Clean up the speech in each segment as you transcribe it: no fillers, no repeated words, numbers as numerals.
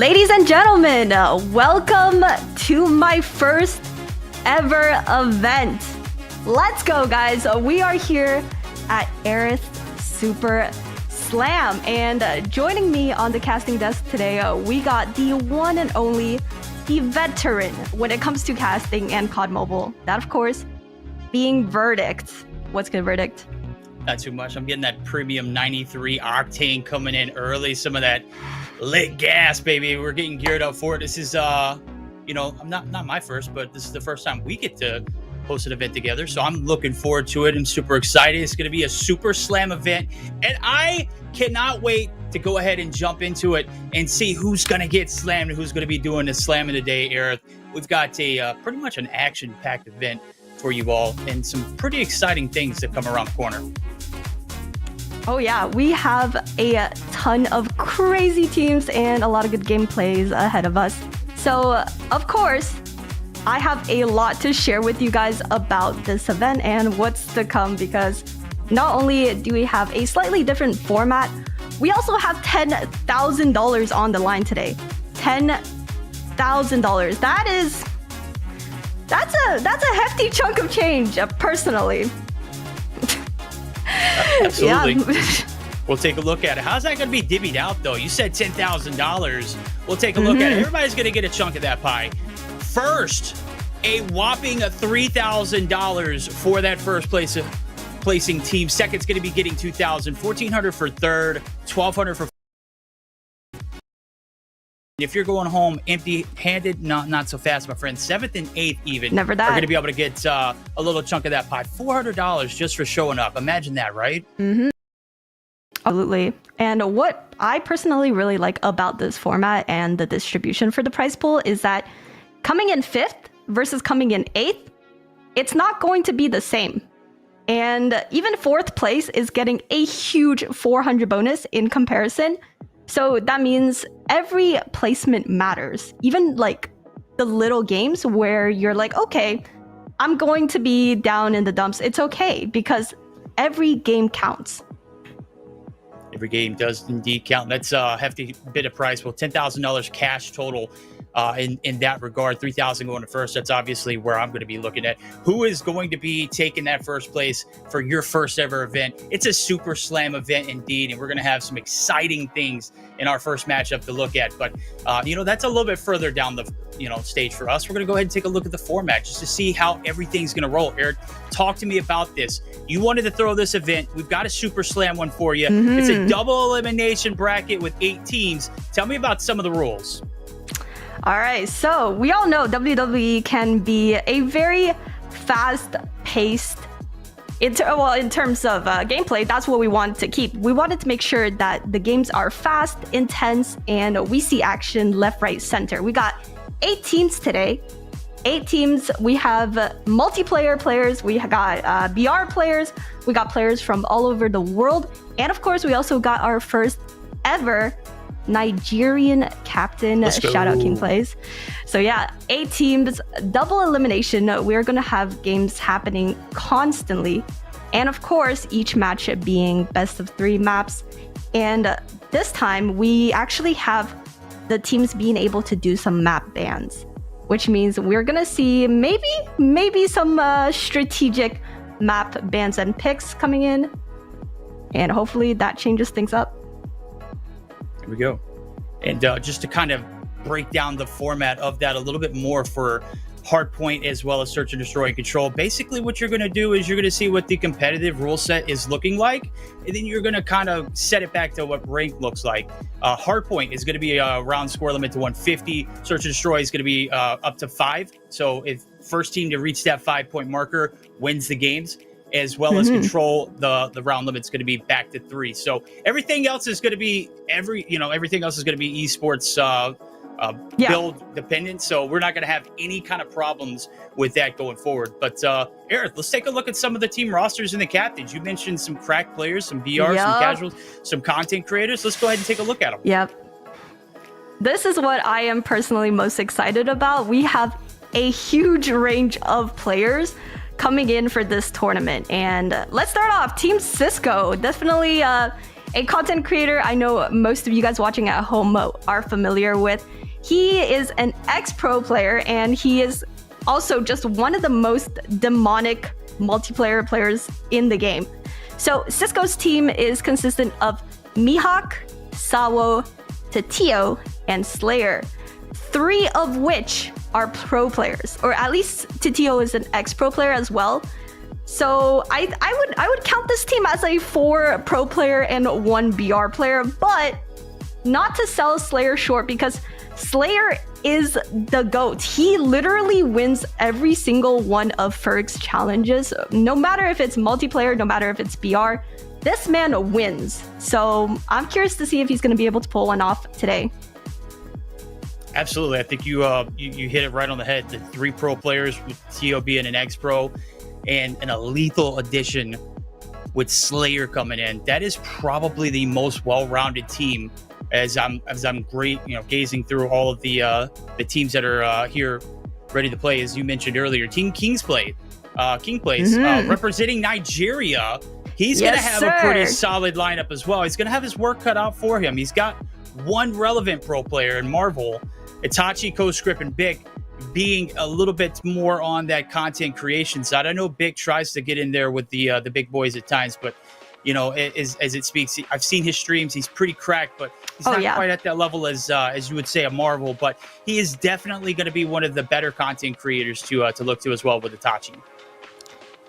Ladies and gentlemen, welcome to my first ever event. Let's go, guys. We are here at Aerith SuperSlam, and joining me on the casting desk today, we got the one and only, the veteran when it comes to casting and COD Mobile. That, of course, being Verdict. What's good, Verdict? Not too much. I'm getting that premium 93 octane coming in early. Some of that lit gas, baby. We're getting geared up for it. This is, I'm not my first, but this is the first time we get to host an event together. So I'm looking forward to it. I'm super excited. It's going to be a SuperSlam event, and I cannot wait to go ahead and jump into it and see who's going to get slammed and who's going to be doing the slam of the day, Aerith. We've got a pretty much an action-packed event for you all and some pretty exciting things that come around the corner. Oh yeah, we have a ton of crazy teams and a lot of good gameplays ahead of us. So, of course, I have a lot to share with you guys about this event and what's to come, because not only do we have a slightly different format, we also have $10,000 on the line today. $10,000. That's a hefty chunk of change, personally. Absolutely. Yeah. We'll take a look at it. How's that going to be divvied out, though? You said $10,000. We'll take a look at it. Everybody's going to get a chunk of that pie. First, a whopping $3,000 for that first placing team. Second's going to be getting $2,000, $1,400 for third, $1,200 for. If you're going home empty-handed, not so fast, my friend. 7th and 8th even Never that. are going to be able to get a little chunk of that pie. $400 just for showing up. Imagine that, right? Mm-hmm. Absolutely. And what I personally really like about this format and the distribution for the prize pool is that coming in 5th versus coming in 8th, it's not going to be the same. And even 4th place is getting a huge 400 bonus in comparison. So that means every placement matters. Even like the little games where you're like, okay, I'm going to be down in the dumps. It's okay, because every game counts. Every game does indeed count. That's a hefty bit of prize. Well, $10,000 cash total in that regard. $3,000 going to first. That's obviously where I'm going to be looking at. Who is going to be taking that first place for your first ever event? It's a SuperSlam event indeed, and we're going to have some exciting things in our first matchup to look at. But, that's a little bit further down the stage for us. We're going to go ahead and take a look at the format just to see how everything's going to roll. Eric, talk to me about this. You wanted to throw this event. We've got a SuperSlam one for you. Mm-hmm. It's a double elimination bracket with 8 teams. Tell me about some of the rules. All right, so we all know WWE can be a very fast-paced. In terms of gameplay, that's what we want to keep. We wanted to make sure that the games are fast, intense, and we see action left, right, center. We got 8 teams today. 8 teams. We have multiplayer players. We got BR players. We got players from all over the world. And of course, we also got our first ever Nigerian captain. Shout out King Plays. So yeah, 8 teams, double elimination. We're going to have games happening constantly. And of course, each match being best of 3 maps. And this time, we actually have the teams being able to do some map bans, which means we're going to see maybe some strategic map bans and picks coming in. And hopefully that changes things up. Here we go. And just to kind of break down the format of that a little bit more for Hardpoint as well as Search and Destroy and Control. Basically, what you're going to do is you're going to see what the competitive rule set is looking like, and then you're going to kind of set it back to what rank looks like. Hardpoint is going to be a round score limit to 150. Search and Destroy is going to be up to 5. So if first team to reach that 5-point marker wins the games, as well as Control, the round limit's going to be back to 3. So everything else is going to be everything else is going to be esports build dependent. So we're not going to have any kind of problems with that going forward. But Aerith, let's take a look at some of the team rosters and the captains. You mentioned some crack players, some VRs, some casuals, some content creators. Let's go ahead and take a look at them. Yep. This is what I am personally most excited about. We have a huge range of players coming in for this tournament. And let's start off. Team Sisco, definitely a content creator I know most of you guys watching at home are familiar with. He is an ex-pro player, and he is also just one of the most demonic multiplayer players in the game. So Sisco's team is consistent of Mihawk, Sawo, Tatio, and Slayer, 3 of which are pro players, or at least Tatio is an ex-pro player as well. So I would count this team as a 4 pro player and 1 BR player, but not to sell Slayer short, because Slayer is the GOAT. He literally wins every single one of Ferg's challenges, no matter if it's multiplayer, no matter if it's BR. This man wins. So I'm curious to see if he's going to be able to pull one off today. Absolutely. I think you hit it right on the head. The 3 pro players, with Tio being an ex-pro, and a lethal addition with Slayer coming in. That is probably the most well-rounded team as I'm gazing through all of the teams that are here ready to play. As you mentioned earlier, Team King plays representing Nigeria. He's going to have a pretty solid lineup as well. He's going to have his work cut out for him. He's got 1 relevant pro player in Marvel, Itachi, Co-Script, and Bic being a little bit more on that content creation side. I know Bic tries to get in there with the big boys at times, but as it speaks, I've seen his streams. He's pretty cracked, but he's not quite at that level as you would say a Marvel. But he is definitely going to be one of the better content creators to look to as well with Itachi.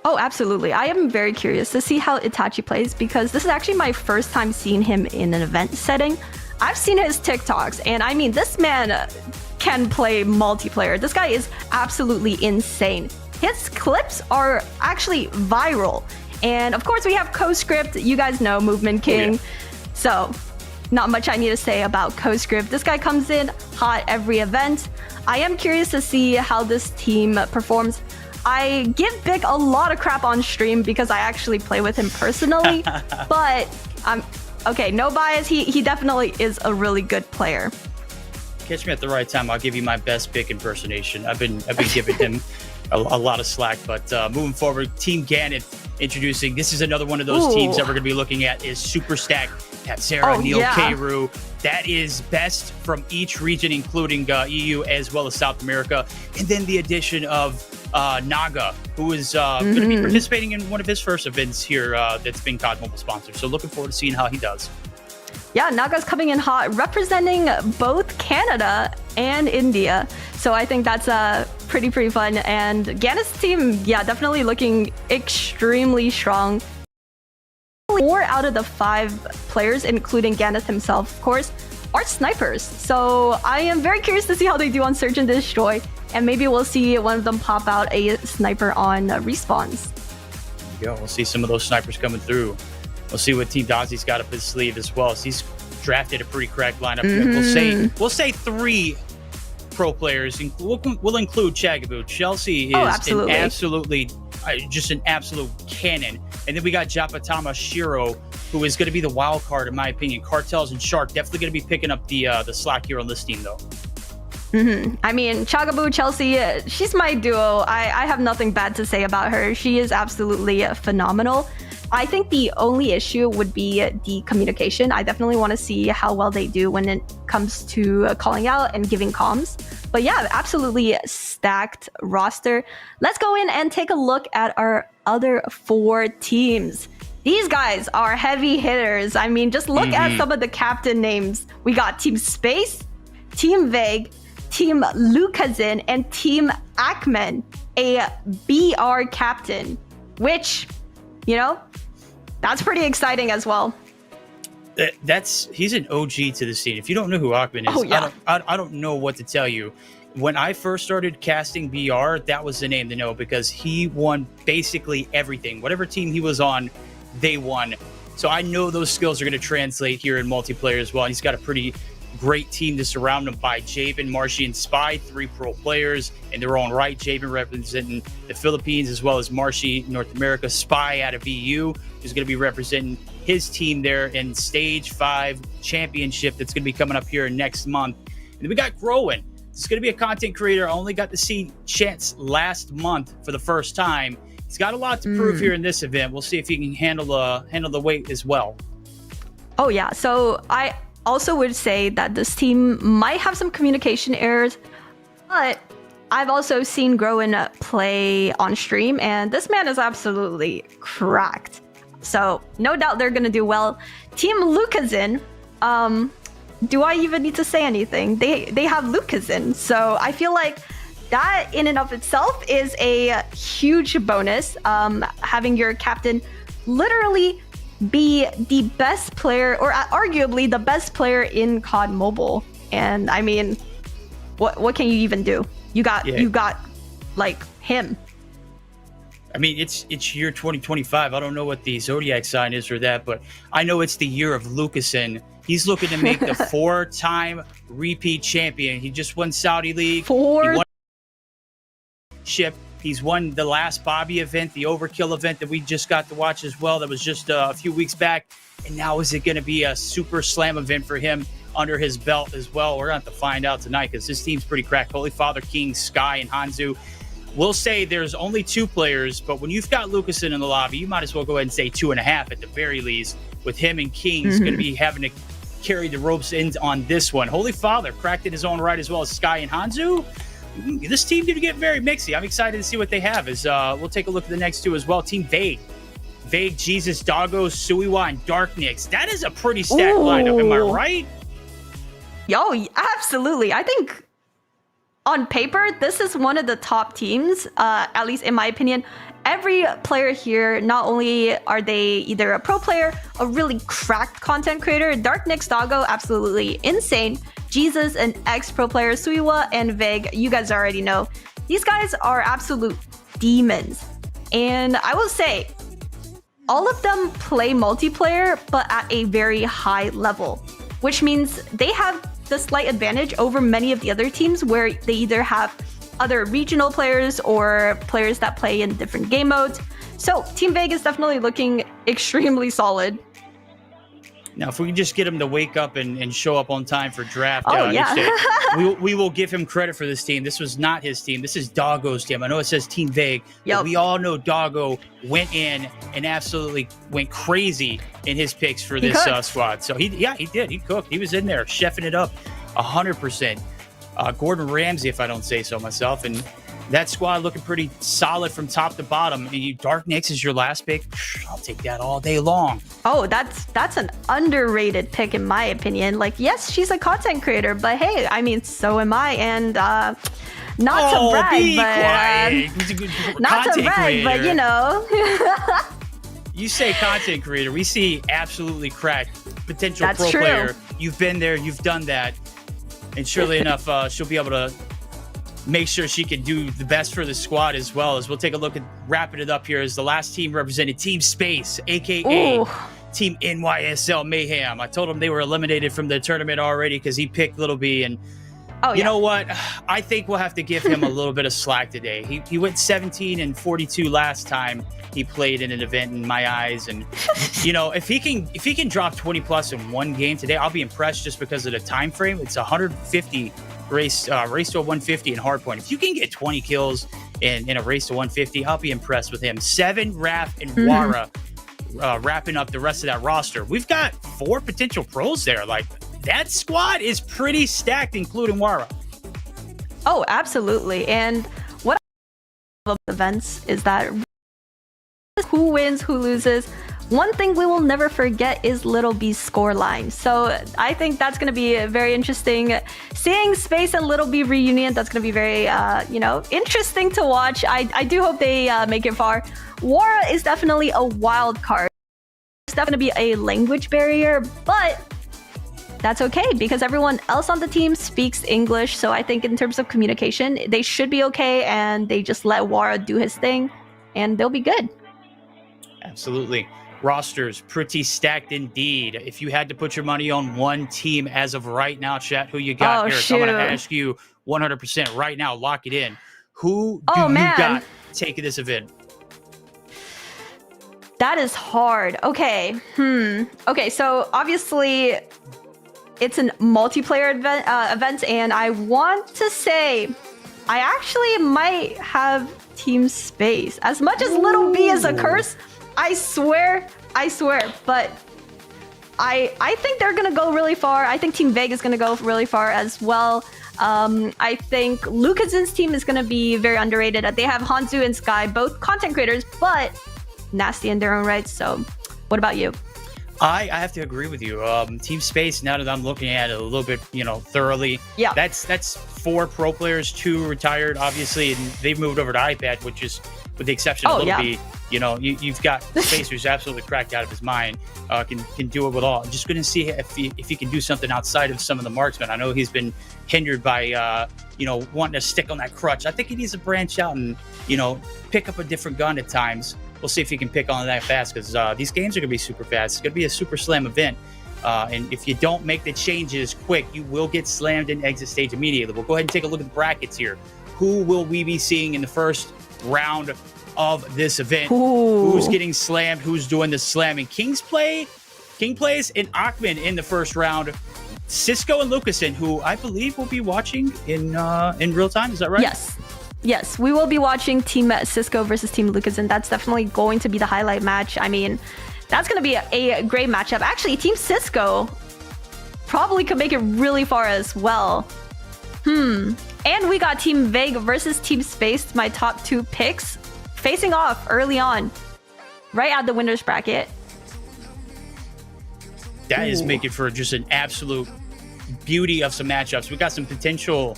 Oh, absolutely. I am very curious to see how Itachi plays, because this is actually my first time seeing him in an event setting. I've seen his TikToks, and I mean, this man can play multiplayer. This guy is absolutely insane. His clips are actually viral. And of course, we have Co-Script. You guys know Movement King. So not much I need to say about Co-Script. This guy comes in hot every event. I am curious to see how this team performs. I give Bic a lot of crap on stream because I actually play with him personally. But okay, no bias. He definitely is a really good player. Catch me at the right time. I'll give you my best Bic impersonation. I've been giving him a lot of slack. But moving forward, Team Ganyth introducing. This is another one of those teams that we're going to be looking at is Super Stack, Tatsera, Neil Keiru. That is best from each region, including EU as well as South America. And then the addition of Naga, who is going to be participating in one of his first events here that's been COD Mobile sponsored. So looking forward to seeing how he does. Yeah, Naga's coming in hot, representing both Canada and India. So I think that's pretty fun. And Ganyth's team, definitely looking extremely strong. 4 out of the 5 players, including Ganyth himself, of course, are snipers. So I am very curious to see how they do on Search and Destroy. And maybe we'll see one of them pop out a sniper on respawns. Yeah, we'll see some of those snipers coming through. We'll see what Team Dozzy's got up his sleeve as well. So he's drafted a pretty cracked lineup. We'll say 3 pro players. We'll include Chagaboo. Chelsea is absolutely just an absolute cannon. And then we got Japatama Shiro, who is going to be the wild card in my opinion. Cartels and Shark definitely going to be picking up the slack here on this team though. I mean, Chagaboo, Chelsea, she's my duo. I have nothing bad to say about her. She is absolutely phenomenal. I think the only issue would be the communication. I definitely want to see how well they do when it comes to calling out and giving comms. But yeah, absolutely stacked roster. Let's go in and take a look at our other 4 teams. These guys are heavy hitters. I mean, just look at some of the captain names. We got Team Space, Team Vague, Team Lukazin, and Team Akman, a BR captain, which, that's pretty exciting as well. He's an OG to the scene. If you don't know who Akman is, I don't know what to tell you. When I first started casting BR, that was the name to know because he won basically everything. Whatever team he was on, they won. So I know those skills are going to translate here in multiplayer as well. He's got a pretty great team to surround him by. Javen, Marshy, and Spy, 3 pro players in their own right. Javen representing the Philippines as well as Marshy, North America. Spy out of EU, who's going to be representing his team there in Stage 5 Championship that's going to be coming up here next month. And then we got Growin. He's going to be a content creator. I only got to see Chance last month for the first time. He's got a lot to prove here in this event. We'll see if he can handle the weight as well. Oh yeah, so I also would say that this team might have some communication errors, but I've also seen Groen play on stream, and this man is absolutely cracked. So no doubt they're gonna do well. Team Lucazin, do I even need to say anything? They have Lucazin, so I feel like that in and of itself is a huge bonus. Having your captain literally be the best player, or arguably the best player in COD Mobile. And I mean, what can you even do? You got like him. I mean, it's year 2025. I don't know what the zodiac sign is for that, but I know it's the year of Lucasen. He's looking to make the 4-time repeat champion. He just won Saudi League. He won ship. He's won the last Bobby event, the Overkill event that we just got to watch as well. That was just a few weeks back. And now is it going to be a SuperSlam event for him under his belt as well? We're going to have to find out tonight because this team's pretty cracked. Holy Father, King, Sky, and Hanzu. We'll say there's only 2 players, but when you've got Lucasen in the lobby, you might as well go ahead and say 2.5 at the very least, with him and King's going to be having to carry the ropes in on this one. Holy Father cracked in his own right, as well as Sky and Hanzu. This team going to get very mixy. I'm excited to see what they have. We'll take a look at the next 2 as well. Team Vague, Jesus, Doggo, Suiwa, and Dark Nix. That is a pretty stacked lineup. Am I right? Yo, absolutely. I think on paper, this is one of the top teams, at least in my opinion. Every player here, not only are they either a pro player, a really cracked content creator, Dark Nix, Doggo, absolutely insane. Jesus, an ex-pro player, Suiwa, and Veg, you guys already know. These guys are absolute demons. And I will say, all of them play multiplayer, but at a very high level, which means they have the slight advantage over many of the other teams where they either have other regional players or players that play in different game modes. So Team Veg is definitely looking extremely solid. Now, if we can just get him to wake up and show up on time for draft, we will give him credit for this team. This was not his team. This is Doggo's team. I know it says Team Vague, but we all know Doggo went in and absolutely went crazy in his picks for this squad. So he did. He cooked. He was in there, chefing it up 100%. Gordon Ramsay, if I don't say so myself. And that squad looking pretty solid from top to bottom. Dark Nix is your last pick. I'll take that all day long. Oh, that's an underrated pick in my opinion. Like, yes, she's a content creator, but hey, I mean, so am I. And not to brag, but not to brag, but you know. You say content creator, we see absolutely cracked potential pro player. You've been there, you've done that. And surely enough, she'll be able to make sure she can do the best for the squad as well. As we'll take a look at wrapping it up here as the last team represented, Team Space, aka Team NYSL Mayhem. I told him they were eliminated from the tournament already because he picked Little B. And you know what? I think we'll have to give him a little bit of slack today. He went 17-42 last time he played in an event in my eyes. And you know, if he can drop 20 plus in one game today, I'll be impressed just because of the time frame. It's 150 race to a 150 in hardpoint. If you can get 20 kills in a race to 150, I'll be impressed with him. 7, Raph, and Wara wrapping up the rest of that roster. We've got 4 potential pros there. Like, that squad is pretty stacked, including Wara. Oh, absolutely. And what I love about events is that who wins, who loses. One thing we will never forget is Little B's scoreline. So I think that's going to be very interesting. Seeing Space and Little B reunion, that's going to be very, interesting to watch. I do hope they make it far. Wara is definitely a wild card. It's definitely going to be a language barrier, but that's okay because everyone else on the team speaks English. So I think in terms of communication, they should be okay, and they just let Wara do his thing and they'll be good. Absolutely. Rosters pretty stacked indeed. If you had to put your money on one team as of right now, chat, who you got here? So I'm going to ask you 100% right now. Lock it in. Who do you got taking this event? That is hard. Okay. Okay, so obviously it's a multiplayer event, and I want to say I actually might have Team Space. As much as Little B is a curse, I swear, but I think they're gonna go really far. I think Team Vega is gonna go really far as well. I think Lucasen's team is gonna be very underrated. They have Hanzu and Sky, both content creators, but nasty in their own right. So, what about you? I have to agree with you. Team Space, now that I'm looking at it a little bit, thoroughly, Yeah, that's 4 pro players, 2 retired, obviously, and they've moved over to iPad, which is, with the exception of Little B, you've got Space who's absolutely cracked out of his mind, can do it with all. I'm just going to see if he can do something outside of some of the marksmen. I know he's been hindered by, wanting to stick on that crutch. I think he needs to branch out and, pick up a different gun at times. We'll see if he can pick on that fast, because these games are going to be super fast. It's going to be a SuperSlam event. And if you don't make the changes quick, you will get slammed in exit stage immediately. We'll go ahead and take a look at the brackets here. Who will we be seeing in the first round of this event? Ooh. Who's getting slammed? Who's doing the slamming? King plays and Achman in the first round. Sisco and Lucasen, who I believe will be watching in real time. Is that right? Yes, we will be watching Team Sisco versus Team Lucasen. That's definitely going to be the highlight match. I mean, that's going to be a great matchup. Actually, Team Sisco probably could make it really far as well. And we got Team Vega versus Team Space, my top 2 picks, facing off early on, right at the winners bracket. That is making for just an absolute beauty of some matchups. We got some potential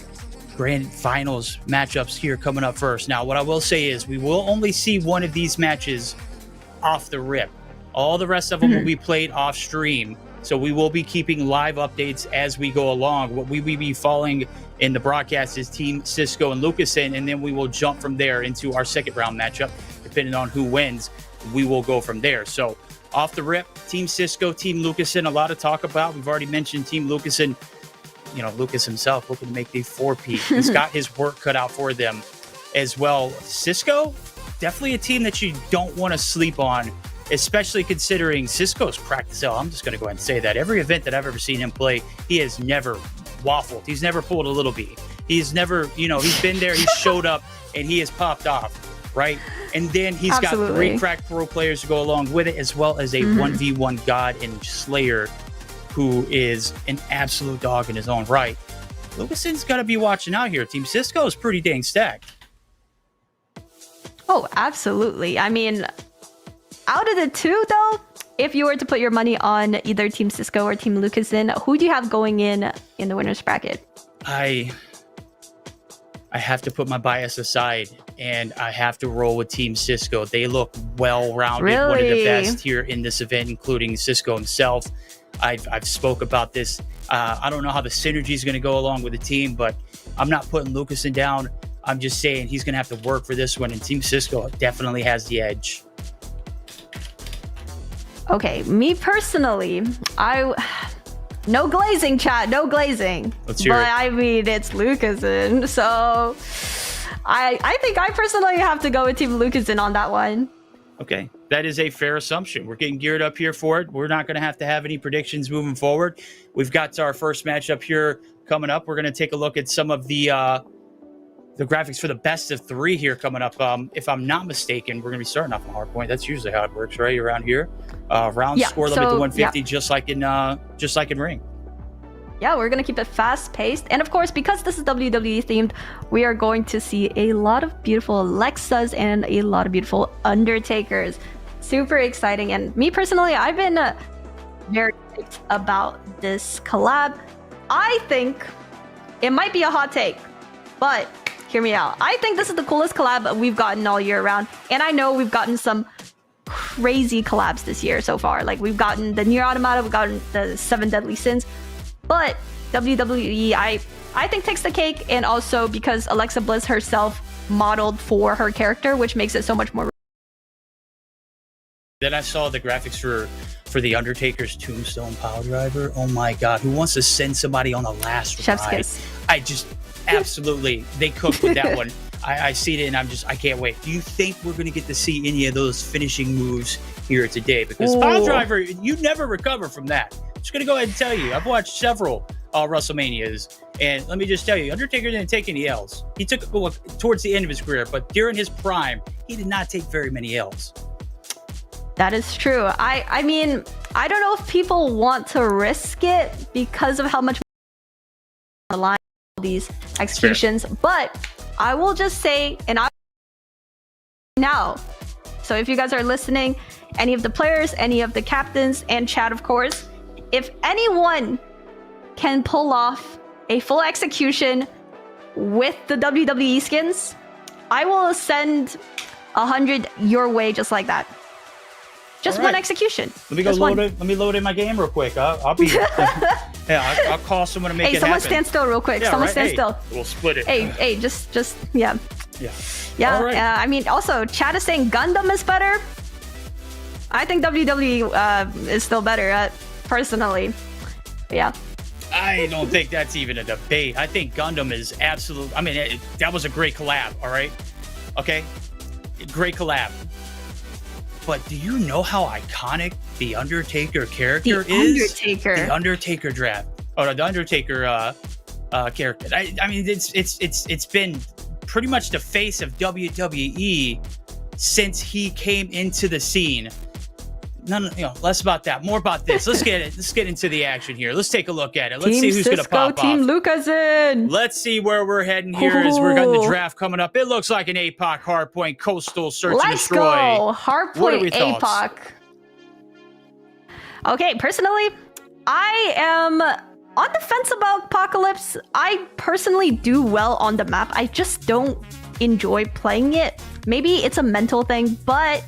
grand finals matchups here coming up first. Now, what I will say is we will only see one of these matches off the rip. All the rest of them will be played off stream. So we will be keeping live updates as we go along. What we will be following in the broadcast is Team Sisco and Lucasen, and then we will jump from there into our second round matchup. Depending on who wins, we will go from there. So off the rip, Team Sisco, Team Lucasen, a lot to talk about. We've already mentioned Team Lucasen. Lucas himself looking to make the 4P. He's got his work cut out for them as well. Sisco, definitely a team that you don't want to sleep on, especially considering Sisco's cracked as hell. I'm just going to go ahead and say that. Every event that I've ever seen him play, he has never waffled. He's never pulled a Little B. He's never, he's been there, he's showed up, and he has popped off, right? And then he's got 3 cracked pro players to go along with it, as well as a 1v1 god and Slayer, who is an absolute dog in his own right. Lucasen's got to be watching out here. Team Sisco is pretty dang stacked. Oh, absolutely. I mean, out of the 2, though, if you were to put your money on either Team Sisco or Team Lucasen, who do you have going in the winner's bracket? I have to put my bias aside, and I have to roll with Team Sisco. They look well-rounded, one of the best here in this event, including Sisco himself. I've spoke about this. I don't know how the synergy is going to go along with the team, but I'm not putting Lucasen down. I'm just saying he's going to have to work for this one, and Team Sisco definitely has the edge. Okay, me personally, no glazing, chat, no glazing. Let's hear it. I mean, it's Lucasen, so I think I personally have to go with Team Lucasen on that one. Okay, that is a fair assumption. We're getting geared up here for it. We're not going to have any predictions moving forward. We've got our first matchup here coming up. We're going to take a look at some of the graphics for the best of 3 here coming up. If I'm not mistaken, we're going to be starting off on hard point. That's usually how it works, right? Around here, round score limit to 150, just like in Ring. Yeah, we're going to keep it fast-paced. And of course, because this is WWE themed, we are going to see a lot of beautiful Alexas and a lot of beautiful Undertakers. Super exciting. And me personally, I've been very hyped about this collab. I think it might be a hot take, but hear me out. I think this is the coolest collab we've gotten all year round. And I know we've gotten some crazy collabs this year so far. Like, we've gotten the Nier Automata, we've gotten the 7 Deadly Sins. But WWE, I think, takes the cake, and also because Alexa Bliss herself modeled for her character, which makes it so much more. Then I saw the graphics for the Undertaker's Tombstone Power Driver. Oh my God, who wants to send somebody on a last Chef's ride? kiss. I just absolutely, they cooked with that one. I see it, and I can't wait. Do you think we're going to get to see any of those finishing moves here today? Because Power Driver, you never recover from that. Just going to go ahead and tell you, I've watched several WrestleManias, and let me just tell you, Undertaker didn't take any L's. He took towards the end of his career, but during his prime, he did not take very many L's. That is true. I mean, I don't know if people want to risk it because of how much on the line these executions, but I will just say, and I now. So if you guys are listening, any of the players, any of the captains, and chat, of course, if anyone can pull off a full execution with the WWE skins, I will send 100 your way just like that. Just one execution. Let me go load it. Let me load in my game real quick. I'll be. Yeah, I'll call someone to make it happen. Hey, someone stand still real quick. Yeah, someone stand still. We'll split it. Hey, just yeah. Yeah. Yeah. All right. I mean, also, chat is saying Gundam is better. I think WWE is still better, personally. But yeah. I don't think that's even a debate. I think Gundam is absolute. I mean, that was a great collab. All right. Okay. Great collab. But do you know how iconic the Undertaker character is? The Undertaker draft. Oh, the Undertaker character. I mean, it's been pretty much the face of WWE since he came into the scene. Less about that, more about this. Let's get into the action here. Let's take a look at it. Let's see who's gonna pop Team off. Lucas in. Let's see where we're heading here as we're getting the draft coming up. It looks like an APOC Hardpoint Coastal Search and Destroy. Let's go, Hardpoint APOC. Okay, personally, I am on the fence about Apocalypse. I personally do well on the map. I just don't enjoy playing it. Maybe it's a mental thing, but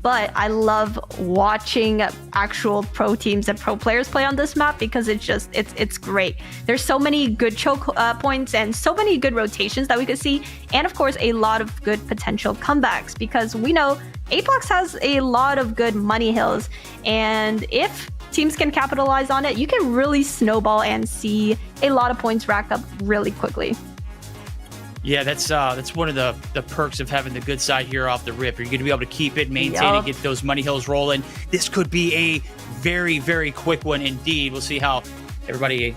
I love watching actual pro teams and pro players play on this map because it's great. There's so many good choke points and so many good rotations that we could see, and of course a lot of good potential comebacks because we know Apex has a lot of good money hills, and if teams can capitalize on it, you can really snowball and see a lot of points racked up really quickly. Yeah, that's one of the perks of having the good side here off the rip. You're going to be able to keep it, maintain and get those money hills rolling. This could be a very, very quick one indeed. We'll see how everybody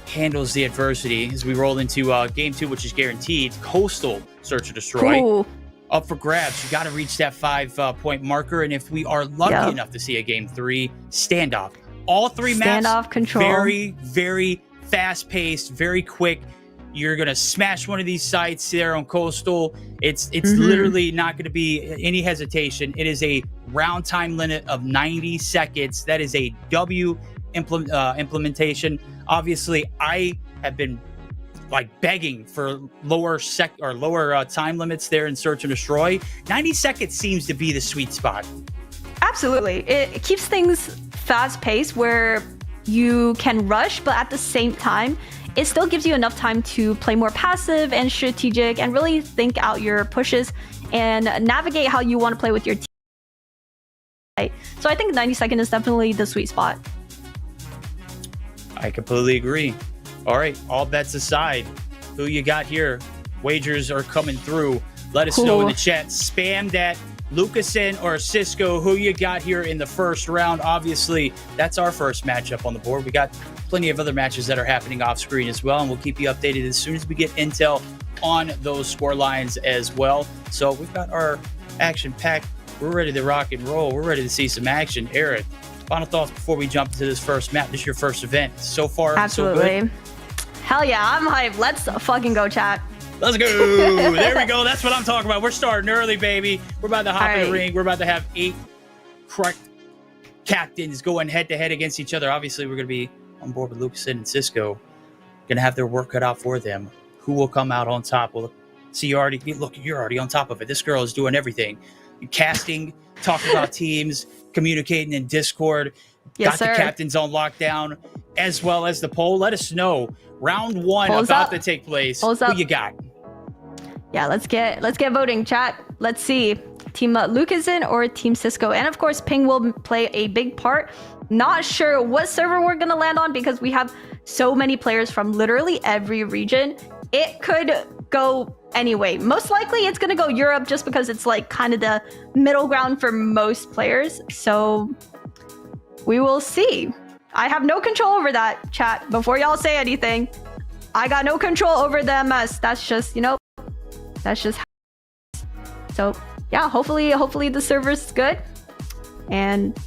handles the adversity as we roll into game 2, which is guaranteed. Coastal Search and Destroy. Ooh. Up for grabs. You got to reach that 5-point marker. And if we are lucky enough to see a game 3, standoff. All 3 maps, standoff control. Very, very fast-paced, very quick. You're going to smash one of these sites there on Coastal. It's literally not going to be any hesitation. It is a round time limit of 90 seconds. That is a W implementation. Obviously, I have been begging for lower time limits there in Search and Destroy. 90 seconds seems to be the sweet spot. Absolutely. It keeps things fast paced where you can rush, but at the same time, it still gives you enough time to play more passive and strategic and really think out your pushes and navigate how you want to play with your team. So I think 90 seconds is definitely the sweet spot. I completely agree. All right, all bets aside, who you got here? Wagers are coming through. Let us know in the chat. Spam that Lucasen or Sisco, who you got here in the first round. Obviously, that's our first matchup on the board. We got plenty of other matches that are happening off screen as well, and we'll keep you updated as soon as we get intel on those score lines as well. So we've got our action packed. We're ready to rock and roll. We're ready to see some action. Aerith, final thoughts before we jump into this first map. This is your first event. So far, so good. Hell yeah, I'm hyped. Let's fucking go, chat. Let's go. There we go. That's what I'm talking about. We're starting early, baby. We're about to hop in the ring. We're about to have 8 correct captains going head-to-head against each other. Obviously, we're going to be on board with Lucasen and Sisco. Going to have their work cut out for them. Who will come out on top? Well, see, you're already on top of it. This girl is doing everything. Casting, talking about teams, communicating in Discord. Yes, got the captains on lockdown, as well as the poll. Let us know. Round 1 about to take place. Who you got? Yeah, let's get voting, chat. Let's see. Team Lucasen or Team Sisco. And of course, ping will play a big part. Not sure what server we're going to land on because we have so many players from literally every region. It could go anyway. Most likely it's going to go Europe just because it's kind of the middle ground for most players. So we will see. I have no control over that, chat. Before y'all say anything, I got no control over the MS. That's just, that's just how. So yeah, hopefully the server's good. and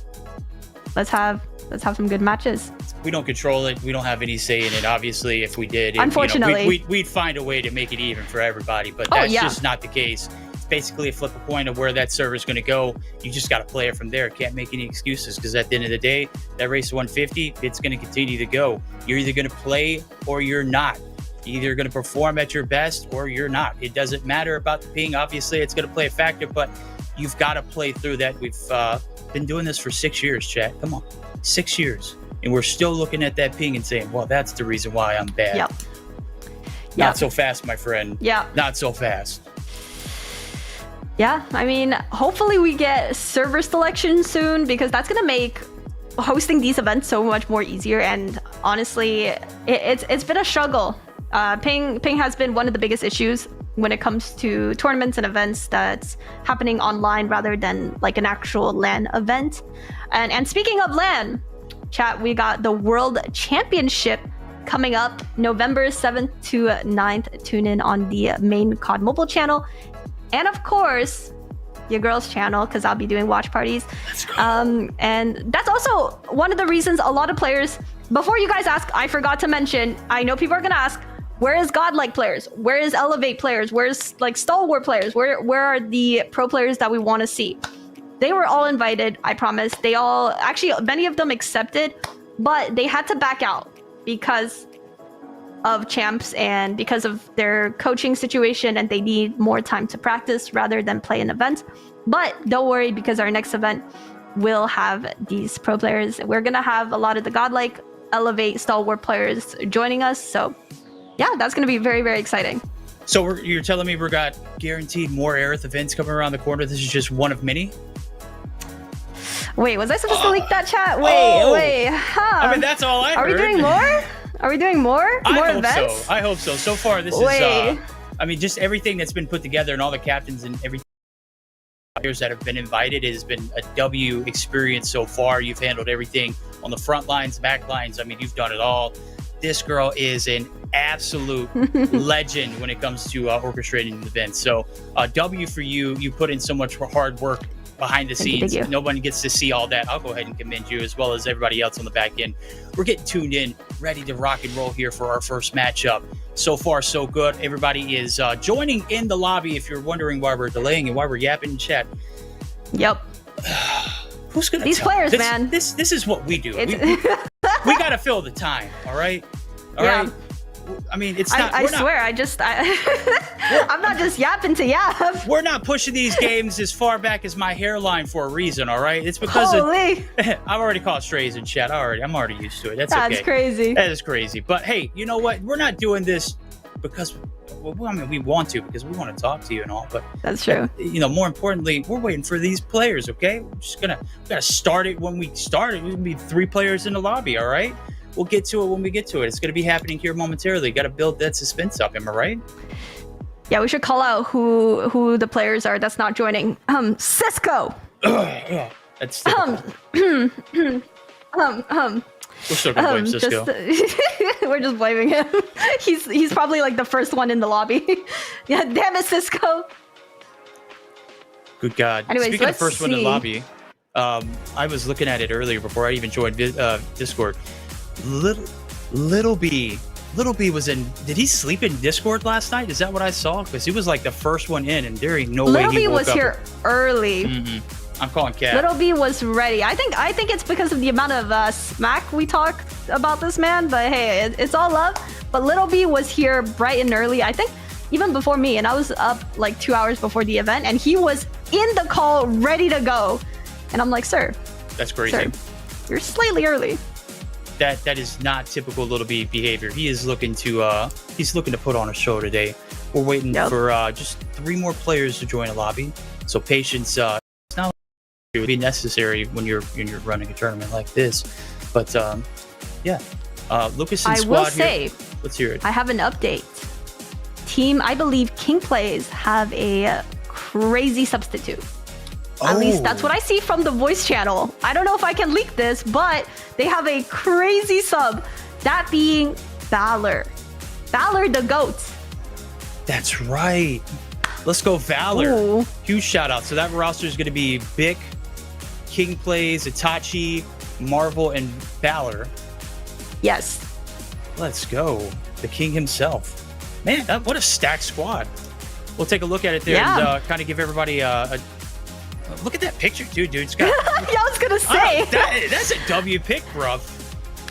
let's have some good matches. We don't control it. We don't have any say in it. Obviously, if we did, unfortunately, we'd find a way to make it even for everybody. But that's just not the case. It's basically a flip a coin of where that server is going to go. You just got to play it from there. Can't make any excuses, because at the end of the day, that race 150, it's going to continue to go. You're either going to play or you're not. You're either going to perform at your best or you're not. It doesn't matter about the ping. Obviously, it's going to play a factor, but you've got to play through that. We've been doing this for 6 years, chat. Come on, 6 years. And we're still looking at that ping and saying, well, that's the reason why I'm bad. Yep. Not so fast, my friend. Yeah. Not so fast. Yeah, I mean, hopefully we get server selection soon, because that's going to make hosting these events so much more easier. And honestly, it's been a struggle. Ping has been one of the biggest issues when it comes to tournaments and events that's happening online rather than like an actual LAN event. And speaking of LAN, chat, we got the World Championship coming up November 7th to 9th. Tune in on the main COD Mobile channel. And of course, your girls' channel, because I'll be doing watch parties. And that's also one of the reasons a lot of players, before you guys ask, I forgot to mention, I know people are going to ask, where is godlike players? Where is elevate players? Where's like stalwart players? Where are the pro players that we want to see? They were all invited, I promise. They all, actually, many of them accepted, but they had to back out because of champs and because of their coaching situation, and they need more time to practice rather than play an event. But don't worry, because our next event will have these pro players. We're going to have a lot of the godlike, elevate, stalwart players joining us. So yeah, that's going to be very, very exciting. So you're telling me we got guaranteed more Aerith events coming around the corner? This is just one of many? Wait, was I supposed to leak that chat? Wait. I mean, that's all I heard. Are we doing more? Are we doing more? More events? I hope so. So far, this is, I mean, just everything that's been put together and all the captains and everything players that have been invited, it has been a W experience so far. You've handled everything on the front lines, back lines. I mean, you've done it all. This girl is an absolute legend when it comes to orchestrating events. So W for you. You put in so much hard work behind the scenes. Nobody gets to see all that. I'll go ahead and commend you, as well as everybody else on the back end. We're getting tuned in, ready to rock and roll here for our first matchup. So far, so good. Everybody is joining in the lobby. If you're wondering why we're delaying and why we're yapping in chat. Yep. Who's gonna these tell players, this, man? This is what we do. We gotta fill the time. All right. All right. I mean, it's not. I swear, I'm not just yapping to yap. We're not pushing these games as far back as my hairline for a reason. All right, it's because I've already caught strays in chat. I'm already used to it. That's okay. Crazy. That is crazy. But hey, you know what? We're not doing this because, well, I mean, we want to, because we want to talk to you and all. But that's true. You know, more importantly, we're waiting for these players. Okay, we're just we gotta start it when we start it. We're gonna be 3 players in the lobby. All right. We'll get to it when we get to it. It's going to be happening here momentarily. Got to build that suspense up. Am I right? Yeah, we should call out who the players are that's not joining. Sisco. That's we're still gonna blame Sisco. We're just blaming him. He's probably like the first one in the lobby. Yeah, damn it, Sisco. Good God. Anyways, speaking of first one in the lobby, I was looking at it earlier before I even joined Discord. Little B was in. Did he sleep in Discord last night? Is that what I saw? Because he was like the first one in, and there ain't no way he woke up. Little B was here early. I'm calling cat. Little B was ready. I think it's because of the amount of smack we talked about this man. But hey, it's all love. But Little B was here bright and early. I think even before me, and I was up like 2 hours before the event, and he was in the call ready to go. And I'm like, sir, that's crazy. Sir, you're slightly early. That is not typical Little B behavior. He is looking to put on a show today. We're waiting for just 3 more players to join the lobby. So patience, it's not it would be necessary when you're running a tournament like this. But yeah, Lucas and squad. I will say, here. Let's hear it. I have an update. Team, I believe King Plays have a crazy substitute. At least that's what I see from the voice channel. I don't know if I can leak this, but they have a crazy sub. That being Valor. Valor the GOAT. That's right. Let's go Valor. Ooh. Huge shout out. So that roster is going to be Bick, King plays Itachi, Marvel, and Valor. Yes. Let's go. The King himself. Man, what a stacked squad. We'll take a look at it there and kind of give everybody a look at that picture too, dude. It's got, yeah, I was gonna say that's a W pick, bro.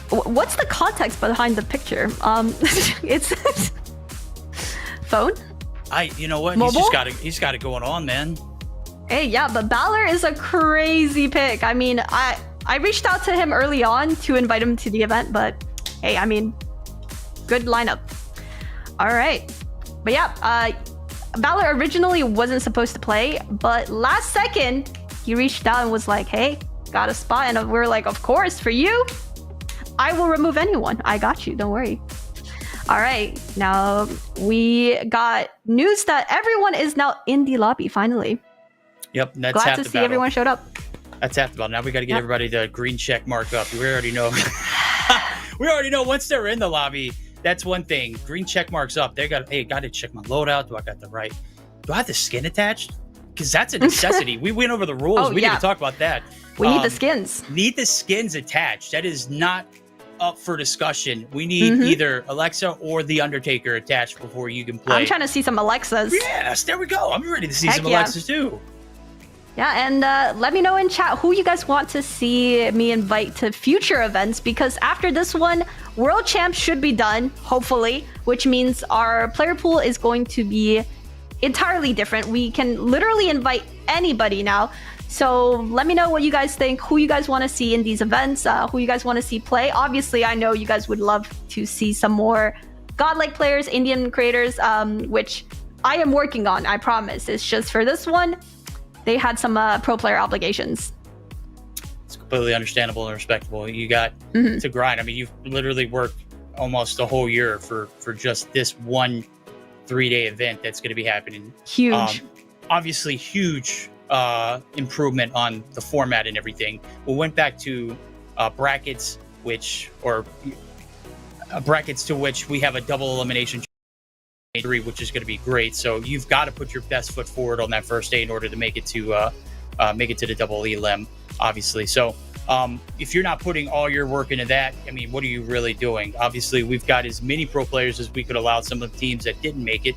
What's the context behind the picture? It's phone. You know what? Mobile? He's got it going on, man. Hey, yeah, but Valor is a crazy pick. I mean, I reached out to him early on to invite him to the event, but hey, I mean, good lineup. All right, but yeah, Valor originally wasn't supposed to play, but last second he reached out and was like, "Hey, got a spot," and we're like, "Of course, for you, I will remove anyone. I got you. Don't worry." All right, now we got news that everyone is now in the lobby finally. Yep, that's glad half to the see battle. Everyone showed up. That's half the battle. Now we got to get everybody the green check mark up. We already know. We already know once they're in the lobby. That's one thing. Green check marks up. They got, hey, got to check my loadout. Do I got the right? Do I have the skin attached? Because that's a necessity. We went over the rules. We need to talk about that. We need the skins. Need the skins attached. That is not up for discussion. We need either Alexa or the Undertaker attached before you can play. I'm trying to see some Alexas. Yes, there we go. I'm ready to see some Alexas too. Yeah, and let me know in chat who you guys want to see me invite to future events, because after this one, World Champs should be done, hopefully, which means our player pool is going to be entirely different. We can literally invite anybody now. So let me know what you guys think, who you guys want to see in these events, who you guys want to see play. Obviously, I know you guys would love to see some more godlike players, Indian creators, which I am working on, I promise. It's just for this one, they had some pro player obligations. It's completely understandable and respectable. You got to grind. I mean, you've literally worked almost a whole year for just this one 3-day event that's going to be happening. Huge. Obviously, huge improvement on the format and everything. We went back to brackets, brackets to which we have a double elimination, which is going to be great. So you've got to put your best foot forward on that first day in order to make it to the double elim, obviously. So if you're not putting all your work into that, I mean, what are you really doing? Obviously, we've got as many pro players as we could allow. Some of the teams that didn't make it,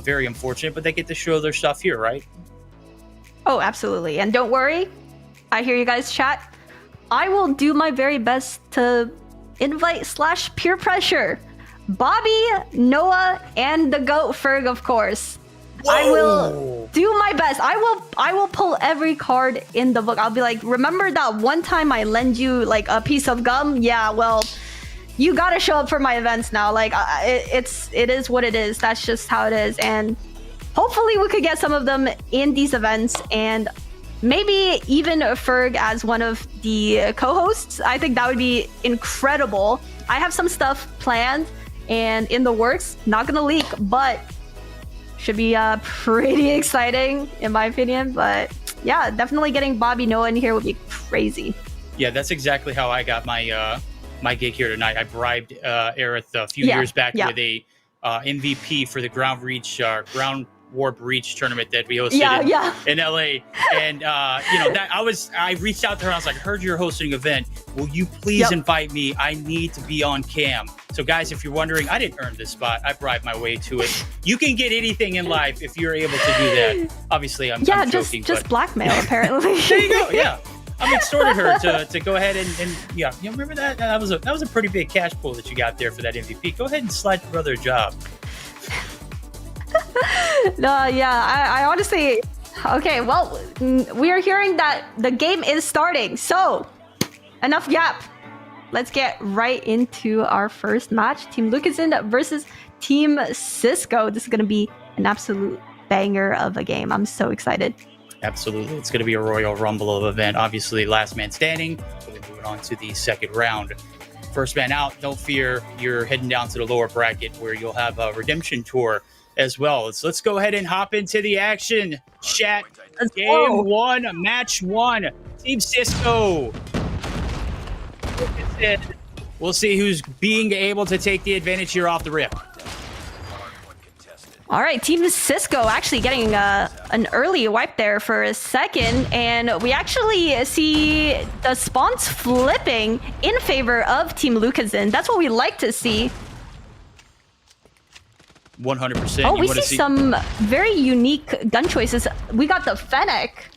very unfortunate, but they get to show their stuff here, right? Oh, absolutely. And don't worry, I hear you guys chat. I will do my very best to invite / peer pressure Bobby, Noah, and the GOAT Ferg, of course. Whoa. I will do my best. I will pull every card in the book. I'll be like, remember that one time I lend you like a piece of gum? Yeah, well, you gotta show up for my events now. Like, it is what it is. That's just how it is. And hopefully we could get some of them in these events, and maybe even Ferg as one of the co-hosts. I think that would be incredible. I have some stuff planned and in the works, not gonna leak, but should be pretty exciting in my opinion. But yeah, definitely getting Bobby, Noah in here would be crazy. Yeah, that's exactly how I got my my gig here tonight. I bribed Aerith a few years back with a MVP for the ground warp reach tournament that we hosted in LA. And that I reached out to her. I was like, heard you're hosting an event. Will you please invite me? I need to be on cam. So guys, if you're wondering, I didn't earn this spot. I bribed my way to it. You can get anything in life if you're able to do that. Obviously, I'm joking. Just blackmail, apparently. There you go. Yeah. I extorted her to go ahead and you remember that? That was a pretty big cash pool that you got there for that MVP. Go ahead and slide your brother a job. No, yeah, I honestly, okay, well, we are hearing that the game is starting, so enough yap. Let's get right into our first match. Team Lucasen versus Team Sisco. This is going to be an absolute banger of a game. I'm so excited. Absolutely. It's going to be a Royal Rumble of event. Obviously, last man standing. So we're moving on to the second round. First man out, don't fear. You're heading down to the lower bracket where you'll have a redemption tour as well. So let's go ahead and hop into the action. Chat. Game 1, match 1. Team Sisco. We'll see who's being able to take the advantage here off the rip. All right, Team Sisco actually getting an early wipe there for a second, and we actually see the spawns flipping in favor of Team Lucasen. That's what we like to see. 100%. Oh, we see some very unique gun choices. We got the Fennec.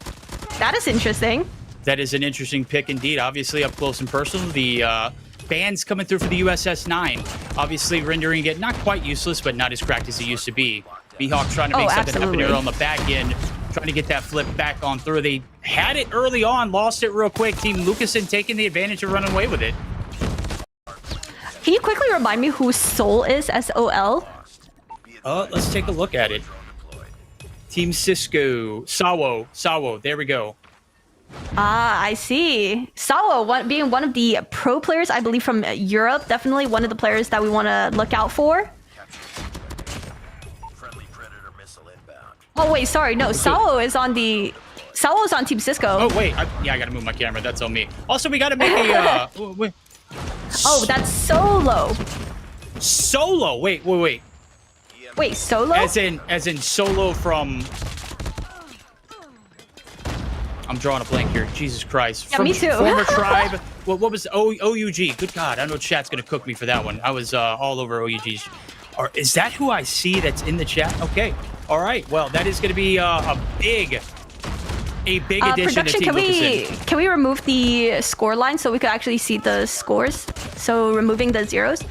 That is interesting. That is an interesting pick indeed. Obviously, up close and personal, the bands coming through for the USS-9. Obviously, rendering it not quite useless, but not as cracked as it used to be. B-Hawk trying to make something happen here on the back end, trying to get that flip back on through. They had it early on, lost it real quick. Team Lucasen taking the advantage of running away with it. Can you quickly remind me who Sol is, S-O-L? Let's take a look at it. Team Sisco, Sawo, there we go. Ah, I see. Sawo being one of the pro players, I believe, from Europe. Definitely one of the players that we want to look out for. Oh, wait, sorry. No, Sawo is on the... Sawo's on Team Sisco. Oh, wait. I got to move my camera. That's on me. Also, we got to make a... Oh, that's Solo. Solo? Wait. Wait, Solo? As in Solo from... I'm drawing a blank here. Jesus Christ. Yeah, me too. Former tribe. What was OUG? Good God. I know chat's going to cook me for that one. I was all over OUG's. Or is that who I see that's in the chat? Okay. All right. Well, that is going to be a big addition to Team Lucasen. Can we remove the score line so we could actually see the scores? So removing the zeros?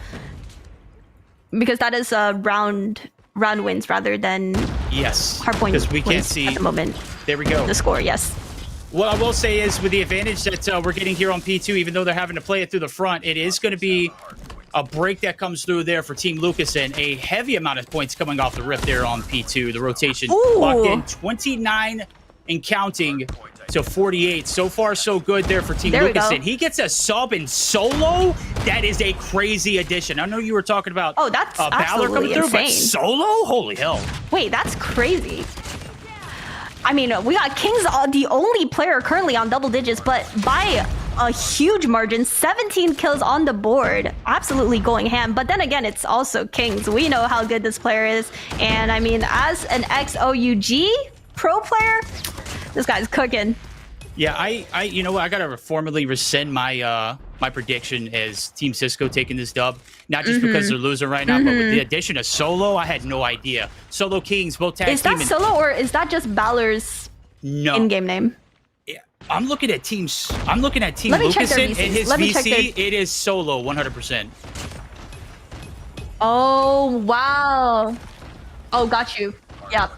Because that is round wins rather than hardpoint because we can't see at the moment. There we go. The score, yes. What I will say is with the advantage that we're getting here on P2, even though they're having to play it through the front, it is going to be a break that comes through there for Team Lucasen. A heavy amount of points coming off the rip there on P2. The rotation locked in 29 and counting to 48. So far, so good there for Team Lucasen. He gets a sub in Solo. That is a crazy addition. I know you were talking about that's Valor coming through, insane. but Solo? Holy hell. Wait, that's crazy. I mean, we got King's the only player currently on double digits, but by a huge margin, 17 kills on the board. Absolutely going ham. But then again, it's also King's. We know how good this player is. And I mean, as an ex-OUG pro player, this guy's cooking. Yeah, I you know what? I gotta formally rescind my my prediction as Team Sisco taking this dub. Not just because they're losing right now, but with the addition of Solo, I had no idea. Solo Kings, both tag team. Is that Solo or is that just Valor's in-game name? Yeah, I'm looking at Team Lucasen and his VC. It is Solo, 100%. Oh wow! Oh, got you. Yeah.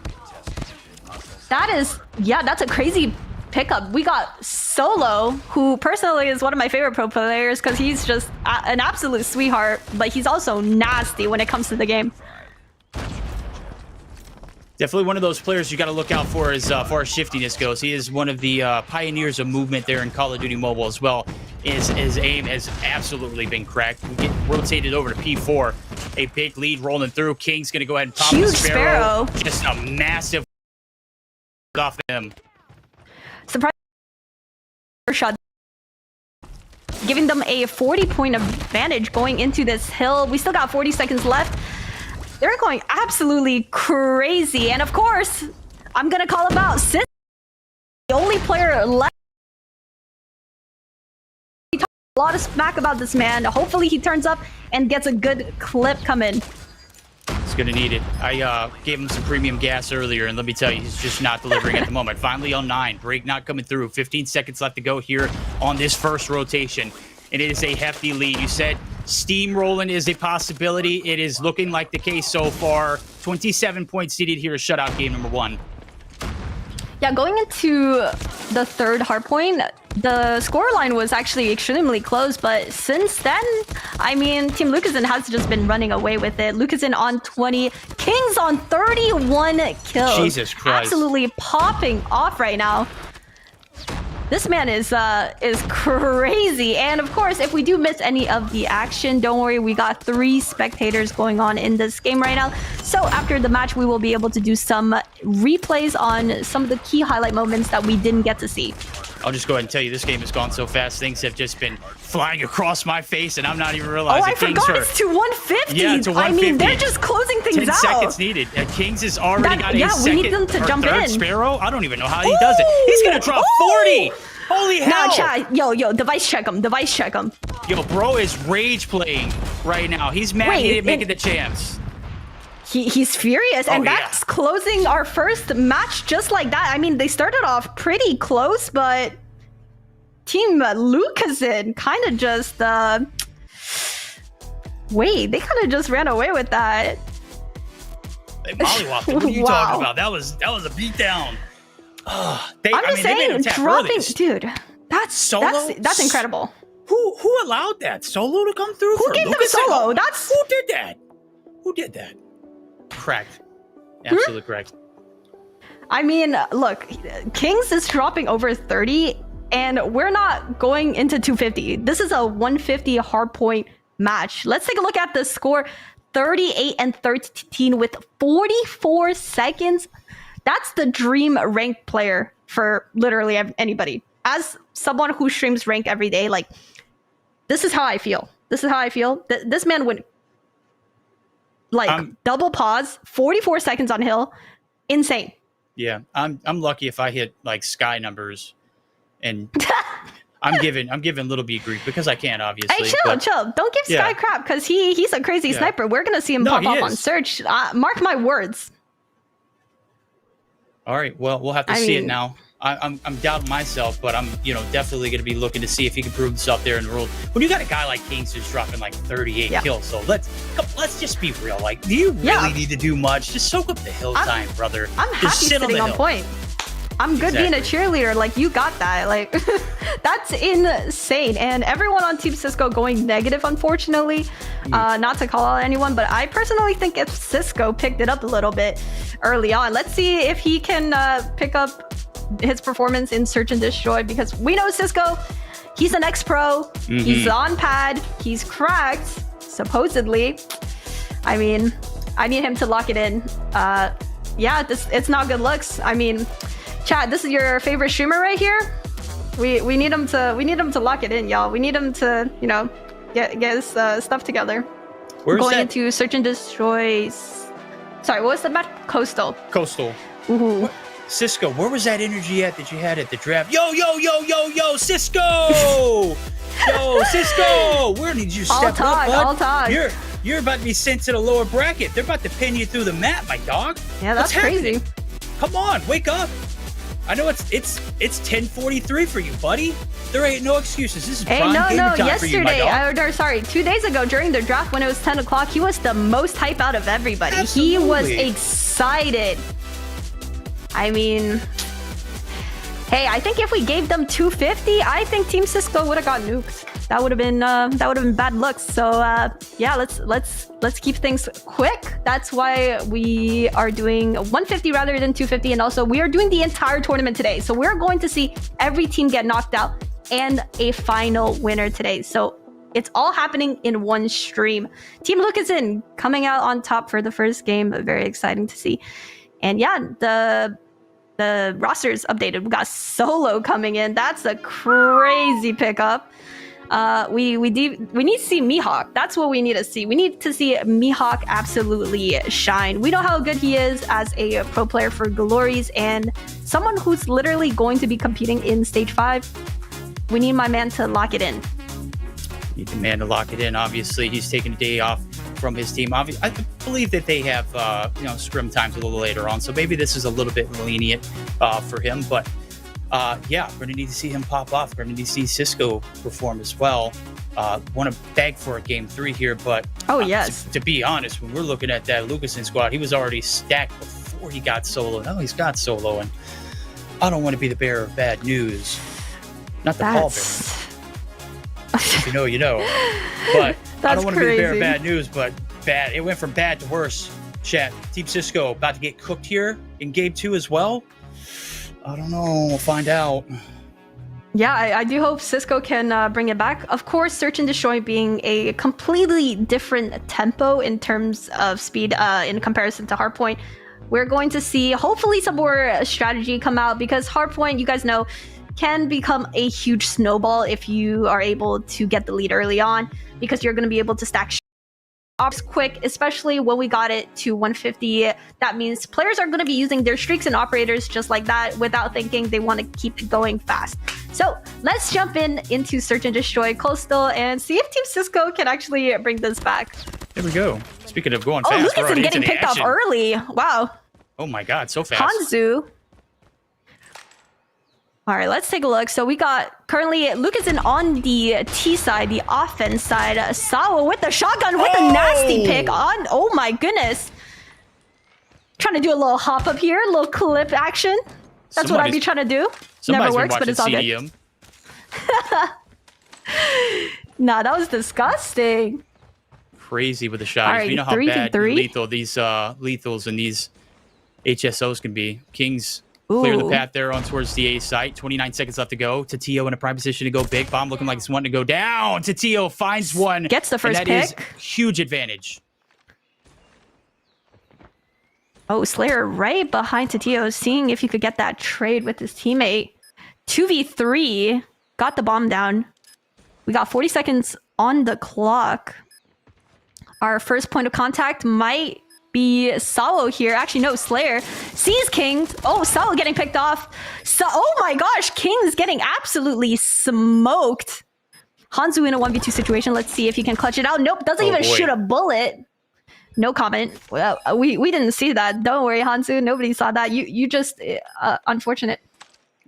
That is that's a crazy pickup. We got Solo, who personally is one of my favorite pro players because he's just an absolute sweetheart, but he's also nasty when it comes to the game. Definitely one of those players you got to look out for as far as shiftiness goes. He is one of the pioneers of movement there in Call of Duty Mobile as well. His aim has absolutely been cracked. We get rotated over to P4. A big lead rolling through. King's going to go ahead and pop the Sparrow. Just a massive off him. Surprise shot, giving them a 40-point advantage going into this hill. We still got 40 seconds left. They're going absolutely crazy. And of course, I'm going to call him out. Sis, the only player left. We talked a lot of smack about this man. Hopefully he turns up and gets a good clip coming. He's going to need it. I gave him some premium gas earlier, and let me tell you, he's just not delivering at the moment. Finally on 9. Break not coming through. 15 seconds left to go here on this first rotation. And it is a hefty lead. You said steamrolling is a possibility. It is looking like the case so far. 27 points seeded here, shutout game number 1. Yeah, going into the third hardpoint, the scoreline was actually extremely close, but since then, I mean, Team Lucasen has just been running away with it. Lucasen on 20, Kings on 31 kills. Jesus Christ. Absolutely popping off right now. This man is crazy. And of course, if we do miss any of the action, don't worry, we got 3 spectators going on in this game right now. So So after the match, we will be able to do some replays on some of the key highlight moments that we didn't get to see. I'll just go ahead and tell you, this game has gone so fast. Things have just been flying across my face, and I'm not even realizing. Oh, I forgot it's to 150. Yeah, to 150. I mean, they're just closing things 10 out. 10 seconds needed. Kings has already got a yeah, second we need them to or jump third in. Sparrow. I don't even know how he does it. He's going to drop 40. Holy hell. Nah, chat. Yo, device check him. Device check him. Yo, bro is rage playing right now. He's mad he didn't make it the champs. He's furious, and that's closing our first match just like that. I mean, they started off pretty close, but Team Lucasen kind of just they kind of just ran away with that. They mollywopped. What are you talking about? That was a beatdown. I'm just saying, dropping, dude. That's incredible. Who allowed that solo to come through? Who gave them a solo? That's who did that? Who did that? Correct. Absolutely correct. I mean, look, Kings is dropping over 30, and we're not going into 250. This is a 150 hardpoint match. Let's take a look at the score. 38 and 13 with 44 seconds. That's the dream ranked player for literally anybody. As someone who streams rank every day, like, this is how I feel. This is how I feel. This man would double pause, 44 seconds on hill. Insane. Yeah, I'm lucky if I hit like sky numbers, and I'm giving Little B grief because I can't, obviously. Hey, chill. Don't give Sky crap, because he's a crazy sniper. We're gonna see him pop off on search. Mark my words. All right, well, we'll have to see it now. I'm doubting myself, but I'm definitely going to be looking to see if he can prove himself there in the world. When you got a guy like Kings who's dropping like 38 kills, so let's just be real. Like, do you really need to do much? Just soak up the hill time, brother. I'm happy sitting on point. I'm good being a cheerleader. Like, you got that. Like, that's insane. And everyone on Team Sisco going negative, unfortunately. Not to call out anyone, but I personally think if Sisco picked it up a little bit early on, let's see if he can pick up his performance in Search and Destroy, because we know Sisco, he's an ex-pro. He's on pad. He's cracked, supposedly. I mean, I need him to lock it in. It's not good looks. I mean, Chad, this is your favorite streamer right here. We need him to lock it in, y'all. We need him to, get his stuff together. Where's going that? into Search and Destroy. Sorry, what was the match? Coastal. Ooh. Sisco, where was that energy at that you had at the draft? Yo, Sisco! Yo, Sisco! Where did you step up, bud? All talk. You're about to be sent to the lower bracket. They're about to pin you through the mat, my dog. Yeah, that's crazy. Come on, wake up. I know it's 10:43 for you, buddy. There ain't no excuses. This is prime gamer time for you, my dog. 2 days ago during the draft when it was 10 o'clock, he was the most hype out of everybody. Absolutely. He was excited. I mean, hey, I think if we gave them 250, I think Team Sisco would have got nuked. That would have been bad looks. So let's keep things quick. That's why we are doing 150 rather than 250, and also we are doing the entire tournament today. So we're going to see every team get knocked out and a final winner today. So it's all happening in one stream. Team Lucasen coming out on top for the first game. Very exciting to see. And yeah, the roster's updated. We got Solo coming in. That's a crazy pickup. We need to see Mihawk. That's what we need to see. We need to see Mihawk absolutely shine. We know how good he is as a pro player for Glories and someone who's literally going to be competing in Stage 5. We need my man to lock it in. Need the man to lock it in. Obviously, he's taking a day off from his team. I believe that they have scrim times a little later on, so maybe this is a little bit lenient for him. But we're gonna need to see him pop off. We're gonna need to see Sisco perform as well. Want to beg for a game 3 here, but to be honest, when we're looking at that Lucasen squad, he was already stacked before he got solo. Now he's got solo, and I don't want to be the bearer of bad news. Not the pallbearer. If you know, you know. But I don't want to be the bearer of bad news, but bad. It went from bad to worse. Chat, Team Sisco about to get cooked here in game 2 as well. I don't know. We'll find out. Yeah, I do hope Sisco can bring it back. Of course, Search and Destroy being a completely different tempo in terms of speed in comparison to Hardpoint. We're going to see hopefully some more strategy come out because Hardpoint, you guys know, can become a huge snowball if you are able to get the lead early on because you're going to be able to stack ops quick, especially when we got it to 150. That means players are going to be using their streaks and operators just like that without thinking. They want to keep it going fast. So let's jump into Search and Destroy Coastal and see if Team Sisco can actually bring this back. There we go. Speaking of going fast, Lucas is getting picked off early. Wow. Oh my god, so fast. Hanzu. All right, let's take a look. So we got currently Lucasen on the T side, the offense side. Sawa with the shotgun with a nasty pick on. Oh my goodness. Trying to do a little hop up here, a little clip action. That's what I'd be trying to do. Never works, but it's all good. Nah, that was disgusting. Crazy with the shot. Right, you know how bad lethal these lethals and these HSOs can be. Kings clear the path there on towards the A site. 29 seconds left to go. Tatio in a prime position to go big. Bomb looking like it's wanting to go down. Tatio finds one. Gets the first pick. That is huge advantage. Oh, Slayer right behind Tatio, seeing if he could get that trade with his teammate. 2v3. Got the bomb down. We got 40 seconds on the clock. Our first point of contact might be Sawo here. Actually, no, Slayer sees Kings. Oh, Sawo getting picked off. Oh my gosh, Kings getting absolutely smoked. Hanzu in a 1v2 situation. Let's see if he can clutch it out. Nope, doesn't even shoot a bullet. No comment. Well, we didn't see that. Don't worry, Hanzu. Nobody saw that. You just unfortunate.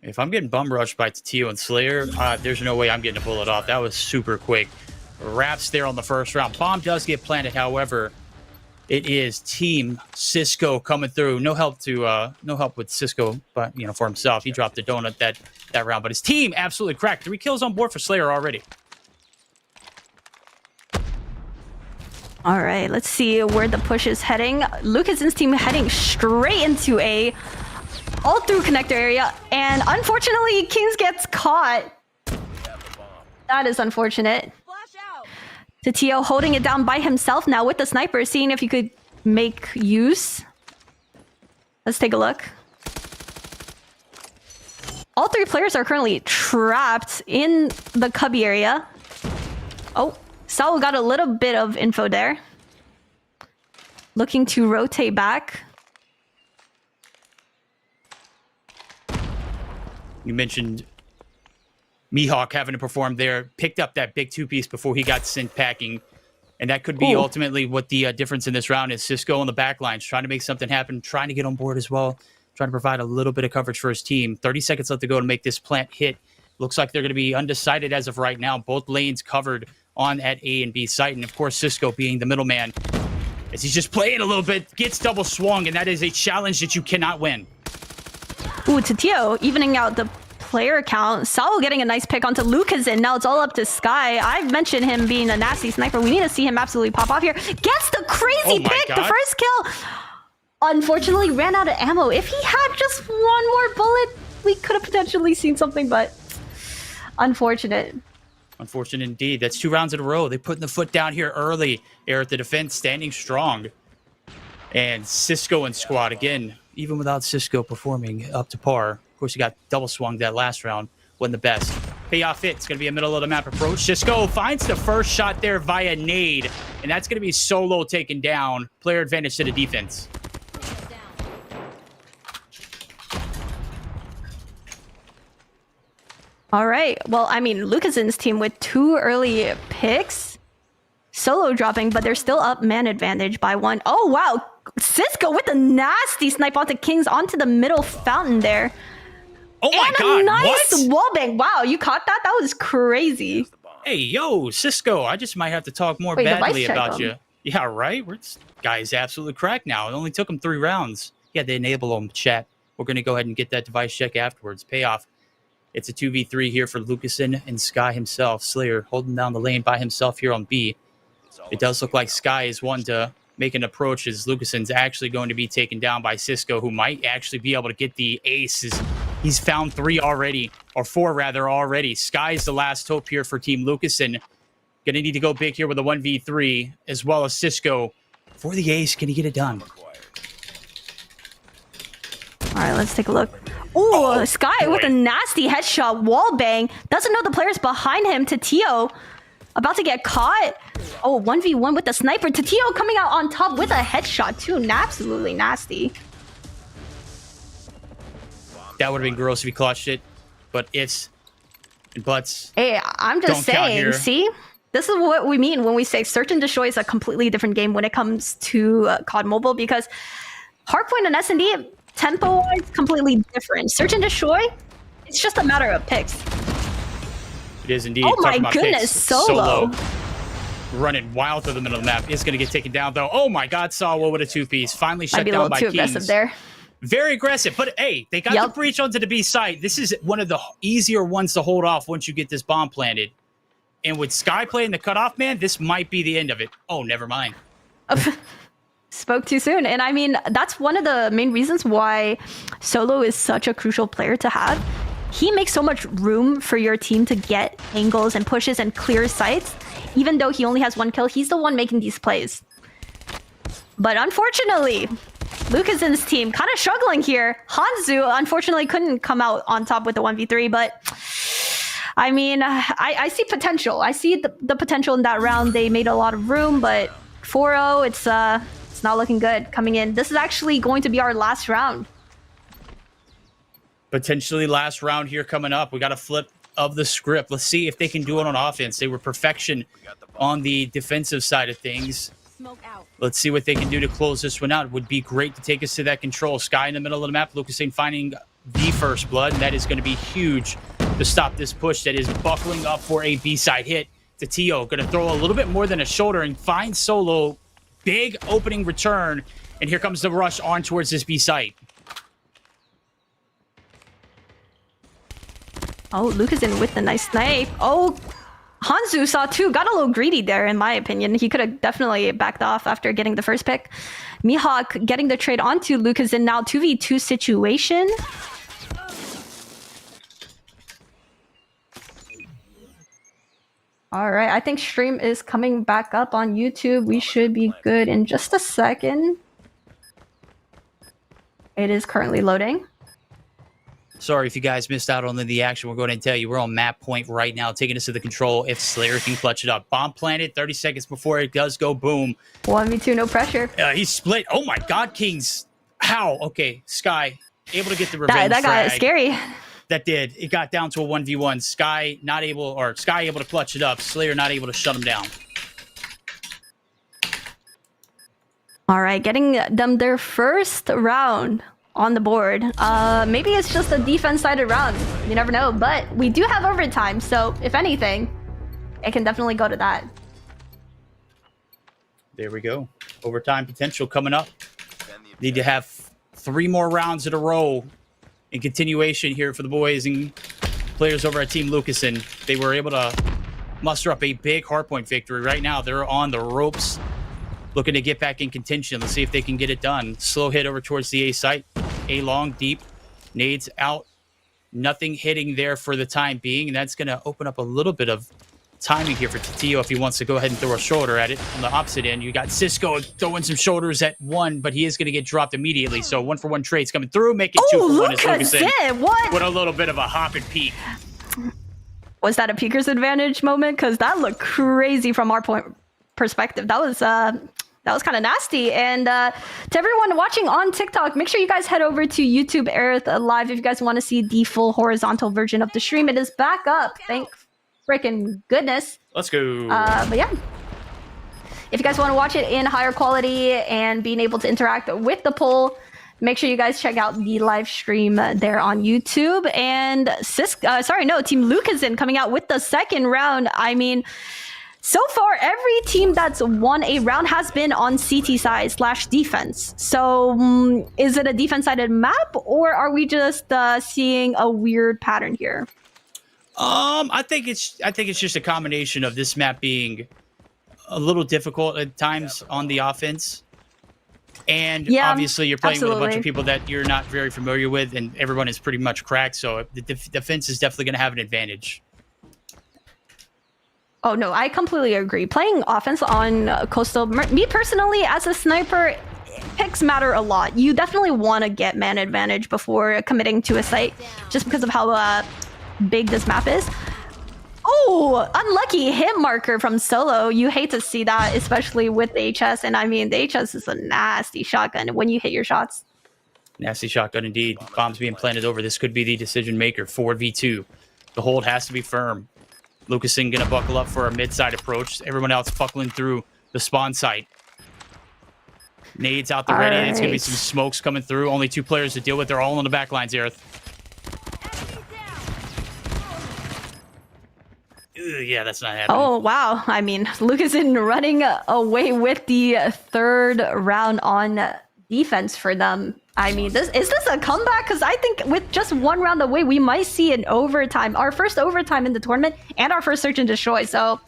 If I'm getting bum rushed by Tatio and Slayer, there's no way I'm getting a bullet off. That was super quick. Wraps there on the first round. Bomb does get planted, however. It is Team Sisco coming through. No help with Sisco, but for himself, he dropped the donut that round. But his team absolutely cracked. 3 kills on board for Slayer already. All right, let's see where the push is heading. Lucas's team heading straight into A, all through connector area, and unfortunately, Kings gets caught. That is unfortunate. Tatio holding it down by himself now with the sniper, seeing if he could make use. Let's take a look. All 3 players are currently trapped in the cubby area. Oh, Saul got a little bit of info there. Looking to rotate back. You mentioned Mihawk having to perform there, picked up that big 2-piece before he got sent packing. And that could be ultimately what the difference in this round is. Sisco on the back lines, trying to make something happen, trying to get on board as well, trying to provide a little bit of coverage for his team. 30 seconds left to go to make this plant hit. Looks like they're going to be undecided as of right now. Both lanes covered on at A and B site. And of course, Sisco being the middleman, as he's just playing a little bit, gets double swung, and that is a challenge that you cannot win. Ooh, Tatio evening out the player count. Saul getting a nice pick onto Lucas, and now it's all up to Sky. I've mentioned him being a nasty sniper. We need to see him absolutely pop off here. Gets the crazy pick, the first kill. Unfortunately, ran out of ammo. If he had just one more bullet, we could have potentially seen something, but unfortunate. Unfortunate indeed. That's 2 rounds in a row. They're putting the foot down here early. Aerith, the defense, standing strong. And Sisco and squad, again, even without Sisco performing up to par. Of course, he got double swung that last round. Wasn't the best. Payoff hit. It's going to be a middle of the map approach. Sisco finds the first shot there via nade. And that's going to be solo taken down. Player advantage to the defense. All right. Well, I mean, Lucas's team with 2 early picks. Solo dropping, but they're still up man advantage by 1. Oh, wow. Sisco with a nasty snipe onto Kings onto the middle fountain there. Oh my god, a nice what? wallbang. Wow, you caught that? That was crazy. Hey, yo, Sisco, I just might have to talk more badly about you. Yeah, right? This guy's absolutely cracked now. It only took him 3 rounds. He had to enable him, chat. We're going to go ahead and get that device check afterwards. Payoff. It's a 2v3 here for Lucasen and Sky himself. Slayer holding down the lane by himself here on B. It does look like Sky is one to make an approach as Lucasen's actually going to be taken down by Sisco, who might actually be able to get the ace. He's found 3 already, or 4 rather already. Sky's the last hope here for Team Lucasen. Gonna need to go big here with a 1v3, as well as Sisco for the ace. Can he get it done? All right, let's take a look. Ooh, Sky with a nasty headshot, wall bang. Doesn't know the players behind him. Tatio about to get caught. Oh, 1v1 with the sniper. Tatio coming out on top with a headshot too. Absolutely nasty. That would have been gross if he clutched it, but ifs and buts. Hey, I'm just don't count saying, here. see? This is what we mean when we say Search and Destroy is a completely different game when it comes to COD Mobile, because Hardpoint and S&D, tempo-wise, completely different. Search and Destroy, it's just a matter of picks. It is indeed. Oh Talking my about goodness, picks, Solo. Running wild through the middle of the map. Is going to get taken down, though. Oh my God, Sawa with a 2-piece. Finally shut Might be a down little by too Kings. aggressive there. Very aggressive, but hey, they got the breach onto the B site. This is one of the easier ones to hold off once you get this bomb planted. And with Sky playing the cutoff, man, this might be the end of it. Oh, never mind. Spoke too soon. And I mean, that's one of the main reasons why Solo is such a crucial player to have. He makes so much room for your team to get angles and pushes and clear sites. Even though he only has 1 kill, he's the one making these plays. But unfortunately, Lucasen's team kind of struggling here. Hanzu, unfortunately, couldn't come out on top with the 1v3, but I mean, I see potential. I see the potential in that round. They made a lot of room, but 4-0, it's not looking good coming in. This is actually going to be our last round. Potentially last round here coming up. We got a flip of the script. Let's see if they can do it on offense. They were perfection on the defensive side of things. Let's see what they can do to close this one out. It would be great to take us to that control. Sky in the middle of the map. Lucasen finding the first blood, and that is going to be huge to stop this push that is buckling up for a B-side hit. Tatio going to throw a little bit more than a shoulder and find Solo. Big opening return, and here comes the rush on towards this B-site. Oh, Lucasen with the nice snipe. Oh, Hanzu saw too. Got a little greedy there, in my opinion. He could have definitely backed off after getting the first pick. Mihawk getting the trade onto Lucasen. Now 2v2 situation. All right, I think stream is coming back up on YouTube. We should be good in just a second. It is currently loading. Sorry if you guys missed out on the action. We're going to tell you we're on map point right now, taking us to the control if Slayer can clutch it up. Bomb planted 30 seconds before it does go boom. 1v2, no pressure. He's split. Oh my God, Kings. How? Okay, Sky able to get the revenge That guy is frag. scary. That did. It got down to a 1v1. Sky able to clutch it up. Slayer not able to shut him down. All right, getting them their first round on the board. Maybe it's just a defense-sided round. You never know. But we do have overtime, so if anything, it can definitely go to that. There we go. Overtime potential coming up. Need to have 3 more rounds in a row in continuation here for the boys and players over at Team Lucasen. They were able to muster up a big hardpoint victory. Right now, they're on the ropes, looking to get back in contention. Let's see if they can get it done. Slow hit over towards the A site. A long, deep. Nades out. Nothing hitting there for the time being, and that's going to open up a little bit of timing here for Tatio if he wants to go ahead and throw a shoulder at it. On the opposite end, you got Sisco throwing some shoulders at 1, but he is going to get dropped immediately. So 1-for-1 trades coming through, making 2-for-1 as Lucasen. What? With a little bit of a hop and peek. Was that a peeker's advantage moment? Because that looked crazy from our point perspective. That was kind of nasty. And to everyone watching on TikTok, make sure you guys head over to YouTube Aerith Live if you guys want to see the full horizontal version of the stream. It is back up. Thank freaking goodness. Let's go. But yeah, if you guys want to watch it in higher quality and being able to interact with the poll, make sure you guys check out the live stream there on YouTube. And Team Lucasen coming out with the second round. I mean, so far, every team that's won a round has been on CT side / defense. So is it a defense-sided map, or are we just seeing a weird pattern here? I think it's just a combination of this map being a little difficult at times on the offense, And Yeah, obviously, you're playing with a bunch absolutely. of people that you're not very familiar with, and everyone is pretty much cracked. So the defense is definitely going to have an advantage. Oh no, I completely agree. Playing offense on Coastal, me personally, as a sniper, picks matter a lot. You definitely want to get man advantage before committing to a site, just because of how big this map is. Oh, unlucky hit marker from Solo. You hate to see that, especially with the HS. And I mean, the HS is a nasty shotgun when you hit your shots. Nasty shotgun indeed. Bombs being planted over. This could be the decision maker. 4v2. The hold has to be firm. Lucasen going to buckle up for a mid-side approach. Everyone else buckling through the spawn site. Nades out the ready. And it's going to be some smokes coming through. Only 2 players to deal with. They're all on the back lines, Aerith. Yeah, that's not happening. Oh, wow. I mean, Lucasen running away with the 3rd round on defense for them. I mean, is this a comeback? Because I think with just 1 round away, we might see an overtime, our first overtime in the tournament, and our first search and destroy. So,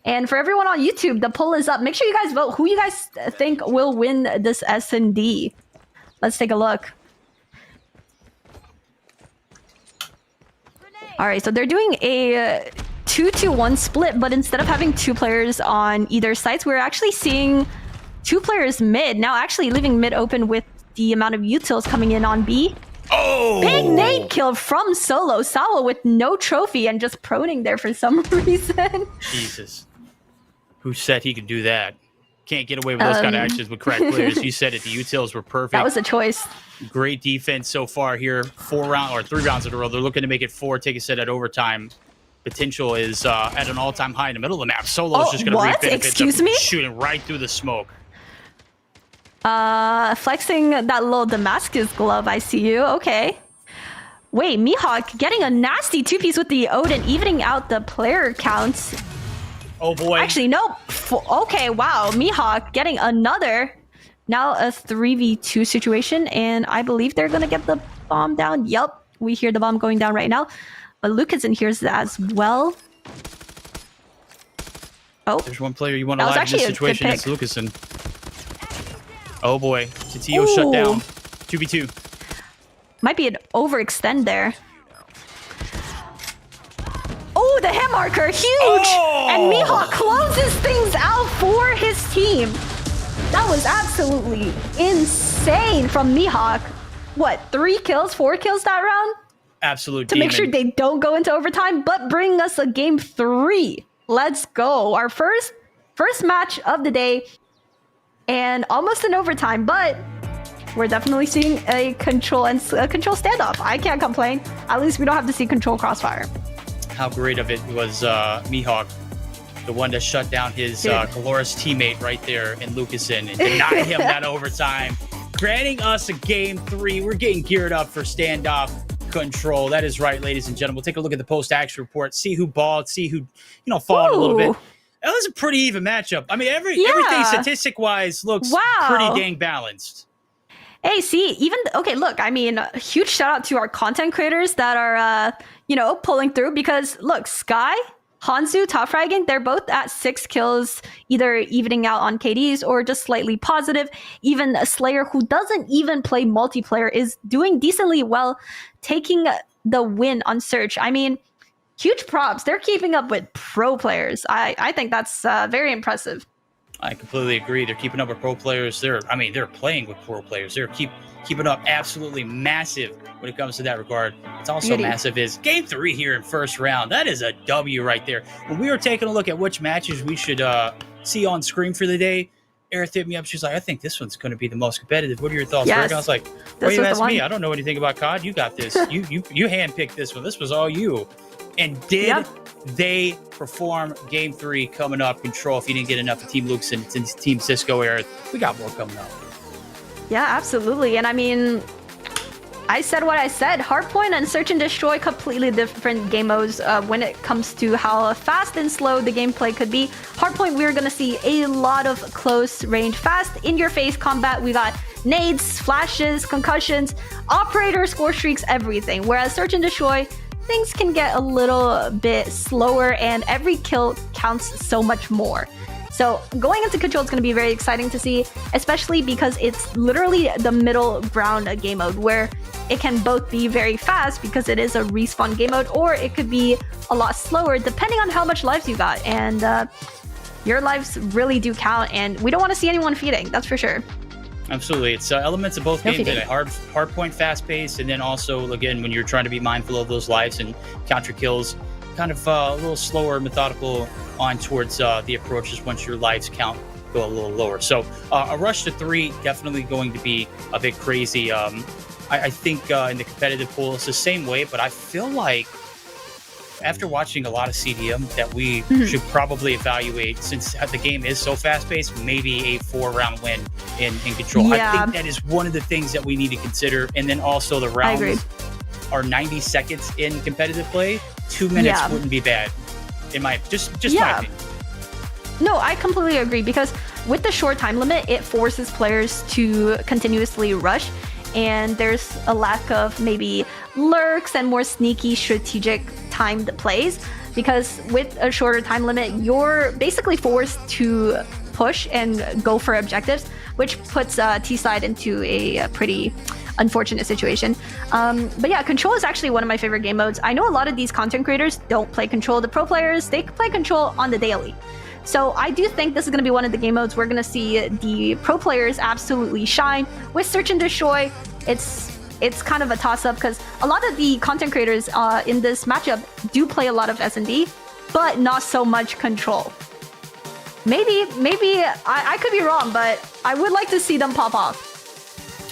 and for everyone on YouTube, the poll is up. Make sure you guys vote who you guys think will win this S&D. Let's take a look. All right, so they're doing a 2-1 split, but instead of having 2 players on either sides, we're actually seeing 2 players mid. Now actually leaving mid open with the amount of utils coming in on B. Oh! Big nade kill from Solo. Sawa with no trophy and just proning there for some reason. Jesus. Who said he could do that? Can't get away with those kind of actions with cracked players. You said it. The utils were perfect. That was a choice. Great defense so far here. 3 rounds in a row. They're looking to make it 4, take a set at overtime. Potential is at an all-time high in the middle of the map. Solo's just going to reap benefits. Excuse me? Shooting right through the smoke. Flexing that little Damascus glove. I see you. Okay. Wait, Mihawk getting a nasty 2-piece with the Odin, evening out the player counts. Oh boy. Actually, nope. Okay, wow. Mihawk getting another. Now a 3v2 situation, and I believe they're going to get the bomb down. Yep, we hear the bomb going down right now. But Lucasen hears that as well. Oh. There's one player you want to live in this situation. It's Lucasen. Oh boy. Titio shut down. 2v2. Might be an overextend there. Oh, the hit marker. Huge! Oh! And Mihawk closes things out for his team. That was absolutely insane from Mihawk. What, 3 kills, 4 kills that round? Absolute to demon. Make sure they don't go into overtime, but bring us a game 3. Let's go. Our first match of the day, and almost an overtime, but we're definitely seeing a control standoff. I can't complain. At least we don't have to see control crossfire. How great of it was Mihawk, the one that shut down his Caloris teammate right there in Lucasen and denied him that overtime, granting us a game 3. We're getting geared up for standoff control. That is right, ladies and gentlemen. We'll take a look at the post-action report, see who balled, see who fought a little bit. That was a pretty even matchup. I mean, everything statistic-wise looks pretty dang balanced. Hey, see, okay, look, I mean, huge shout out to our content creators that are, pulling through, because look, Sky, Hanzu, Top Fragging, they're both at 6 kills, either evening out on KDs or just slightly positive. Even a Slayer who doesn't even play multiplayer is doing decently well, taking the win on Search. I mean, huge props. They're keeping up with pro players. I think that's very impressive. I completely agree. They're keeping up with pro players. They're playing with pro players. They're keeping up absolutely massive when it comes to that regard. It's also massive is game 3 here in first round. That is a W right there. When we were taking a look at which matches we should see on screen for the day, Aerith hit me up. She's like, I think this one's going to be the most competitive. What are your thoughts? Yes. I was like, why you ask me? I don't know anything about COD. You got this. you handpicked this one. This was all you. And did they perform game 3 coming up? Control, if you didn't get enough of Team Lucasen and Team Sisco Aerith, we got more coming up. Yeah, absolutely. And I mean, I said what I said. Hardpoint and Search and Destroy, completely different game modes when it comes to how fast and slow the gameplay could be. Hardpoint, we're going to see a lot of close range, fast, in-your-face combat. We got nades, flashes, concussions, operator score streaks, everything. Whereas Search and Destroy, things can get a little bit slower and every kill counts so much more. So going into Control is going to be very exciting to see, especially because it's literally the middle ground game mode where it can both be very fast because it is a respawn game mode, or it could be a lot slower depending on how much lives you got. And your lives really do count, and we don't want to see anyone feeding, that's for sure. Absolutely. It's elements of both games, a hard point, fast pace, and then also, again, when you're trying to be mindful of those lives and counter kills, kind of a little slower, methodical on towards the approaches once your lives count go a little lower. So a rush to 3 definitely going to be a bit crazy. I think in the competitive pool it's the same way, but I feel like after watching a lot of CDM that we should probably evaluate, since the game is so fast-paced, maybe a 4-round win in Control. Yeah. I think that is one of the things that we need to consider. And then also the rounds are 90 seconds in competitive play. 2 minutes wouldn't be bad, in my just my opinion. No, I completely agree, because with the short time limit, it forces players to continuously rush, and there's a lack of maybe lurks and more sneaky strategic timed plays, because with a shorter time limit, you're basically forced to push and go for objectives, which puts T-side into a pretty unfortunate situation. But yeah, Control is actually one of my favorite game modes. I know a lot of these content creators don't play Control. The pro players, they play Control on the daily. So I do think this is going to be one of the game modes we're going to see the pro players absolutely shine. With Search and Destroy, it's kind of a toss-up, because a lot of the content creators in this matchup do play a lot of S&D, but not so much Control. Maybe I could be wrong, but I would like to see them pop off.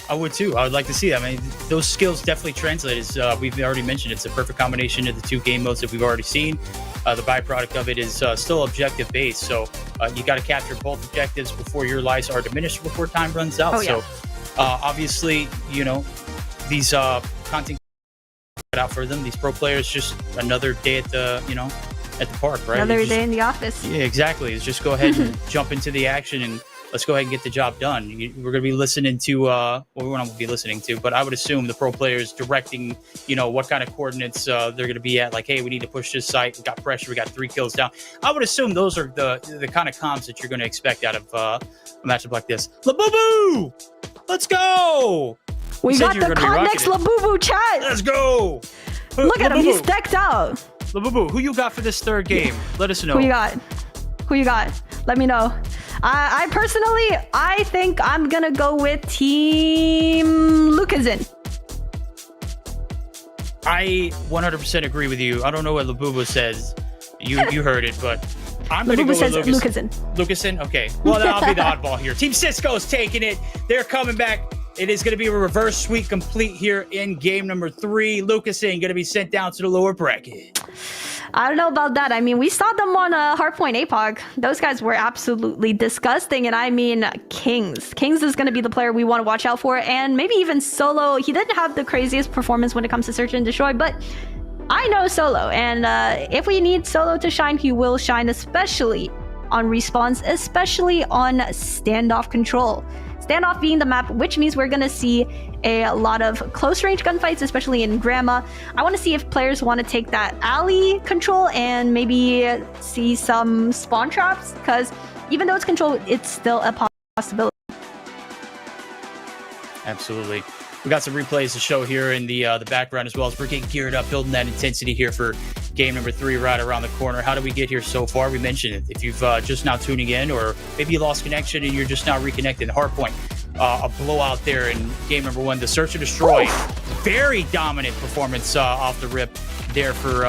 I would too. I would like to see that. I mean, those skills definitely translate. As we've already mentioned, it's a perfect combination of the 2 game modes that we've already seen. The byproduct of it is still objective based, so you got to capture both objectives before your lives are diminished, before time runs out. Oh, yeah. So obviously, you know, these content out for them. These pro players, just another day at the at the park, right? Another day in the office. Yeah, exactly. It's just go ahead and jump into the action and let's go ahead and get the job done. We're going to be listening to, well, we won't be listening to, but I would assume the pro players directing, what kind of coordinates they're going to be at. Like, hey, we need to push this site. We got pressure. We got 3 kills down. I would assume those are the kind of comms that you're going to expect out of a matchup like this. Labubu! Let's go! We got the Connex Labubu chat. Let's go! Look at him. He's decked out. Labubu, who you got for this 3rd game? Let us know. Who you got? Let me know. I personally, I think I'm gonna go with Team Lucasen. I 100% agree with you. I don't know what Labubu says. You heard it, but I'm going to go with Lucasen. Lucasen? Okay. Well, then I'll be the oddball here. Team Sisco's taking it. They're coming back. It is going to be a reverse sweep complete here in game number 3. Lucasen going to be sent down to the lower bracket. I don't know about that. I mean, we saw them on Hardpoint APOG. Those guys were absolutely disgusting. And I mean, Kings. Kings is going to be the player we want to watch out for. And maybe even Solo. He didn't have the craziest performance when it comes to Search and Destroy, but I know Solo. And if we need Solo to shine, he will shine, especially on respawns, especially on standoff control. Standoff being the map, which means we're going to see a lot of close range gunfights, especially in Grandma. I want to see if players want to take that alley control and maybe see some spawn traps, because even though it's control, it's still a possibility. Absolutely. We got some replays to show here in the background, as well as we're getting geared up, building that intensity here for game number 3 right around the corner. How did we get here so far? We mentioned it. If you've just now tuning in, or maybe you lost connection and you're just now reconnected, Hardpoint, a blowout there in game number 1. The Search and Destroy, very dominant performance off the rip there for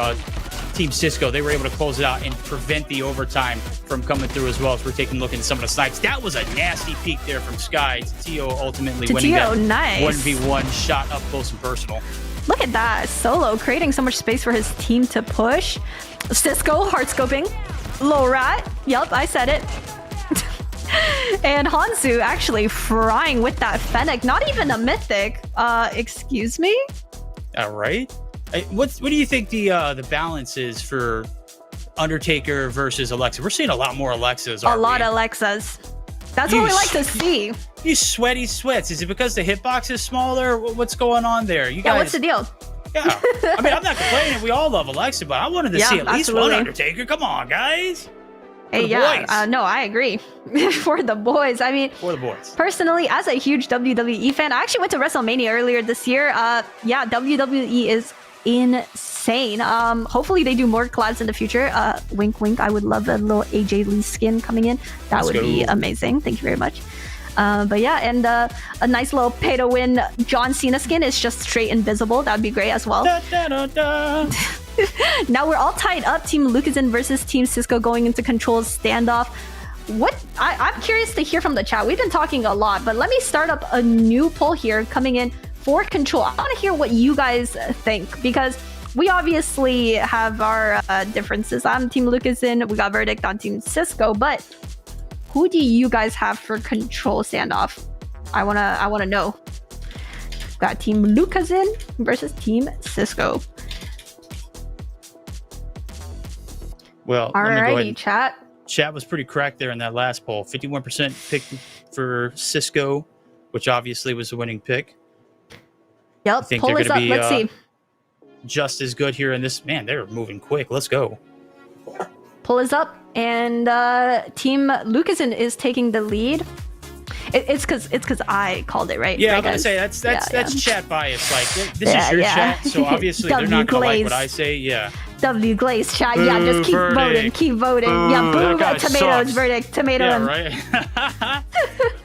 Team Sisco. They were able to close it out and prevent the overtime from coming through, as well as we're taking a look at some of the snipes. That was a nasty peek there from Sky. Tio ultimately winning that nice 1v1 shot up close and personal. Look at that. Solo creating so much space for his team to push. Sisco hard scoping. Low rat. Yep, I said it. And Hansu actually frying with that Fennec. Not even a mythic. Excuse me? All right. What do you think the balance is for Undertaker versus Alexa? We're seeing a lot more Alexas. A lot of Alexas. That's what we like to see. You sweaty sweats. Is it because the hitbox is smaller? What's going on there? You guys, what's the deal? Yeah. I mean, I'm not complaining. We all love Alexa, but I wanted to see at least one Undertaker. Come on, guys. Hey, yeah, no, I agree. For the boys. I mean, For the boys. Personally, as a huge WWE fan, I actually went to WrestleMania earlier this year. Yeah, WWE is insane. Hopefully they do more collabs in the future. Wink, wink. I would love a little AJ Lee skin coming in. That would be amazing. Thank you very much. But yeah, and a nice little pay to win John Cena skin is just straight invisible. That would be great as well. Da, da, da, da. Now we're all tied up. Team Lucasn versus Team Sisco going into Control's standoff. I'm curious to hear from the chat. We've been talking a lot, but let me start up a new poll here coming in for Control. I want to hear what you guys think, because we obviously have our differences. I'm Team Lucasn. We got Verdict on Team Sisco, but who do you guys have for Control standoff? I wanna know. Got Team Lucasn versus Team Sisco. Well, alrighty, chat. Chat was pretty cracked there in that last poll. 51% picked for Sisco, which obviously was the winning pick. Yep. I think poll they're is up. going to Let's see. Just as good here in this. Man, they're moving quick. Let's go. Poll is up, and Team Lucasn is taking the lead. It's because I called it, right? Yeah, right, I'm gonna say that's chat bias. Like this is your chat, so obviously they're not gonna like what I say. Yeah. W Glaze chat. Yeah, just keep voting. Keep voting. Yeah, boo. Tomatoes. Sucks. Verdict. Tomato. Yeah, right.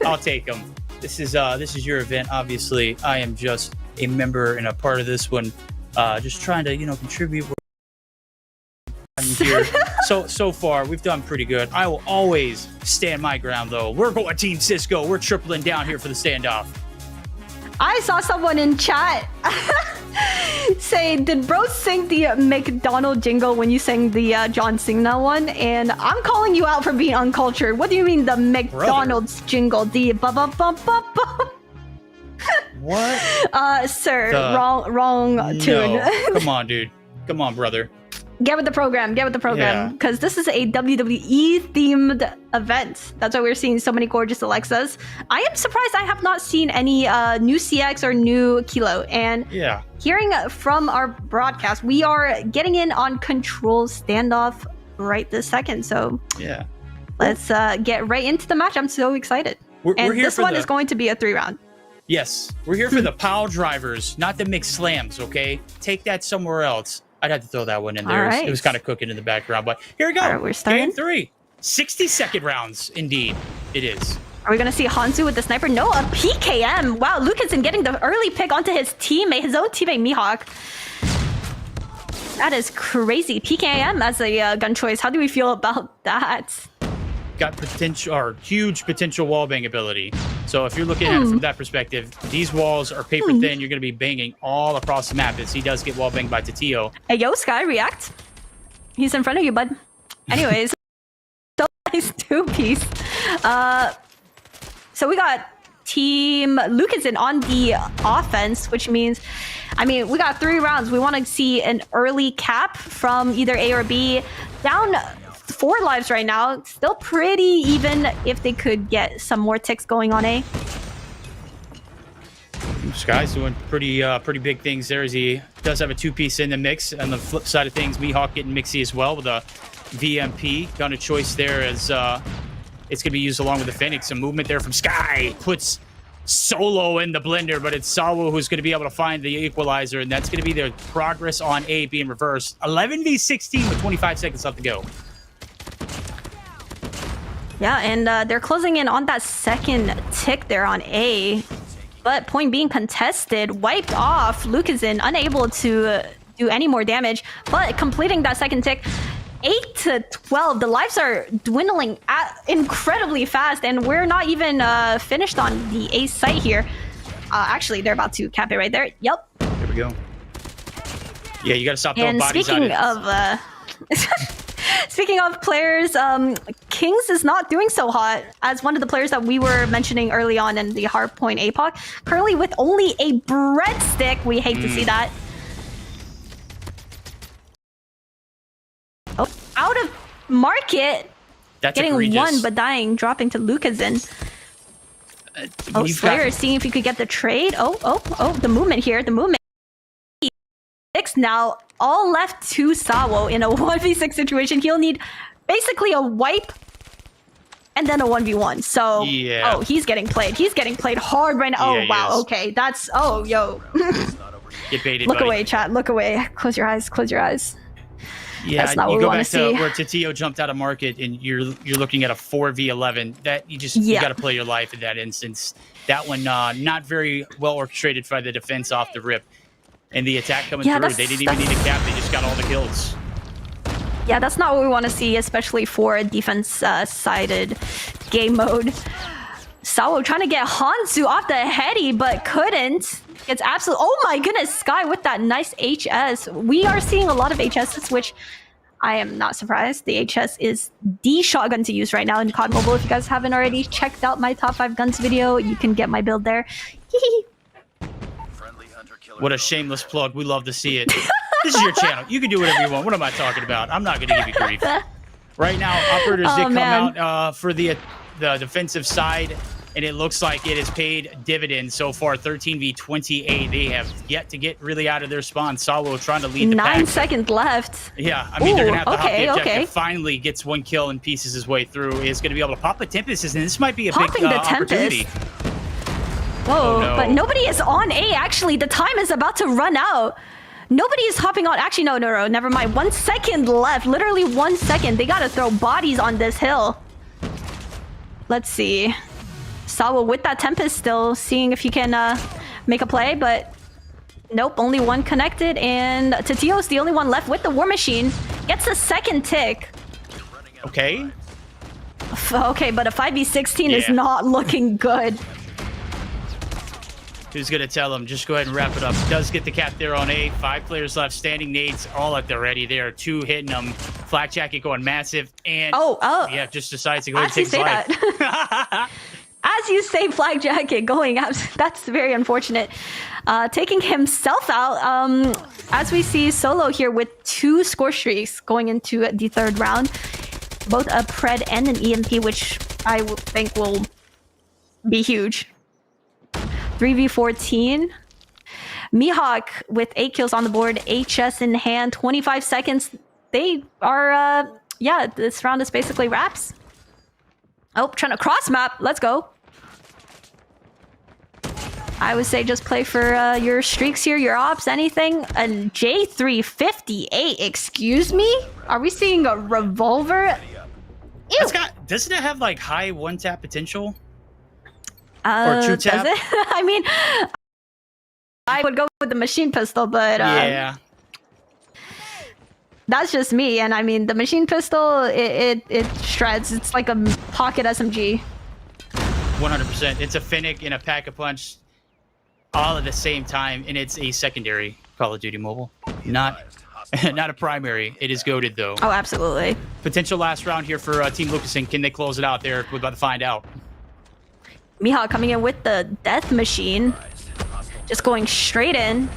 I'll take them. This is your event. Obviously, I am just a member and a part of this one. Just trying to contribute. Here. So far we've done pretty good. I will always stand my ground, though. We're going Team Sisco. We're tripling down here for the standoff. I saw someone in chat say, did bro sing the McDonald jingle when you sang the John Cena one? And I'm calling you out for being uncultured. What do you mean the McDonald's jingle? The ba-ba-ba-ba-ba? What? Sir, wrong tune. No. Come on, dude. Come on, brother. Get with the program, because this is a WWE themed event. That's why we're seeing so many gorgeous Alexas. I am surprised I have not seen any new CX or new Kilo. And hearing from our broadcast, we are getting in on Control standoff right this second. So yeah, let's get right into the match. I'm so excited. We're here this one is going to be a 3-round. Yes, we're here for the pile drivers, not the mixed slams. Okay, take that somewhere else. I'd have to throw that one in there. It was kind of cooking in the background, but here we go. All right, we're starting. Game 3. 60-second rounds, indeed. It is. Are we going to see Hanzu with the sniper? No, a PKM. Wow, Lucasn getting the early pick onto his teammate, his own teammate, Mihawk. That is crazy. PKM as a gun choice. How do we feel about that? Got potential, or huge potential wallbang ability. So if you're looking at it from that perspective, these walls are paper thin. You're going to be banging all across the map as he does get wallbanged by Tatio. Hey, yo, Sky, react. He's in front of you, bud. Anyways, so nice 2-piece. So we got Team Lucasn on the offense, which means, we got 3 rounds. We want to see an early cap from either A or B. Down 4 lives right now. Still pretty even if they could get some more ticks going on A. Sky's doing pretty big things there as he does have a 2-piece in the mix. On the flip side of things, Mihawk getting mixy as well with a VMP. Got a choice there as it's going to be used along with the Phoenix. Some movement there from Sky. Puts Solo in the blender, but it's Sawo who's going to be able to find the equalizer, and that's going to be their progress on A being reversed. 11v16 with 25 seconds left to go. Yeah, and they're closing in on that second tick there on A. But point being contested, wiped off. Lucasn unable to do any more damage, but completing that second tick. 8-12. The lives are dwindling incredibly fast, and we're not even finished on the A site here. Actually, they're about to cap it right there. Yep. There we go. Yeah, you got to stop throwing bodies out. And speaking of players, Kings is not doing so hot as one of the players that we were mentioning early on in the Hardpoint APOC. Currently with only a breadstick. We hate to see that. Oh, out of market. That's getting egregious. One but dying, dropping to Lucasn. Slayer seeing if you could get the trade. Oh, the movement here. The movement. 6 now, all left to Sawo in a 1v6 situation. He'll need basically a wipe and then a 1v1. So, yeah. oh, he's getting played. He's getting played hard right now. Yeah, Oh, wow. Okay, that's... Oh, yo. Get baited, Look buddy. away, chat. Look away. Close your eyes. Close your eyes. Yeah, that's not you what we go want to back see. to where Tatio jumped out of market, and you're looking at a 4v11. That you Yeah. got to play your life in that instance. That one not very well orchestrated by the defense off the rip, and the attack coming through. They didn't even need a cap. They just got all the kills. Yeah, that's not what we want to see, especially for a defense-sided game mode. Sawo trying to get Hansu off the heady, but couldn't. It's absolute. Oh my goodness, Sky with that nice HS. We are seeing a lot of HSs, which I am not surprised. The HS is the shotgun to use right now in COD Mobile. If you guys haven't already checked out my top 5 guns video, you can get my build there. What a shameless plug. We love to see it. This is your channel. You can do whatever you want. What am I talking about? I'm not going to give you grief. Right now, operators did come out for the defensive side, and it looks like it has paid dividends so far. 13v28. They have yet to get really out of their spawn. Sawo trying to lead the pack. 9 seconds left. Yeah, I mean, they're going to have to hop the objective. Okay. Finally gets one kill and pieces his way through. Is going to be able to pop a Tempest, and this might be a Popping big the opportunity. Whoa, no. But nobody is on A, actually. The time is about to run out. Nobody is hopping on. Actually, no, never mind. 1 second left. Literally 1 second. They got to throw bodies on this hill. Let's see. Sawa with that Tempest still, seeing if he can make a play, but nope, only one connected, and Tatio's the only one left with the War Machine. Gets a second tick. Okay. Okay, but a 5v16 is not looking good. Who's going to tell him? Just go ahead and wrap it up. Does get the cap there on A. 5 players left. Standing nades all at the ready there. 2 hitting them. Flak Jacket going massive. And yeah, just decides to go ahead and take his life. As you say, Flag Jacket going out. That's very unfortunate. Taking himself out. As we see Solo here with 2 score streaks going into the 3rd round. Both a Pred and an EMP, which I think will be huge. 3v14. Mihawk with 8 kills on the board. HS in hand. 25 seconds. They are, yeah, this round is basically wraps. Oh, trying to cross map. Let's go. I would say just play for your streaks here, your ops, anything. And J358, excuse me? Are we seeing a revolver? Ew. Doesn't it have like high 1-tap potential? Or 2-tap? Does it? I mean, I would go with the machine pistol, but yeah. That's just me. And I mean, the machine pistol, it shreds. It's like a pocket SMG. 100%. It's a Finnick and a Pack-a-Punch all at the same time, and it's a secondary Call of Duty Mobile. Not a primary. It is goated, though. Oh, absolutely. Potential last round here for Team Lucasen. Can they close it out there? We're about to find out. Mihawk coming in with the death machine. Just going straight in.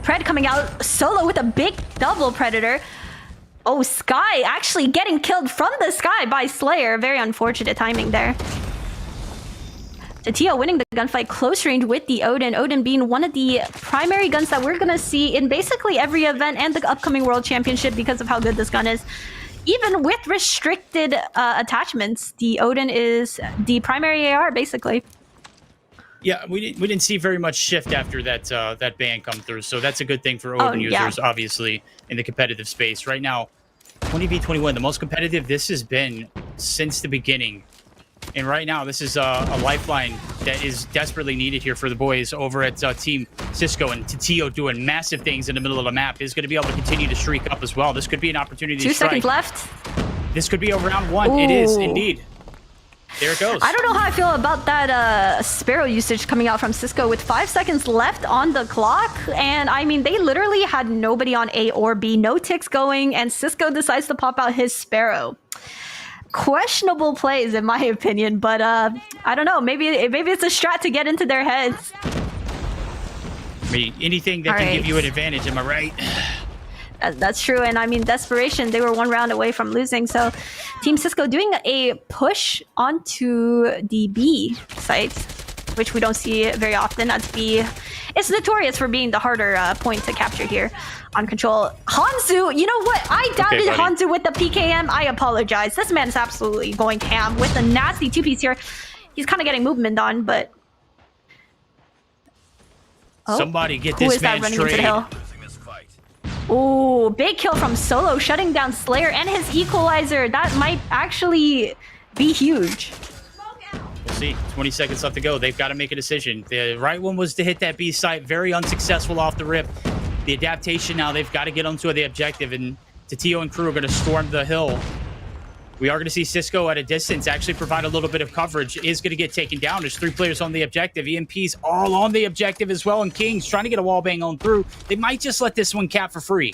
Pred coming out solo with a big double Predator. Oh, Sky actually getting killed from the sky by Slayer. Very unfortunate timing there. Tatio winning the gunfight close range with the Odin. Odin being one of the primary guns that we're going to see in basically every event and the upcoming World Championship because of how good this gun is. Even with restricted attachments, the Odin is the primary AR, basically. Yeah, we didn't see very much shift after that ban come through, so that's a good thing for Odin users, obviously, in the competitive space. Right now, 20v21, the most competitive this has been since the beginning. And right now, this is a lifeline that is desperately needed here for the boys over at Team Sisco, and Tatio doing massive things in the middle of the map is going to be able to continue to streak up as well. This could be an opportunity to strike. 2 seconds left. This could be a round 1. Ooh. It is, indeed. There it goes. I don't know how I feel about that Sparrow usage coming out from Sisco with 5 seconds left on the clock. And I mean, they literally had nobody on A or B, no ticks going, and Sisco decides to pop out his Sparrow. Questionable plays, in my opinion, but I don't know. Maybe it's a strat to get into their heads. I mean, anything that can give you an advantage, am I right? That's true, and I mean, desperation, they were 1 round away from losing, so Team Sisco doing a push onto the B site. which we don't see very often, as B is notorious for being the harder point to capture here on control. Hanzu, you know what? I doubted Hanzu with the PKM. I apologize. This man is absolutely going ham with a nasty 2-piece here. He's kind of getting movement on, but... Oh, somebody get this man straight. Ooh, big kill from Solo, shutting down Slayer and his equalizer. That might actually be huge. We'll see. 20 seconds left to go. They've got to make a decision. The right one was to hit that B site. Very unsuccessful off the rip. The adaptation now, they've got to get onto the objective, and Tatio and crew are going to storm the hill. We are going to see Sisco at a distance actually provide a little bit of coverage. Is going to get taken down. There's 3 players on the objective. EMP's all on the objective as well, and Kings trying to get a wall bang on through. They might just let this one cap for free.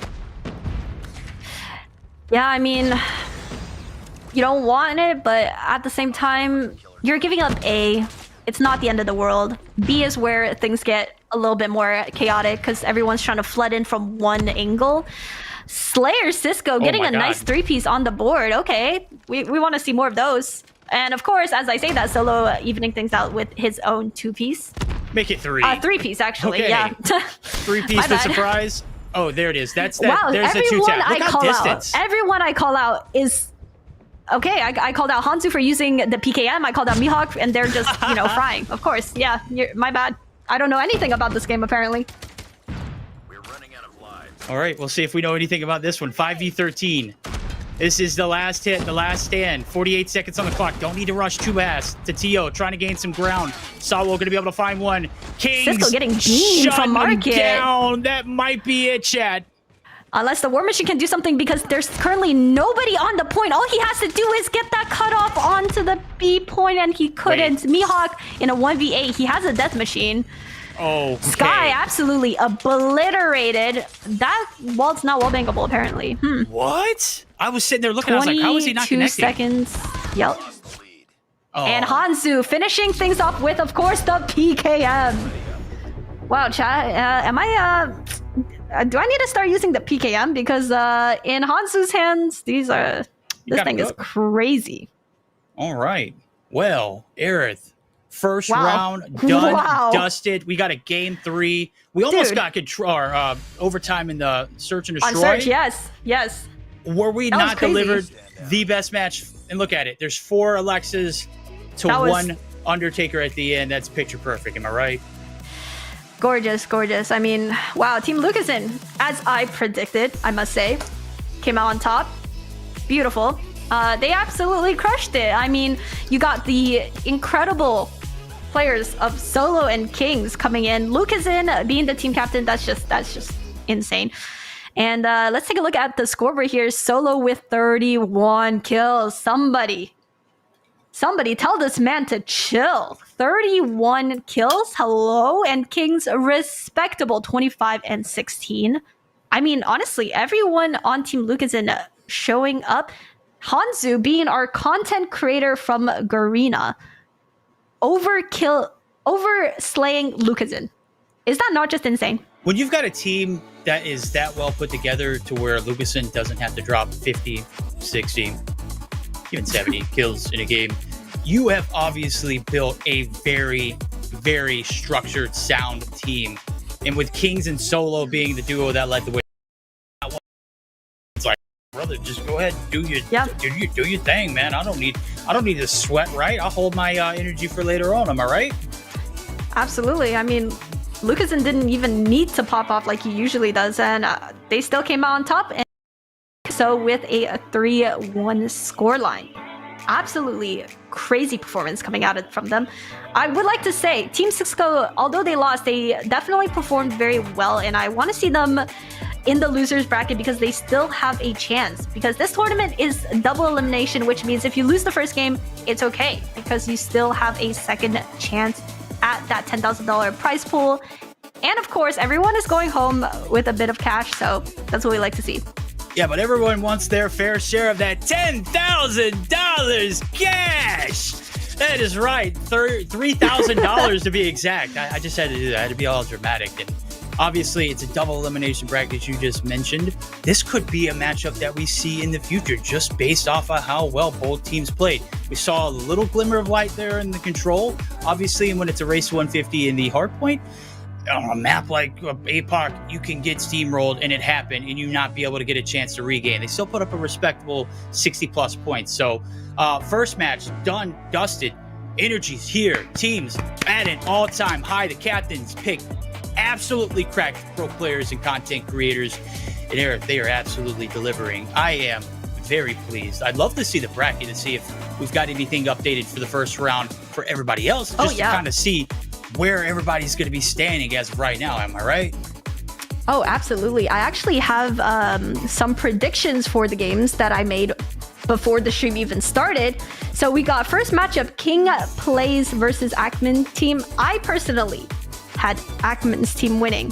Yeah, I mean, you don't want it, but at the same time, you're giving up A. It's not the end of the world. B is where things get a little bit more chaotic because everyone's trying to flood in from one angle. Slayer Sisco getting a nice 3-piece on the board. Okay, we want to see more of those. And of course, as I say that, Solo evening things out with his own 2-piece. Make it 3. 3-piece, actually, okay. Yeah. 3-piece with surprise. Oh, there it is. That's that. Wow, there's the 2-tap. Look how distance. Everyone I call out is... Okay, I called out Hanzu for using the PKM. I called out Mihawk, and they're just, you know, frying. Of course, yeah, my bad. I don't know anything about this game, apparently. All right, we'll see if we know anything about this one. 5v13. This is the last hit, the last stand. 48 seconds on the clock. Don't need to rush too fast. Tatio trying to gain some ground. Sawo going to be able to find one. Kings Sisco getting beamed from Market. Down. That might be it, Chad. Unless the War Machine can do something, because there's currently nobody on the point. All he has to do is get that cutoff onto the B point, and he couldn't. Mihawk in a 1v8. He has a Death Machine. Oh, okay. Sky absolutely obliterated. That wall's not wall bangable, apparently. What? I was sitting there looking, I was like, how is he not connecting? 22 seconds. Yep. Oh. And Hanzu finishing things off with, of course, the PKM. Wow, chat. Do I need to start using the PKM? Because in Hanzu's hands, this thing is crazy. All right. Well, Aerith. First round done, dusted. We got a game 3. We almost got control overtime in the search and destroy. On search, yes. Were we not delivered the best match? And look at it. There's 4 Alexas to 1 Undertaker at the end. That's picture perfect. Am I right? Gorgeous. I mean, wow. Team Lucasen, as I predicted, I must say, came out on top. Beautiful. They absolutely crushed it. I mean, you got the incredible players of Solo and Kings coming in. Lucasen being the team captain, that's just insane. And let's take a look at the scoreboard here. Solo with 31 kills. Somebody tell this man to chill. 31 kills. Hello. And Kings respectable 25 and 16. I mean, honestly, everyone on Team Lucasen showing up. Hanzu being our content creator from Garena. Overslaying Lucasen. Is that not just insane? When you've got a team that is that well put together to where Lucasen doesn't have to drop 50, 60, even 70 kills in a game, you have obviously built a very, very structured, sound team. And with Kings and Solo being the duo that led the way, it's like, brother, just go ahead and do your thing, man. I don't need to sweat, right? I'll hold my energy for later on. Am I right? Absolutely. I mean, Lucasen didn't even need to pop off like he usually does, and they still came out on top. And so with a 3-1 scoreline. Absolutely crazy performance coming out from them. I would like to say, Team Sisco, although they lost, they definitely performed very well, and I want to see them in the losers bracket because they still have a chance. Because this tournament is double elimination, which means if you lose the first game, it's okay because you still have a second chance at that $10,000 prize pool. And of course, everyone is going home with a bit of cash, so that's what we like to see. Yeah, but everyone wants their fair share of that $10,000 cash. That is right. $3,000 to be exact. I just had to do that. I had to be all dramatic. And Obviously, it's a double elimination bracket, as you just mentioned. This could be a matchup that we see in the future, just based off of how well both teams played. We saw a little glimmer of light there in the control. Obviously, when it's a race to 150 in the hardpoint, on a map like APOC, you can get steamrolled and it happened and you not be able to get a chance to regain. They still put up a respectable 60+ points. So first match done, dusted. Energy's here. Teams at an all-time high. The captains picked absolutely cracked pro players and content creators. And Aerith, they are absolutely delivering. I am very pleased. I'd love to see the bracket to see if we've got anything updated for the first round for everybody else. Just to kind of see where everybody's going to be standing as of right now. Am I right? Oh, absolutely. I actually have some predictions for the games that I made before the stream even started. So we got first matchup, King Plays versus Ackman team. I personally had Ackman's team winning.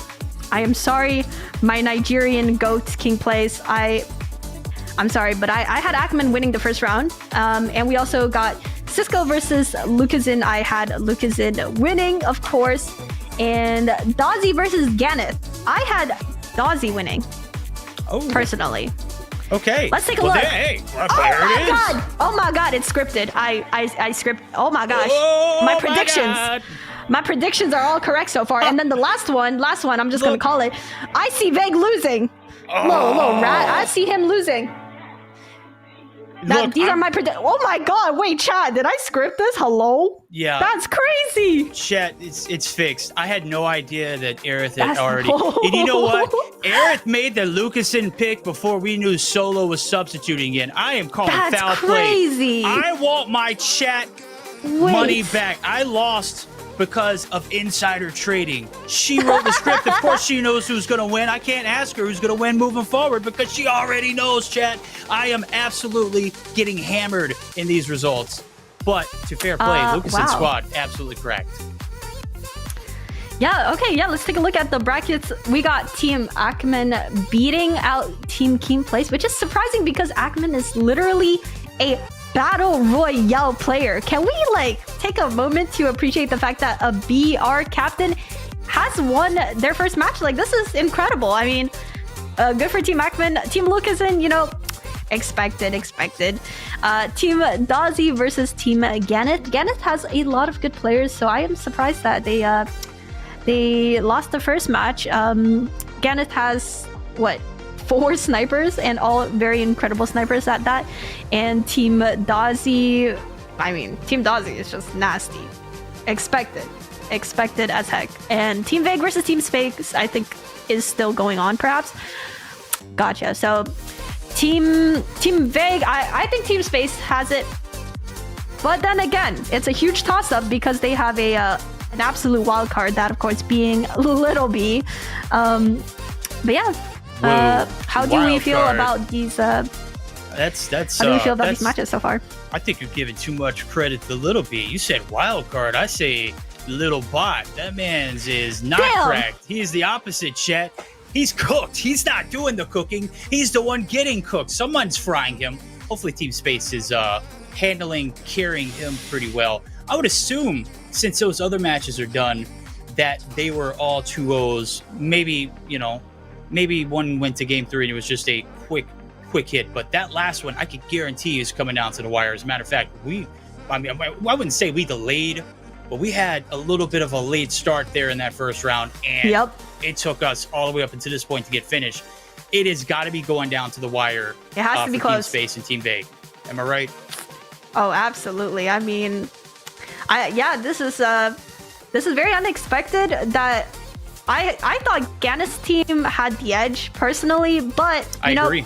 I am sorry, my Nigerian GOAT King Plays. I'm sorry, but I had Ackman winning the first round. And we also got Sisco versus Lucazin. I had Lucazin winning, of course. And Dozzy versus Ganyth. I had Dozzy winning. Oh, personally. Okay. Let's take a look. Hey, oh my god! Oh my god! It's scripted. I script. Oh my gosh! My predictions. My predictions are all correct so far. And then the last one. I'm just gonna call it. I see Vague losing. Little rat. I see him losing. These are my predictions. Oh my god! Wait, chat. Did I script this? Hello? Yeah. That's crazy. Chat, it's fixed. I had no idea that Aerith had already. And you know what? Aerith made the Lucazin pick before we knew Solo was substituting in. I am calling foul play. I want my chat money back. I lost because of insider trading. She wrote the script. Of course she knows who's going to win. I can't ask her who's going to win moving forward because she already knows, chat. I am absolutely getting hammered in these results. But to fair play, Lucas's squad, absolutely correct. Yeah, okay, yeah, let's take a look at the brackets. We got Team Ackman beating out Team King Place, which is surprising because Ackman is literally a Battle Royale player. Can we take a moment to appreciate the fact that a BR captain has won their first match? This is incredible. I mean, good for Team Ackman. Team Lucazin, expected. Team Dozzy versus Team Ganyth. Ganyth has a lot of good players, so I am surprised that they lost the first match. Ganyth has 4 snipers, and all very incredible snipers at that. And Team Dozzy, Team Dozzy is just nasty. Expected as heck. And Team Vague versus Team Space, I think, is still going on, perhaps. Gotcha. So Team Vague, I think Team Space has it. But then again, it's a huge toss-up because they have an absolute wild card, that of course being Little B. But yeah. How do we feel about these? How do we feel about these matches so far? I think you're giving too much credit to Little B. You said wild card. I say little bot. That man's is not cracked. He is the opposite, chat. He's cooked. He's not doing the cooking. He's the one getting cooked. Someone's frying him. Hopefully, Team Space is carrying him pretty well. I would assume, since those other matches are done, that they were all 2-0s. Maybe one went to game 3 and it was just a quick hit, but that last one I could guarantee is coming down to the wire. As a matter of fact, I wouldn't say we delayed, but we had a little bit of a late start there in that first round, and it took us all the way up until this point to get finished. It has got to be going down to the wire. It has to be close. Team Space and Team Vague. Am I right? Oh, absolutely. I mean, this is very unexpected that. I thought Ganyth's team had the edge personally, but I agree.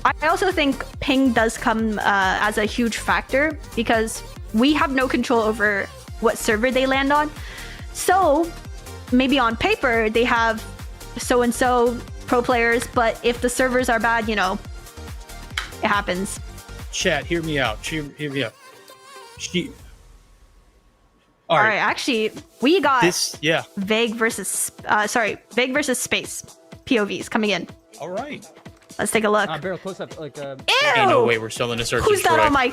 I also think ping does come as a huge factor because we have no control over what server they land on. So maybe on paper they have so-and-so pro players, but if the servers are bad, it happens. Chat, hear me out. All right, actually, we got Vague versus Space POVs coming in. All right. Let's take a look. Barrel close up, Ew! Ain't no way we're selling a search. Who's that on my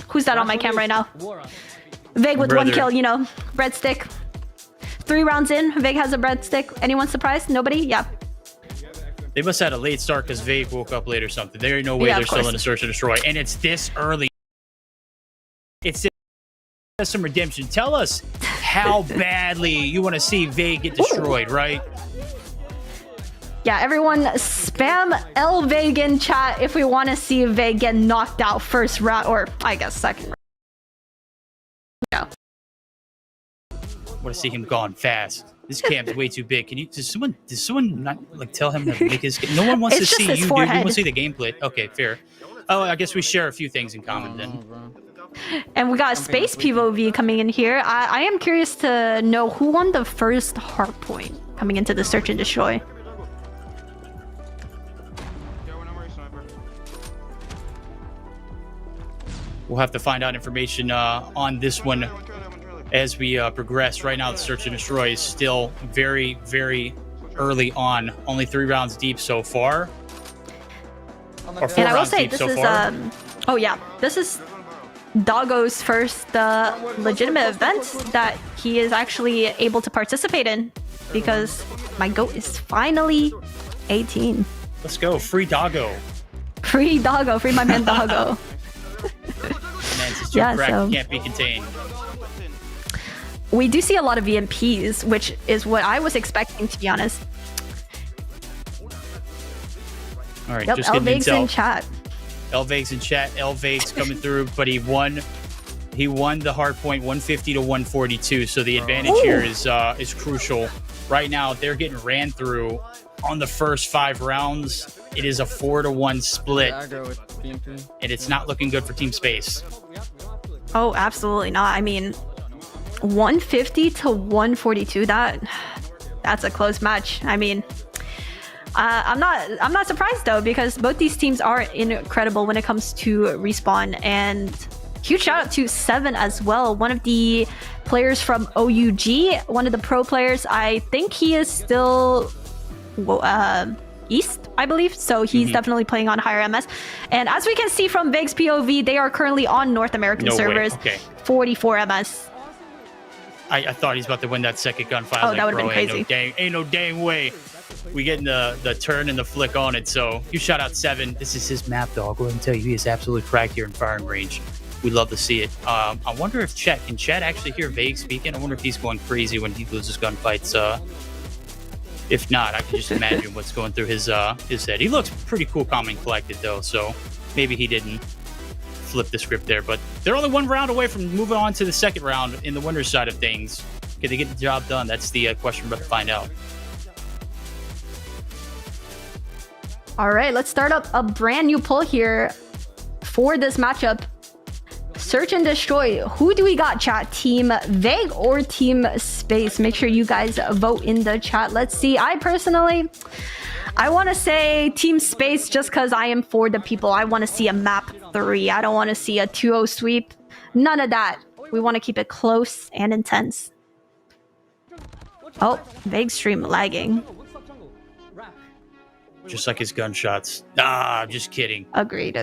Who's that on my cam right now? Vague with 1 kill, breadstick. 3 rounds in, Vig has a breadstick. Anyone surprised? Nobody? Yeah. They must have had a late start because Vig woke up late or something. There ain't no way they're still in a search and destroy. And it's this early. It's some redemption. Tell us how badly you want to see Vig get destroyed, right? Yeah, everyone spam Vig in chat if we want to see Vig get knocked out first round, or I guess second round. Yeah. I want to see him gone fast. This camp's way too big. Does someone not like tell him to make his? No one wants to see you, dude. We want to see the gameplay. Okay, fair. Oh, I guess we share a few things in common then. And we got Space POV coming in here. I am curious to know who won the first hard point coming into the search and destroy. We'll have to find out information on this one as we progress. Right now, the search and destroy is still very, very early on. Only 3 rounds deep so far. Or 4 and I will rounds say deep this so is far. oh yeah, this is Doggo's first legitimate event that he is actually able to participate in, because my goat is finally 18. Let's go, free Doggo. Free Doggo, free my man Doggo. Man's is too cracked, can't be contained. We do see a lot of VMPs, which is what I was expecting, to be honest. All right, yep, just getting Elvig's intel. in chat. Elvig's in chat. Elvig's coming through, but he won the hard point 150 to 142. So the advantage here is crucial. Right now, they're getting ran through on the first 5 rounds. It is a 4-to-1 split, and it's not looking good for Team Space. Oh, absolutely not. I mean, 150 to 142. That's a close match. I mean, I'm not surprised though, because both these teams are incredible when it comes to respawn. And huge shout out to Seven as well, one of the players from OUG, one of the pro players. I think he is still East, I believe, so he's definitely playing on higher MS. And as we can see from Vig's POV, they are currently on North American servers. Okay. 44 MS. I thought he's about to win that second gunfight. Oh, that would have been crazy. Ain't no dang way. We getting the turn and the flick on it. So you shout out Seven. This is his map, though. I'll go ahead and tell you, he is absolutely cracked here in firing range. We love to see it. I wonder if can Chat actually hear Vague speaking? I wonder if he's going crazy when he loses gunfights. If not, I can just imagine what's going through his head. He looks pretty cool, calm, and collected, though. So maybe he didn't flip the script there. But they're only 1 round away from moving on to the second round in the winner's side of things. Can they get the job done? That's the question we're about to find out. All right, let's start up a brand new poll here for this matchup. Search and destroy. Who do we got, chat? Team Vague or Team Space? Make sure you guys vote in the chat. Let's see. I want to say Team Space, just because I am for the people. I want to see a map 3. I don't want to see a 2-0 sweep. None of that. We want to keep it close and intense. Oh, Vague stream lagging. Just like his gunshots. Ah, I'm just kidding. Agreed.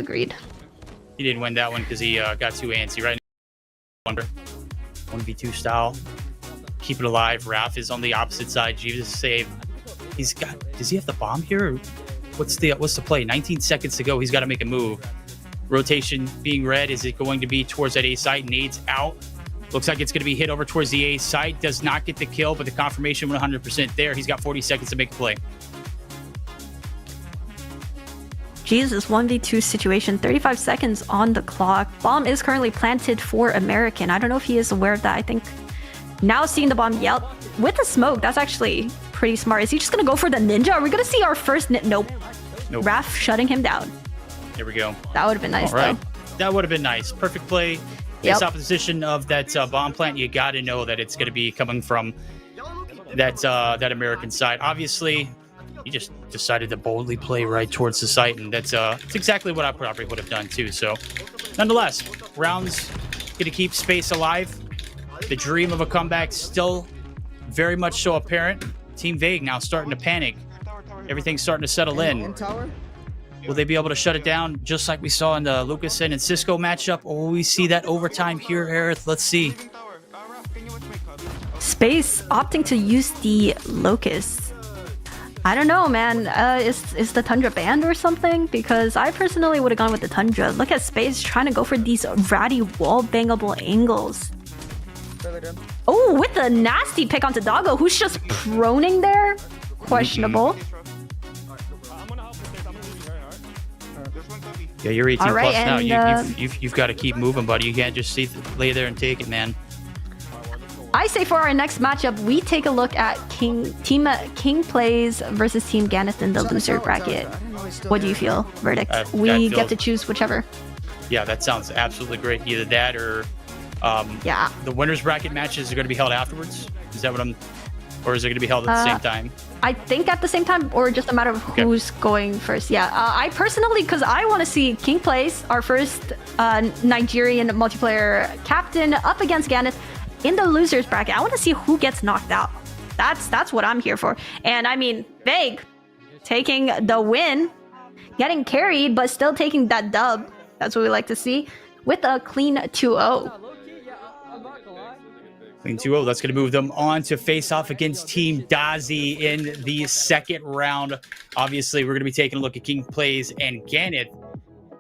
He didn't win that one because he got too antsy. Right now, 1v2 style. Keep it alive. Ralph is on the opposite side. Jesus save. Does he have the bomb here? Or what's the play? 19 seconds to go. He's got to make a move. Rotation being read. Is it going to be towards that A site? Nades out. Looks like it's going to be hit over towards the A site. Does not get the kill, but the confirmation 100% there. He's got 40 seconds to make a play. Jesus, 1v2 situation, 35 seconds on the clock. Bomb is currently planted for American. I don't know if he is aware of that. I think now seeing the bomb, yep, with the smoke, that's actually pretty smart. Is he just going to go for the ninja? Are we going to see our first Nope. Raph shutting him down. There we go. That would have been nice, though. That would have been nice. Perfect play. This opposition of that bomb plant, you got to know that it's going to be coming from that American side. Obviously, he just decided to boldly play right towards the site, and that's exactly what I probably would have done too. So, nonetheless, rounds going to keep Space alive. The dream of a comeback still very much so apparent. Team Vague now starting to panic. Everything's starting to settle in. Will they be able to shut it down just like we saw in the Lucasen and Sisco matchup, or will we see that overtime here, Aerith? Let's see. Space opting to use the Locust. I don't know, man. Is the Tundra banned or something? Because I personally would have gone with the Tundra. Look at Space trying to go for these ratty wall bangable angles. Oh, with a nasty pick onto Doggo, who's just proning there. Questionable. Yeah, you're 18 right, plus now. and, You've got to keep moving, buddy. You can't just lay there and take it, man. I say for our next matchup, we take a look at Team King plays versus Team Ganyth in the loser bracket. What do you feel? Verdict. We get to choose whichever. Yeah, that sounds absolutely great. Either that or yeah. The winners bracket matches are going to be held afterwards. Is that what I'm? Or is it going to be held at the same time? I think at the same time, or just a matter of who's going first. Yeah, I personally, because I want to see King plays our first Nigerian multiplayer captain up against Ganyth in the losers bracket. I want to see who gets knocked out. That's what I'm here for. And I mean, Vague taking the win, getting carried, but still taking that dub. That's what we like to see with a clean 2-0. Clean 2-0. That's going to move them on to face off against Team Dozzy in the second round. Obviously, we're going to be taking a look at King Plays and Ganyth,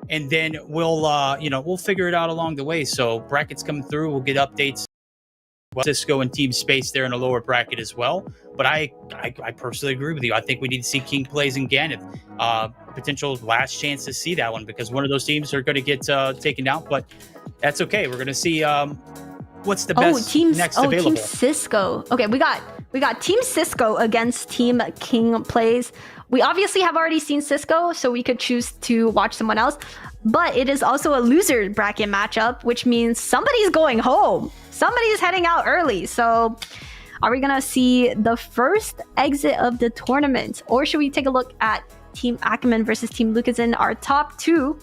and then we'll figure it out along the way. So brackets come through, we'll get updates. Sisco and Team Space there in a lower bracket as well. But I personally agree with you. I think we need to see King Plays and Ganyth. Potential last chance to see that one because one of those teams are going to get taken out. But that's okay. We're going to see what's the best next available. Team Sisco. Okay, we got Team Sisco against Team King Plays. We obviously have already seen Sisco, so we could choose to watch someone else. But it is also a loser bracket matchup, which means somebody's going home. Somebody's heading out early. So are we going to see the first exit of the tournament? Or should we take a look at Team Ackerman versus Team Lucasen, our top two?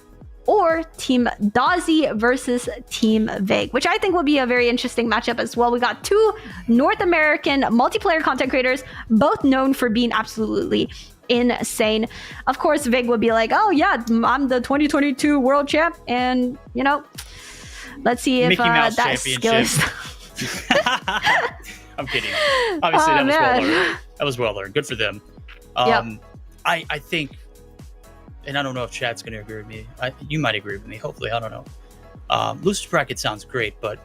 Or Team Dozzy versus Team Vague, which I think will be a very interesting matchup as well. We got two North American multiplayer content creators, both known for being absolutely insane. Of course, Vague would be like, oh yeah, I'm the 2022 world champ, and let's see if that skill is... I'm kidding. Obviously, that was well learned. That was well learned. Good for them. I think, and I don't know if chat's going to agree with me. You might agree with me. Hopefully, I don't know. Loser bracket sounds great, but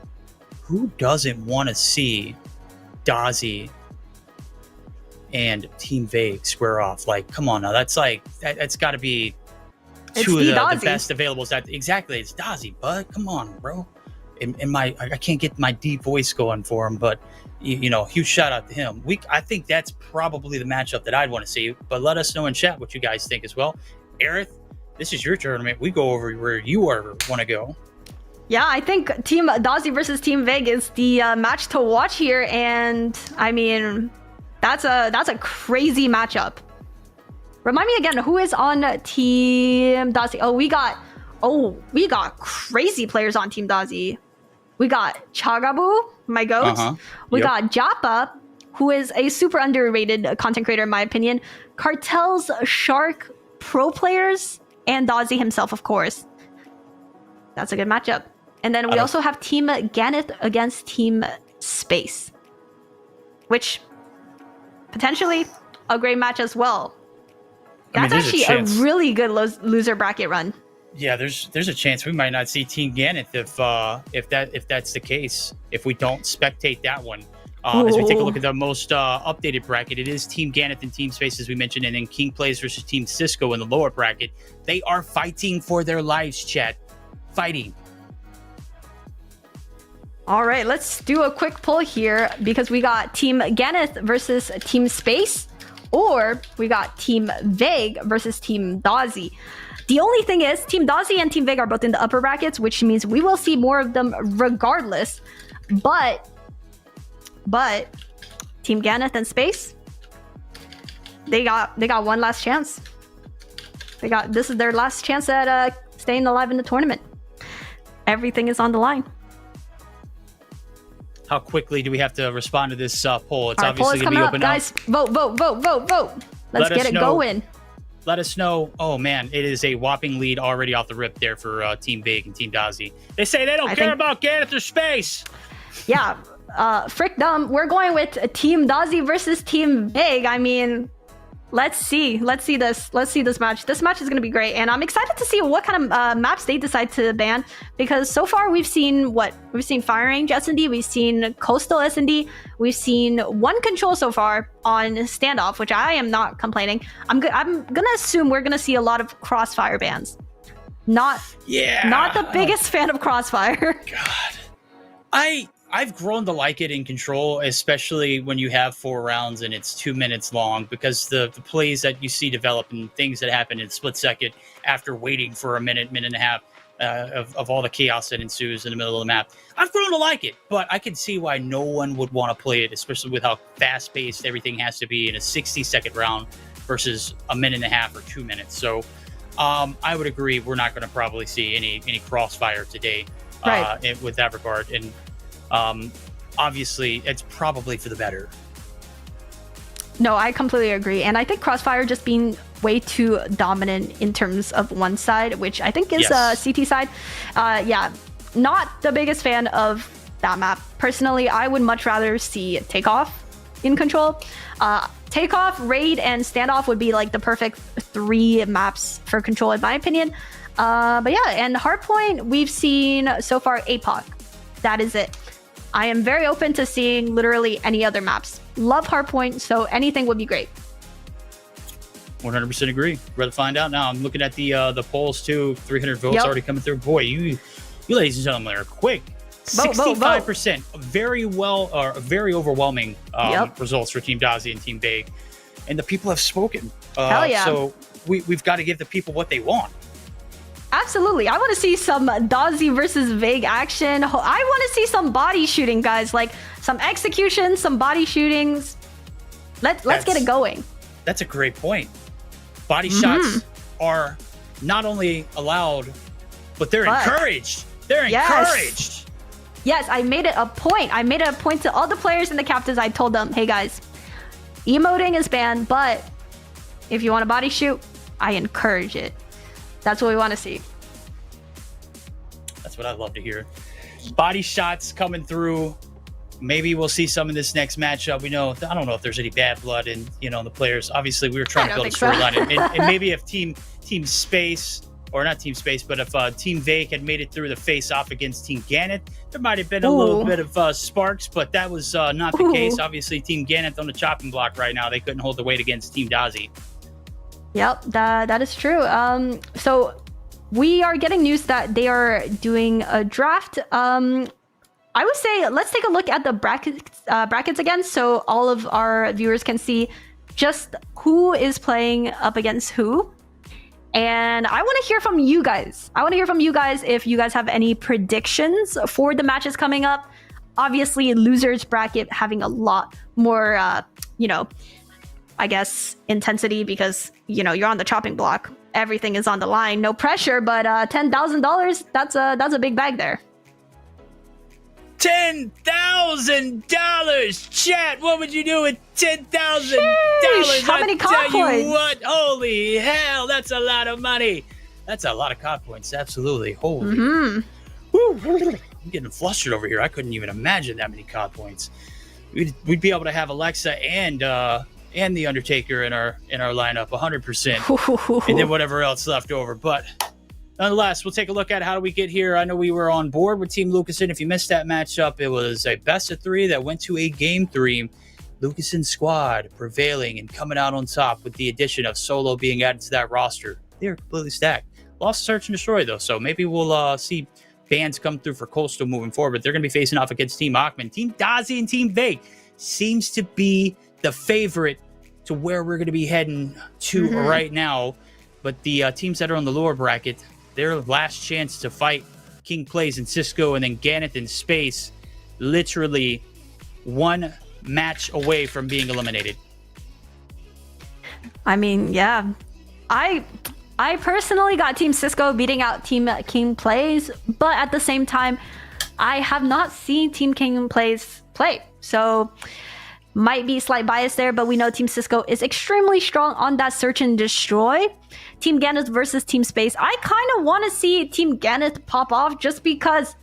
who doesn't want to see Dozzy and Team Vague square off? Like, come on now. That's got to be two of the best availables. Exactly, it's Dozzy, bud. Come on, bro. I can't get my deep voice going for him, but huge shout out to him. I think that's probably the matchup that I'd want to see. But let us know in chat what you guys think as well. Aerith, this is your tournament. We go over where you want to go. Yeah, I think Team Dozzy versus Team Vague is the match to watch here, and I mean, that's a crazy matchup. Remind me again, who is on Team Dozzy? We got crazy players on Team Dozzy. We got Chagabu, my goat. We got Japa, who is a super underrated content creator in my opinion. Cartel's Shark pro players, and Dozzy himself, of course. That's a good matchup. And then we also have Team Ganyth against Team Space, which potentially a great match as well. That's actually a really good loser bracket run. Yeah, there's a chance we might not see Team Ganyth if that's the case. If we don't spectate that one, as we take a look at the most updated bracket, it is Team Ganyth and Team Space, as we mentioned, and then King Plays versus Team Sisco in the lower bracket. They are fighting for their lives, chat. Fighting. All right, let's do a quick poll here because we got Team Ganyth versus Team Space, or we got Team Vague versus Team Dozzy. The only thing is, Team Dozzy and Team Vague are both in the upper brackets, which means we will see more of them regardless. But Team Ganyth and Space, they got one last chance. This is their last chance at staying alive in the tournament. Everything is on the line. How quickly do we have to respond to this poll? It's obviously going to be open up. Guys, vote. Let's get it going. Let us know. Oh, man, it is a whopping lead already off the rip there for Team Vague and Team Dozzy. They say they don't care about Ganyth or Space. Yeah, Frickdom, we're going with Team Dozzy versus Team Big. I mean, let's see this match. This match is going to be great, and I'm excited to see what kind of maps they decide to ban, because so far we've seen Fire Range S&D, we've seen Coastal S&D, we've seen one control so far on Standoff, which I am not complaining. I'm gonna assume we're gonna see a lot of Crossfire bans. Not the biggest fan of Crossfire. God, I've grown to like it in Control, especially when you have 4 rounds and it's 2 minutes long, because the plays that you see develop and things that happen in a split second after waiting for a minute and a half of all the chaos that ensues in the middle of the map. I've grown to like it, but I can see why no one would want to play it, especially with how fast-paced everything has to be in a 60-second round versus a minute and a half or 2 minutes. So I would agree we're not going to probably see any Crossfire today with that regard. And obviously it's probably for the better. No, I completely agree. And I think Crossfire just being way too dominant in terms of one side, which I think is CT side. Not the biggest fan of that map. Personally, I would much rather see Takeoff in Control. Takeoff, Raid, and Standoff would be like the perfect 3 maps for Control in my opinion. But yeah, and Hardpoint, we've seen so far APOC. That is it. I am very open to seeing literally any other maps. Love Hardpoint, so anything would be great. 100% agree. Rather find out now. I'm looking at the polls too. 300 votes already coming through. Boy, you ladies and gentlemen are quick. 65%. Very well, or very overwhelming results for Team Dozzy and Team Vague. And the people have spoken. Hell yeah. So we've got to give the people what they want. Absolutely. I want to see some Dozzy versus Vague action. I want to see some body shooting, guys. Like some execution, some body shootings. Let's get it going. That's a great point. Body shots are not only allowed, but they're encouraged. They're encouraged. Yes, I made it a point. I made it a point to all the players and the captains. I told them, hey guys, emoting is banned, but if you want to body shoot, I encourage it. That's what we want to see. That's what I love to hear. Body shots coming through. Maybe we'll see some in this next matchup. I don't know if there's any bad blood in the players. Obviously, we were trying to build a storyline, and maybe if Team Space, or not Team Space, but if Team Vague had made it through the face-off against Team Ganyth, there might have been a little bit of sparks, but that was not the case. Obviously, Team Ganyth on the chopping block right now. They couldn't hold the weight against Team Dozzy. Yep, that is true. So we are getting news that they are doing a draft. I would say let's take a look at the brackets again, so all of our viewers can see just who is playing up against who. And I want to hear from you guys. If you guys have any predictions for the matches coming up. Obviously, losers bracket having a lot more, I guess, intensity, because you're on the chopping block. Everything is on the line. No pressure, but $10,000. That's a big bag there. $10,000, chat. What would you do with $10,000? How many COD points? What? Holy hell, that's a lot of money. That's a lot of COD points. Absolutely. Holy. Woo. I'm getting flustered over here. I couldn't even imagine that many COD points. We'd be able to have Alexa and the Undertaker in our lineup 100%, and then whatever else left over. But nonetheless, we'll take a look at how do we get here. I know we were on board with Team Lucasen. If you missed that matchup, it was a best of 3 that went to a game 3. Lucasen squad prevailing and coming out on top with the addition of Solo being added to that roster. They're completely stacked. Lost Search and Destroy, though, so maybe we'll see bans come through for Coastal moving forward. But they're going to be facing off against Team Achman. Team Dozzy and Team Vague seems to be the favorite to where we're going to be heading to right now. But the teams that are on the lower bracket, their last chance to fight King Plays and Sisco, and then Ganyth in Space, literally one match away from being eliminated. I mean, yeah. I personally got Team Sisco beating out Team King Plays, but at the same time, I have not seen Team King Plays play. So might be slight bias there, but we know Team Sisco is extremely strong on that search and destroy. Team Ganyth versus Team Space. I kind of want to see Team Ganyth pop off, just because,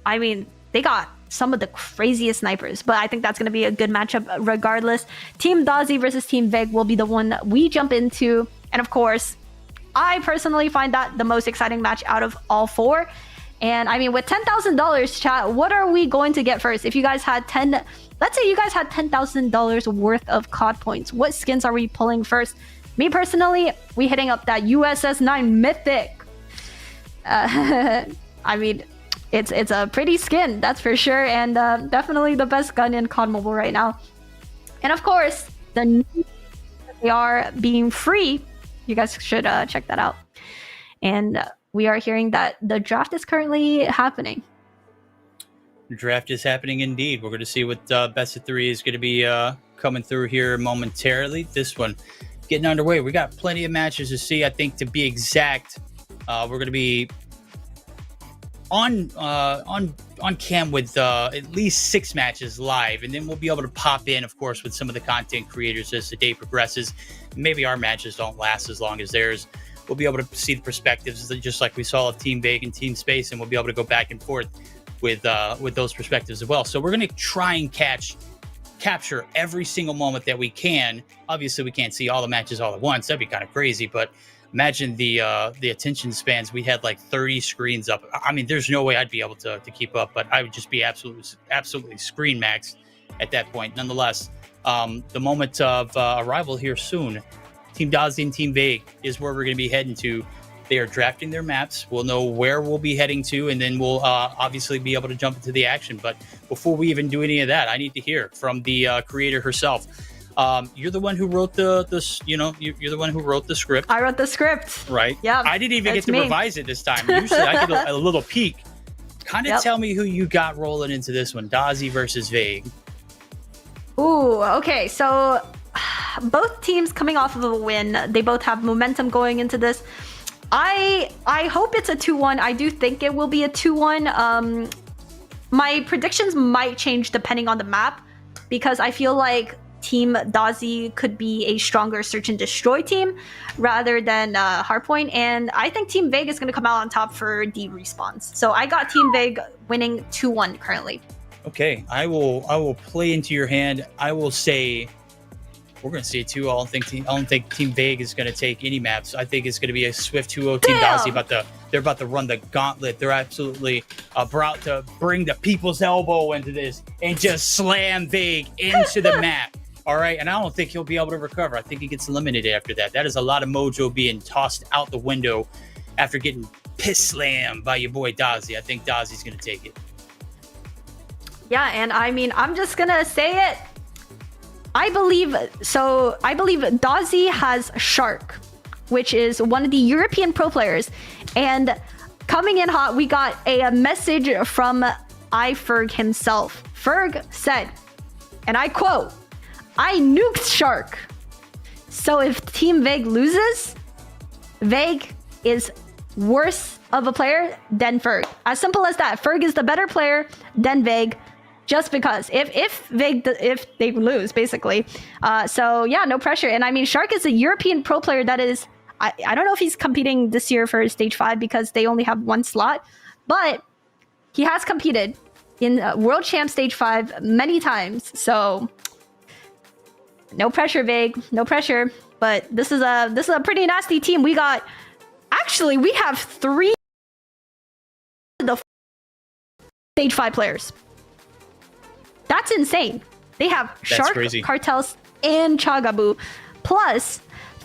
I mean, they got some of the craziest snipers. But I think that's going to be a good matchup regardless. Team Dozzy versus Team Vig will be the one that we jump into. And of course, I personally find that the most exciting match out of all 4. And I mean, with $10,000, chat, what are we going to get first? If you guys had let's say you guys had $10,000 worth of COD points, what skins are we pulling first? Me personally, we hitting up that USS 9 Mythic. I mean, it's a pretty skin, that's for sure, and definitely the best gun in COD Mobile right now. And of course, they are being free. You guys should check that out. And we are hearing that the draft is currently happening. The draft is happening indeed. We're going to see what best of 3 is going to be coming through here momentarily. This one getting underway. We got plenty of matches to see. I think, to be exact, we're going to be on cam with at least 6 matches live, and then we'll be able to pop in, of course, with some of the content creators as the day progresses. Maybe our matches don't last as long as theirs. We'll be able to see the perspectives, just like we saw of Team Vig and Team Space, and we'll be able to go back and forth with those perspectives as well. So we're going to try and capture every single moment that we can. Obviously, we can't see all the matches all at once. That'd be kind of crazy, but imagine the attention spans. We had like 30 screens up. I mean, there's no way I'd be able to keep up, but I would just be absolutely screen maxed at that point. Nonetheless, the moment of arrival here soon. Team Dozzy and Team Vig is where we're going to be heading to. They are drafting their maps. We'll know where we'll be heading to, and then we'll obviously be able to jump into the action. But before we even do any of that, I need to hear from the creator herself. You're the one who wrote you're the one who wrote the script. I wrote the script. Right. Yeah. I didn't even get to revise it this time. Usually I get a little peek. Kind of tell me who you got rolling into this one. Dozzy versus Vig. Ooh, okay. So both teams coming off of a win. They both have momentum going into this. I hope it's a 2-1. I do think it will be a 2-1. My predictions might change depending on the map, because I feel like Team Dozzy could be a stronger search and destroy team rather than Hardpoint, and I think Team Vig is going to come out on top for the respawns. So I got Team Vig winning 2-1 currently. Okay, I will play into your hand. I will say we're going to see it too. I don't think Team Vig is going to take any maps. I think it's going to be a swift 2-0 Team Dozzy. They're about to run the gauntlet. They're absolutely about to bring the people's elbow into this and just slam Vig into the map. All right, and I don't think he'll be able to recover. I think he gets eliminated after that. That is a lot of mojo being tossed out the window after getting piss slammed by your boy Dozzy. I think Dozzy's going to take it. Yeah, and I mean, I'm just going to say it. I believe Dozzy has Shark, which is one of the European pro players. And coming in hot, we got a message from Ferg himself. Ferg said, and I quote, "I nuked Shark. So if Team Vig loses, Vig is worse of a player than Ferg. As simple as that. Ferg is the better player than Vig. Just because if they lose, basically. So yeah, no pressure. And I mean, Shark is a European pro player that is, I don't know if he's competing this year for Stage 5 because they only have 1 slot, but he has competed in World Champ Stage 5 many times. So no pressure, Vig, no pressure. But this is a pretty nasty team. We have 3 of the Stage 5 players. That's insane. They have Shark, crazy. Cartels, and Chagabu. Plus,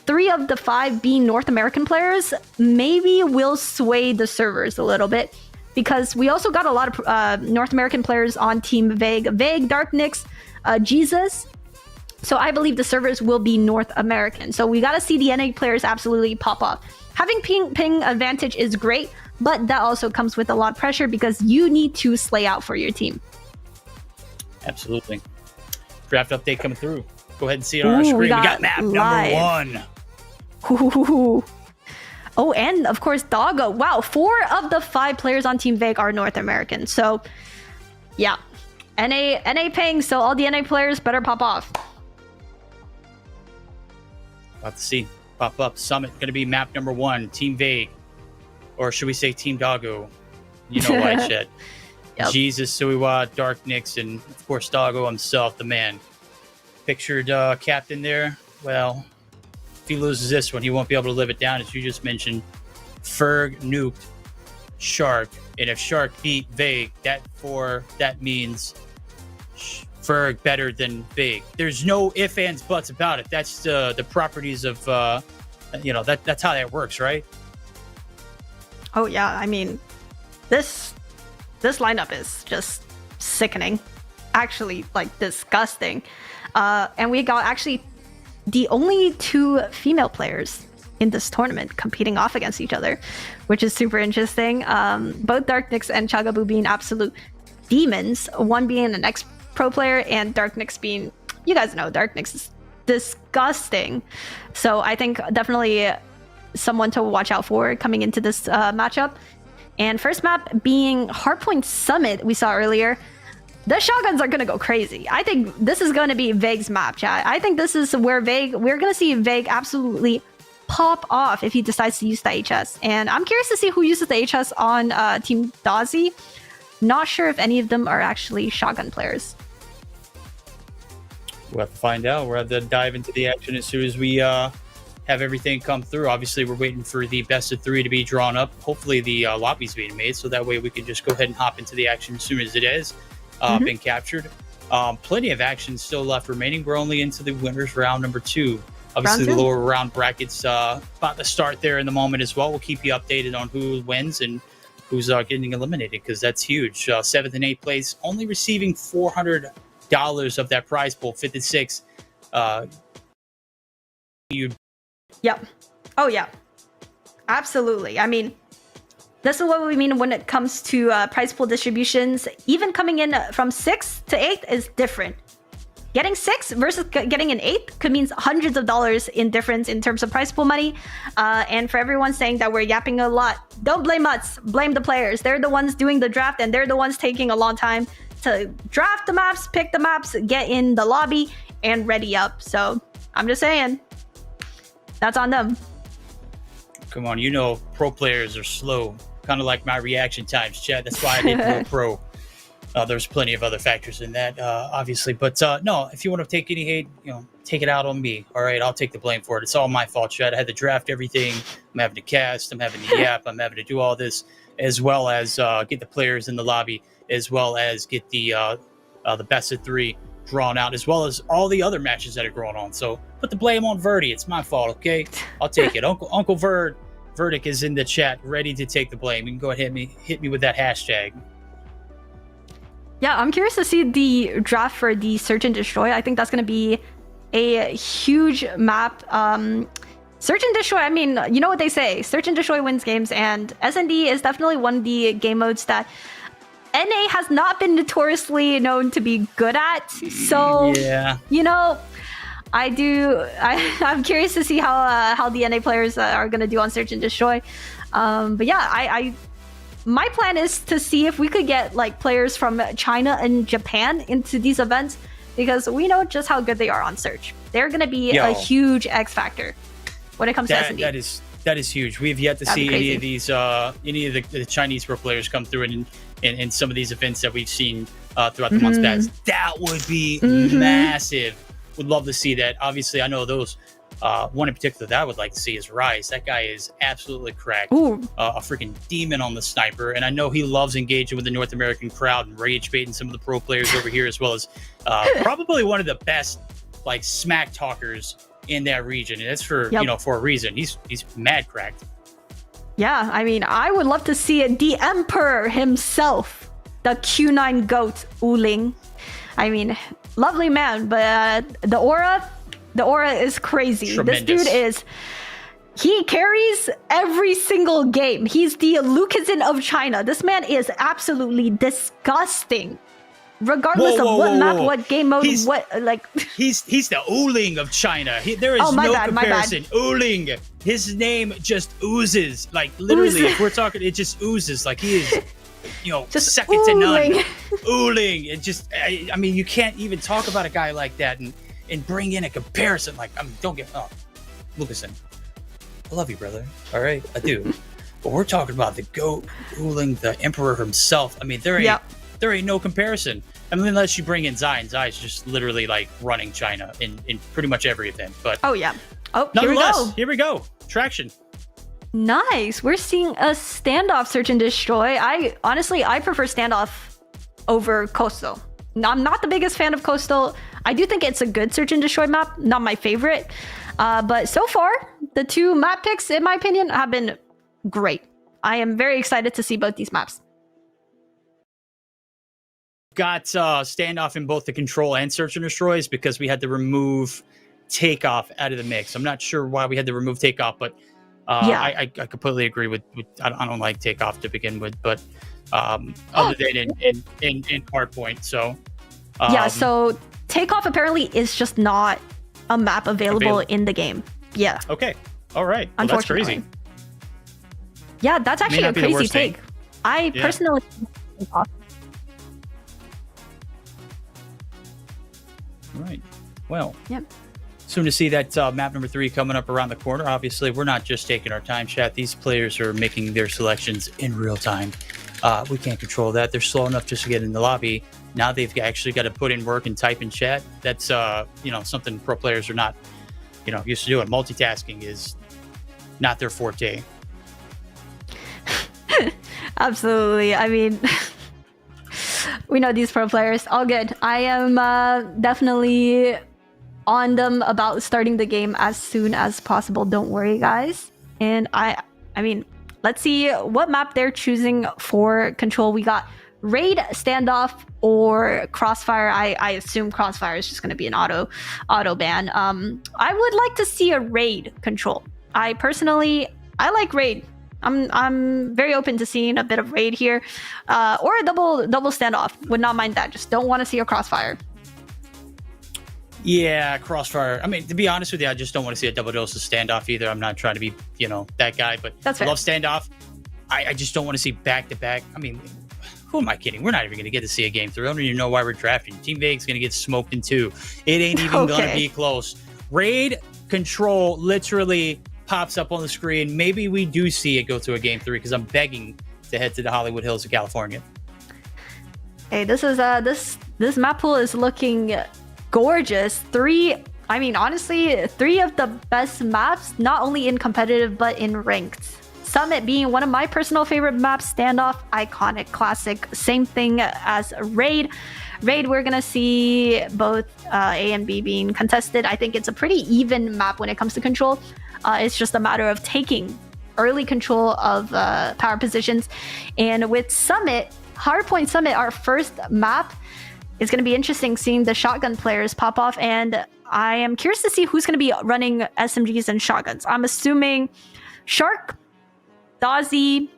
3 of the 5 being North American players maybe will sway the servers a little bit. Because we also got a lot of North American players on Team Vig. Vig, Dark Nyx, Jesus. So I believe the servers will be North American. So we got to see the NA players absolutely pop off. Having ping advantage is great, but that also comes with a lot of pressure because you need to slay out for your team. Absolutely. Draft update coming through. Go ahead and see it on our screen. We got map live. number 1. Ooh. Oh, and of course, Doggo. Wow, 4 of the 5 players on Team Vig are North American. So, yeah. NA ping, so all the NA players better pop off. About to see. Pop up. Summit going to be map number 1. Team Vig. Or should we say Team Doggo? You know why, shit. Yep. Jesus, Suiwa, Dark Nyx, and of course Doggo himself, the man. Pictured captain there. Well, if he loses this one, he won't be able to live it down, as you just mentioned. Ferg nuked Shark, and if Shark beat Vague, that means Ferg better than Vague. There's no ifs, ands, buts about it. That's the properties of that's how that works, right? Oh yeah, I mean, this lineup is just sickening, actually, like disgusting. And we got actually the only 2 female players in this tournament competing off against each other, which is super interesting. Both Dark Nyx and Chagabu being absolute demons, one being an ex-pro player and Dark Nyx being, you guys know, Dark Nyx is disgusting. So I think definitely someone to watch out for coming into this matchup. And first map being Hardpoint Summit, we saw earlier. The shotguns are going to go crazy. I think this is going to be Vague's map, chat. I think this is where we're going to see Vague absolutely pop off if he decides to use the HS. And I'm curious to see who uses the HS on Team Dozzy. Not sure if any of them are actually shotgun players. We'll have to find out. We'll have to dive into the action as soon as we have everything come through. Obviously, we're waiting for the best of 3 to be drawn up. Hopefully, the lobby's being made, so that way we can just go ahead and hop into the action as soon as it is been captured. Plenty of action still left remaining. We're only into the winners round number 2. Obviously, the lower round brackets about to start there in the moment as well. We'll keep you updated on who wins and who's getting eliminated, because that's huge. 7th and 8th place, only receiving $400 of that prize pool, 5th and 6th. Yep. Oh, yeah. Absolutely. I mean, this is what we mean when it comes to prize pool distributions. Even coming in from 6th to 8th is different. Getting 6th versus getting an 8th could mean hundreds of dollars in difference in terms of prize pool money. And for everyone saying that we're yapping a lot, don't blame us. Blame the players. They're the ones doing the draft, and they're the ones taking a long time to draft the maps, pick the maps, get in the lobby, and ready up. So I'm just saying, that's on them. Come on, pro players are slow. Kind of like my reaction times, Chad. That's why I didn't go pro. There's plenty of other factors in that, obviously. But no, if you want to take any hate, take it out on me. All right, I'll take the blame for it. It's all my fault, Chad. I had to draft everything. I'm having to cast. I'm having to yap. I'm having to do all this, as well as get the players in the lobby, as well as get the best of 3 drawn out, as well as all the other matches that are going on. So put the blame on Verdi. It's my fault, okay? I'll take it. Uncle Verdict is in the chat, ready to take the blame. You can go ahead and hit me with that hashtag. Yeah, I'm curious to see the draft for the Search and Destroy. I think that's going to be a huge map. Search and Destroy, I mean, you know what they say. Search and Destroy wins games, and S&D is definitely one of the game modes that NA has not been notoriously known to be good at. So, yeah. I'm curious to see how the NA players are going to do on Search and Destroy. But yeah, my plan is to see if we could get like players from China and Japan into these events, because we know just how good they are on Search. They're going to be a huge X factor when it comes to S&D. That is huge. We've yet to see any of these, any of the Chinese pro players come through in some of these events that we've seen throughout the months past. That would be massive. Would love to see that. Obviously, I know those. One in particular that I would like to see is Rise. That guy is absolutely cracked. A freaking demon on the sniper. And I know he loves engaging with the North American crowd and rage baiting some of the pro players over here, as well as probably one of the best like smack talkers in that region. And that's for for a reason. He's mad cracked. Yeah, I mean, I would love to see the Emperor himself, the Q9 GOAT, Uling. I mean, lovely man, but the aura is crazy. Tremendous. This dude he carries every single game. He's the Lucazin of China. This man is absolutely disgusting. Regardless of what map, what game mode, he's the Uling of China. There is no comparison. Uling, his name just oozes. Like literally, if we're talking, it just oozes. Like he is, just second to none. Uling. It just, I mean, you can't even talk about a guy like that and bring in a comparison. Like, don't get Lucasen. I love you, brother. All right, I do. But we're talking about the GOAT, Uling, the Emperor himself. I mean, there ain't there ain't no comparison. I mean, unless you bring in Zai, Zai's just literally like running China in pretty much every event. But oh yeah. Oh, here we go. Traction. Nice. We're seeing a standoff search and destroy. I prefer standoff over coastal. I'm not the biggest fan of coastal. I do think it's a good search and destroy map, not my favorite. But so far, the 2 map picks, in my opinion, have been great. I am very excited to see both these maps. Got standoff in both the control and search and destroys because we had to remove takeoff out of the mix. I'm not sure why we had to remove takeoff, but I completely agree with I don't like takeoff to begin with, but other than in hardpoint. So so takeoff apparently is just not a map available in the game. Yeah. Okay. All right. Well, that's crazy. Yeah, that's actually a crazy take. I personally All right. Well, soon to see that map number 3 coming up around the corner. Obviously, we're not just taking our time, chat. These players are making their selections in real time. We can't control that. They're slow enough just to get in the lobby. Now they've actually got to put in work and type in chat. That's something pro players are not used to doing. Multitasking is not their forte. Absolutely. I mean, we know these pro players. All good. I am definitely on them about starting the game as soon as possible. Don't worry, guys. And I mean, let's see what map they're choosing for control. We got raid, standoff, or crossfire. I assume crossfire is just going to be an auto ban. I would like to see a raid control. I like raid. I'm very open to seeing a bit of raid here, or a double standoff. Would not mind that. Just don't want to see a crossfire. Yeah, crossfire. I mean, to be honest with you, I just don't want to see a double dose of standoff either. I'm not trying to be, that guy, but that's fair. I love standoff. I just don't want to see back to back. I mean, who am I kidding? We're not even going to get to see a game 3. I don't even know why we're drafting. Team Vegas going to get smoked in 2. It ain't even going to be close. Raid control literally pops up on the screen. Maybe we do see it go to a game 3 because I'm begging to head to the Hollywood Hills of California. Hey, this is this map pool is looking gorgeous. 3 of the best maps, not only in competitive but in ranked. Summit being one of my personal favorite maps. Standoff, iconic, classic. Same thing as Raid. Raid, we're gonna see both A and B being contested. I think it's a pretty even map when it comes to control. It's just a matter of taking early control of power positions. And with Summit, Hardpoint Summit, our first map, it's going to be interesting seeing the shotgun players pop off. And I am curious to see who's going to be running SMGs and shotguns. I'm assuming Shark, Dozzy,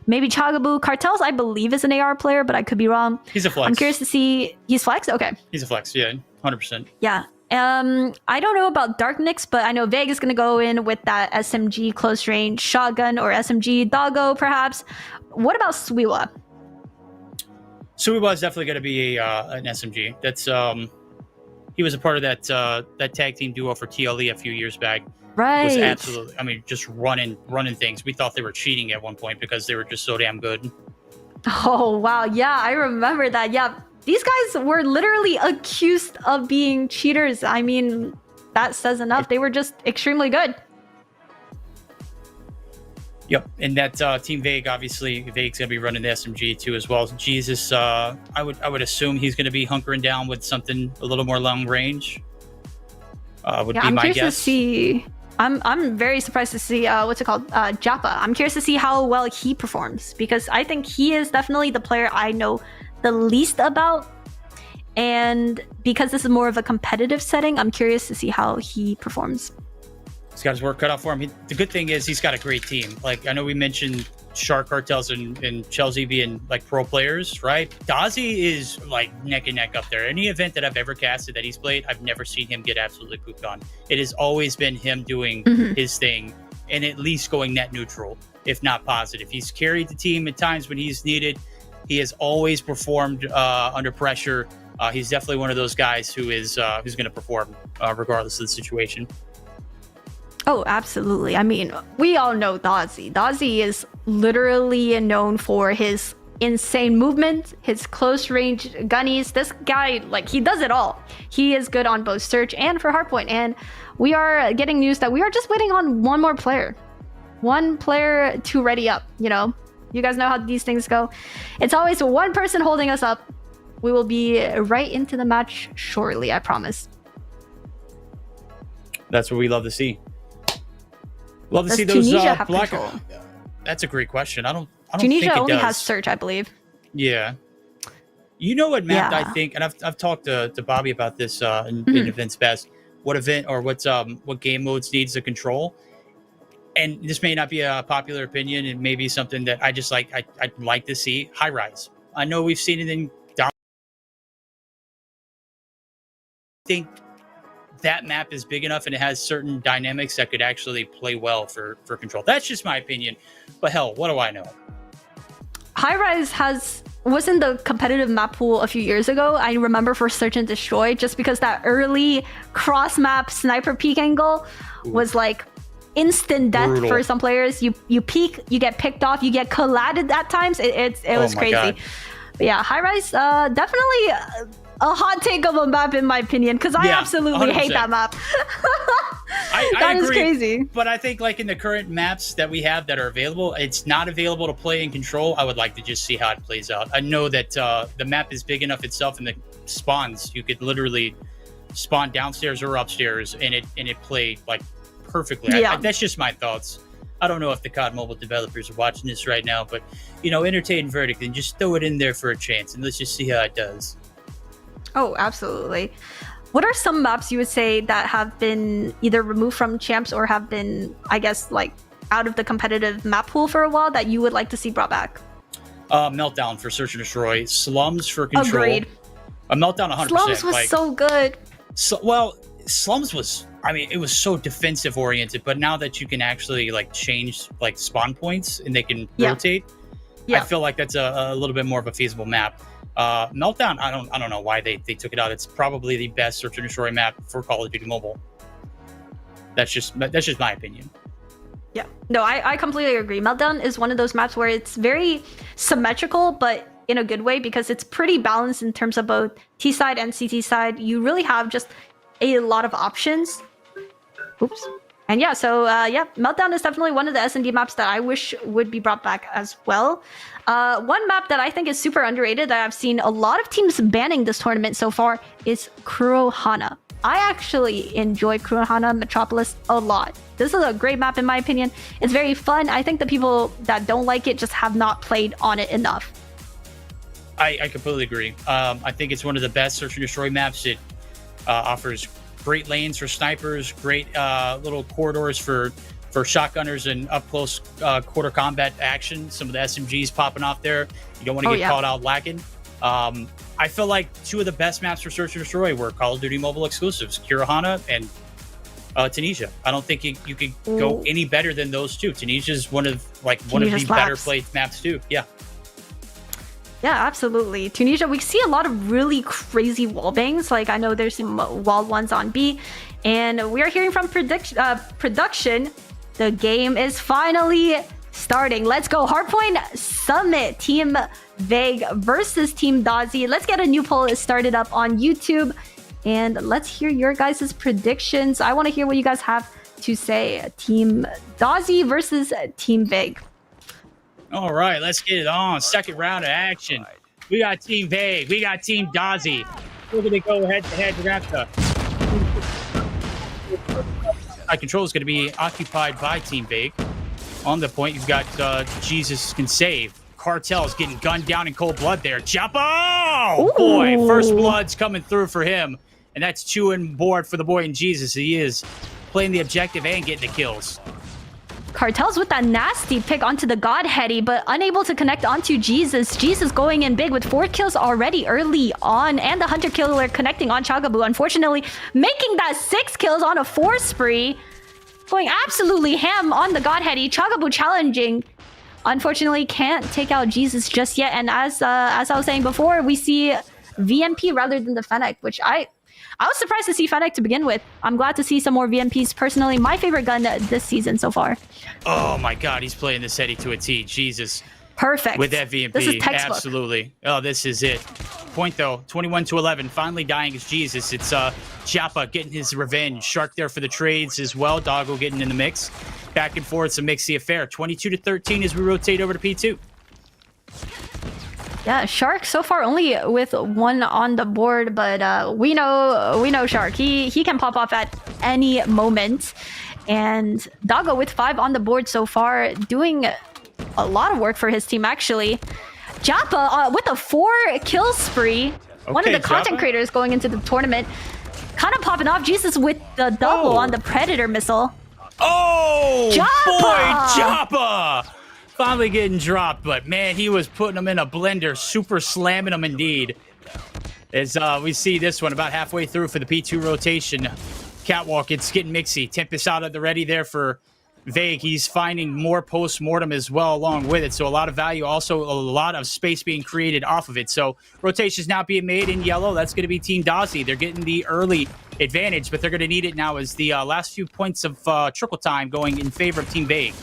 maybe Chagaboo. Cartels, I believe, is an AR player, but I could be wrong. He's a flex. I'm curious to see. He's flex? Okay. He's a flex, yeah, 100%. Yeah. I don't know about Dark Nix, but I know Vega's going to go in with that SMG close range shotgun or SMG doggo, perhaps. What about Suiwa? Suiwa is definitely going to be an SMG. That's he was a part of that tag team duo for TLE a few years back. Right. Was absolutely, I mean, just running things. We thought they were cheating at one point because they were just so damn good. Oh wow, yeah, I remember that. Yeah. These guys were literally accused of being cheaters. I mean, that says enough. They were just extremely good. Yep, and that Team Vague, obviously, Vague's going to be running the SMG too as well. Jesus, I would assume he's going to be hunkering down with something a little more long range. Would be my guess. To see. I'm very surprised to see Japa. I'm curious to see how well he performs because I think he is definitely the player I know the least about, and because this is more of a competitive setting, I'm curious to see how he performs. He's got his work cut out for him. The good thing is he's got a great team. Like, I know we mentioned Shark Cartels and Chelsea being like pro players, right? Dozzy is like neck and neck up there. Any event that I've ever casted that he's played, I've never seen him get absolutely pooped on. It has always been him doing his thing and at least going net neutral, if not positive. He's carried the team at times when he's needed. He has always performed under pressure. He's definitely one of those guys who's going to perform regardless of the situation. Oh, absolutely. I mean, we all know Dozzy. Dozzy is literally known for his insane movement, his close range gunnies. This guy, like, he does it all. He is good on both search and for hardpoint. And we are getting news that we are just waiting on one more player. One player to ready up, you know? You guys know how these things go. It's always one person holding us up. We will be right into the match shortly, I promise. That's what we love to see. Love to Does see those Tunisia have black. control? That's a great question. I don't Tunisia think it only does. has search, I believe. Yeah. You know what map Yeah. I think, and I've talked to Bobby about this in Events Best. What event or what game modes needs to control? And this may not be a popular opinion, and maybe something that I just like. I'd like to see high rise. I know we've seen it in down. I think that map is big enough and it has certain dynamics that could actually play well for control. That's just my opinion. But hell, what do I know? High Rise was in the competitive map pool a few years ago. I remember for Search and Destroy, just because that early cross map sniper peek angle was like instant death Brutal. for some players. You peek, you get picked off, you get collided at times. It was my crazy. God. But yeah, High Rise definitely a hot take of a map in my opinion, because I absolutely 100%. hate that map. I That is agree, crazy. But I think like in the current maps that we have that are available, it's not available to play in control. I would like to just see how it plays out. I know that the map is big enough itself, and the spawns, you could literally spawn downstairs or upstairs, and it played like perfectly. Yeah. That's just my thoughts. I don't know if the COD mobile developers are watching this right now, but entertain verdict and just throw it in there for a chance, and let's just see how it does. Oh, absolutely. What are some maps you would say that have been either removed from champs or have been, I guess, like out of the competitive map pool for a while that you would like to see brought back? Meltdown for Search and Destroy, Slums for Control. Agreed. A Meltdown 100%. Slums was so good. Slums was, it was so defensive oriented, but now that you can actually like change like spawn points and they can rotate, I feel like that's a little bit more of a feasible map. Meltdown, I don't know why they took it out. It's probably the best Search and Destroy map for Call of Duty Mobile. That's just my opinion. Yeah, no, I completely agree. Meltdown is one of those maps where it's very symmetrical, but in a good way, because it's pretty balanced in terms of both T side and CT side. You really have just a lot of options. Oops. And yeah, so Meltdown is definitely one of the S&D maps that I wish would be brought back as well. One map that I think is super underrated that I've seen a lot of teams banning this tournament so far is Kurohana. I actually enjoy Kurohana Metropolis a lot. This is a great map in my opinion. It's very fun. I think the people that don't like it just have not played on it enough. I completely agree. I think it's one of the best Search and Destroy maps. It offers great lanes for snipers, great little corridors for shotgunners and up close quarter combat action. Some of the SMGs popping off there. You don't want to get caught out lacking. I feel like two of the best maps for Search and Destroy were Call of Duty Mobile exclusives, Kurohana and Tunisia. I don't think you could go any better than those two. Tunisia is one of the better played maps too. Yeah. Yeah, absolutely. Tunisia, we see a lot of really crazy wall bangs. Like I know there's some wall ones on B, and we are hearing from production. The game is finally starting. Let's go. Hardpoint Summit, Team Vague versus Team Dozzy. Let's get a new poll started up on YouTube, and let's hear your guys' predictions. I want to hear what you guys have to say. Team Dozzy versus Team Vague. All right, let's get it on. Second round of action. We got Team Vague. We got Team Dozzy. We're going to go head-to-head. We're going to have to... Control is going to be occupied by Team Vague. On the point, you've got Jesus Can Save. Cartel's getting gunned down in cold blood there. Chapo! Oh, boy, first blood's coming through for him. And that's two on board for the boy in Jesus. He is playing the objective and getting the kills. Cartel's with that nasty pick onto the Godheady, but unable to connect onto Jesus. Jesus going in big with 4 kills already early on, and the Hunter Killer connecting on Chagabu, unfortunately making that 6 kills on a 4 spree. Going absolutely ham on the Godheady. Chagabu challenging. Unfortunately can't take out Jesus just yet, and as I was saying before, we see VMP rather than the Fennec, which I was surprised to see Fennec to begin with. I'm glad to see some more VMPs. Personally, my favorite gun this season so far. Oh my God, he's playing this Eddie to a T. Jesus. Perfect. With that VMP. This is textbook. Absolutely. Oh, this is it. Point, though. 21-11. Finally dying as Jesus. It's Japa getting his revenge. Shark there for the trades as well. Doggo getting in the mix. Back and forth. It's a mixy affair. 22-13 as we rotate over to P2. Yeah, Shark so far only with 1 on the board, but we know Shark. He can pop off at any moment. And Doggo with 5 on the board so far, doing a lot of work for his team actually. Japa with a 4 kill spree. Okay, one of the content creators going into the tournament. Kind of popping off. Jesus with the double on the Predator missile. Oh, Japa! boy, Japa! Finally getting dropped, but man, he was putting them in a blender. Super slamming them indeed. As we see this one about halfway through for the P2 rotation. Catwalk, it's getting mixy. Tempest out at the ready there for Vague. He's finding more post-mortem as well along with it. So a lot of value, also a lot of space being created off of it. So rotations now being made in yellow. That's going to be Team Dozzy. They're getting the early advantage, but they're going to need it now as the last few points of trickle time going in favor of Team Vague.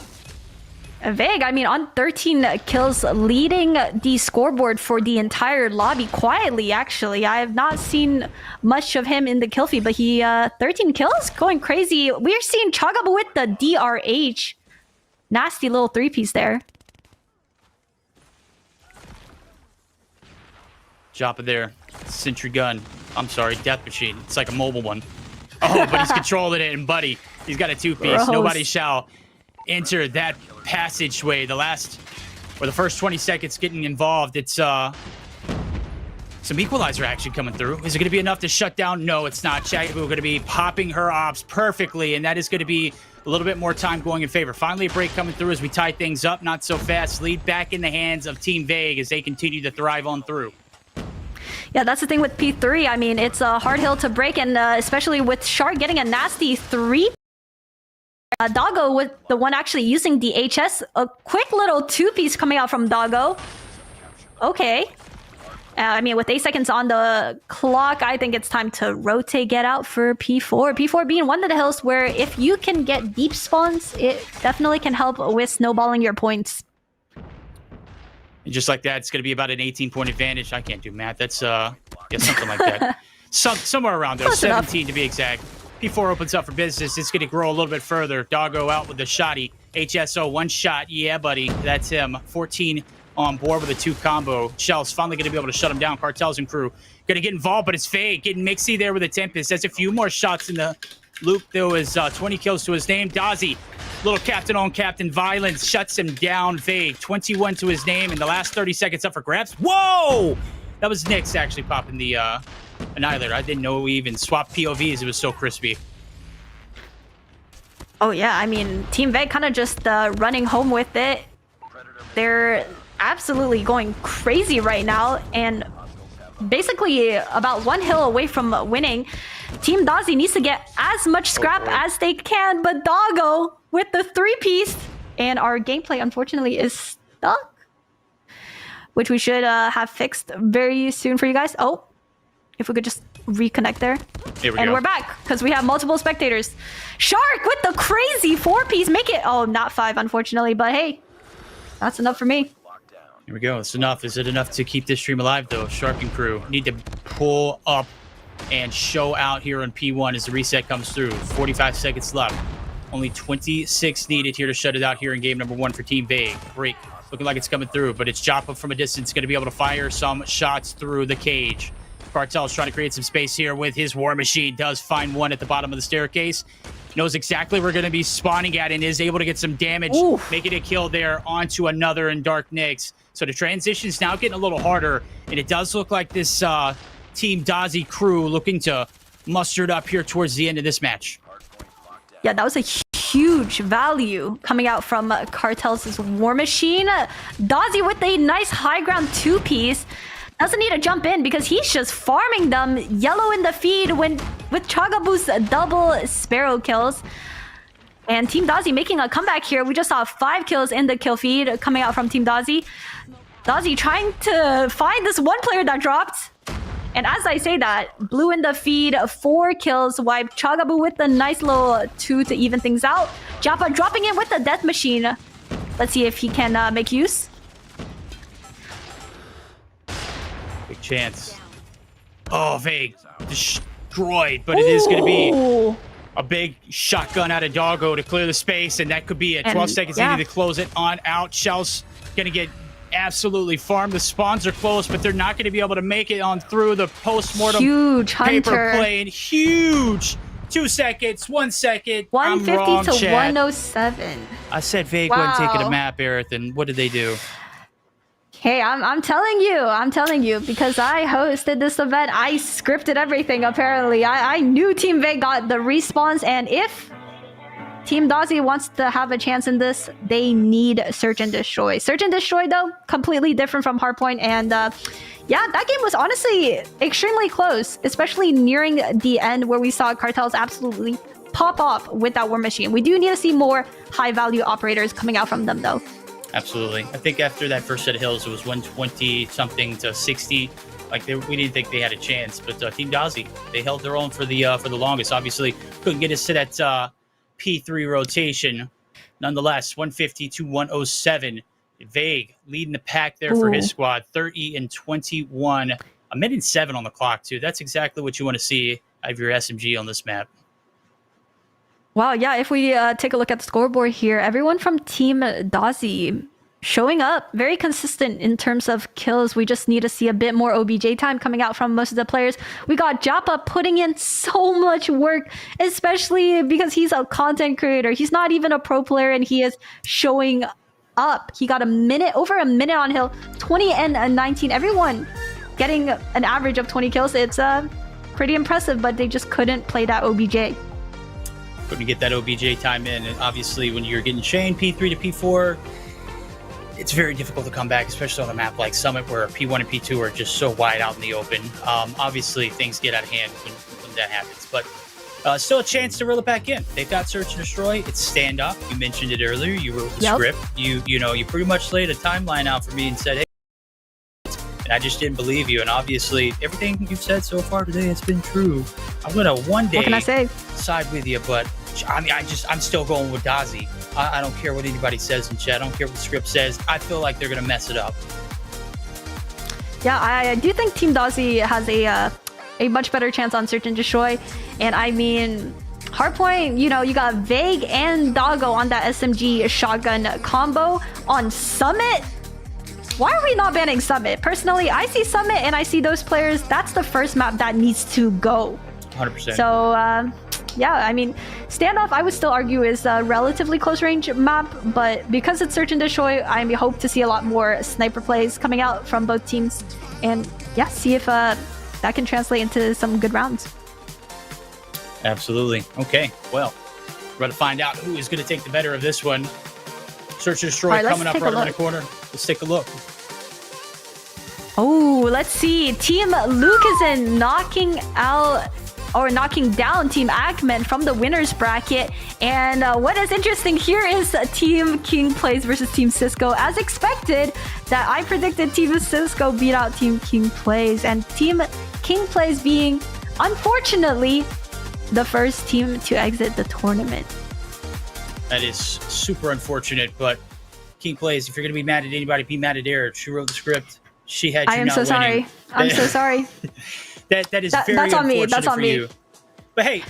Vague, I mean, on 13 kills, leading the scoreboard for the entire lobby quietly, actually. I have not seen much of him in the kill feed, but he, 13 kills? Going crazy. We're seeing Chagabu with the DRH. Nasty little 3-piece there. Japa there. Sentry gun. I'm sorry, Death Machine. It's like a mobile one. Oh, but he's controlling it, and buddy, he's got a 2-piece. Nobody shall enter that passageway. The first 20 seconds getting involved. It's some equalizer action coming through. Is it going to be enough to shut down? No, it's not. Chagabu going to be popping her ops perfectly, and that is going to be a little bit more time going in favor. Finally, a break coming through as we tie things up. Not so fast. Lead back in the hands of Team Vague as they continue to thrive on through. Yeah, that's the thing with P3. I mean, it's a hard hill to break, and especially with Shark getting a nasty 3. Doggo with the one actually using the HS. A quick little 2-piece coming out from Doggo. Okay. I mean, with 8 seconds on the clock, I think it's time to rotate, get out for P4. P4 being one of the hills where if you can get deep spawns, it definitely can help with snowballing your points. And just like that, it's going to be about an 18-point advantage. I can't do math. That's, yeah, something like that. Somewhere around there. 17 to be exact. P4 opens up for business. It's going to grow a little bit further. Doggo out with the shotty. HSO, 1 shot. Yeah, buddy. That's him. 14 on board with a 2 combo. Shell's finally going to be able to shut him down. Cartels and crew going to get involved, but it's fake. Getting mixy there with a Tempest. That's a few more shots in the loop. There was 20 kills to his name. Dozzy, little captain on captain violence, shuts him down. Vague, 21 to his name, and the last 30 seconds up for grabs. Whoa! That was Nyx actually popping the Annihilator. I didn't know we even swapped POVs. It was so crispy. Oh, yeah. I mean, Team Vague kind of just running home with it. They're absolutely going crazy right now, and basically about 1 hill away from winning. Team Dozzy needs to get as much scrap as they can, but Doggo with the 3-piece, and our gameplay unfortunately is stuck, which we should have fixed very soon for you guys. Oh, if we could just reconnect there. Here we and go. We're back because we have multiple spectators. Shark with the crazy 4-piece, make it. Oh, not 5 unfortunately, but hey, that's enough for me. Here we go. It's enough. Is it enough to keep this stream alive, though? Shark and crew need to pull up and show out here on P1 as the reset comes through. 45 seconds left. Only 26 needed here to shut it out here in game number 1 for Team Vague. Break. Looking like it's coming through, but it's Japa from a distance going to be able to fire some shots through the cage. Cartel's trying to create some space here with his War Machine. Does find one at the bottom of the staircase. Knows exactly where we're going to be spawning at and is able to get some damage. Oof. Making a kill there onto another in Dark Nyx. So the transition's now getting a little harder, and it does look like this Team Dozzy crew looking to muster it up here towards the end of this match. Yeah, that was a huge value coming out from Cartel's War Machine. Dozzy with a nice high ground 2-piece. Doesn't need to jump in because he's just farming them. Yellow in the feed with Chagabu's double Sparrow kills. And Team Dozzy making a comeback here. We just saw 5 kills in the kill feed coming out from Team Dozzy. Dozzy trying to find this one player that dropped. And as I say that, blue in the feed, 4 kills, wipe Chagabu with a nice little 2 to even things out. Japa dropping in with the Death Machine. Let's see if he can make use. chance. Oh, Vague destroyed, but it is going to be a big shotgun out of Doggo to clear the space, and that could be it. 12 seconds needed to close it on out. Shell's going to get absolutely farmed. The spawns are close, but they're not going to be able to make it on through the post-mortem huge paper hunter plane. Huge. 2 seconds, 1 second. 150 I'm wrong, to chat. 107. I said Vague wasn't taking a map, Aerith, and what did they do? Hey, I'm telling you, because I hosted this event, I scripted everything, apparently. I knew Team Vague got the respawns, and if Team Dozzy wants to have a chance in this, they need Search and Destroy. Search and Destroy, though, completely different from Hardpoint, and yeah, that game was honestly extremely close, especially nearing the end where we saw Cartels absolutely pop off with that War Machine. We do need to see more high-value operators coming out from them, though. Absolutely. I think after that first set of hills, it was 120-something to 60. Like, we didn't think they had a chance, but Team Dozzy, they held their own for the longest. Obviously, couldn't get us to that P3 rotation. Nonetheless, 150 to 107. Vague leading the pack there for his squad, 30 and 21. A minute and 7 on the clock, too. That's exactly what you want to see out of your SMG on this map. Wow, yeah, if we take a look at the scoreboard here, everyone from Team Dozzy showing up, very consistent in terms of kills. We just need to see a bit more OBJ time coming out from most of the players. We got Japa putting in so much work, especially because he's a content creator. He's not even a pro player, and he is showing up. He got over a minute on hill, 20 and 19. Everyone getting an average of 20 kills. It's pretty impressive, but they just couldn't play that OBJ. Couldn't get that OBJ time in, and obviously when you're getting chained P3 to P4, it's very difficult to come back, especially on a map like Summit where P1 and P2 are just so wide out in the open. Obviously things get out of hand when that happens, but still a chance to reel it back in. They've got Search and Destroy. It's standoff. You mentioned it earlier. You wrote the script. You pretty much laid a timeline out for me and said, hey, and I just didn't believe you. And obviously everything you've said so far today has been true. I'm gonna one day side with you, but I mean, I'm still going with Dozzy. I don't care what anybody says in chat. I don't care what the script says. I feel like they're gonna mess it up. Yeah, I do think Team Dozzy has a much better chance on Search and Destroy. And I mean, Hardpoint, you got Vague and Doggo on that SMG shotgun combo. On Summit, why are we not banning Summit? Personally, I see Summit and I see those players. That's the first map that needs to go. 100%. So, yeah, I mean, Standoff, I would still argue is a relatively close range map, but because it's Search and Destroy, I hope to see a lot more sniper plays coming out from both teams. And yeah, see if that can translate into some good rounds. Absolutely. Okay, well, we're going to find out who is going to take the better of this one. Search and Destroy coming up right around the corner. Let's take a look. Oh, let's see. Team Lucasen knocking down Team Ackman from the winner's bracket. And what is interesting here is Team King Plays versus Team Sisco. As expected, that I predicted Team Sisco beat out Team King Plays, and Team King Plays being, unfortunately, the first team to exit the tournament. That is super unfortunate, but King Plays, if you're going to be mad at anybody, be mad at Aerith. She wrote the script. She had you I am not so winning. sorry. I'm so sorry. That is very that's on me. unfortunate That's on for me. you. But hey,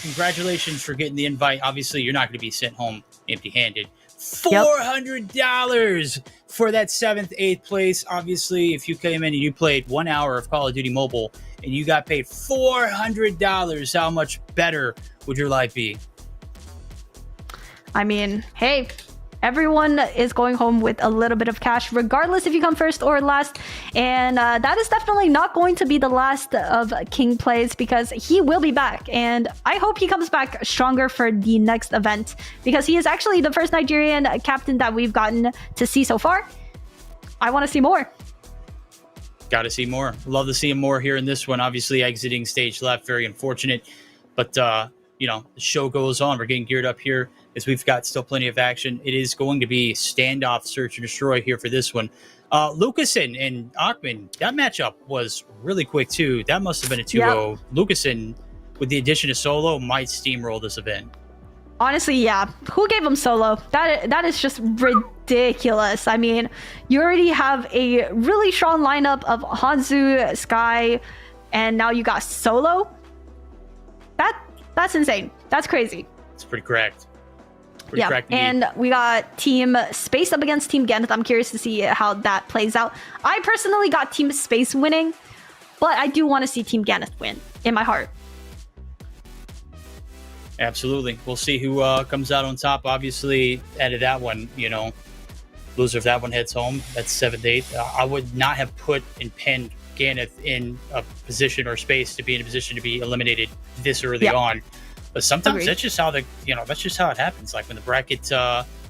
congratulations for getting the invite. Obviously, you're not going to be sent home empty-handed. $400 for that 7th, 8th place. Obviously, if you came in and you played 1 hour of Call of Duty Mobile and you got paid $400, how much better would your life be? I mean, hey, everyone is going home with a little bit of cash, regardless if you come first or last. And that is definitely not going to be the last of King Plays, because he will be back. And I hope he comes back stronger for the next event, because he is actually the first Nigerian captain that we've gotten to see so far. I want to see more. Got to see more. Love to see him more here in this one. Obviously, exiting stage left, very unfortunate. But, the show goes on. We're getting geared up here as we've got still plenty of action. It is going to be standoff, Search and Destroy here for this one. Lucasen and Ackman, that matchup was really quick too. That must have been a 2-0. Yep. Lucasen, with the addition of Solo, might steamroll this event. Honestly, yeah. Who gave him solo? That is just ridiculous. I mean, you already have a really strong lineup of Hanzu, Sky, and now you got solo. That's insane. That's crazy. It's pretty correct. Pretty correct indeed. And we got Team Space up against Team Ganyth. I'm curious to see how that plays out. I personally got Team Space winning, but I do want to see Team Ganyth win in my heart. Absolutely. We'll see who comes out on top. Obviously, out of that one, you know, loser if that one heads home. That's 7-8. I would not have put and pinned Ganyth in a position or space to be in a position to be eliminated this early on. But sometimes that's just how that's just how it happens. Like when the bracket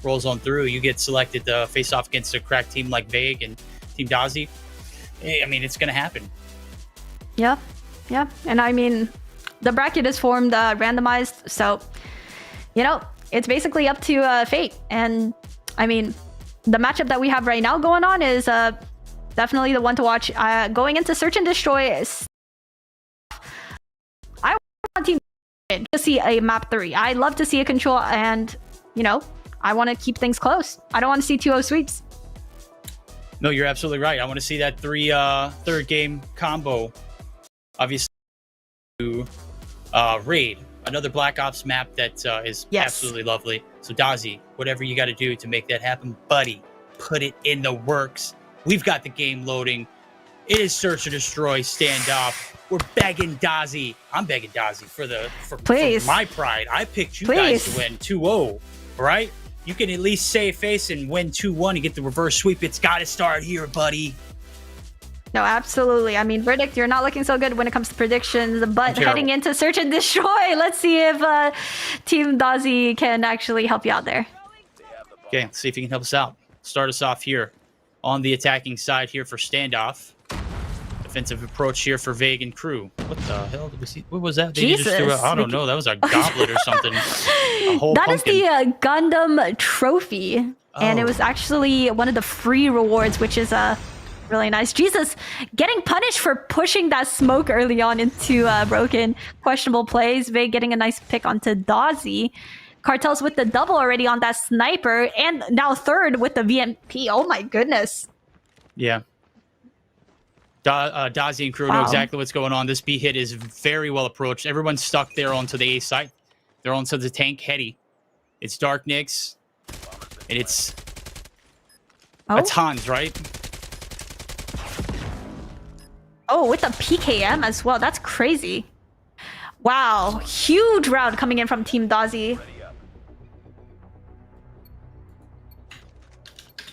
rolls on through, you get selected to face off against a crack team like Vague and Team Dozzy. I mean, it's going to happen. Yeah. And I mean, the bracket is formed randomized, so you know it's basically up to fate. And I mean, the matchup that we have right now going on is definitely the one to watch. Going into Search and Destroy, I want Team to see a map 3. I love to see a control, and you know, I want to keep things close. I don't want to see 2-0 sweeps. No, you're absolutely right. I want to see that third game combo. Obviously, Raid, another Black Ops map that is absolutely lovely. So Dozzy, whatever you got to do to make that happen, buddy, put it in the works. We've got the game loading. It is Search and Destroy standoff. We're begging Dozzy. I'm begging Dozzy for my pride. I picked you guys to win 2-0. All right? You can at least save face and win 2-1 and get the reverse sweep. It's got to start here, buddy. No, absolutely. I mean, Verdict, you're not looking so good when it comes to predictions, but heading into Search and Destroy, let's see if Team Dozzy can actually help you out there. Okay, let's see if he can help us out. Start us off here on the attacking side here for standoff. Defensive approach here for Vague and crew. What the hell did we see? What was that? Jesus. Just threw I don't know. That was a goblet or something. A whole that pumpkin. is the Gundam trophy. And it was actually one of the free rewards, which is really nice. Jesus, getting punished for pushing that smoke early on into broken, questionable plays. Vague getting a nice pick onto Dozzy. Cartels with the double already on that sniper, and now third with the VMP. Oh my goodness. Yeah. Dozzy and crew know exactly what's going on. This B hit is very well approached. Everyone's stuck there onto the A side. They're onto the tank heady. It's Dark Nyx, and it's Hans, right? Oh, with a PKM as well. That's crazy. Wow. Huge round coming in from Team Dozzy.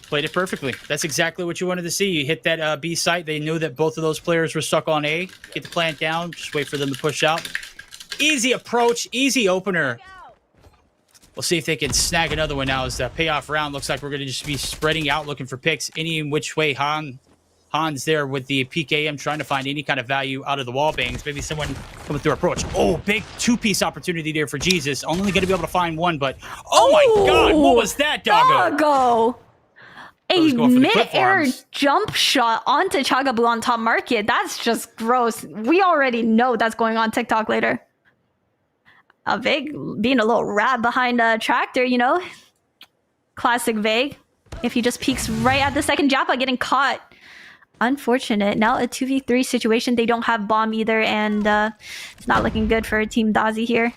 Played it perfectly. That's exactly what you wanted to see. You hit that B site. They knew that both of those players were stuck on A. Get the plant down. Just wait for them to push out. Easy approach. Easy opener. We'll see if they can snag another one now as the payoff round. Looks like we're going to just be spreading out, looking for picks any which way. Hans there with the PKM trying to find any kind of value out of the wall bangs. Maybe someone coming through approach. Oh, big two-piece opportunity there for Jesus. Only going to be able to find one, but oh my God, what was that, doggo? A mid-air jump shot onto Chagabu on top market. That's just gross. We already know that's going on TikTok later. Vague being a little rat behind a tractor, you know. Classic Vague. If he just peeks right at the second Japa, getting caught. Unfortunate. Now a 2v3 situation. They don't have bomb either, and it's not looking good for Team Dozzy here.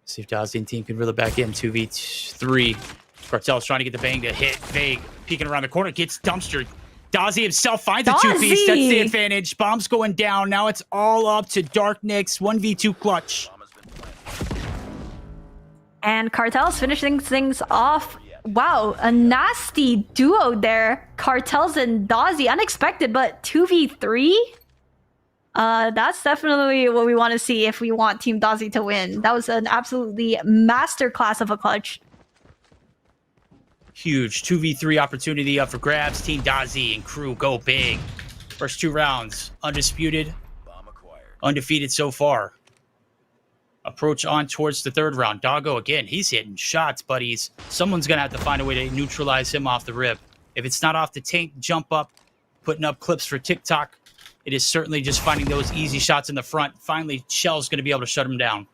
See if Dozzy and team can reel it back in. 2v3. Cartel's trying to get the bang to hit. Vague peeking around the corner. Gets dumpstered. Dozzy himself finds a two-piece. That's the advantage. Bomb's going down. Now it's all up to Dark Nyx. 1v2 clutch. And Cartel's finishing things off. Wow, a nasty duo there. Cartels and Dozzy. Unexpected, but 2v3? That's definitely what we want to see if we want Team Dozzy to win. That was an absolutely masterclass of a clutch. Huge 2v3 opportunity up for grabs. Team Dozzy and crew go big. First 2 rounds, undisputed, undefeated so far. Approach on towards the 3rd round. Doggo again, he's hitting shots, buddies. Someone's going to have to find a way to neutralize him off the rip. If it's not off the tank, jump up, putting up clips for TikTok. It is certainly just finding those easy shots in the front. Finally, Shell's going to be able to shut him down.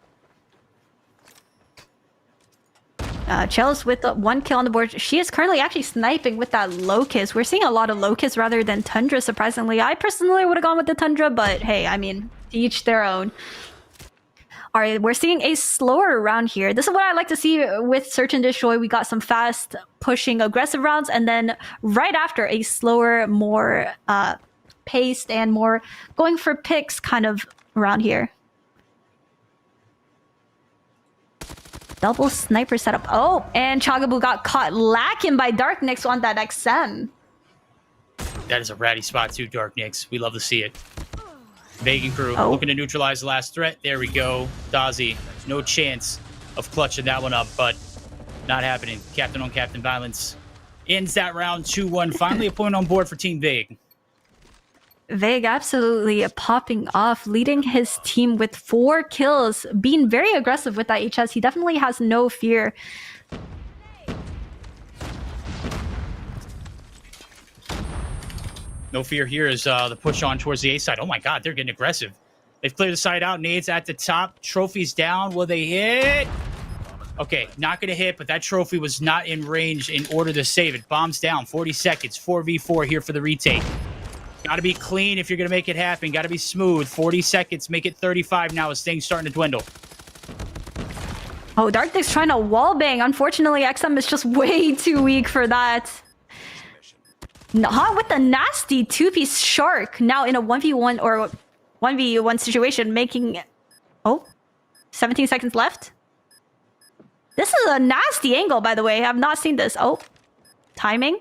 Chels with 1 kill on the board. She is currently actually sniping with that Locust. We're seeing a lot of Locust rather than Tundra, surprisingly. I personally would have gone with the Tundra, but hey, I mean, to each their own. All right, we're seeing a slower round here. This is what I like to see with Search and Destroy. We got some fast, pushing, aggressive rounds, and then right after a slower, more paced and more going for picks kind of round here. Double sniper setup. Oh, and Chagabu got caught lacking by Dark Nyx on that XM. That is a ratty spot too, Dark Nyx. We love to see it. Vegan crew looking to neutralize the last threat. There we go. Dozzy, no chance of clutching that one up, but not happening. Captain on captain violence ends that round 2-1. Finally a point on board for Team Veg. Veg absolutely popping off, leading his team with 4 kills, being very aggressive with that HS. He definitely has no fear. No fear here is the push on towards the A side. Oh my god, they're getting aggressive. They've cleared the side out. Nades at the top. Trophies down. Will they hit? Okay, not going to hit, but that trophy was not in range in order to save it. Bombs down. 40 seconds. 4v4 here for the retake. Got to be clean if you're going to make it happen. Got to be smooth. 40 seconds. Make it 35 now as things starting to dwindle. Oh, Dark Nyx trying to wallbang. Unfortunately, XM is just way too weak for that. Not with the nasty 2-piece Shark. Now in a 1v1 or 1v1 situation, making... Oh, 17 seconds left. This is a nasty angle, by the way. I have not seen this. Oh, timing.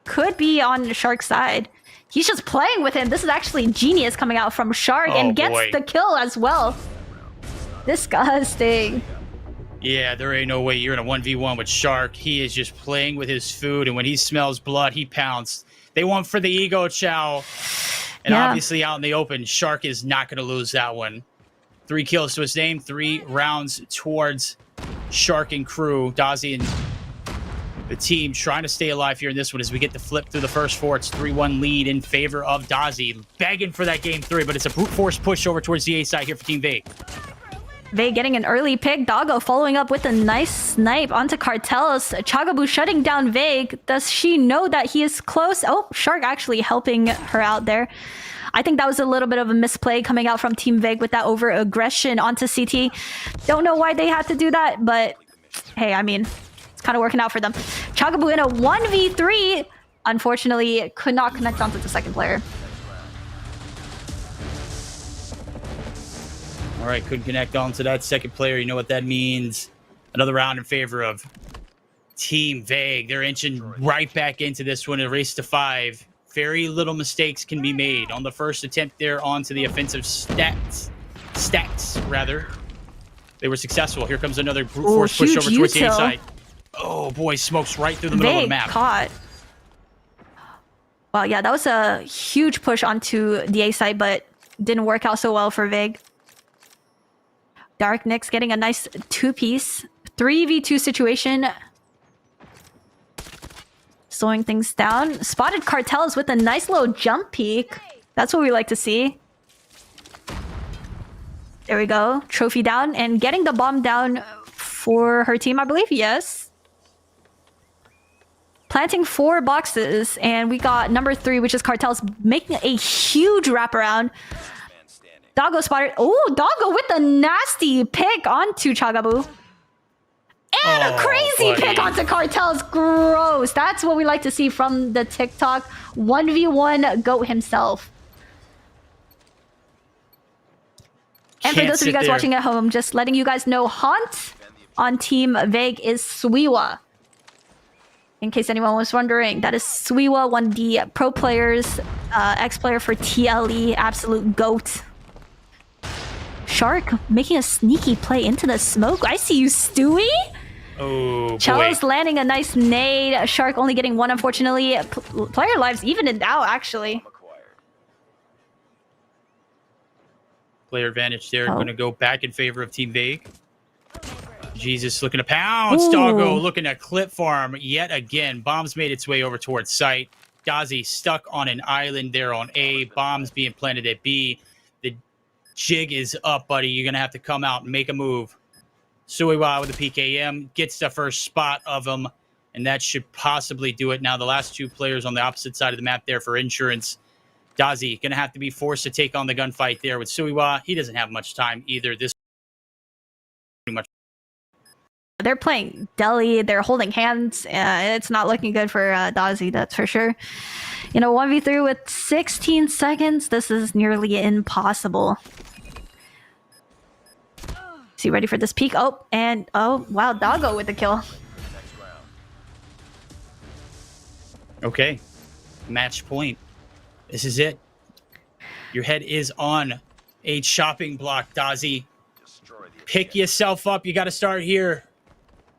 Could be on Shark's side. He's just playing with him. This is actually genius coming out from Shark and gets the kill as well. Disgusting. Yeah, there ain't no way you're in a 1v1 with Shark. He is just playing with his food, and when he smells blood, he pounced. They went for the ego chow. And obviously out in the open, Shark is not going to lose that one. 3 kills to his name, 3 rounds towards Shark and crew. Dozzy and the team trying to stay alive here in this one as we get the flip through the first 4. It's 3-1 lead in favor of Dozzy. Begging for that game 3, but it's a brute force push over towards the A side here for Team Veg. Veg getting an early pick. Doggo following up with a nice snipe onto Cartels. Chagabu shutting down Veg. Does she know that he is close? Oh, Shark actually helping her out there. I think that was a little bit of a misplay coming out from Team Veg with that over aggression onto CT. Don't know why they had to do that, but hey, I mean, it's kind of working out for them. Chagabu in a 1v3. Unfortunately, could not connect onto the second player. All right, couldn't connect on to that second player. You know what that means. Another round in favor of Team Veg. They're inching right back into this one. A race to 5. Very little mistakes can be made. On the first attempt there onto the offensive stacks, rather. They were successful. Here comes another brute force push over towards the inside. Oh boy, smokes right through the middle of the map. Caught. Well, yeah, that was a huge push onto the A side, but didn't work out so well for Veg. Dark Nyx getting a nice 2-piece 3v2 situation. Slowing things down. Spotted Cartels with a nice little jump peek. That's what we like to see. There we go. Trophy down and getting the bomb down for her team, I believe. Yes. Planting 4 boxes, and we got number 3, which is Cartels, making a huge wraparound. Doggo spotted. Oh, Doggo with a nasty pick onto Chagabu. And a crazy pick onto Cartels. Gross. That's what we like to see from the TikTok 1v1 GOAT himself. And for those of you guys watching at home, just letting you guys know, Haunt on Team Veg is Suiwa. In case anyone was wondering, that is Suiwa, one of the pro players, ex-player for TLE, absolute GOAT. Shark making a sneaky play into the smoke. I see you, Stewie. Oh, boy. Cello's landing a nice nade. Shark only getting 1, unfortunately. Player lives evened out, actually. Player advantage there. Going to go back in favor of Team Veg. Jesus looking to pounce. Doggo looking to clip farm yet again. Bombs made its way over towards site. Dozzy stuck on an island there on A. Bombs being planted at B. The jig is up, buddy. You're going to have to come out and make a move. Suiwa with the PKM gets the first spot of him, and that should possibly do it. Now, the last two players on the opposite side of the map there for insurance. Dozzy going to have to be forced to take on the gunfight there with Suiwa. He doesn't have much time either. This pretty much. They're playing Delhi. They're holding hands. It's not looking good for Dozzy, that's for sure. 1v3 with 16 seconds. This is nearly impossible. Is he ready for this peek? Oh, wow, Doggo with the kill. Okay, match point. This is it. Your head is on a chopping block, Dozzy. Pick yourself up. You got to start here.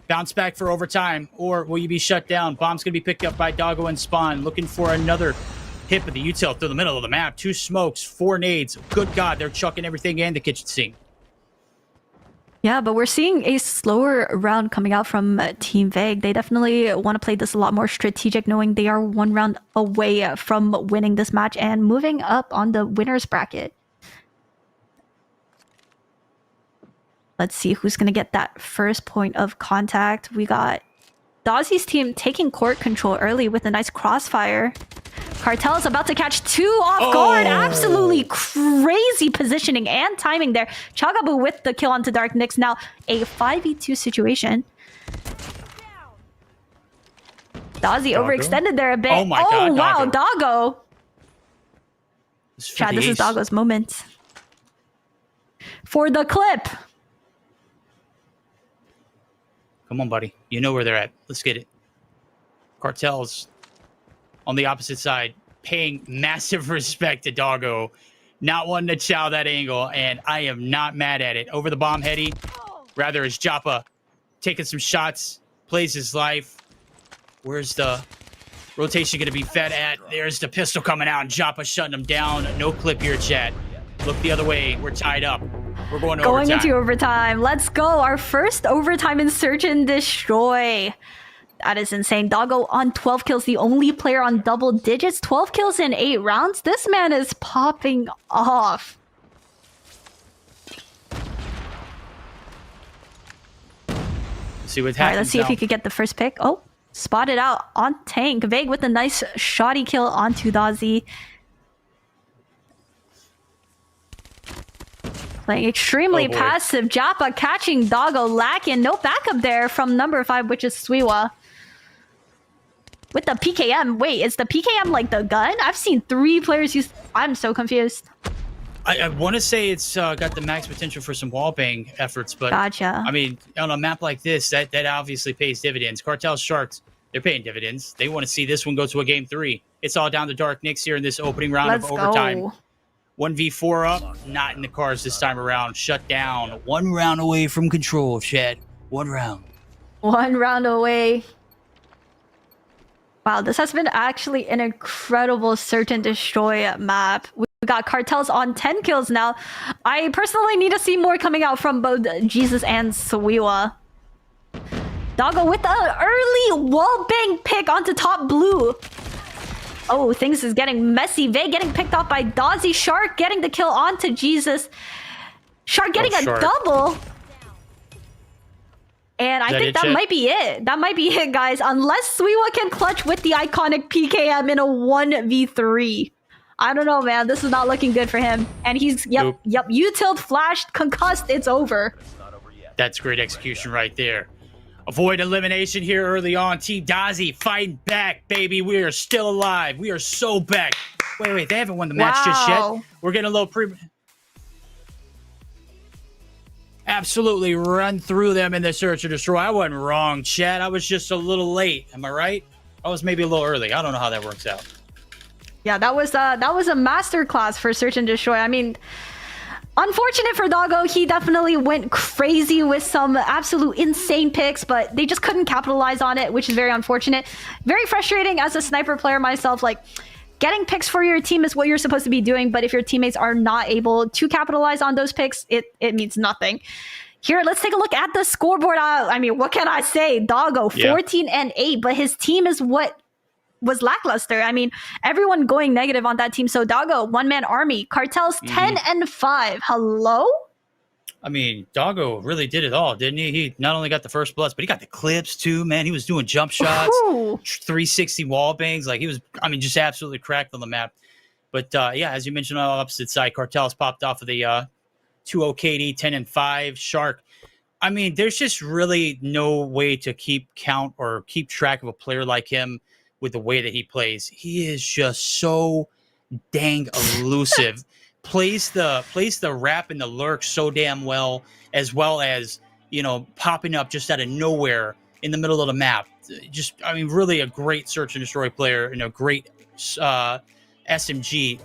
Bounce back for overtime, or will you be shut down? Bomb's going to be picked up by Doggo and Spawn, looking for another hit with the util through the middle of the map. 2 smokes, 4 nades. Good God, they're chucking everything in the kitchen sink. Yeah, but we're seeing a slower round coming out from Team Vague. They definitely want to play this a lot more strategic, knowing they are 1 round away from winning this match and moving up on the winner's bracket. Let's see who's going to get that first point of contact. We got Dozzy's team taking court control early with a nice crossfire. Cartel is about to catch 2 off guard. Absolutely crazy positioning and timing there. Chagabu with the kill onto Dark Nyx. Now a 5v2 situation. Dozzy overextended there a bit. Oh my God, wow, Doggo. Doggo. Chad, this is Doggo's moment. For the clip. Come on, buddy. You know where they're at. Let's get it. Cartel's on the opposite side, paying massive respect to Doggo. Not wanting to chow that angle, and I am not mad at it. Over the bomb heady. Rather is Joppa taking some shots, plays his life. Where's the rotation going to be fed at? There's the pistol coming out, and Joppa shutting him down. No clip here, chat. Look the other way. We're tied up. We're going to overtime. Into overtime. Let's go. Our first overtime in Search and Destroy. That is insane. Doggo on 12 kills. The only player on double digits. 12 kills in 8 rounds. This man is popping off. See what happens. All right, let's see if he could get the first pick. Oh, spotted out on tank. Vague with a nice shoddy kill onto Dozzy. Playing extremely passive. Joppa catching Doggo, lacking. No backup there from number 5, which is Suiwa. With the PKM. Wait, is the PKM like the gun? I've seen 3 players use... I'm so confused. I want to say it's got the max potential for some wallbang efforts, but... Gotcha. I mean, on a map like this, that obviously pays dividends. Cartel Sharks, they're paying dividends. They want to see this one go to a game 3. It's all down to Dark Nyx here in this opening round of overtime. Go. 1v4 up, not in the cars this time around. Shut down. 1 round away from control, Chad. 1 round. 1 round away. Wow, this has been actually an incredible Search and Destroy map. We got Cartels on 10 kills now. I personally need to see more coming out from both Jesus and Suiwa. Doggo with the early wallbang pick onto top blue. Oh, things is getting messy. Vague getting picked off by Dozzy. Shark getting the kill onto Jesus. Shark getting a double. And I think that might be it. That might be it, guys. Unless Suiwa can clutch with the iconic PKM in a 1v3. I don't know, man. This is not looking good for him. And he's, yep. Utiled, flashed, concussed. It's over. That's great execution right there. Avoid elimination here early on. Team Dozzy fighting back, baby. We are still alive. We are so back. Wait. They haven't won the match just yet. We're getting a little Absolutely run through them in the Search and Destroy. I wasn't wrong, Chad. I was just a little late. Am I right? I was maybe a little early. I don't know how that works out. Yeah, that was a masterclass for Search and Destroy. I mean, unfortunate for Doggo. He definitely went crazy with some absolute insane picks, but they just couldn't capitalize on it, which is very unfortunate. Very frustrating as a sniper player myself. Like, getting picks for your team is what you're supposed to be doing, but if your teammates are not able to capitalize on those picks, it means nothing. Here, let's take a look at the scoreboard. I mean, what can I say? Doggo, 14 and 8, but his team is what was lackluster. I mean, everyone going negative on that team. So Doggo, one-man army. Cartels 10 and 5. Hello? I mean, Doggo really did it all, didn't he? He not only got the first bloods, but he got the clips too, man. He was doing jump shots, Ooh. 360 wall bangs. Like he was, I mean, just absolutely cracked on the map. But yeah, as you mentioned on the opposite side, Cartel's popped off of the 2-0 KD, 10-5, Shark. I mean, there's just really no way to keep count or keep track of a player like him with the way that he plays. He is just so dang elusive. plays the rap and the lurk so damn well as popping up just out of nowhere in the middle of the map. Just, I mean, really a great search and destroy player and a great SMG.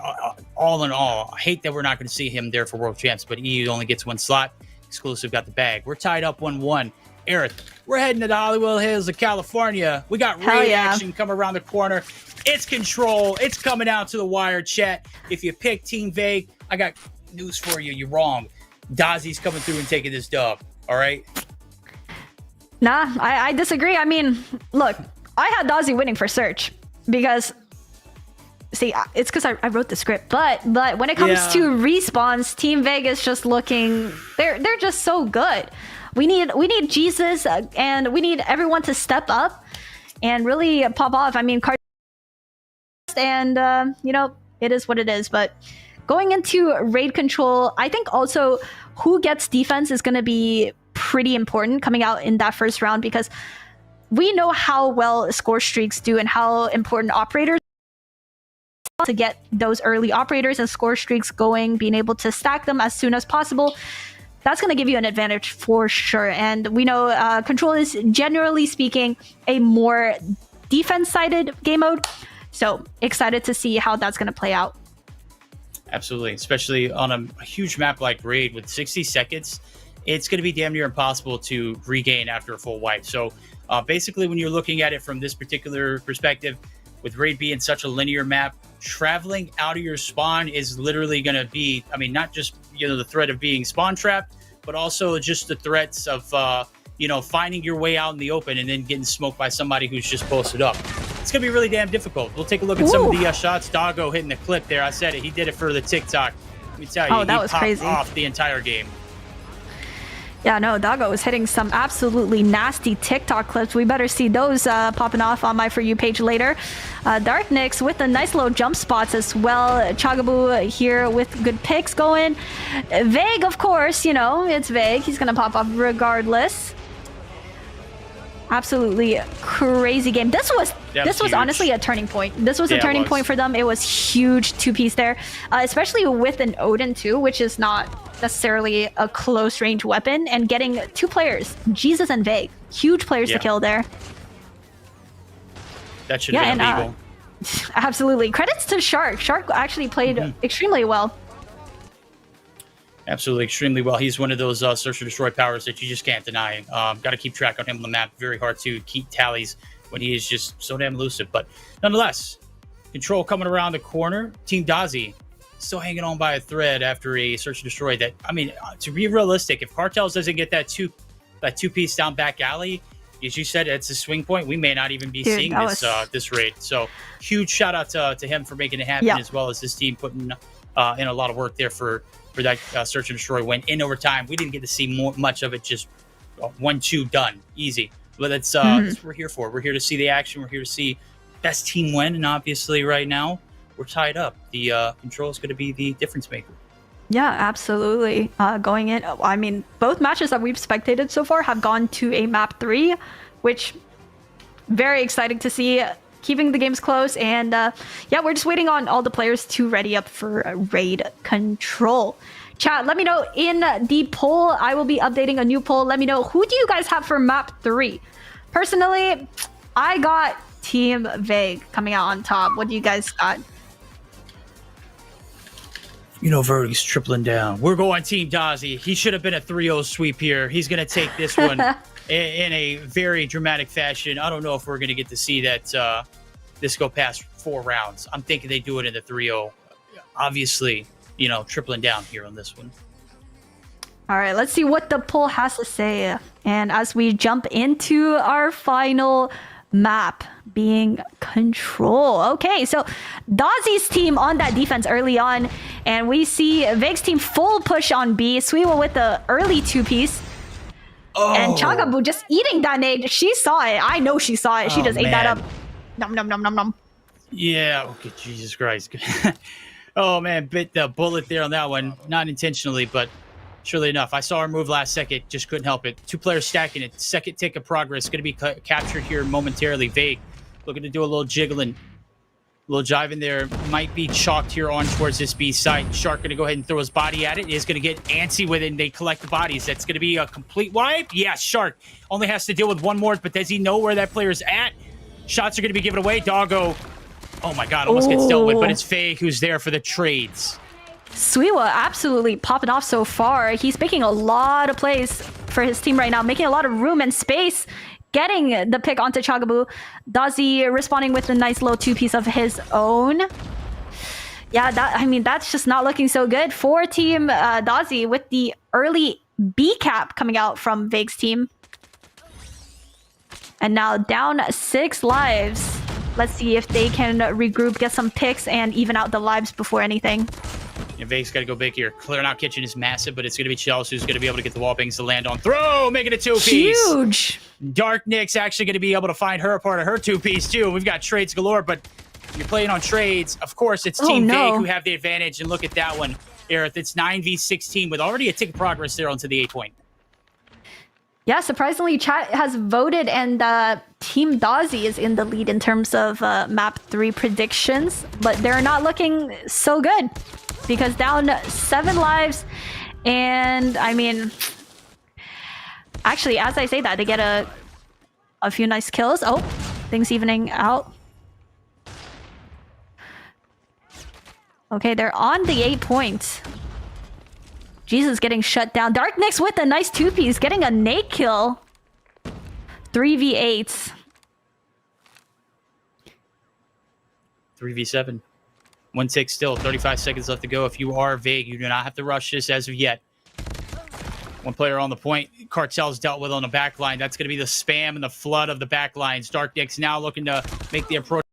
All in all, I hate that we're not going to see him there for World Champs, but he only gets one slot. Exclusive got the bag. We're tied up 1-1. Aerith, we're heading to the Hollywood Hills of California. We got raid action coming around the corner. It's Control. It's coming out to the wire, chat. If you pick Team Vague, I got news for you. You're wrong. Dozzy's coming through and taking this dub. All right? Nah, I disagree. I mean, look, I had Dozzy winning for Search because... See, it's because I wrote the script, but when it comes to respawns, Team Vegas just looking, they're just so good. We need Jesus and we need everyone to step up and really pop off. I mean, and it is what it is. But going into raid control, I think also who gets defense is going to be pretty important coming out in that first round, because we know how well score streaks do and how important operators to get those early operators and score streaks going, being able to stack them as soon as possible. That's going to give you an advantage for sure. And we know Control is, generally speaking, a more defense-sided game mode. So excited to see how that's going to play out. Absolutely, especially on a huge map like Raid with 60 seconds. It's going to be damn near impossible to regain after a full wipe. So basically, when you're looking at it from this particular perspective, with Raid being such a linear map, traveling out of your spawn is literally going to be, I mean, not just, the threat of being spawn trapped, but also just the threats of, finding your way out in the open and then getting smoked by somebody who's just posted up. It's going to be really damn difficult. We'll take a look at some of the shots. Doggo hitting the clip there. I said it. He did it for the TikTok. Let me tell you, that was popped crazy. Off the entire game. Yeah, no, Doggo was hitting some absolutely nasty TikTok clips. We better see those popping off on my For You page later. Dark Nix with the nice little jump spots as well. Chagabu here with good picks going. Vague, of course, it's Vague. He's going to pop off regardless. Absolutely crazy game. This was honestly a turning point. This was a turning point for them. It was huge two-piece there, especially with an Odin too, which is not necessarily a close range weapon, and getting two players, Jesus and Vague, huge players to kill there. That should have been illegal. Absolutely. Credits to Shark. Shark actually played extremely well. Absolutely, extremely well. He's one of those search and destroy powers that you just can't deny. Got to keep track on him on the map. Very hard to keep tallies when he is just so damn elusive. But nonetheless, Control coming around the corner. Team Dozzy still hanging on by a thread after a search and destroy. That, I mean, to be realistic, if Cartels doesn't get that two-piece down back alley, as you said, it's a swing point. We may not even be seeing this raid. So huge shout out to him for making it happen, as well as his team putting in a lot of work there for that search and destroy win in overtime. We didn't get to see much of it, just 1-2 done, easy. But that's what we're here for. We're here to see the action. We're here to see best team win, and obviously right now we're tied up. The Control is going to be the difference maker. Yeah, absolutely. Going in, I mean, both matches that we've spectated so far have gone to a map 3, which very exciting to see. Keeping the games close, and we're just waiting on all the players to ready up for raid control. Chat, let me know in the poll. I will be updating a new poll. Let me know, who do you guys have for map 3? Personally, I got Team Vague coming out on top. What do you guys got? Verdi's tripling down. We're going Team Dozzy. He should have been a 3-0 sweep here. He's going to take this one in a very dramatic fashion. I don't know if we're going to get to see that this go past 4 rounds. I'm thinking they do it in the 3-0. Obviously, tripling down here on this one. All right, let's see what the poll has to say. And as we jump into our final map being Control. Okay, so Dozzy's team on that defense early on, and we see Vague's team full push on B. Suiwa with the early two-piece. Oh. And Chagabu just eating that nade. She saw it. I know she saw it. She just ate that up. Nom nom nom nom nom. Yeah, okay, Jesus Christ. Oh man, bit the bullet there on that one. Not intentionally, but surely enough. I saw her move last second, just couldn't help it. Two players stacking it. Second tick of progress. Going to be captured here momentarily. Vague looking to do a little jiggling. A little jive in there. Might be chalked here on towards this B side. Shark going to go ahead and throw his body at it. Is going to get antsy with it, and they collect the bodies. That's going to be a complete wipe. Yeah, Shark only has to deal with one more, but does he know where that player's at? Shots are going to be given away. Doggo. Oh my God, almost gets dealt with, but it's Vague who's there for the trades. Suiwa absolutely popping off so far. He's making a lot of plays for his team right now, making a lot of room and space, getting the pick onto Chagabu. Dozzy responding with a nice little two-piece of his own. Yeah, that's just not looking so good for Team Dozzy with the early B cap coming out from Vague's team. And now down 6 lives. Let's see if they can regroup, get some picks, and even out the lives before anything. And Vague's got to go big here. Clearing out kitchen is massive, but it's going to be Chelsea who's going to be able to get the wall bangs to land on. Throw! Making a two-piece. Huge! Dark Nick's actually going to be able to find her part of her two-piece, too. We've got trades galore, but you're playing on trades. Of course, it's Team Vague who have the advantage, and look at that one, Aerith. It's 9v16 with already a tick of progress there onto the 8-point. Yeah, surprisingly, chat has voted, and Team Dozzy is in the lead in terms of map 3 predictions, but they're not looking so good because down 7 lives, and I mean, actually, as I say that, they get a few nice kills. Oh, things evening out. Okay, they're on the 8 points. Jesus getting shut down. Dark Nyx with a nice two-piece, getting a nade kill. 3v8. 3v7. 1 tick still. 35 seconds left to go. If you are Vague, you do not have to rush this as of yet. One player on the point. Cartel's dealt with on the back line. That's going to be the spam and the flood of the back lines. Dark Nyx now looking to make the approach.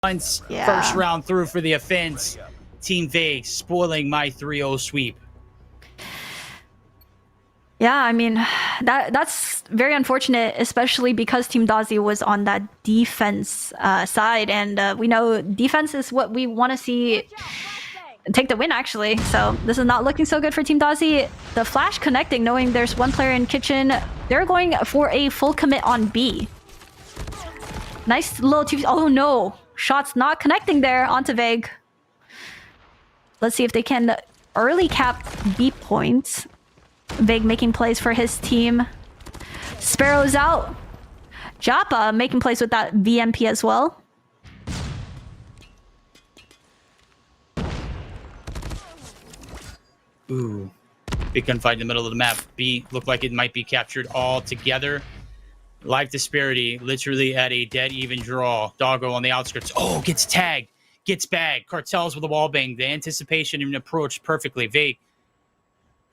First round through for the offense. Team Vague spoiling my 3-0 sweep. Yeah, I mean, that's very unfortunate, especially because Team Dozzy was on that defense side, and we know defense is what we want to see take the win, actually. So this is not looking so good for Team Dozzy. The flash connecting, knowing there's one player in kitchen. They're going for a full commit on B. Nice little two. Oh no, shots not connecting there onto Vague. Let's see if they can early cap B points. Vague making plays for his team. Sparrow's out. Japa making plays with that VMP as well. Ooh. Big gunfight in the middle of the map. B looked like it might be captured all together. Life disparity literally at a dead even draw. Doggo on the outskirts. Oh, gets tagged. Gets bagged. Cartels with a wall bang. The anticipation and approach perfectly. Vague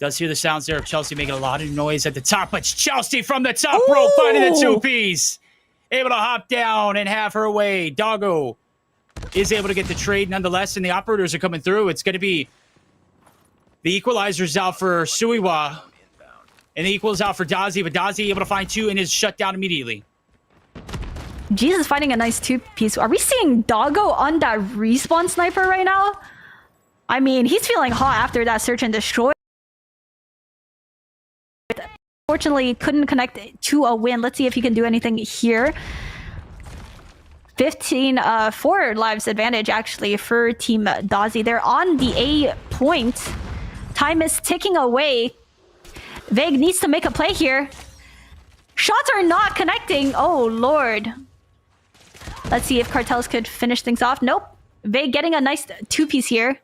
does hear the sounds there of Chelsea making a lot of noise at the top, but Chelsea from the top rope finding the two-piece. Able to hop down and have her way. Doggo is able to get the trade nonetheless, and the operators are coming through. It's going to be the equalizer's out for Suiwa, and the equals out for Dozzy, but Dozzy able to find 2 and is shut down immediately. Jesus finding a nice two-piece. Are we seeing Doggo on that respawn sniper right now? I mean, he's feeling hot after that search and destroy. Fortunately, couldn't connect to a win. Let's see if he can do anything here. 4 lives advantage, actually, for Team Dozzy. They're on the A point. Time is ticking away. Vague needs to make a play here. Shots are not connecting. Oh, Lord. Let's see if Cartels could finish things off. Nope. Vague getting a nice two-piece here.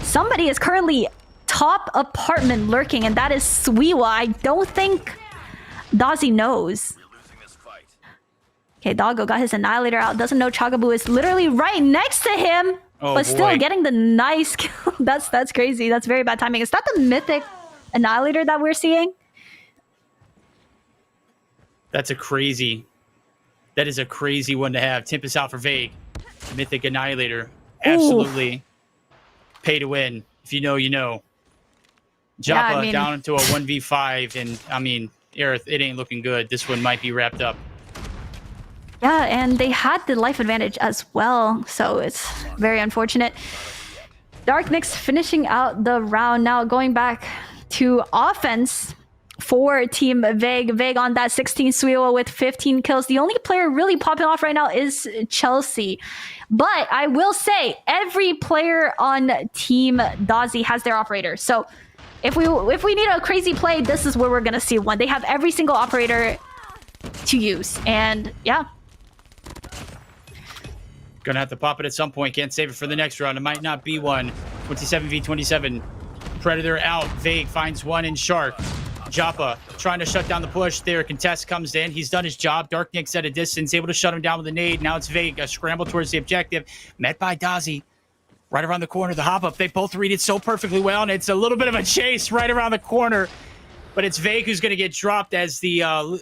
Somebody is currently top apartment lurking, and that is Suiwa. I don't think Dozzy knows. Okay, Doggo got his Annihilator out. Doesn't know Chagabu is literally right next to him. Oh, but still getting the nice kill. That's crazy. That's very bad timing. Is that the mythic Annihilator that we're seeing? That is a crazy one to have. Tempest out for Vague. Mythic Annihilator. Absolutely. Pay to win. If you know, you know. Joppa down to a 1v5. And, I mean, Aerith, it ain't looking good. This one might be wrapped up. Yeah, and they had the life advantage as well. So it's very unfortunate. Dark Nyx finishing out the round now, going back to offense for Team Vague. Vague on that 16 Suiwa with 15 kills. The only player really popping off right now is Chelsea. But I will say, every player on Team Dozzy has their operator. So if we need a crazy play, this is where we're going to see one. They have every single operator to use. And yeah. Gonna have to pop it at some point. Can't save it for the next round. It might not be one. 27v27. Predator out. Vague finds one in Shark. Joppa trying to shut down the push there. Contest comes in. He's done his job. Dark Nyx at a distance, able to shut him down with a nade. Now it's Vague. A scramble towards the objective. Met by Dozzy. Right around the corner. The hop up. They both read it so perfectly well. And it's a little bit of a chase right around the corner. But it's Vague who's going to get dropped as the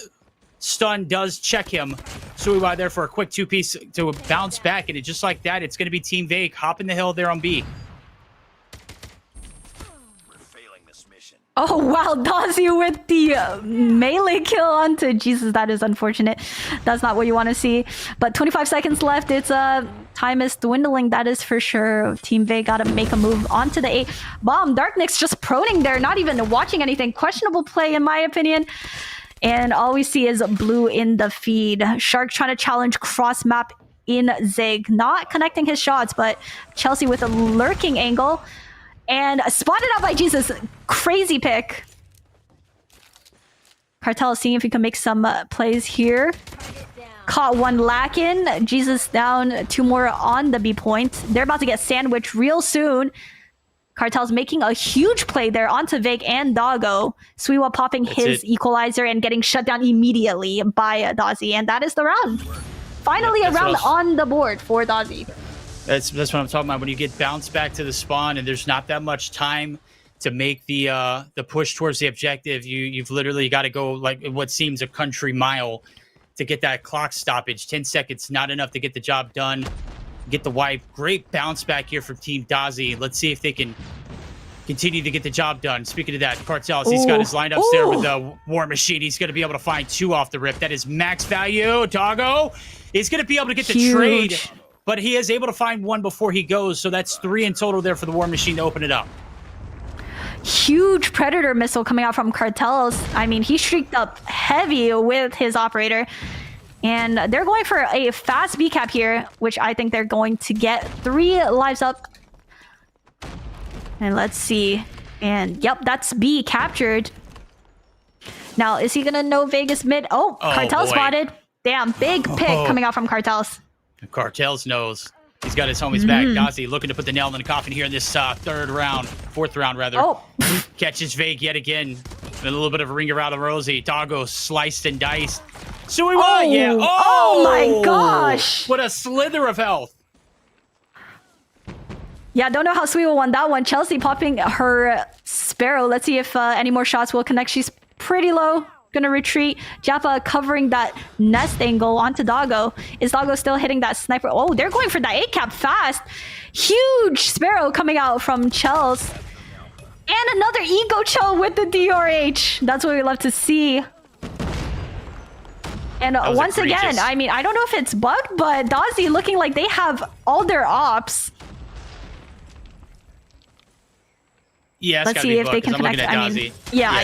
stun does check him. Suiwa there for a quick two-piece to bounce back. And just like that, it's going to be Team Vague hopping the hill there on B. Oh, wow. Dozzy with the melee kill onto... Jesus, that is unfortunate. That's not what you want to see. But 25 seconds left. It's time is dwindling, that is for sure. Team Vague got to make a move onto the A bomb. Dark Nyx just proning there, not even watching anything. Questionable play, in my opinion. And all we see is blue in the feed. Shark trying to challenge cross map in Zig. Not connecting his shots, but Chelsea with a lurking angle. And spotted out by Jesus. Crazy pick. Cartel seeing if he can make some plays here. Caught one lacking. Jesus down, two more on the B point. They're about to get sandwiched real soon. Cartel's making a huge play there onto Vague and Doggo. Suiwa popping his equalizer and getting shut down immediately by Dozzy. And that is the round. Finally, a round on the board for Dozzy. That's what I'm talking about. When you get bounced back to the spawn and there's not that much time to make the push towards the objective, you've literally got to go like what seems a country mile to get that clock stoppage. 10 seconds, not enough to get the job done. Get the wipe. Great bounce back here from Team Dozzy. Let's see if they can continue to get the job done. Speaking of that, Cartel, he's got his lineups there with the War Machine. He's going to be able to find two off the rip. That is max value. Doggo is going to be able to get the trade. But he is able to find one before he goes, so that's 3 in total there for the War Machine to open it up. Huge Predator missile coming out from Cartels. I mean, he streaked up heavy with his operator. And they're going for a fast B cap here, which I think they're going to get 3 lives up. And let's see. And yep, that's B captured. Now, is he going to know Vegas mid? Oh, Cartel spotted. Damn, big pick coming out from Cartels. Cartels knows. He's got his homies back. Dozzy looking to put the nail in the coffin here in this fourth round rather. Catches Vague yet again. And a little bit of a ring around the Rosie. Doggo sliced and diced. Suiwa, yeah. Oh my gosh. What a slither of health. Yeah, don't know how Suiwa won that one. Chelsea popping her Sparrow. Let's see if any more shots will connect. She's pretty low. Gonna retreat. Joppa covering that nest angle onto Doggo. Is Doggo still hitting that sniper? Oh, they're going for that A-cap fast. Huge Sparrow coming out from Chels. And another Ego Chell with the DRH. That's what we love to see. And once again, I mean, I don't know if it's bugged, but Dozzy looking like they have all their ops. Yeah, let's see if they can connect. I mean, yeah.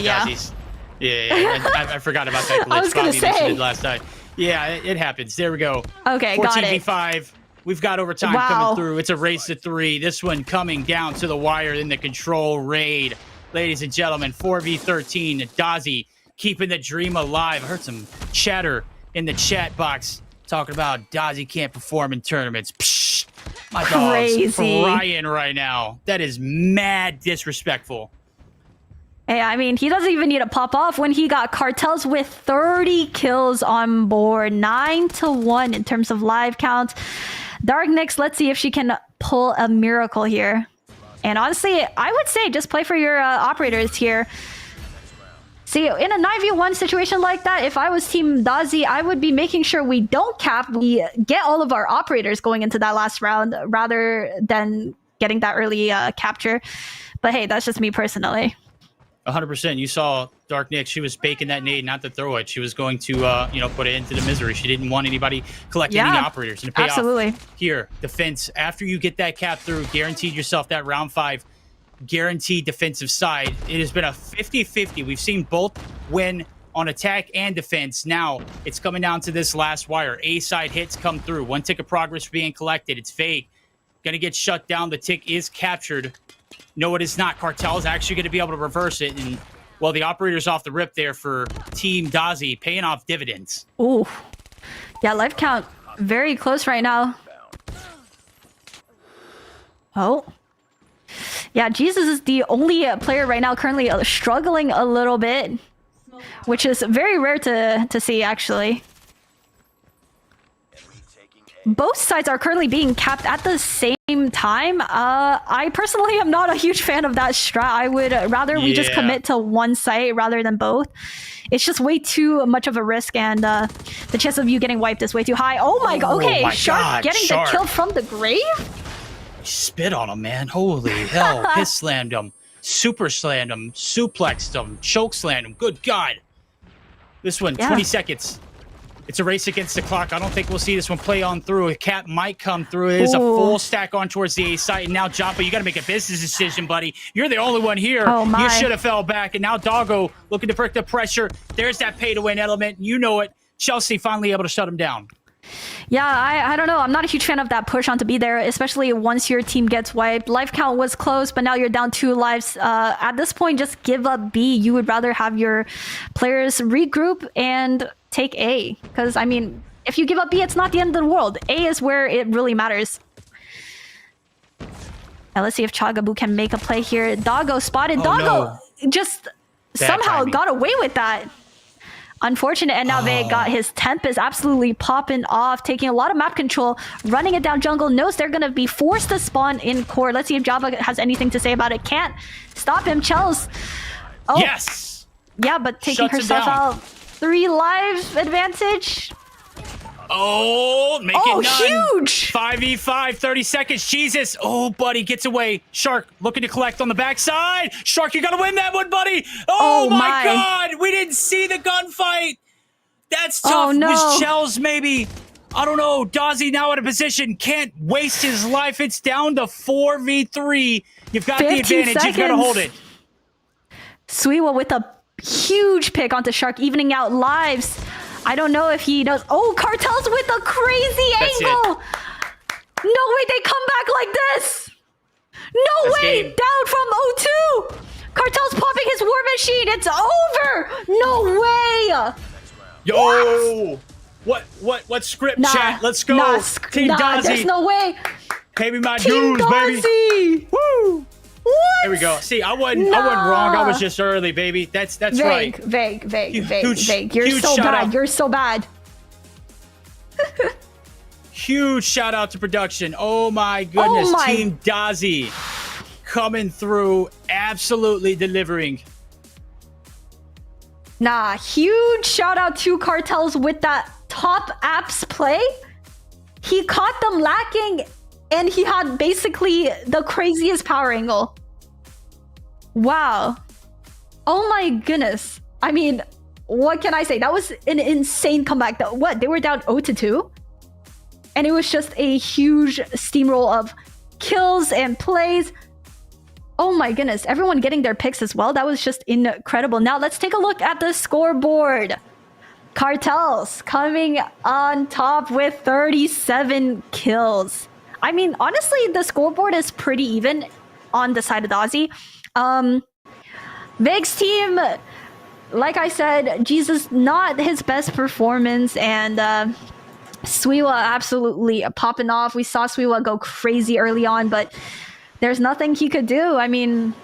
Yeah. I forgot about that glitch. I was gonna say last night. Yeah, it happens. There we go. Okay, got it. 14v5. We've got overtime coming through. It's a race to 3. This one coming down to the wire in the control raid. Ladies and gentlemen, 4v13. Dozzy keeping the dream alive. I heard some chatter in the chat box talking about Dozzy can't perform in tournaments. Psh, my dog's crying right now. That is mad disrespectful. Hey, I mean, he doesn't even need to pop off when he got Cartels with 30 kills on board. 9-1 in terms of live counts. Dark Nyx, let's see if she can pull a miracle here. And honestly, I would say just play for your operators here. See, in a 9v1 situation like that, if I was Team Dozzy, I would be making sure we don't cap. We get all of our operators going into that last round rather than getting that early capture. But hey, that's just me personally. 100%. You saw Dark Nick. She was baking that nade not to throw it. She was going to, put it into the misery. She didn't want anybody collecting any operators. And to pay absolutely. Off here, defense. After you get that cap through, guaranteed yourself that round 5. Guaranteed defensive side. It has been a 50-50. We've seen both win on attack and defense. Now it's coming down to this last wire. A side hits come through. 1 tick of progress being collected. It's vague. Gonna get shut down. The tick is captured. No, it is not. Cartel is actually going to be able to reverse it. And, well, the operator's off the rip there for Team Dozzy, paying off dividends. Ooh. Yeah, life count very close right now. Oh. Yeah, Jesus is the only player right now currently struggling a little bit, which is very rare to see, actually. Both sides are currently being capped at the same time. I personally am not a huge fan of that strat. I would rather we just commit to one site rather than both. It's just way too much of a risk, and the chance of you getting wiped is way too high. Oh my god, okay, my Shark God, getting Shark. the kill from the grave? Spit on him, man. Holy hell. Piss slammed him. Super slammed him. Suplexed him. Choke slammed him. Good God. This one, 20 seconds. It's a race against the clock. I don't think we'll see this one play on through. A cap might come through. It is a full stack on towards the A site. And now, Joppa, you got to make a business decision, buddy. You're the only one here. Oh, my. You should have fell back. And now Doggo looking to break the pressure. There's that pay-to-win element. You know it. Chelsea finally able to shut him down. Yeah, I don't know. I'm not a huge fan of that push on to be there, especially once your team gets wiped. Life count was close, but now you're down 2 lives. At this point, just give up B. You would rather have your players regroup and take A. Because, I mean, if you give up B, it's not the end of the world. A is where it really matters. Now, let's see if Chagabu can make a play here. Doggo spotted. Doggo just somehow got away with that. Unfortunate, and now they got his temp is absolutely popping off, taking a lot of map control, running it down jungle, knows they're going to be forced to spawn in core. Let's see if Jabba has anything to say about it. Can't stop him. Chels. Oh, yes. Yeah, but taking Shuts herself out. 3 lives advantage. Oh, make it none. Huge. 5v5, 30 seconds. Jesus. Oh, buddy, gets away. Shark looking to collect on the backside. Shark, you got to win that one, buddy. Oh, my God. We didn't see the gunfight. That's tough. Oh, no. Was Chels maybe? I don't know. Dozzy now in a position. Can't waste his life. It's down to 4v3. You've got the advantage. You've got to hold it. Suiwa with a huge pick onto Shark, evening out lives. I don't know if he does. Oh, Cartel's with a crazy angle. No way they come back like this. No way. Game. Down from 0-2. Cartel's popping his war machine. It's over. No way. Yo. What script, chat? Let's go. Team Dozzy. There's no way. Pay me my Team dues, baby. Dozzy. Woo. What? There we go. See, I wasn't wrong. I was just early, baby. That's right. Vague. Huge You're so shout bad. out. You're so bad. Huge shout out to production. Oh my goodness. Team Dozzy coming through, absolutely delivering. Nah, huge shout out to Cartels with that top apps play. He caught them lacking, and he had basically the craziest power angle. Wow. Oh my goodness. I mean, what can I say? That was an insane comeback. What? They were down 0-2? And it was just a huge steamroll of kills and plays. Oh my goodness. Everyone getting their picks as well. That was just incredible. Now let's take a look at the scoreboard. Cartels coming on top with 37 kills. I mean, honestly, the scoreboard is pretty even on the side of Dozzy. Vig's team, like I said, Jesus, not his best performance, and Suiwa absolutely popping off. We saw Suiwa go crazy early on, but there's nothing he could do. I mean,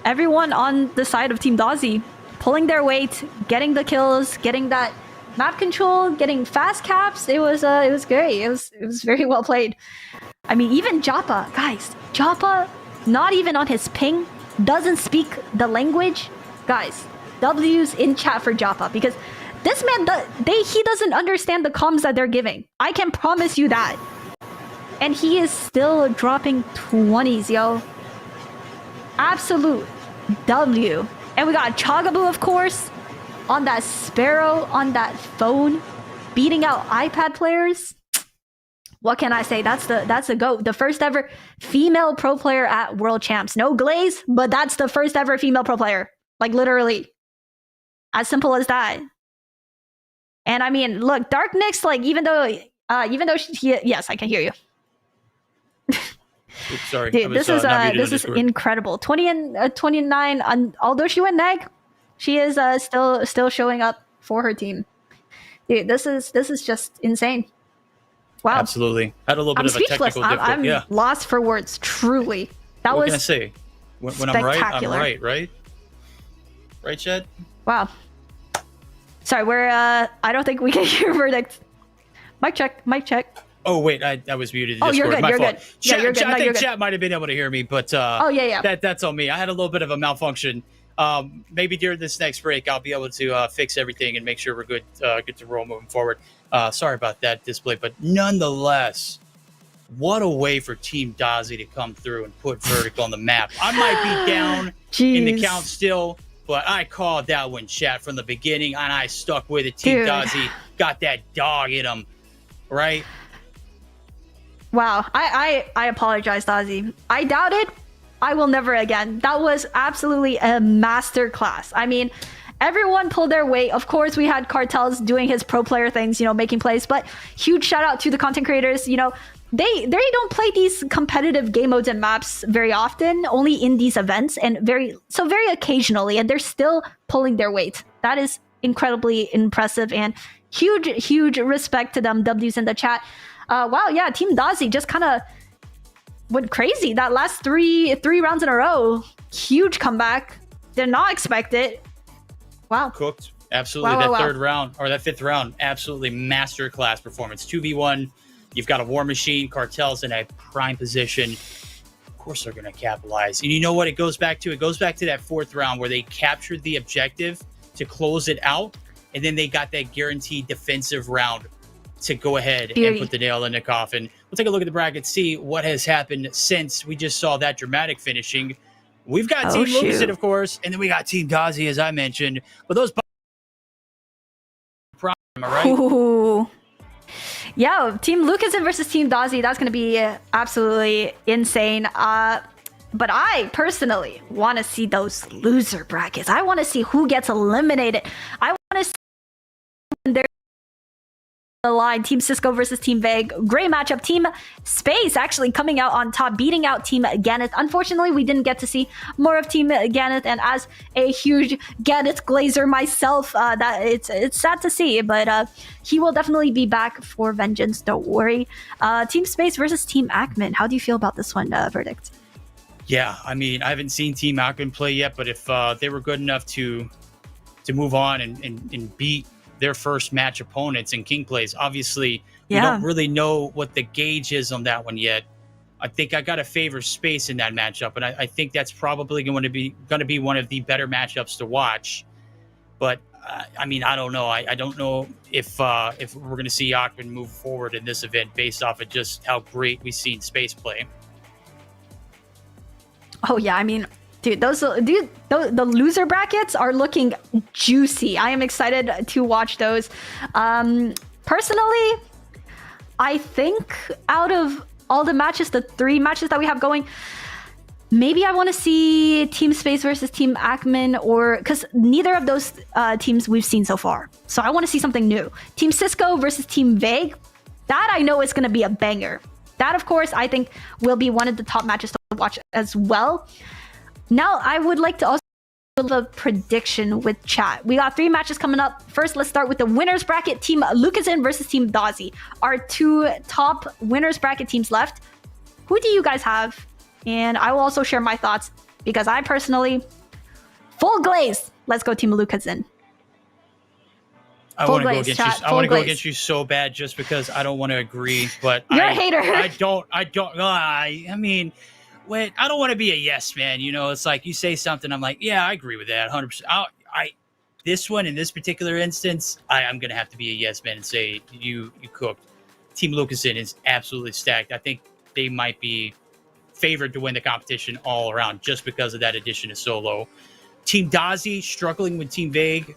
everyone on the side of Team Dozzy pulling their weight, getting the kills, getting that map control, getting fast caps. It was great. It was very well played. I mean, even Joppa, guys, Joppa, not even on his ping, doesn't speak the language. Guys, W's in chat for Joppa because this man, he doesn't understand the comms that they're giving. I can promise you that. And he is still dropping 20s, yo. Absolute W. And we got Chagaboo, of course, on that Sparrow, on that phone, beating out iPad players. What can I say? That's the GOAT. The first ever female pro player at World Champs. No glaze, but that's the first ever female pro player. Like literally. As simple as that. And I mean, look, Dark Nyx, like even though yes, I can hear you. Oops, sorry. Dude, this is incredible. 20 and 29. Although she went neg, she is still showing up for her team. Dude, this is just insane. Wow. Absolutely. Had a little bit of a technical difficulty. I'm lost for words. Truly, what can I say? When I'm right, right? Right, Chad? Wow. Sorry, I don't think we can hear verdict. Mic check. Oh wait, I was muted. Oh, you're good. My you're fault. good. Chat, yeah, you're good. I think chat might have been able to hear me, but oh yeah. That's on me. I had a little bit of a malfunction. Maybe during this next break, I'll be able to fix everything and make sure we're good to roll moving forward. Sorry about that display, but nonetheless, what a way for Team Dozzy to come through and put Verdict on the map. I might be down in the count still, but I called that one, chat, from the beginning, and I stuck with it. Team Dozzy got that dog in them, right? Wow, I apologize, Dozzy. I doubt it. I will never again. That was absolutely a masterclass. I mean, everyone pulled their weight. Of course, we had Cartels doing his pro player things, making plays. But huge shout out to the content creators. They don't play these competitive game modes and maps very often, only in these events, and very occasionally, and they're still pulling their weight. That is incredibly impressive, and huge respect to them. W's in the chat. Wow, yeah, Team Dozzy just kind of went crazy that last three rounds in a row. Huge comeback. Did not expect it. Wow. Cooked. Absolutely. Third round or that fifth round, absolutely masterclass performance. 2v1. You've got a War Machine, Cartels in a prime position. Of course they're going to capitalize. And you know what it goes back to? It goes back to that fourth round where they captured the objective to close it out. And then they got that guaranteed defensive round to go ahead and put the nail in the coffin. We'll take a look at the bracket, see what has happened since we just saw that dramatic finishing. We've got Team Lucasen, of course, and then we got Team Dozzy, as I mentioned. But those am I right? Ooh. Yeah, Team Lucasen versus Team Dozzy, that's going to be absolutely insane. But I personally want to see those loser brackets. I want to see who gets eliminated. I want to see their line. Team Sisco versus Team Vague. Great matchup. Team Space actually coming out on top, beating out Team Ganyth. Unfortunately, we didn't get to see more of Team Ganyth, and as a huge Ganyth glazer myself, that it's sad to see, but he will definitely be back for vengeance. Don't worry. Team Space versus Team Ackman. How do you feel about this one, Verdict? Yeah, I mean, I haven't seen Team Ackman play yet, but if they were good enough to move on and beat their first match opponents in King plays, obviously we don't really know what the gauge is on that one yet. I think I got to favor Space in that matchup, and I think that's probably going to be one of the better matchups to watch. But I mean, I don't know. I don't know if we're going to see Ackman move forward in this event based off of just how great we've seen Space play. Oh yeah, I mean, dude, the loser brackets are looking juicy. I am excited to watch those. Personally, I think out of all the matches, the 3 matches that we have going, maybe I want to see Team Space versus Team Ackman, or because neither of those teams we've seen so far. So I want to see something new. Team Sisco versus Team Vague. That I know is going to be a banger. That, of course, I think will be one of the top matches to watch as well. Now, I would like to also do a prediction with chat. We got 3 matches coming up. First, let's start with the winners bracket. Team Lucasen versus Team Dozzy. Our 2 top winners bracket teams left. Who do you guys have? And I will also share my thoughts because I personally, full glaze. Let's go Team Lucasen. I want to go against you. I want to go against you so bad just because I don't want to agree. But you're a hater. I mean, wait. I don't want to be a yes man. It's like you say something, I'm like, yeah, I agree with that 100%. this one, in this particular instance, I'm going to have to be a yes man and say you cooked. Team Lucasen is absolutely stacked. I think they might be favored to win the competition all around just because of that addition of Solo. Team Dozzy struggling with Team Vague.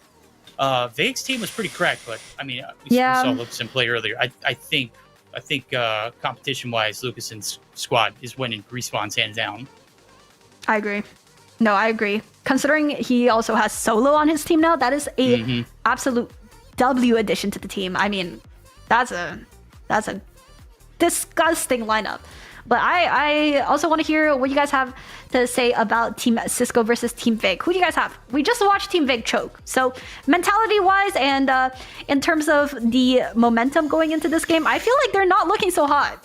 Vague's team was pretty cracked, but I mean, we saw Lucasen play earlier. I think competition-wise, Lucasen's squad is winning Respawn's hands down. I agree. No, I agree. Considering he also has Solo on his team now, that is a absolute W addition to the team. I mean, that's a disgusting lineup. But I also want to hear what you guys have to say about Team Sisco versus Team Vig. Who do you guys have? We just watched Team Vig choke. So mentality-wise and in terms of the momentum going into this game, I feel like they're not looking so hot.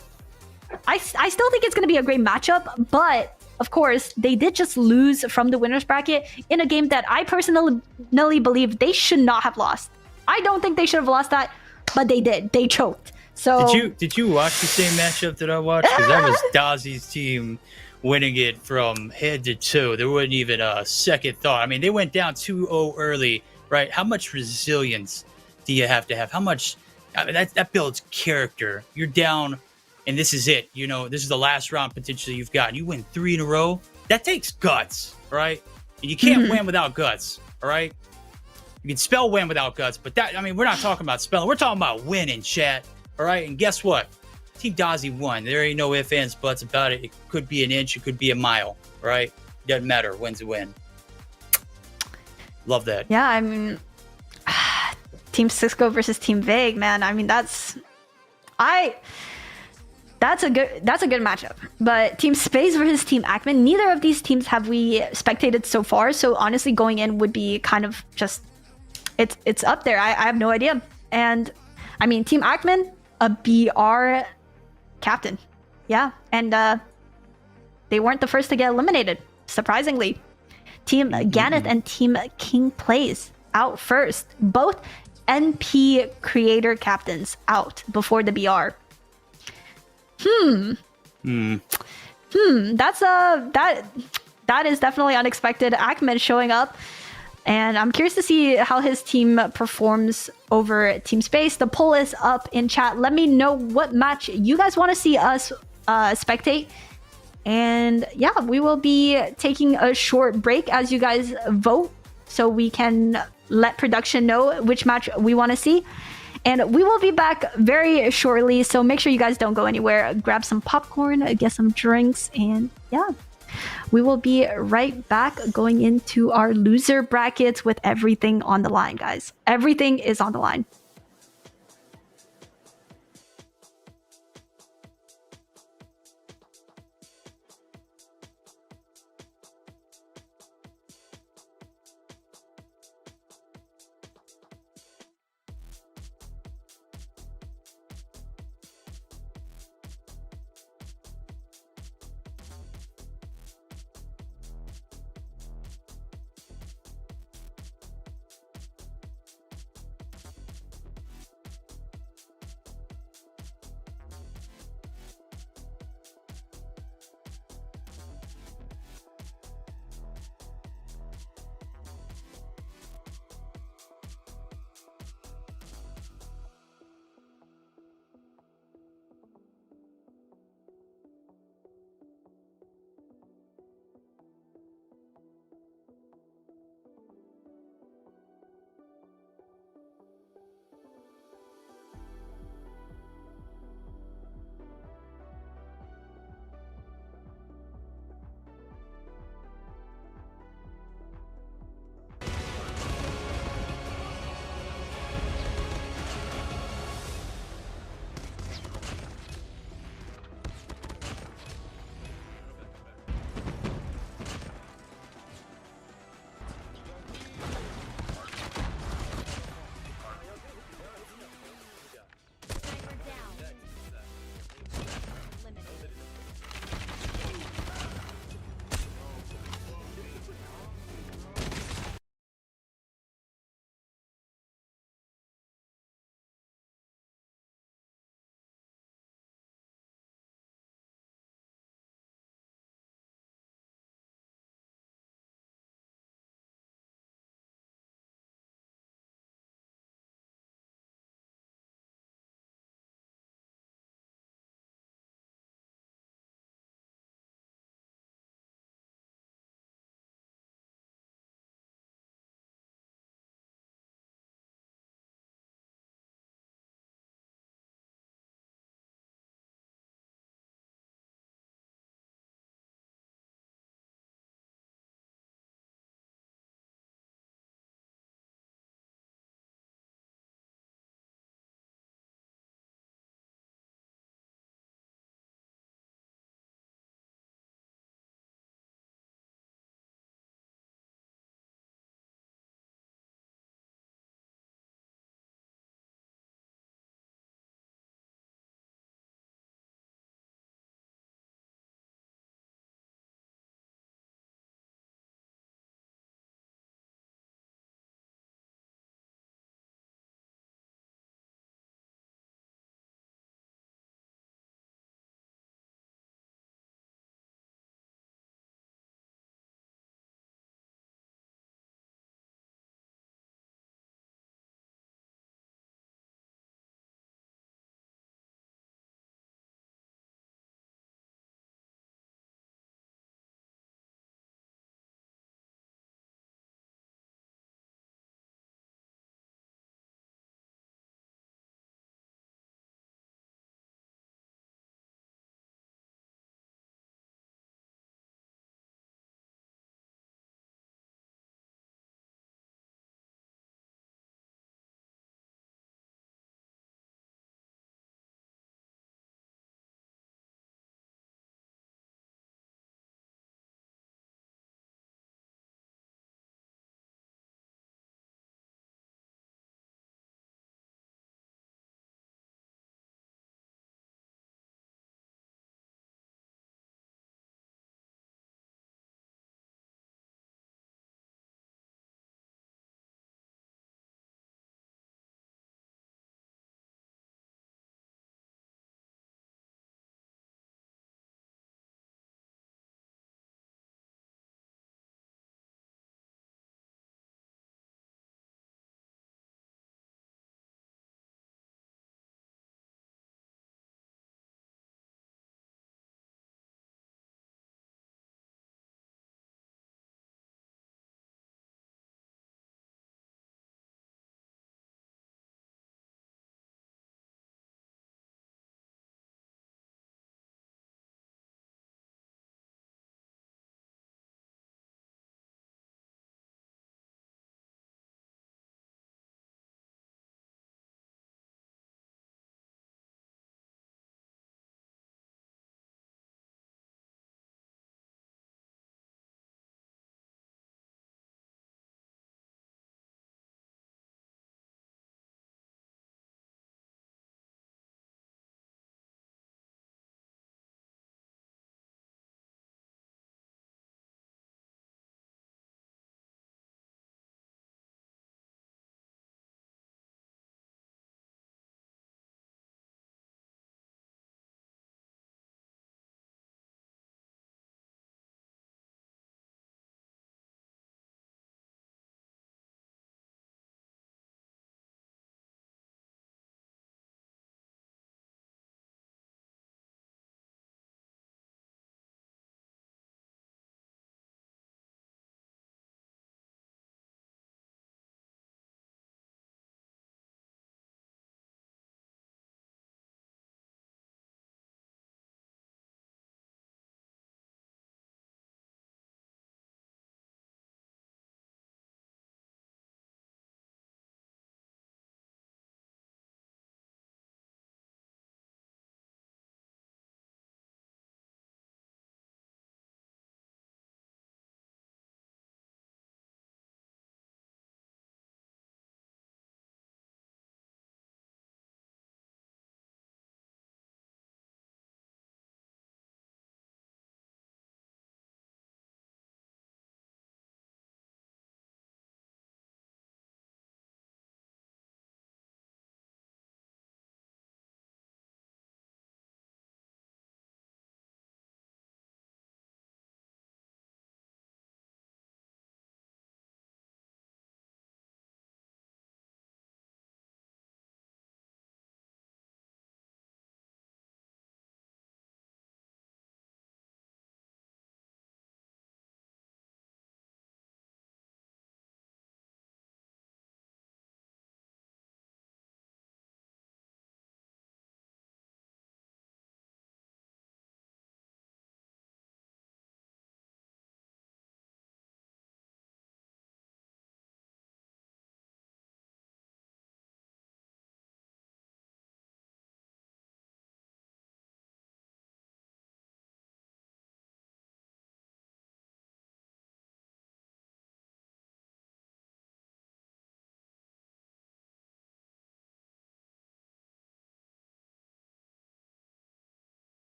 I still think it's going to be a great matchup, but of course, they did just lose from the winner's bracket in a game that I personally believe they should not have lost. I don't think they should have lost that, but they did. They choked. So did you watch the same matchup that I watched? Because that was Dozzy's team winning it from head to toe. There wasn't even a second thought. I mean, they went down 2-0 early, right? How much resilience do you have to have? How much? I mean, that builds character. You're down, and this is it. You know, this is the last round potentially you've got. You win 3 in a row. That takes guts, right? And you can't win without guts, all right? You can spell win without guts, but that, I mean, we're not talking about spelling. We're talking about winning, chat. All right, and guess what? Team Dozzy won. There ain't no ifs, ands, buts about it. It could be an inch. It could be a mile. All right? Doesn't matter. Win's a win. Love that. Yeah, I mean, Team Sisco versus Team Vague, man. I mean, that's a good matchup. But Team Space versus Team Ackman, neither of these teams have we spectated so far. So honestly, going in would be kind of just it's up there. I have no idea. And I mean, Team Ackman, a BR captain. Yeah, and they weren't the first to get eliminated, surprisingly. Team Ganyth and Team King Plays out first. Both NP creator captains out before the BR. That's that is definitely unexpected. Ackman showing up. And I'm curious to see how his team performs over Team Space. The poll is up in chat. Let me know what match you guys want to see us spectate. And yeah, we will be taking a short break as you guys vote so we can let production know which match we want to see. And we will be back very shortly. So make sure you guys don't go anywhere. Grab some popcorn, get some drinks, and yeah. We will be right back going into our loser brackets with everything on the line, guys. Everything is on the line.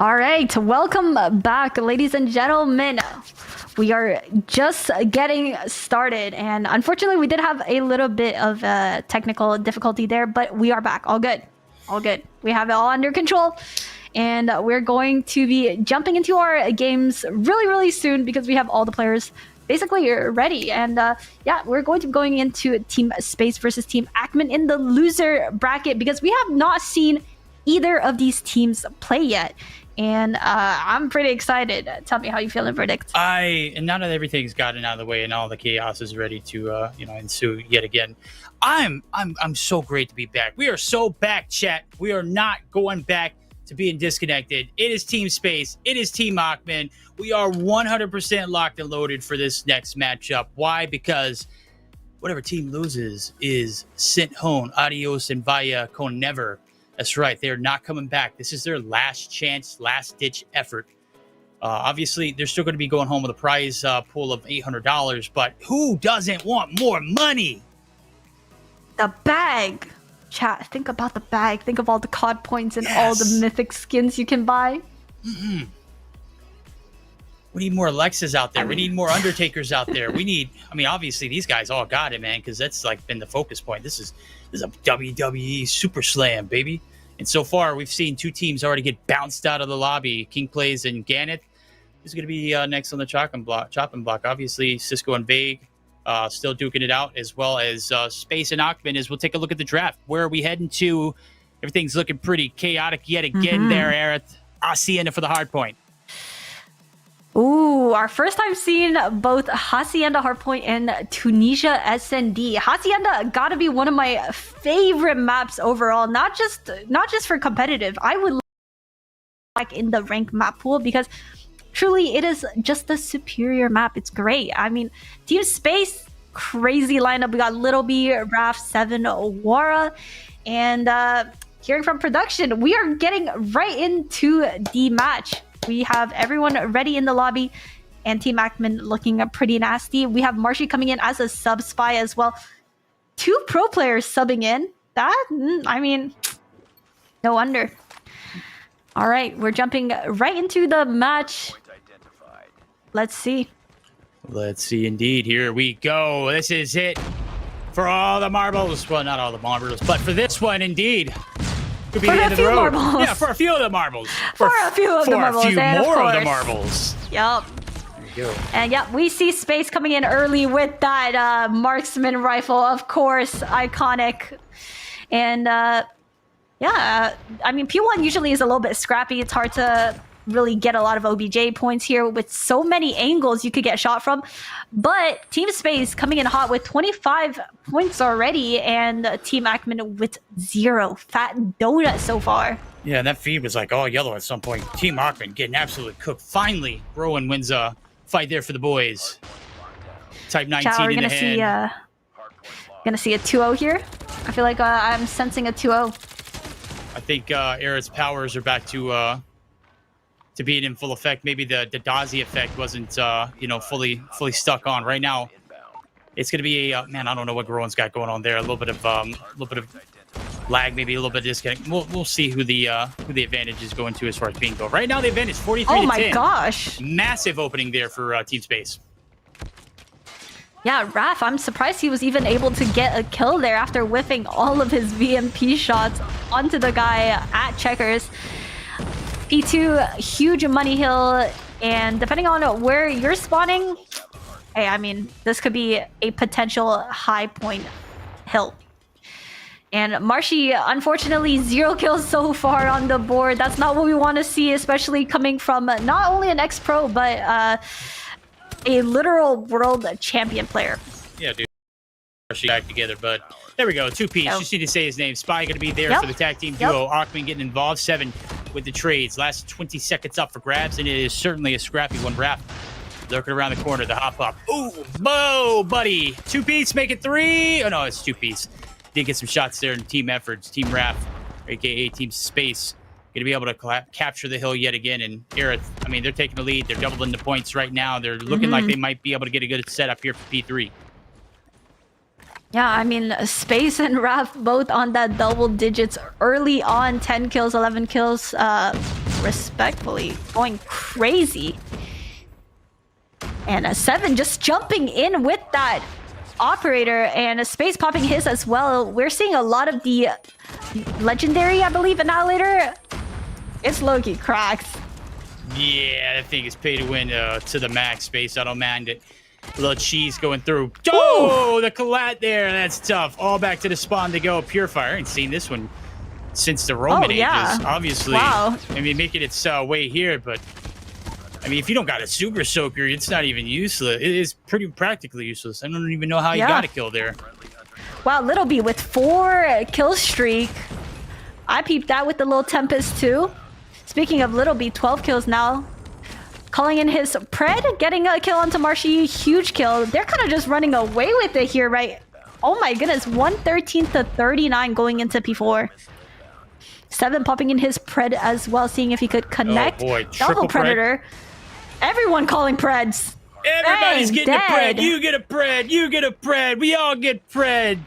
All right, welcome back, ladies and gentlemen. We are just getting started, and unfortunately, we did have a little bit of technical difficulty there, but we are back. All good. All good. We have it all under control, and we're going to be jumping into our games really, really soon because we have all the players basically ready. And yeah, we're going to be going into Team Space versus Team Ackman in the loser bracket because we have not seen either of these teams play yet. And I'm pretty excited. Tell me how you feel in Verdict. And now that everything's gotten out of the way and all the chaos is ready to ensue yet again, I'm so great to be back. We are so back, chat. We are not going back to being disconnected. It is Team Space. It is Team Ackman. We are 100% locked and loaded for this next matchup. Why? Because whatever team loses is sent home. Adios and via con never. That's right. They're not coming back. This is their last chance, last-ditch effort. Obviously, they're still going to be going home with a prize pool of $800, but who doesn't want more money? The bag. Chat, think about the bag. Think of all the COD points and all the mythic skins you can buy. Mm-hmm. We need more Alexas out there. We need more Undertakers out there. We need, obviously these guys all got it, man, because that's like been the focus point. This is a WWE SuperSlam, baby. And so far, we've seen two teams already get bounced out of the lobby. King Plays and Ganyth. Who's going to be next on the chopping block? Obviously, Sisco and Vague still duking it out, as well as Space and Ackman. As we'll take a look at the draft. Where are we heading to? Everything's looking pretty chaotic yet again there, Aerith. Hacienda for the hard point. Ooh, our first time seeing both Hacienda Hardpoint and Tunisia SND. Hacienda gotta be one of my favorite maps overall, not just for competitive. I would like in the rank map pool because truly it is just a superior map. It's great. Team Space, crazy lineup. We got Little B, Raph, 7, Wara, and hearing from production, we are getting right into the match. We have everyone ready in the lobby, and Team Ackman looking pretty nasty. We have Marshy coming in as a sub spy as well. 2 pro players subbing in. No wonder. All right, we're jumping right into the match. Let's see. Let's see, indeed. Here we go. This is it for all the marbles. Well, not all the marbles, but for this one, indeed. Could be for the a end of few the road. marbles. Yeah, for a few of the marbles. For a few of the marbles. For a few and more of the marbles. Yup. There you go. And yeah, we see Space coming in early with that marksman rifle, of course, iconic. And P1 usually is a little bit scrappy. It's hard to really get a lot of OBJ points here with so many angles you could get shot from. But Team Space coming in hot with 25 points already, and Team Ackman with 0. Fat donut so far. Yeah, and that feed was like all yellow at some point. Team Ackman getting absolutely cooked. Finally, Rowan wins a fight there for the boys. Type 19 in the hand. Gonna see a 2-0 here. I feel like I'm sensing a 2-0. I think Aerith's powers are back to being in full effect. Maybe the Dozzy effect wasn't fully stuck on right now. It's gonna be a man. I don't know what Rowan's got going on there. A little bit of lag, maybe a little bit of disconnect. We'll see who the advantage is going to as far as being go. Right now, the advantage 43 to 10. Oh my gosh! Massive opening there for Team Space. Yeah, Raph, I'm surprised he was even able to get a kill there after whiffing all of his VMP shots onto the guy at Checkers. P2, huge money hill, and depending on where you're spawning, hey, this could be a potential high point hill. And Marshy, unfortunately, 0 kills so far on the board. That's not what we want to see, especially coming from not only an ex-pro, but a literal world champion player. Yeah, dude. Marshy back together, but there we go. 2-piece. Just need to say his name. Spy going to be there for the tag team duo. Ackman getting involved. 7 with the trades. Last 20 seconds up for grabs, and it is certainly a scrappy one. Raph lurking around the corner. The hop up. Ooh, Bo, buddy. 2-piece, make it 3. Oh, no, it's 2-piece. Did get some shots there in team efforts. Team Raph, a.k.a. Team Space, going to be able to capture the hill yet again. And Aerith, they're taking the lead. They're doubling the points right now. They're looking like they might be able to get a good setup here for P3. Yeah, Space and Raph both on that double digits early on. 10 kills, 11 kills. respectfully going crazy. And a 7 just jumping in with that operator, and a space popping his as well. We're seeing a lot of the legendary, I believe, annihilator. It's low-key cracked. Yeah, that thing is pay to win to the max. Space. I don't mind it. A little cheese going through. Oh, the collat there. That's tough. All back to the spawn to go. Purifier. I ain't seen this one since the Roman ages. Obviously. Wow. I mean, making its way here, but I mean, if you don't got a super soaker, it's not even useless. It is pretty practically useless. I don't even know how you got a kill there. Wow, Little B with 4 kill streak. I peeped that with the little Tempest too. Speaking of Little B, 12 kills now. Calling in his Pred, getting a kill onto Marshy. Huge kill. They're kind of just running away with it here, right? Oh my goodness, 113 to 39 going into P4. 7 popping in his Pred as well, seeing if he could connect. Oh boy, Double Predator. Everyone calling Preds. Everybody's getting dead. a Pred. You get a Pred. You get a Pred. We all get Pred.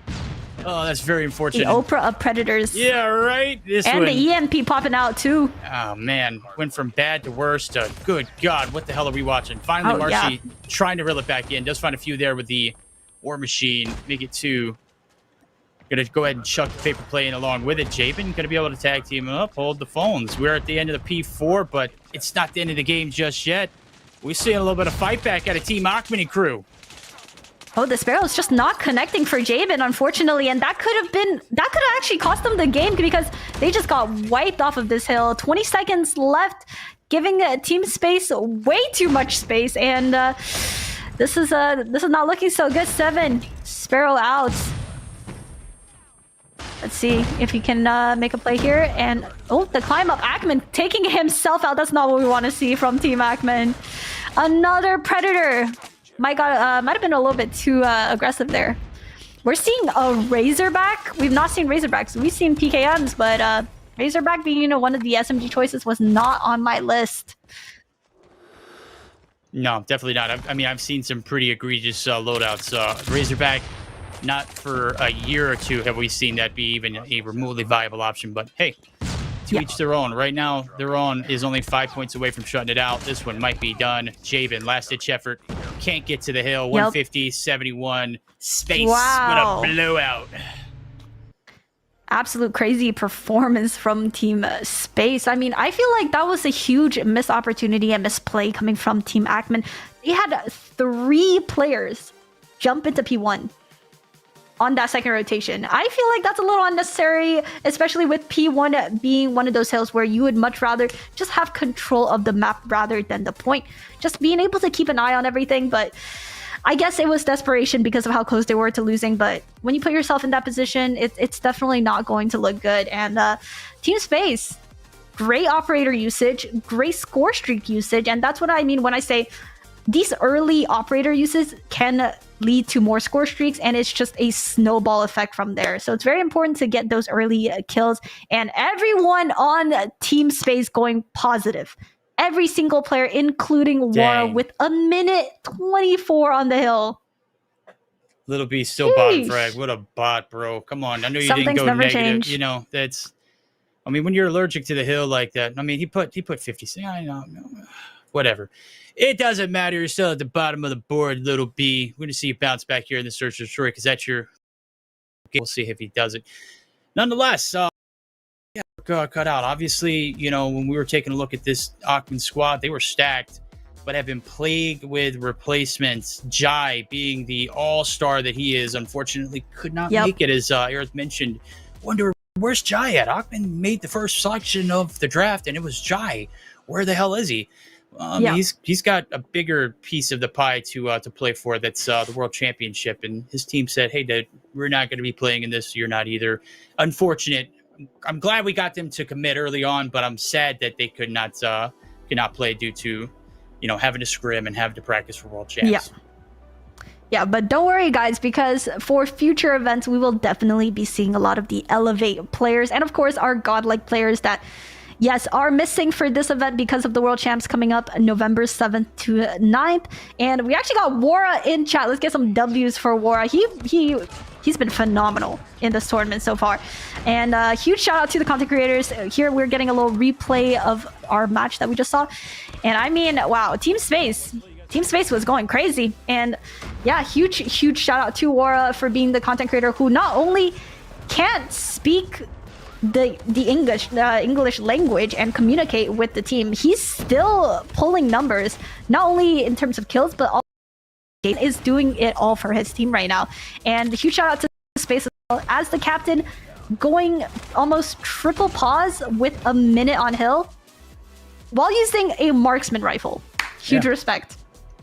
Oh, that's very unfortunate. The Oprah of Predators. Yeah, right? And the EMP popping out too. Oh, man. Went from bad to worse to good God. What the hell are we watching? Finally, Marshy trying to reel it back in. Does find a few there with the War Machine. Make it 2. Gonna go ahead and chuck the paper play in along with it. Jabin gonna be able to tag team up, hold the phones. We're at the end of the P4, but it's not the end of the game just yet. We're seeing a little bit of fight back out of Team Achmany crew. Oh, the Sparrow's just not connecting for Jabin, unfortunately, and that could have actually cost them the game because they just got wiped off of this hill. 20 seconds left, giving Team Space way too much space, and this is not looking so good. 7 Sparrow out. Let's see if he can make a play here, and oh, the climb up. Ackman taking himself out. That's not what we want to see from Team Ackman. Another Predator. Might have been a little bit too aggressive there. We're seeing a Razorback. We've not seen Razorbacks. We've seen PKMs, but Razorback being one of the SMG choices was not on my list. No, definitely not. I mean, I've seen some pretty egregious loadouts. Razorback, not for a year or two have we seen that be even a remotely viable option. But hey, to each their own. Right now, their own is only 5 points away from shutting it out. This one might be done. Jabin, last-ditch effort. Can't get to the hill. 150, 71. Space. Wow. What a blowout. Absolute crazy performance from Team Space. I mean, I feel like that was a huge missed opportunity and misplay coming from Team Ackman. They had 3 players jump into P1 on that second rotation. I feel like that's a little unnecessary, especially with P1 being one of those hills where you would much rather just have control of the map rather than the point. Just being able to keep an eye on everything, but I guess it was desperation because of how close they were to losing. But when you put yourself in that position, it's definitely not going to look good. And Team Space, great operator usage, great score streak usage, and that's what I mean when I say these early operator uses can lead to more score streaks, and it's just a snowball effect from there. So it's very important to get those early kills, and everyone on Team Space going positive. Every single player, including Wara, with a minute 24 on the hill. Little B still bottom frag. What a bot, bro. Come on. I know you didn't go negative. Changed. You know, that's... I mean, when you're allergic to the hill like that, I mean, he put 50. I know. Whatever. It doesn't matter. You're still at the bottom of the board, Little B. We're going to see you bounce back here in the Search and Destroy because that's your... We'll see if he does it. Nonetheless, cut out. Obviously, you know, when we were taking a look at this Ackman squad, they were stacked, but have been plagued with replacements. Jai, being the all-star that he is, unfortunately could not make it, as Aerith mentioned. Wonder, where's Jai at? Ackman made the first selection of the draft, and it was Jai. Where the hell is he? He's got a bigger piece of the pie to play for. That's the World Championship, and his team said, "Hey, Dad, we're not going to be playing in this. You're not either." Unfortunate. I'm glad we got them to commit early on, but I'm sad that they could not play due to, you know, having to scrim and having to practice for World Champs. Yeah, but don't worry, guys, because for future events, we will definitely be seeing a lot of the Elevate players, and of course, our godlike players that, yes, are missing for this event because of the World Champs coming up November 7th to 9th. And we actually got Wara in chat. Let's get some W's for Wara. He he's been phenomenal in this tournament so far. And huge shout out to the content creators. Here we're getting a little replay of our match that we just saw. And I mean, wow, Team Space was going crazy. And yeah, huge shout out to Aura for being the content creator who not only can't speak the English language and communicate with the team, he's still pulling numbers, not only in terms of kills, but also is doing it all for his team right now. And huge shout out to Space as well, as the captain, going almost triple pause with a minute on hill while using a marksman rifle. Huge respect.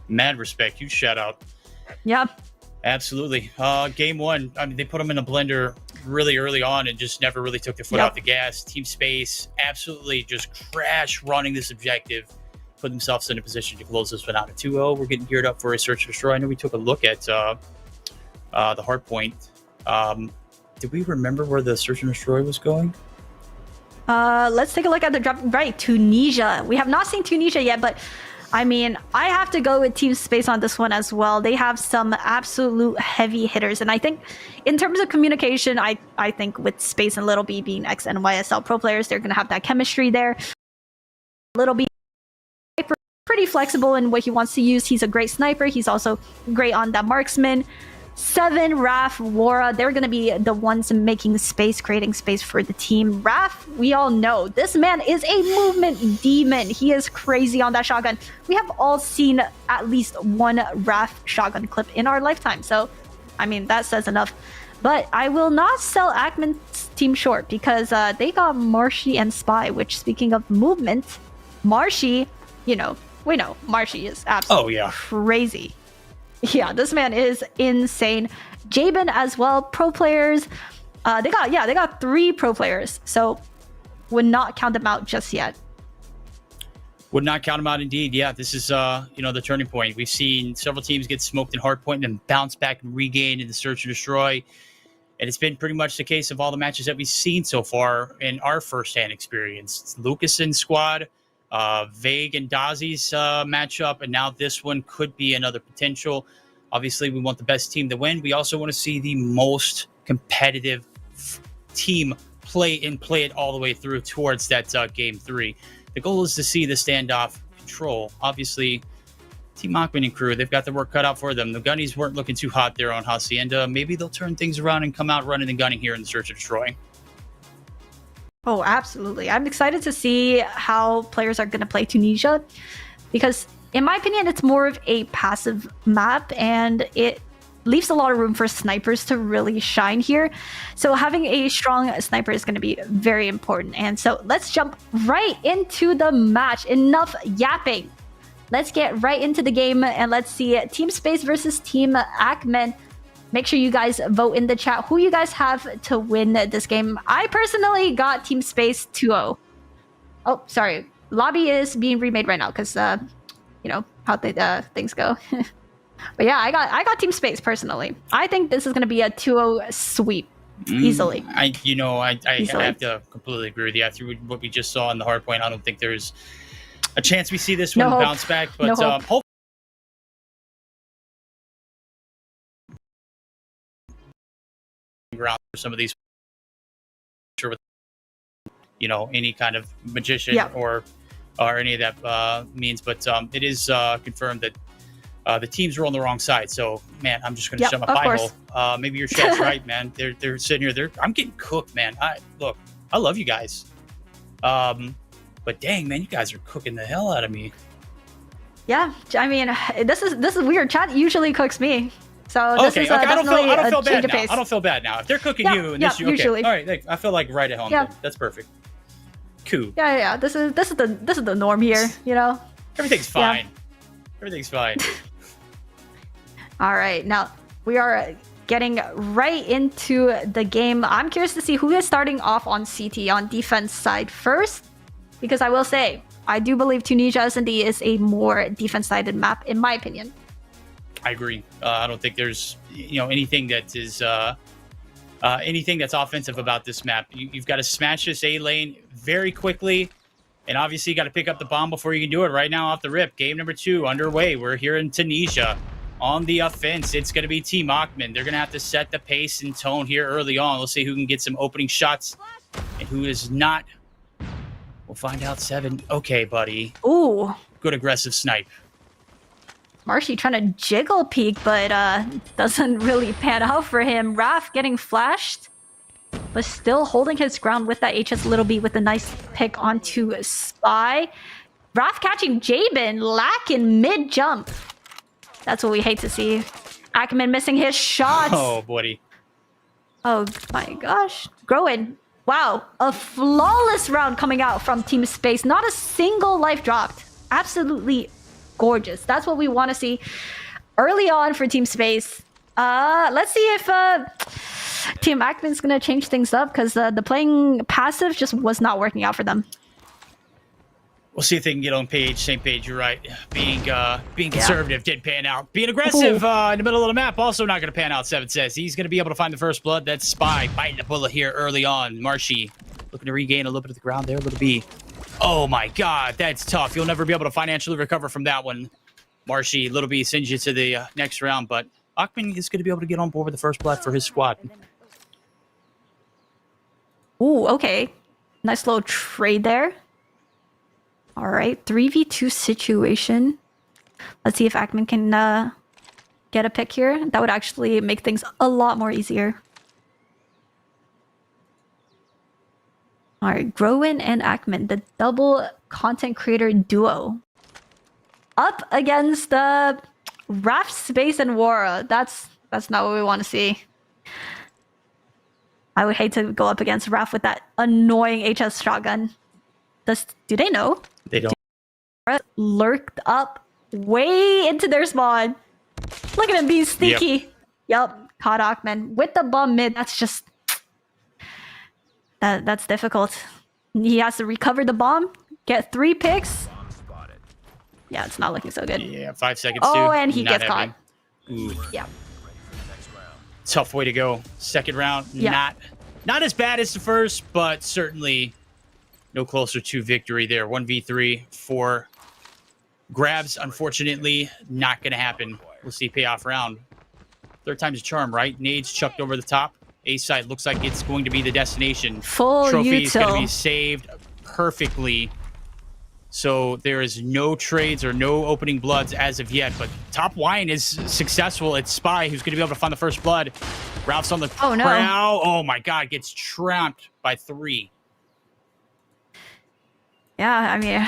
Mad respect. Huge shout out. Yeah. Absolutely. Game one, I mean, they put them in a blender really early on and just never really took their foot off the gas. Team Space absolutely just crash running this objective, put themselves in a position to close this one out at 2-0. We're getting geared up for a search and destroy. I know we took a look at the hard point. Did we remember where the search and destroy was going? Let's take a look at the drop. Right, Tunisia. We have not seen Tunisia yet, but I mean, I have to go with Team Space on this one as well. They have some absolute heavy hitters. And I think in terms of communication, I think with Space and Little B being ex-NYSL pro players, they're going to have that chemistry there. Little B, pretty flexible in what he wants to use. He's a great sniper. He's also great on that marksman. Seven, Raf, Wara, they're going to be the ones making space, creating space for the team. Raf, we all know, this man is a movement demon. He is crazy on that shotgun. We have all seen at least one Raf shotgun clip in our lifetime. So, I mean, that says enough. But I will not sell Ackman's team short because they got Marshy and Spy, which, speaking of movement, Marshy, you know, we know Marshy is absolutely crazy. Yeah, this man is insane. Jabin as well, pro players. They got 3 pro players, so would not count them out just yet. Would not count them out indeed. Yeah, this is the turning point. We've seen several teams get smoked in hardpoint and then bounce back and regain in the search and destroy. And it's been pretty much the case of all the matches that we've seen so far in our firsthand experience. It's Lucas's squad, Vague and Dozzy's matchup, and now this one could be another potential. Obviously, we want the best team to win. We also want to see the most competitive team play it all the way through towards that game 3. The goal is to see the standoff control. Obviously, Team Ackman and crew, they've got their work cut out for them. The Gunnies weren't looking too hot there on Hacienda. Maybe they'll turn things around and come out running and gunning here in the search and destroy. Oh, absolutely. I'm excited to see how players are going to play Tunisia because, in my opinion, it's more of a passive map and it leaves a lot of room for snipers to really shine here. So having a strong sniper is going to be very important. And so let's jump right into the match. Enough yapping. Let's get right into the game and let's see Team Space versus Team Ackman. Make sure you guys vote in the chat who you guys have to win this game. I personally got Team Space 2-0. Oh, sorry. Lobby is being remade right now because, you know, how things go. But yeah, I got Team Space personally. I think this is going to be a 2-0 sweep easily. I have to completely agree with you. After what we just saw in the hard point, I don't think there's a chance we see this one bounce back. But hopefully, ground for some of these, you know, any kind of magician or any of that means. But it is confirmed that the teams are on the wrong side. So, man, I'm just going to shut my pie hole. Maybe your chat's right, man. They're sitting here. I'm getting cooked, man. I love you guys. But dang, man, you guys are cooking the hell out of me. Yeah, I mean, this is weird. Chat usually cooks me. So this is I don't feel bad now. Pace. I don't feel bad now. If they're cooking you, and this usually. All right, I feel like right at home. Yeah. That's perfect. Cool. Yeah. This is the norm here. You know. Everything's fine. Everything's fine. All right, now we are getting right into the game. I'm curious to see who is starting off on CT on defense side first, because I will say I do believe Tunisia S&D is a more defense-sided map in my opinion. I agree. I don't think there's anything that is anything that's offensive about this map. You've got to smash this A lane very quickly, and obviously you got to pick up the bomb before you can do it. Right now, off the rip, game number 2 underway. We're here in Tunisia on the offense, it's going to be Team Achman. They're going to have to set the pace and tone here early on. We'll see who can get some opening shots and who is not. We'll find out. 7. Okay, buddy. Ooh. Good aggressive snipe. Marshy trying to jiggle peek, but doesn't really pan out for him. Raph getting flashed, but still holding his ground with that HS Little B with a nice pick onto Spy. Raph catching Jabin, lacking mid-jump. That's what we hate to see. Ackerman missing his shots. Oh, buddy. Oh my gosh. Growin. Wow. A flawless round coming out from Team Space. Not a single life dropped. Absolutely gorgeous. That's what we want to see early on for Team Space. Let's see if Team Ackerman's going to change things up, because the playing passive just was not working out for them. We'll see if they can get on same page. You're right. Being conservative did pan out. Being aggressive in the middle of the map also not going to pan out. 7 says he's going to be able to find the first blood. That's Spy biting the bullet here early on. Marshy looking to regain a little bit of the ground there. Little B. Oh my God, that's tough. You'll never be able to financially recover from that one. Marshy, Little B sends you to the next round, but Achman is going to be able to get on board with the first blood for his squad. Ooh, okay. Nice little trade there. All right, 3v2 situation. Let's see if Ackerman can get a pick here. That would actually make things a lot more easier. All right, Growin and Ackerman, the double content creator duo. Up against the Raph, Space, and Wara. That's not what we want to see. I would hate to go up against Raph with that annoying HS shotgun. Do they know? They don't. Lurked up way into their spawn. Look at him being sneaky. Yep, caught Achman with the bomb mid. That's just that's difficult. He has to recover the bomb, get 3 picks. Yeah, it's not looking so good. Yeah, 5 seconds. Oh, too. and he Not gets caught. Ooh. Yeah. Tough way to go. Second round, not as bad as the first, but certainly no closer to victory there. 1v3 for grabs. Unfortunately, not going to happen. We'll see payoff round. Third time's a charm, right? Nades chucked over the top. A side looks like it's going to be the destination. Full Trophy is going to util. be saved perfectly. So there is no trades or no opening bloods as of yet. But top wine is successful. It's Spy who's going to be able to find the first blood. Ralph's on the Oh, no. prow. Oh my God, gets tramped by 3. Yeah, I mean,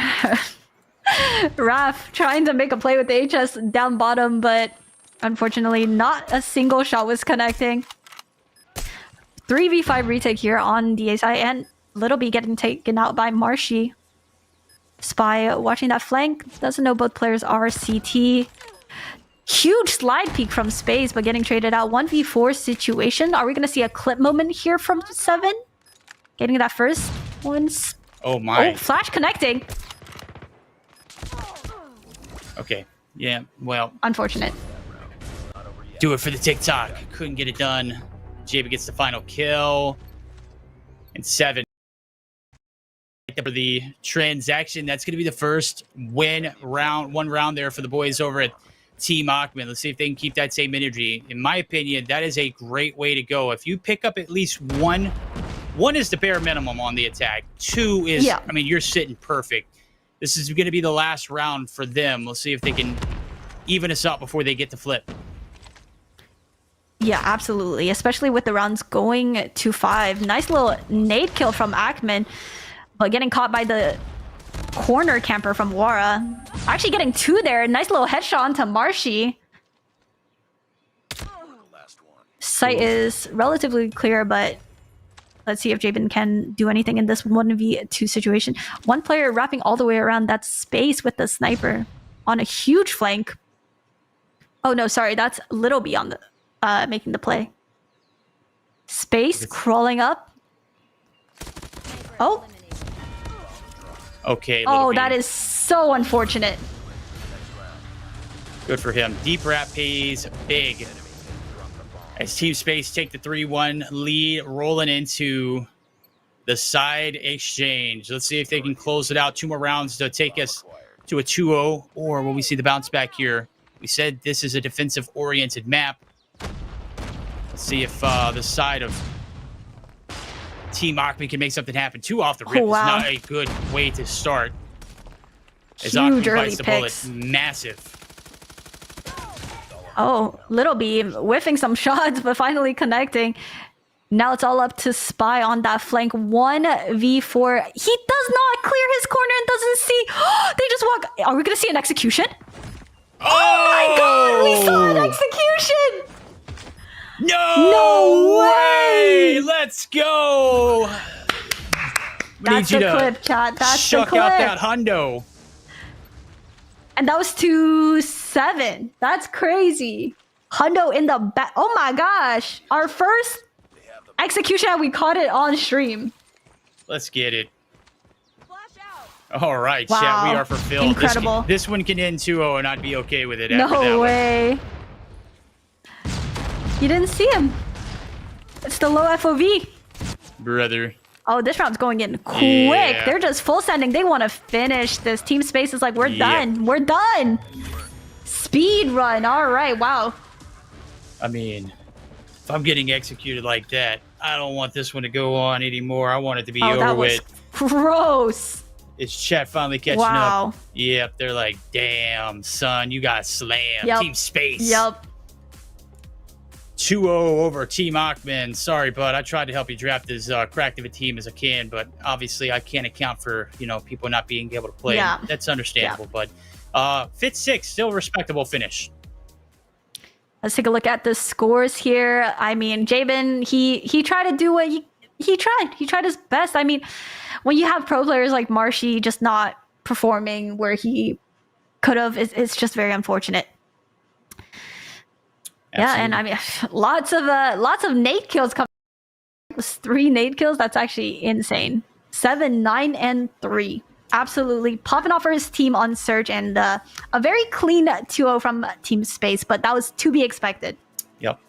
Raph trying to make a play with the HS down bottom, but unfortunately not a single shot was connecting. 3v5 retake here on the A side, and Little B getting taken out by Marshy. Spy watching that flank, doesn't know both players are CT. Huge slide peek from Space, but getting traded out. 1v4 situation. Are we going to see a clip moment here from 7? Getting that first one. Oh my. Oh, flash connecting. Okay. Yeah, well. Unfortunate. Do it for the TikTok. Couldn't get it done. Jabe gets the final kill. And 7. For the transaction, that's going to be the first one round there for the boys over at Team Achman. Let's see if they can keep that same energy. In my opinion, that is a great way to go. If you pick up at least one is the bare minimum on the attack. 2 is, I mean, you're sitting perfect. This is going to be the last round for them. We'll see if they can even us up before they get to flip. Yeah, absolutely. Especially with the rounds going to 5. Nice little nade kill from Achman, but getting caught by the corner camper from Wara. Actually getting 2 there. Nice little headshot onto Marshy. Sight is relatively clear, but let's see if Jabin can do anything in this 1v2 situation. One player wrapping all the way around that Space with the sniper on a huge flank. Oh no, sorry, that's Little B on the making the play. Space crawling up. Oh. Okay. Oh, B. that is so unfortunate. Good for him. Deep wrap pays big. As Team Space take the 3-1 lead, rolling into the side exchange. Let's see if they can close it out. 2 more rounds to take us to a 2-0, or will we see the bounce back here We said this is a defensive-oriented map. Let's see if the side of Team Achman can make something happen. 2 off the rip is not a good way to start. As Huge Achman early bites the picks. bullet. Massive. Oh, Little Beam whiffing some shots, but finally connecting. Now it's all up to Spy on that flank. 1v4. He does not clear his corner and doesn't see. They just walk. Are we going to see an execution? Oh my god, we saw an execution! No way! Let's go! That's the clip, chat. That's the chuck clip. out that hundo. And that was 2-7. That's crazy. Hundo in the back. Oh my gosh. Our first execution, and we caught it on stream. Let's get it. All right, Wow. chat, we are fulfilled. Incredible. This one can end 2-0 and I'd be okay with it after that No one. way. You didn't see him. It's the low FOV. Brother. Oh, this round's going in quick. Yeah. They're just full sending. They want to finish this. Team Space is like, we're done. We're done. Speed run. All right. Wow. I mean, if I'm getting executed like that, I don't want this one to go on anymore. I want it to be over that was with. Gross. Is chat finally catching Wow. up? Yep, they're like, damn, son, you got slammed. Yep. Team Space. Yep. 2-0 over Team Achman. Sorry, bud. I tried to help you draft as cracked of a team as I can, but obviously I can't account for, people not being able to play. Yeah. That's understandable, but 5th-6, still a respectable finish. Let's take a look at the scores here. I mean, Jabin, he tried to do what he tried. He tried his best. I mean, when you have pro players like Marshy just not performing where he could have, it's just very unfortunate. Absolutely. Yeah, and I mean, lots of nade kills coming. It was 3 nade kills. That's actually insane. 7, 9, and 3. Absolutely popping off for his team on Surge, and a very clean 2-0 from Team Space, but that was to be expected. Yep.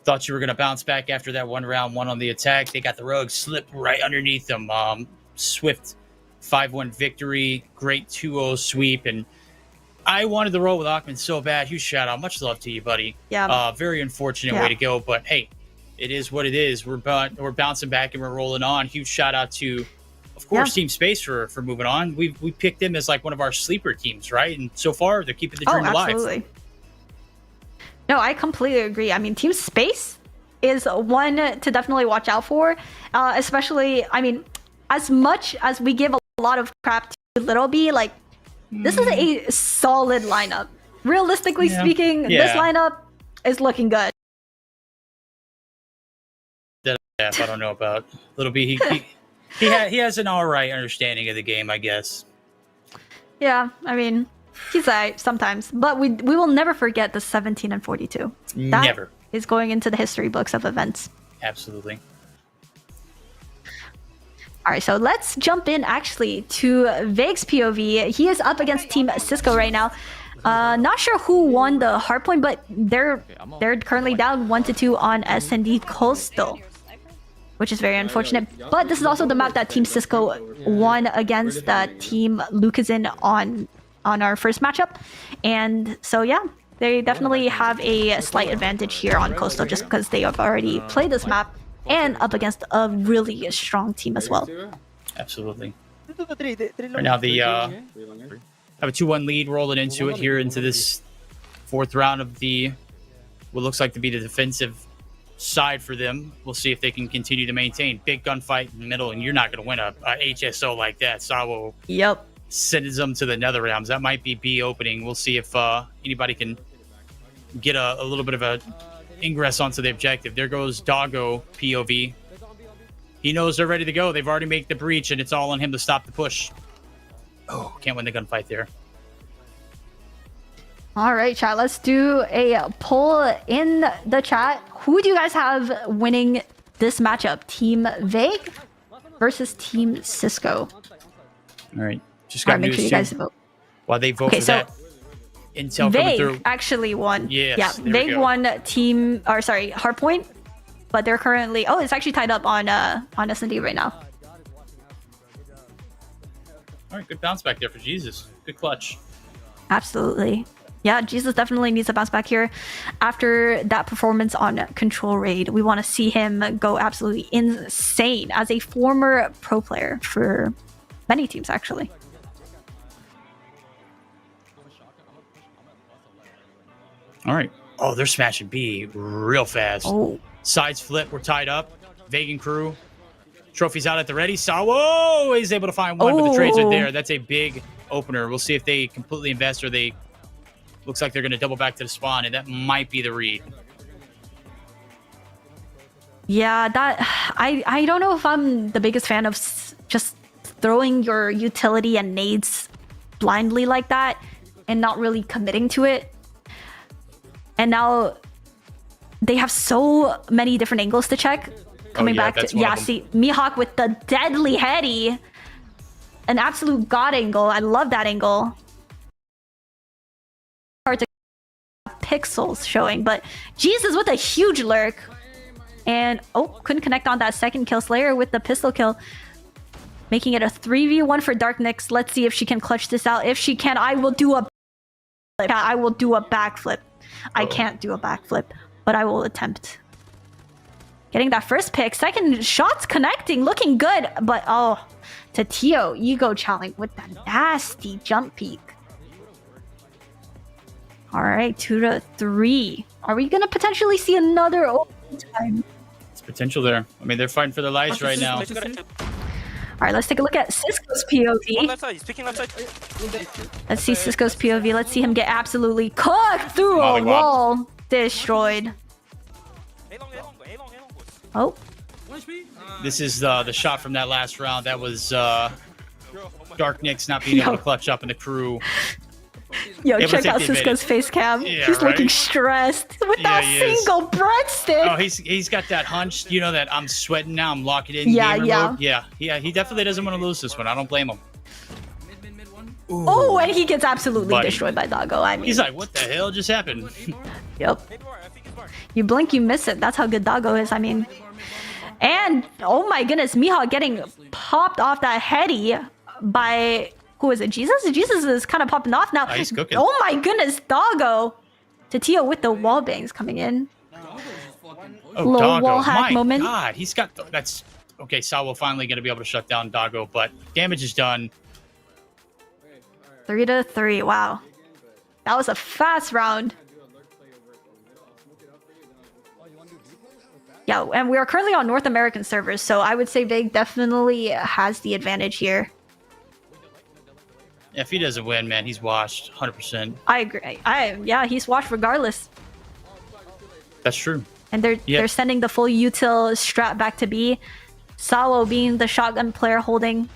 Thought you were going to bounce back after that 1 round 1 on the attack. They got the rogue slipped right underneath them. Swift 5-1 victory. Great 2-0 sweep. And I wanted to roll with Achman so bad. Huge shout out. Much love to you, buddy. Yeah. Very unfortunate way to go. But hey, it is what it is. We're bouncing back and we're rolling on. Huge shout out to, of course, Team Space for moving on. We picked them as like one of our sleeper teams, right? And so far, they're keeping the dream alive. Absolutely. No, I completely agree. I mean, Team Space is one to definitely watch out for, especially, I mean, as much as we give a lot of crap to Little B, like, this is a solid lineup. Realistically speaking, this lineup is looking good. That I don't know about. Little B, he has an all right understanding of the game, I guess. Yeah, I mean, he's alright sometimes, but we will never forget the 17 and 42. Never. That is going into the history books of events. Absolutely. All right, so let's jump in actually to Vague's POV. He is up against Team Sisco right now. Not sure who won the hardpoint, but they're currently down 1-2 on S&D Coastal, which is very unfortunate. But this is also the map that Team Sisco won against Team Lucazin on our first matchup. And so, yeah, they definitely have a slight advantage here on Coastal just because they have already played this map and up against a really strong team as well. Absolutely. Right now, they have a 2-1 lead rolling into it here into this 4th round of what looks like to be the defensive side for them. We'll see if they can continue to maintain. Big gunfight in the middle, and you're not going to win a HSO like that. Sawo sends them to the nether realms. That might be B opening. We'll see if anybody can get a little bit of a ingress onto the objective. There goes Doggo POV. He knows they're ready to go. They've already made the breach, and it's all on him to stop the push. Oh, can't win the gunfight there. All right, chat. Let's do a poll in the chat. Who do you guys have winning this matchup? Team Vague versus Team Sisco. All right. Just got make news sure you too. guys vote. While they vote for that intel coming through. Vague actually won. Yes, yeah, there we Vague go. won hardpoint, but they're currently it's actually tied up on S&D right now. All right, good bounce back there for Jesus. Good clutch. Absolutely. Yeah, Jesus definitely needs a bounce back here. After that performance on Control Raid, we want to see him go absolutely insane as a former pro player for many teams, actually. All right. Oh, they're smashing B real fast. Oh. Sides flip. We're tied up. Vegan crew. Trophies out at the ready. Sawo is able to find one, but the trades are there. That's a big opener. We'll see if they completely invest or they... Looks like they're going to double back to the spawn, and that might be the read. Yeah, that... I don't know if I'm the biggest fan of just throwing your utility and nades blindly like that and not really committing to it. And now they have so many different angles to check. Coming back to... Yeah, see, Mihawk with the deadly heady. An absolute god angle. I love that angle. Hard to... Pixels showing, but Jesus with a huge lurk. And, oh, couldn't connect on that second kill. Slayer with the pistol kill. Making it a 3v1 for Dark Nyx. Let's see if she can clutch this out. If she can, I will do a... I will do a backflip. I can't do a backflip, but I will attempt. Getting that first pick. Second shot's connecting. Looking good. But, oh, Tatio, ego challenge with that nasty jump peek. All right, 2-3. Are we going to potentially see another overtime? It's potential there. I mean, they're fighting for their lives right now. All right, let's take a look at Sisco's POV. Let's see Sisco's POV. Let's see him get absolutely cooked through a wall. Destroyed. Oh. This is the shot from that last round. That was Dark Nyx not being able to clutch up in the crew. Yo, check out Sisco's face cam. Yeah, he's looking stressed with that single breadstick. Oh, he's got that hunch, you know, that I'm sweating now, I'm locking in. Yeah, mode. Yeah, he definitely doesn't want to lose this one. I don't blame him. Ooh. Oh, and he gets absolutely destroyed by Doggo. I mean, he's like, what the hell just happened? Yep. You blink, you miss it. That's how good Doggo is. I mean, and oh my goodness, Mihawk getting popped off that heady by... Who is it? Jesus? Jesus is kind of popping off now. Oh, he's cooking. Oh my goodness, Doggo. Tatio with the wall bangs coming in. Oh, little Doggo. wall hack My moment. God, he's got... That's... Okay, Sawo finally going to be able to shut down Doggo, but damage is done. 3-3. Wow. That was a fast round. Yeah, and we are currently on North American servers, so I would say Vig definitely has the advantage here. If he doesn't win, man, he's washed 100%. I agree. Yeah, he's washed regardless. That's true. And they're sending the full util strat back to B. Sawo being the shotgun player holding.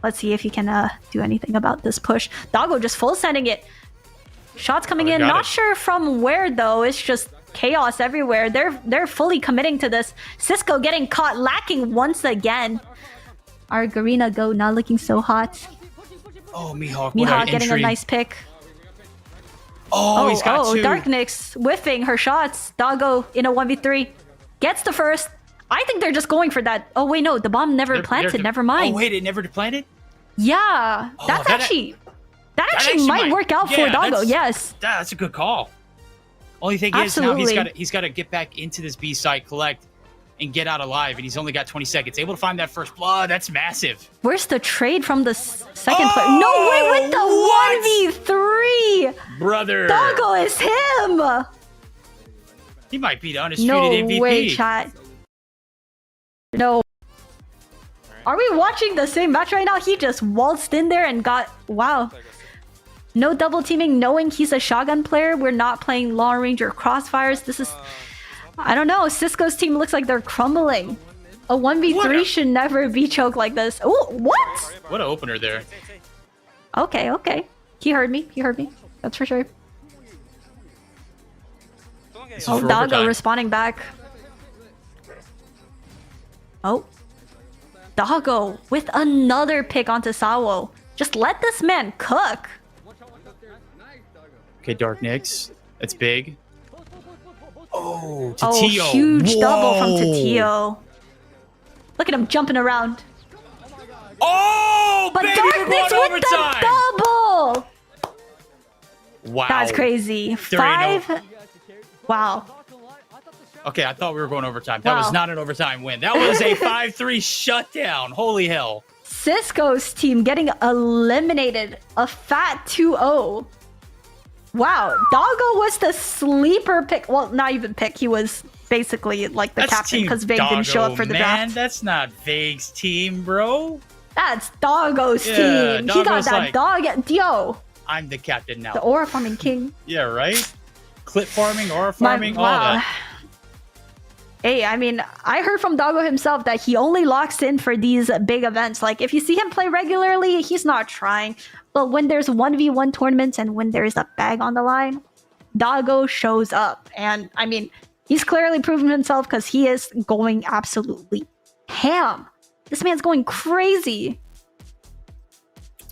Let's see if he can do anything about this push. Doggo just full sending it. Shots coming in. Not sure from where though. It's just chaos everywhere. They're fully committing to this. Sisco getting caught lacking once again. Our Garena Go not looking so hot. Oh, Mihawk getting a nice pick. Oh, he's got two. Dark Nyx whiffing her shots. Doggo in a 1v3. Gets the first. I think they're just going for that. Oh, wait, no. The bomb never planted. Never mind. Oh, wait. It never planted? Yeah. Oh, that actually might work out for Doggo. Yes. That's a good call. Only thing is now he's got to get back into this B site, collect, and get out alive, and he's only got 20 seconds. Able to find that first blood. That's massive. Where's the trade from the second player? No way with the 1v3! Brother! Doggo is him! He might be the undisputed MVP. No way, chat. No. Are we watching the same match right now? He just waltzed in there and got... Wow. No double teaming, knowing he's a shotgun player. We're not playing long range or crossfires. This is... I don't know. Sisco's team looks like they're crumbling. A 1v3 should never be choked like this. Oh, what? What an opener there. Okay. He heard me. That's for sure. Oh, Doggo responding back. Oh. Doggo with another pick onto Sawo. Just let this man cook. Okay, Dark Nyx. That's big. Oh, Tatio. Oh, huge double from Tatio. Look at him jumping around. Oh, but baby, Dark Nyx with the double. Wow. That's crazy. There ain't 5. Wow. Okay, I thought we were going overtime. That was Wow. not an overtime win. That was a 5-3 shutdown. Holy hell. Sisco's team getting eliminated. A fat 2-0. Wow. Doggo was the sleeper pick. Well, not even pick. He was basically like the That's captain Team because Vague didn't show up for the man. draft. That's not Vague's team, bro. That's Doggo's Yeah, team. He got Doggo's that like, dog. Yo, I'm the captain now. the aura farming king. Yeah, right? Clip farming, aura farming, all that. Hey, I mean, I heard from Doggo himself that he only locks in for these big events. Like, if you see him play regularly, he's not trying. But when there's 1v1 tournaments and when there's a bag on the line, Doggo shows up. And, I mean, he's clearly proven himself because he is going absolutely ham. This man's going crazy.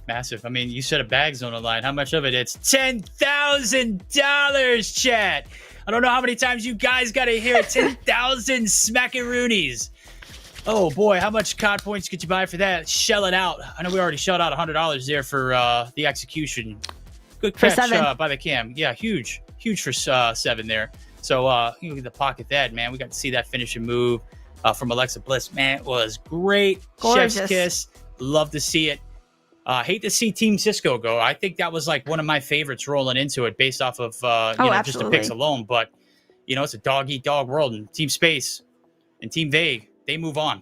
Massive. I mean, you said a bag's on the line. How much of it? It's $10,000, chat. I don't know how many times you guys got to hear 10,000 smackaroonies. Oh boy, how much COD points could you buy for that? Shell it out. I know we already shelled out $100 there for the execution. Good catch by the cam. Yeah, huge for 7 there. So you get to pocket that, man. We got to see that finishing move from Alexa Bliss. Man, it was great. Gorgeous. Chef's kiss. Love to see it. Hate to see Team Sisco go. I think that was like one of my favorites rolling into it based off of just the picks alone. But it's a dog-eat-dog world, and Team Space and Team Vague, they move on.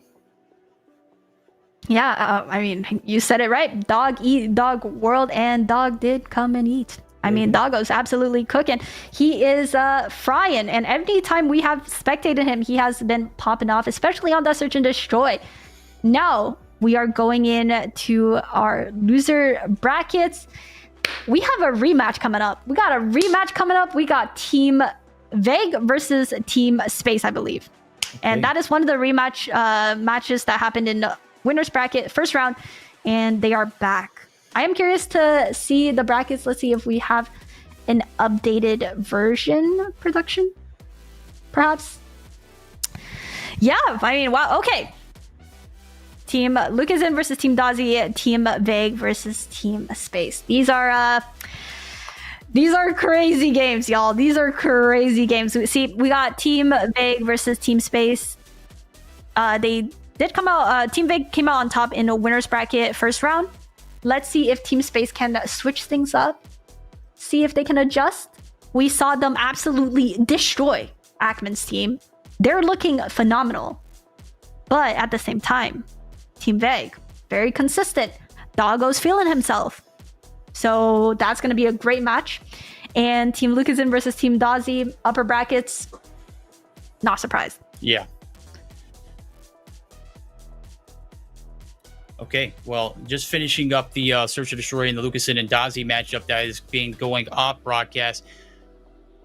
Yeah, I mean, you said it right. Dog eat dog world, and dog did come and eat. I mean, Doggo's absolutely cooking. He is frying, and every time we have spectated him, he has been popping off, especially on the Search and Destroy. Now, we are going in to our loser brackets. We have a rematch coming up. We got Team Vague versus Team Space, I believe. Okay. And that is one of the rematch matches that happened in the winner's bracket, first round, and they are back. I am curious to see the brackets. Let's see if we have an updated version production, perhaps. Yeah, I mean, wow, okay. Team Lucas in versus Team Dozzy, Team Vague versus Team Space. These are crazy games, y'all. These are crazy games. We got Team Vague versus Team Space. They did come out. Team Vague came out on top in a winner's bracket first round. Let's see if Team Space can switch things up. See if they can adjust. We saw them absolutely destroy Ackman's team. They're looking phenomenal. But at the same time, Team Vague, very consistent. Doggo's feeling himself. So that's going to be a great match. And Team Lucasin versus Team Dozzy, upper brackets, not surprised. Yeah. Okay, well, just finishing up the Search and Destroy and the Lucasin and Dozzy matchup that is going off broadcast.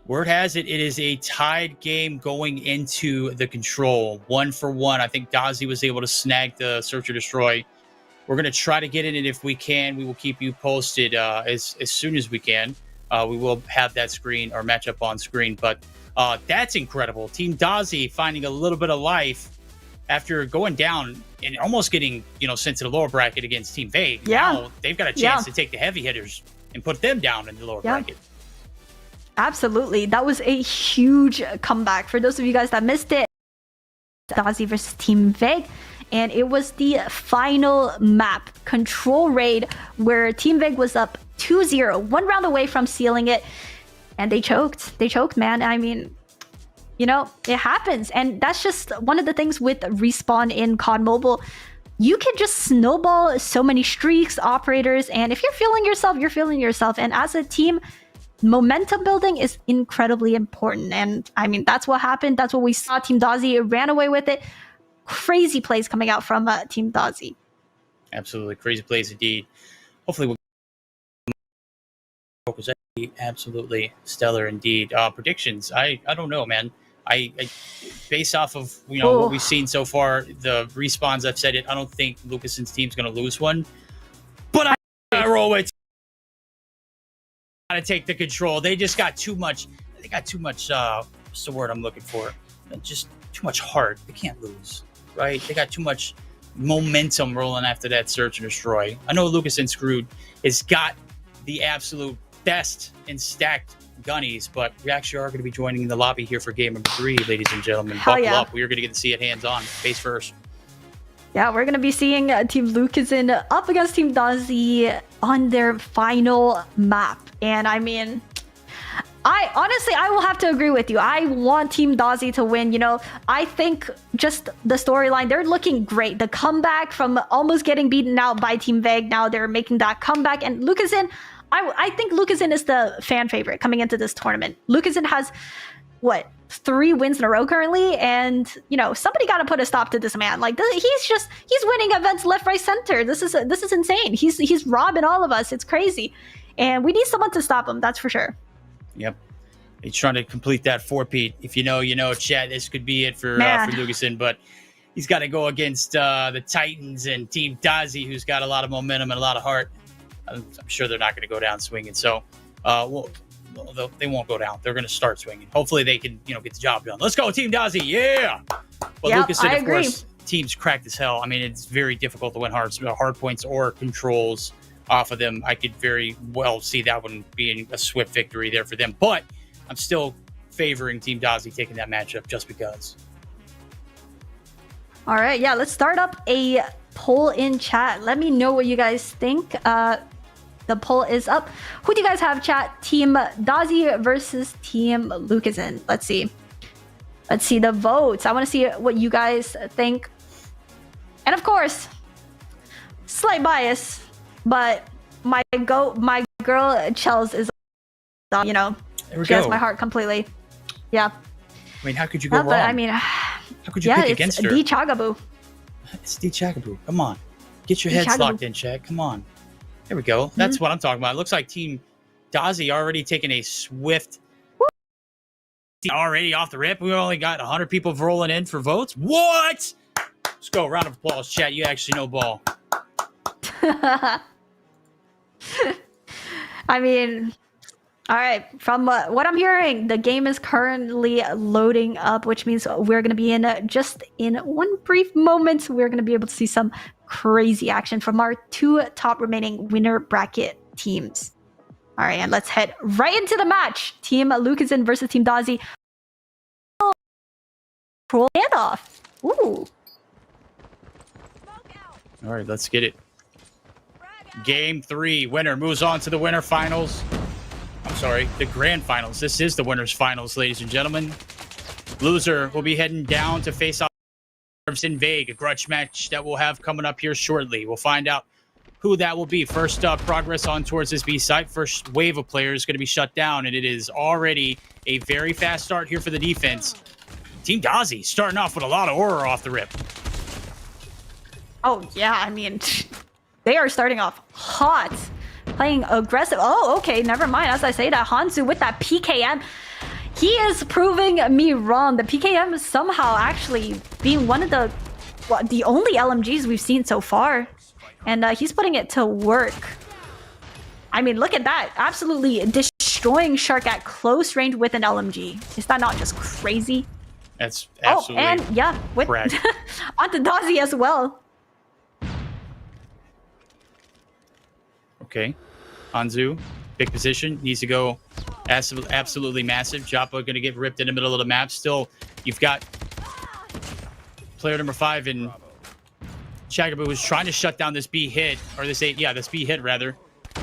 Word has it, it is a tied game going into the control. 1-for-1. I think Dozzy was able to snag the Search or Destroy. We're going to try to get in it if we can. We will keep you posted as soon as we can. We will have that screen or matchup on screen. But that's incredible. Team Dozzy finding a little bit of life after going down and almost getting sent to the lower bracket against Team Vague. Yeah. Now they've got a chance to take the heavy hitters and put them down in the lower bracket. Absolutely. That was a huge comeback. For those of you guys that missed it, Dozzy versus Team Vague. And it was the final map, Control Raid, where Team Vague was up 2-0, one round away from sealing it. And they choked. They choked, man. I mean, it happens. And that's just one of the things with Respawn in COD Mobile. You can just snowball so many streaks, operators. And if you're feeling yourself, you're feeling yourself. And as a team, momentum building is incredibly important. And I mean, that's what happened. That's what we saw. Team Dozzy ran away with it. Crazy plays coming out from Team Dozzy. Absolutely. Crazy plays indeed. Hopefully we'll focus. Absolutely stellar indeed. Predictions. I don't know, man. I based off of what we've seen so far, the respawns, I've said it, I don't think Lucason's team's gonna lose one. But I gotta roll with to take the control. They just got too much. They got too much. What's the word I'm looking for? Just too much heart. They can't lose, right? They got too much momentum rolling after that Search and Destroy. I know Lucasin Screwed has got the absolute best and stacked gunnies, but we actually are going to be joining the lobby here for game number 3, ladies and gentlemen. Buckle up. We are going to get to see it hands-on, face first. Yeah, we're going to be seeing Team Lucasson up against Team Dozzy on their final map. And I mean, I will have to agree with you. I want Team Dozzy to win. You know, I think just the storyline, they're looking great. The comeback from almost getting beaten out by Team Veg, now they're making that comeback. And Lucasson, I think Lucasson is the fan favorite coming into this tournament. Lucasson has, what, 3 wins in a row currently, and you know, somebody got to put a stop to this man. Like, he's winning events left, right, center. This is insane. He's robbing all of us. It's crazy, and we need someone to stop him. That's for sure. Yep, he's trying to complete that 4-peat. If you know, chat, this could be it for Lucasson, but he's got to go against the Titans and Team Dozzy, who's got a lot of momentum and a lot of heart. I'm sure they're not going to go down swinging. So, they won't go down. They're going to start swinging. Hopefully, they can, get the job done. Let's go, Team Dozzy. Yeah. But yep, Lucasson, of course, team's cracked as hell. I mean, it's very difficult to win hard points or controls off of them. I could very well see that one being a swift victory there for them. But I'm still favoring Team Dozzy taking that matchup just because. All right. Yeah, let's start up a poll in chat. Let me know what you guys think. The poll is up. Who do you guys have, chat? Team Dozzy versus Team Lucasson. Let's see. Let's see the votes. I want to see what you guys think. And of course, slight bias, but my girl Chels is, she has my heart completely. Yeah. I mean, how could you go wrong? But I mean, how could you pick against her? It's D-Chagaboo. It's D-Chagaboo. Come on. Get your heads locked in, chat. Come on. There we go. That's what I'm talking about. It looks like Team Dozzy already taking a swift already off the rip. We only got 100 people rolling in for votes. What? Let's go. Round of applause, chat. You actually know ball. I mean, all right. From what I'm hearing, the game is currently loading up, which means we're going to be in just in one brief moment. We're going to be able to see some crazy action from our 2 top remaining winner bracket teams. All right, and let's head right into the match. Team Lucasson versus Team Dozzy. Trovo Aerith. Ooh. All right, let's get it. Game 3. Winner moves on to the winner finals. I'm sorry, the grand finals. This is the winners finals, ladies and gentlemen. Loser will be heading down to face off in Vague, a grudge match that we'll have coming up here shortly. We'll find out who that will be. First up, progress on towards this B site. First wave of players is going to be shut down, and it is already a very fast start here for the defense. Team Dozzy starting off with a lot of aura off the rip. Oh, yeah, I mean, they are starting off hot, playing aggressive. Oh, okay, never mind. As I say that, Hansu with that PKM. He is proving me wrong. The PKM is somehow actually being one of the only LMGs we've seen so far. And he's putting it to work. I mean, look at that. Absolutely destroying Shark at close range with an LMG. Is that not just crazy? That's absolutely and yeah, with onto Dozzy as well. Okay. Hanzu, big position. Needs to go absolutely massive. Joppa going to get ripped in the middle of the map. Still, you've got player number 5 in Chagaboo was trying to shut down this B hit, or this B hit rather.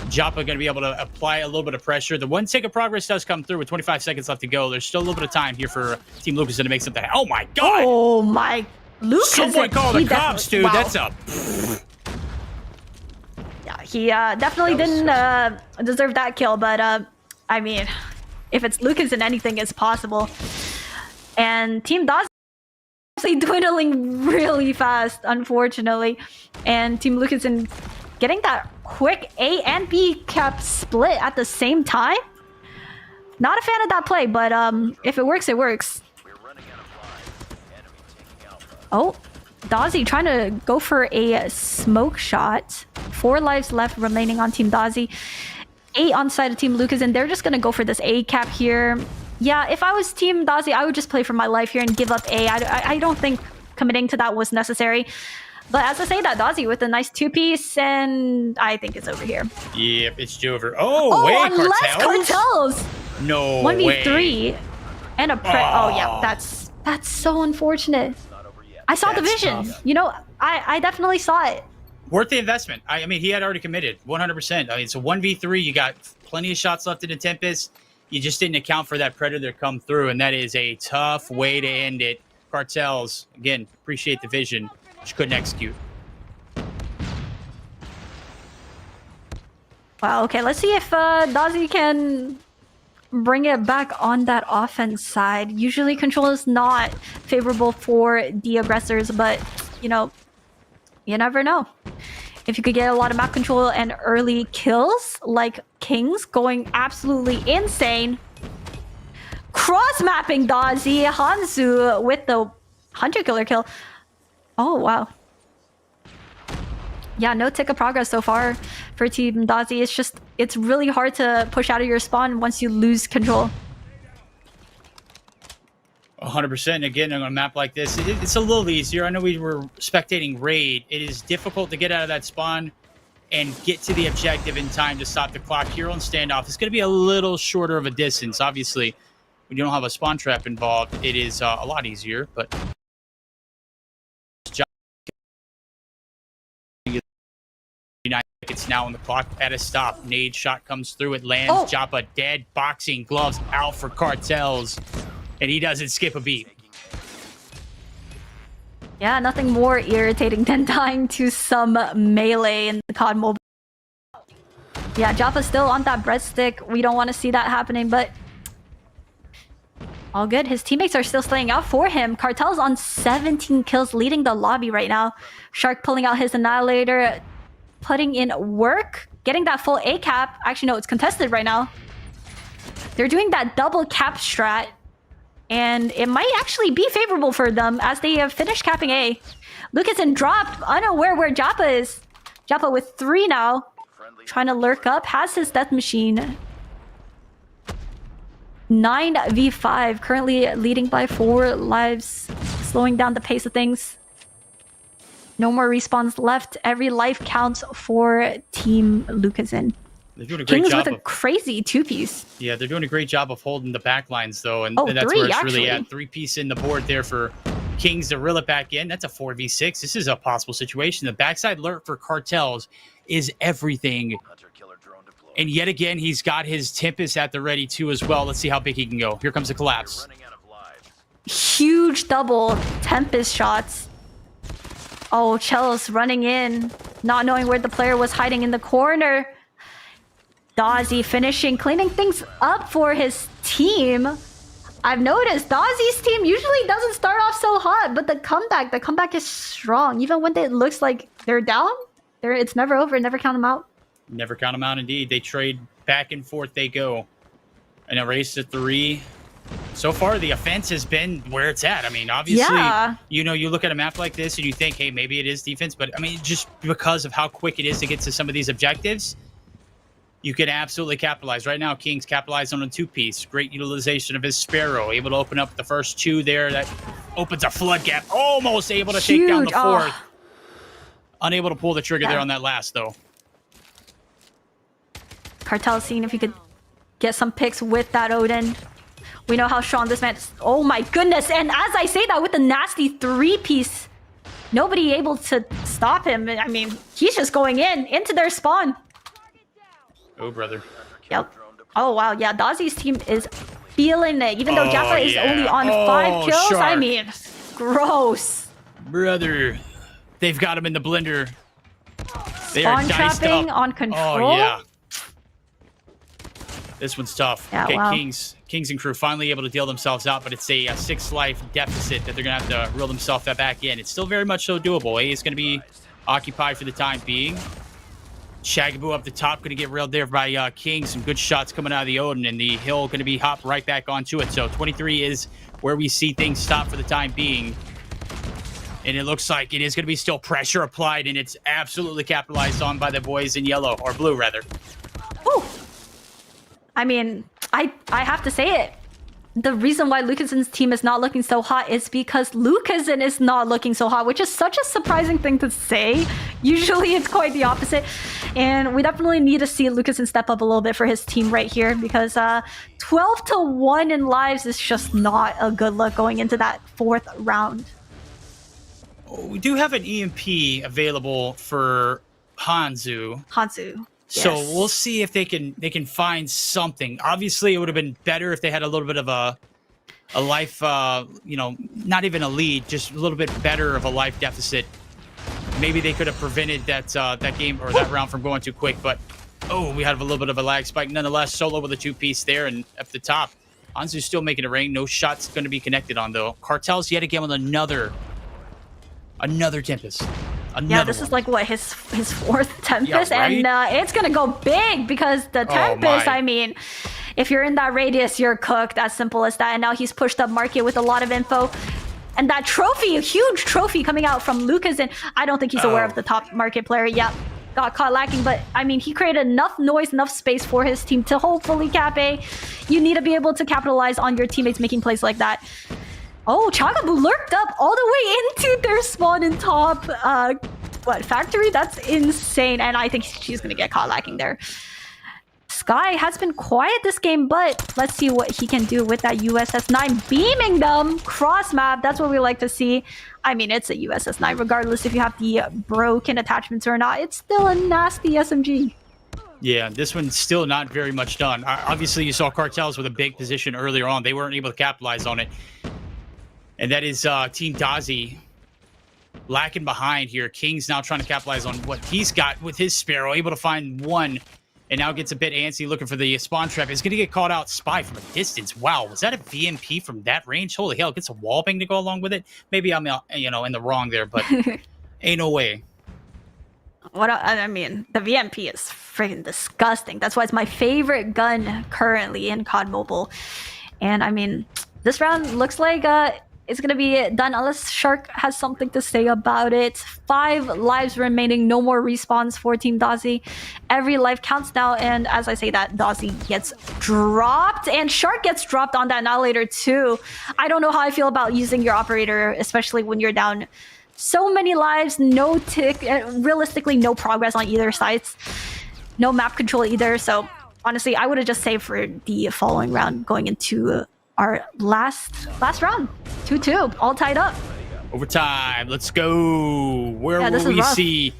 Joppa going to be able to apply a little bit of pressure. The 1 tick of progress does come through with 25 seconds left to go. There's still a little bit of time here for Team Lucasson to make something. Oh my god! Oh my, Lucasson! Someone call the cops, dude. Wow. That's a. Yeah, he definitely didn't deserve that kill, but I mean, if it's Lucasson, anything is possible. And Team Dozzy dwindling really fast, unfortunately, and Team Lucasson getting that quick A and B cap split at the same time. Not a fan of that play, but if it works, it works. Oh, Dozzy trying to go for a smoke shot. 4 lives left remaining on Team Dozzy. 8 on side of Team Lucasson. They're just gonna go for this A cap here. Yeah, if I was Team Dozzy, I would just play for my life here and give up A. I don't think committing to that was necessary. But as I say that, Dozzy with a nice 2-piece, and I think it's over here. Yep, it's over. Oh, wait, unless Cartels. No 1v3 way. and a oh yeah, that's so unfortunate. I saw the vision. Tough. You know, I definitely saw it. Worth the investment. I mean, he had already committed 100%. I mean, it's a 1v3. You got plenty of shots left in the Tempest. You just didn't account for that Predator come through, and that is a tough way to end it. Cartels, again, appreciate the vision. Just couldn't execute. Wow, okay, let's see if Dozzy can bring it back on that offense side. Usually control is not favorable for the aggressors, but, you know, you never know. If you could get a lot of map control and early kills, like Kings going absolutely insane. Cross-mapping Dozzy, Hansu with the Hunter Killer kill. Oh, wow. Yeah, no tick of progress so far for Team Dozzy. It's just, it's really hard to push out of your spawn once you lose control. 100%. Again, on a map like this, it's a little easier. I know we were spectating Raid. It is difficult to get out of that spawn and get to the objective in time to stop the clock. Here on standoff, it's going to be a little shorter of a distance. Obviously, when you don't have a spawn trap involved, it is a lot easier, but... It's now on the clock at a stop. Nade shot comes through. It lands. Oh. Joppa dead. Boxing gloves out for Cartels. And he doesn't skip a beat. Yeah, nothing more irritating than dying to some melee in the COD Mobile. Yeah, Joppa's still on that breadstick. We don't want to see that happening, but... all good. His teammates are still staying out for him. Cartel's on 17 kills, leading the lobby right now. Shark pulling out his Annihilator, putting in work, getting that full A cap. Actually, no, it's contested right now. They're doing that double cap strat, and it might actually be favorable for them as they have finished capping A. Lucasen dropped, unaware where Joppa is. Joppa with 3 now, trying to lurk up, has his death machine. 9v5, currently leading by 4 lives, slowing down the pace of things. No more respawns left. Every life counts for Team Lucasen. They're doing a great Kings job with a crazy 2-piece. Yeah, they're doing a great job of holding the back lines, though. And Oh, that's 3, where it's actually. really at. 3-piece in the board there for Kings to reel it back in. That's a 4v6. This is a possible situation. The backside lurk for Cartels is everything. And yet again, he's got his Tempest at the ready, too, as well. Let's see how big he can go. Here comes the collapse. Huge double Tempest shots. Oh, Chelos running in, not knowing where the player was hiding in the corner. Dozzy finishing, cleaning things up for his team. I've noticed Dozzy's team usually doesn't start off so hot, but the comeback is strong. Even when it looks like they're down, it's never over. Never count them out. Never count them out, indeed. They trade back and forth. They go. And a race to 3. So far, the offense has been where it's at. I mean, obviously, Yeah. you know, you look at a map like this and you think, hey, maybe it is defense. But, I mean, just because of how quick it is to get to some of these objectives, you can absolutely capitalize. Right now, Kings capitalize on a 2-piece. Great utilization of his Sparrow. Able to open up the first 2 there. That opens a flood gap. Almost able to take down the 4th. Unable to pull the trigger there on that last, though. Cartel seeing if he could get some picks with that Odin. We know how strong this man is. Oh my goodness. And as I say that with the nasty 3-piece, nobody able to stop him. I mean, he's just going into their spawn. Oh, brother. Yep. Oh, wow. Yeah, Dozzy's team is feeling it. Even though Joppa is only on 5 kills. Shark. I mean, gross. Brother. They've got him in the blender. They are Spawn diced trapping up. on control. Oh, yeah. This one's tough. Yeah, Okay, wow. Kings and crew finally able to deal themselves out, but it's a 6-life deficit that they're going to have to reel themselves back in. It's still very much so doable. A is going to be occupied for the time being. Shagaboo up the top, going to get reeled there by King. Some good shots coming out of the Odin, and the hill going to be hopped right back onto it. So 23 is where we see things stop for the time being. And it looks like it is going to be still pressure applied, and it's absolutely capitalized on by the boys in yellow, or blue, rather. Ooh. I mean, I have to say it. the reason why Lucasen's team is not looking so hot is because Lucasen is not looking so hot, which is such a surprising thing to say. Usually it's quite the opposite. And we definitely need to see Lucasen step up a little bit for his team right here, because 12-1 in lives is just not a good look going into that 4th round. We do have an EMP available for Hanzu. So yes. we'll see if they can find something. Obviously, it would have been better if they had a little bit of a life, you know, not even a lead, just a little bit better of a life deficit. Maybe they could have prevented that game or that round from going too quick. But we have a little bit of a lag spike. Nonetheless, Solo with a 2-piece there, and at the top, Hanzu's still making it rain. No shots going to be connected on though. Cartel's yet again with another Tempest. Yeah, this is like what his 4th Tempest, yeah, right? And it's gonna go big because the Tempest. I mean, if you're in that radius, you're cooked. As simple as that. And now he's pushed up market with a lot of info, and that trophy, a huge trophy coming out from Lucas. And I don't think he's aware of the top market player. Yep, got caught lacking, but I mean, he created enough noise, enough space for his team to hopefully cap A. You need to be able to capitalize on your teammates making plays like that. Oh, Chagabu lurked up all the way into their spawn in top factory? That's insane. And I think she's gonna get caught lacking there. Sky has been quiet this game, but let's see what he can do with that USS-9 beaming them cross map. That's what we like to see. I mean, it's a USS-9 regardless if you have the broken attachments or not. It's still a nasty SMG. Yeah, this one's still not very much done. Obviously, you saw Cartels with a big position earlier on. They weren't able to capitalize on it. And that is Team Dozzy lacking behind here. King's now trying to capitalize on what he's got with his Sparrow, able to find one, and now gets a bit antsy looking for the spawn trap. Is going to get caught out. Spy from a distance. Wow, was that a VMP from that range? Holy hell, gets a wall bang to go along with it. Maybe I'm, you know, in the wrong there, but ain't no way. What I mean, the VMP is freaking disgusting. That's why it's my favorite gun currently in COD Mobile. And I mean, this round looks like it's gonna be done unless Shark has something to say about it. 5 lives remaining, no more respawns for Team Dozzy. Every life counts now, and as I say that, Dozzy gets dropped, and Shark gets dropped on that annihilator too. I don't know how I feel about using your operator, especially when you're down so many lives, no tick, realistically no progress on either sides, no map control either. So honestly, I would have just saved for the following round going into our last round. 2-2, all tied up. Overtime, let's go. Where will we rough. see?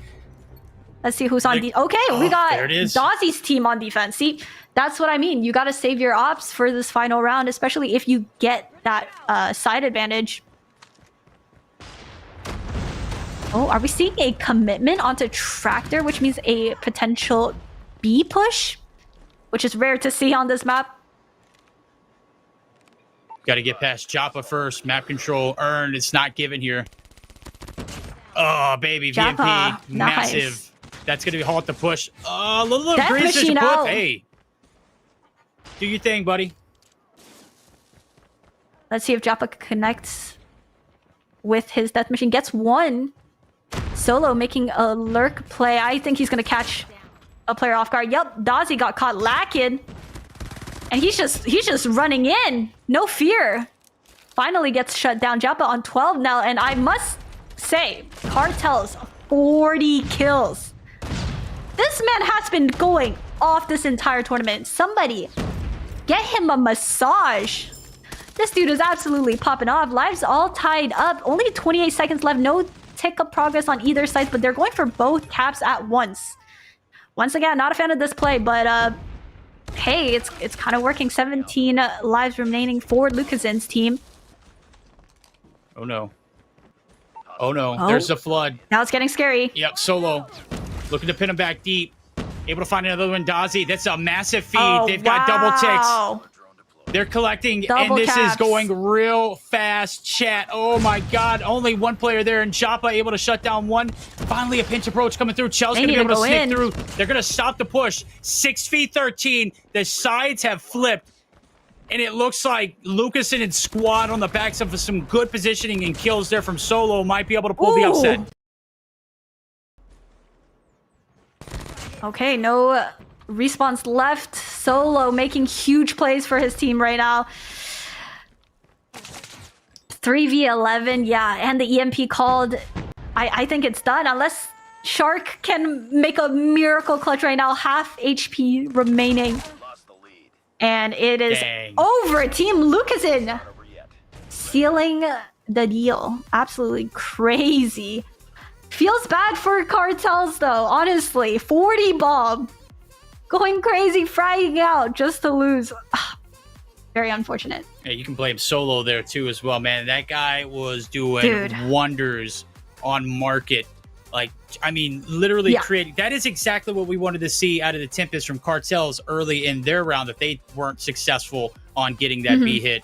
Let's see who's on okay, we got there it is. Dozzy's team on defense. See, that's what I mean. You got to save your ops for this final round, especially if you get that side advantage. Oh, are we seeing a commitment onto Tractor, which means a potential B push, which is rare to see on this map? Got to get past Joppa first. Map control earned. It's not given here. Oh, baby. Joppa, VMP. Massive. Nice. That's going to be halt the push. A little Death grease machine out. Hey. Do your thing, buddy. Let's see if Joppa connects with his death machine. Gets one. Solo making a lurk play. I think he's going to catch a player off guard. Yep, Dozzy got caught lacking. And he's just running in. No fear. Finally gets shut down. Joppa on 12 now. And I must say, Cartel's 40 kills. This man has been going off this entire tournament. Somebody get him a massage. This dude is absolutely popping off. Lives all tied up. Only 28 seconds left. No tick of progress on either side, but they're going for both caps at once. Once again, not a fan of this play, but hey, it's kind of working. 17 lives remaining for Lucasen's team. Oh no. Oh no. Oh. There's a flood. Now it's getting scary. Yep, Solo. Looking to pin him back deep. Able to find another one. Dozzy. That's a massive feed. Oh, they've got double ticks. They're collecting, double and this caps. is going real fast, chat. Oh my god, only one player there, and Joppa able to shut down one. Finally, a pinch approach coming through. Chell's going to be able to sneak through. They're going to stop the push. 6 feet 13. The sides have flipped, and it looks like Lucasen and Squad on the backs of some good positioning and kills there from Solo might be able to pull the upset. Okay, no respawns left. Solo making huge plays for his team right now. 3v11, yeah, and the EMP called. I think it's done unless Shark can make a miracle clutch right now. Half HP remaining. And it is over. Team Lucasen sealing the deal. Absolutely crazy. Feels bad for Cartels though, honestly. 40 bomb. Going crazy, fragging out just to lose. Very unfortunate. Yeah, you can blame Solo there too as well, man. That guy was doing wonders on market. Like, I mean, literally creating. That is exactly what we wanted to see out of the Tempest from Cartels early in their round, that they weren't successful on getting that B hit.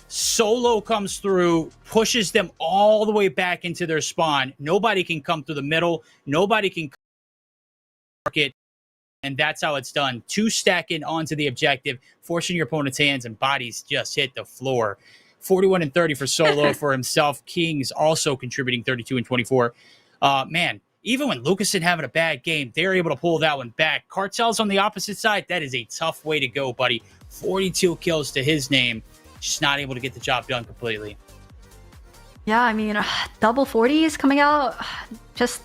Solo comes through, pushes them all the way back into their spawn. Nobody can come through the middle. Nobody can market. And that's how it's done. 2 stacking onto the objective, forcing your opponent's hands, and bodies just hit the floor. 41 and 30 for Solo for himself. Kings also contributing 32 and 24. Man, even when Lucasen having a bad game, they're able to pull that one back. Cartels on the opposite side, that is a tough way to go, buddy. 42 kills to his name. Just not able to get the job done completely. Yeah, I mean, double 40s coming out. Just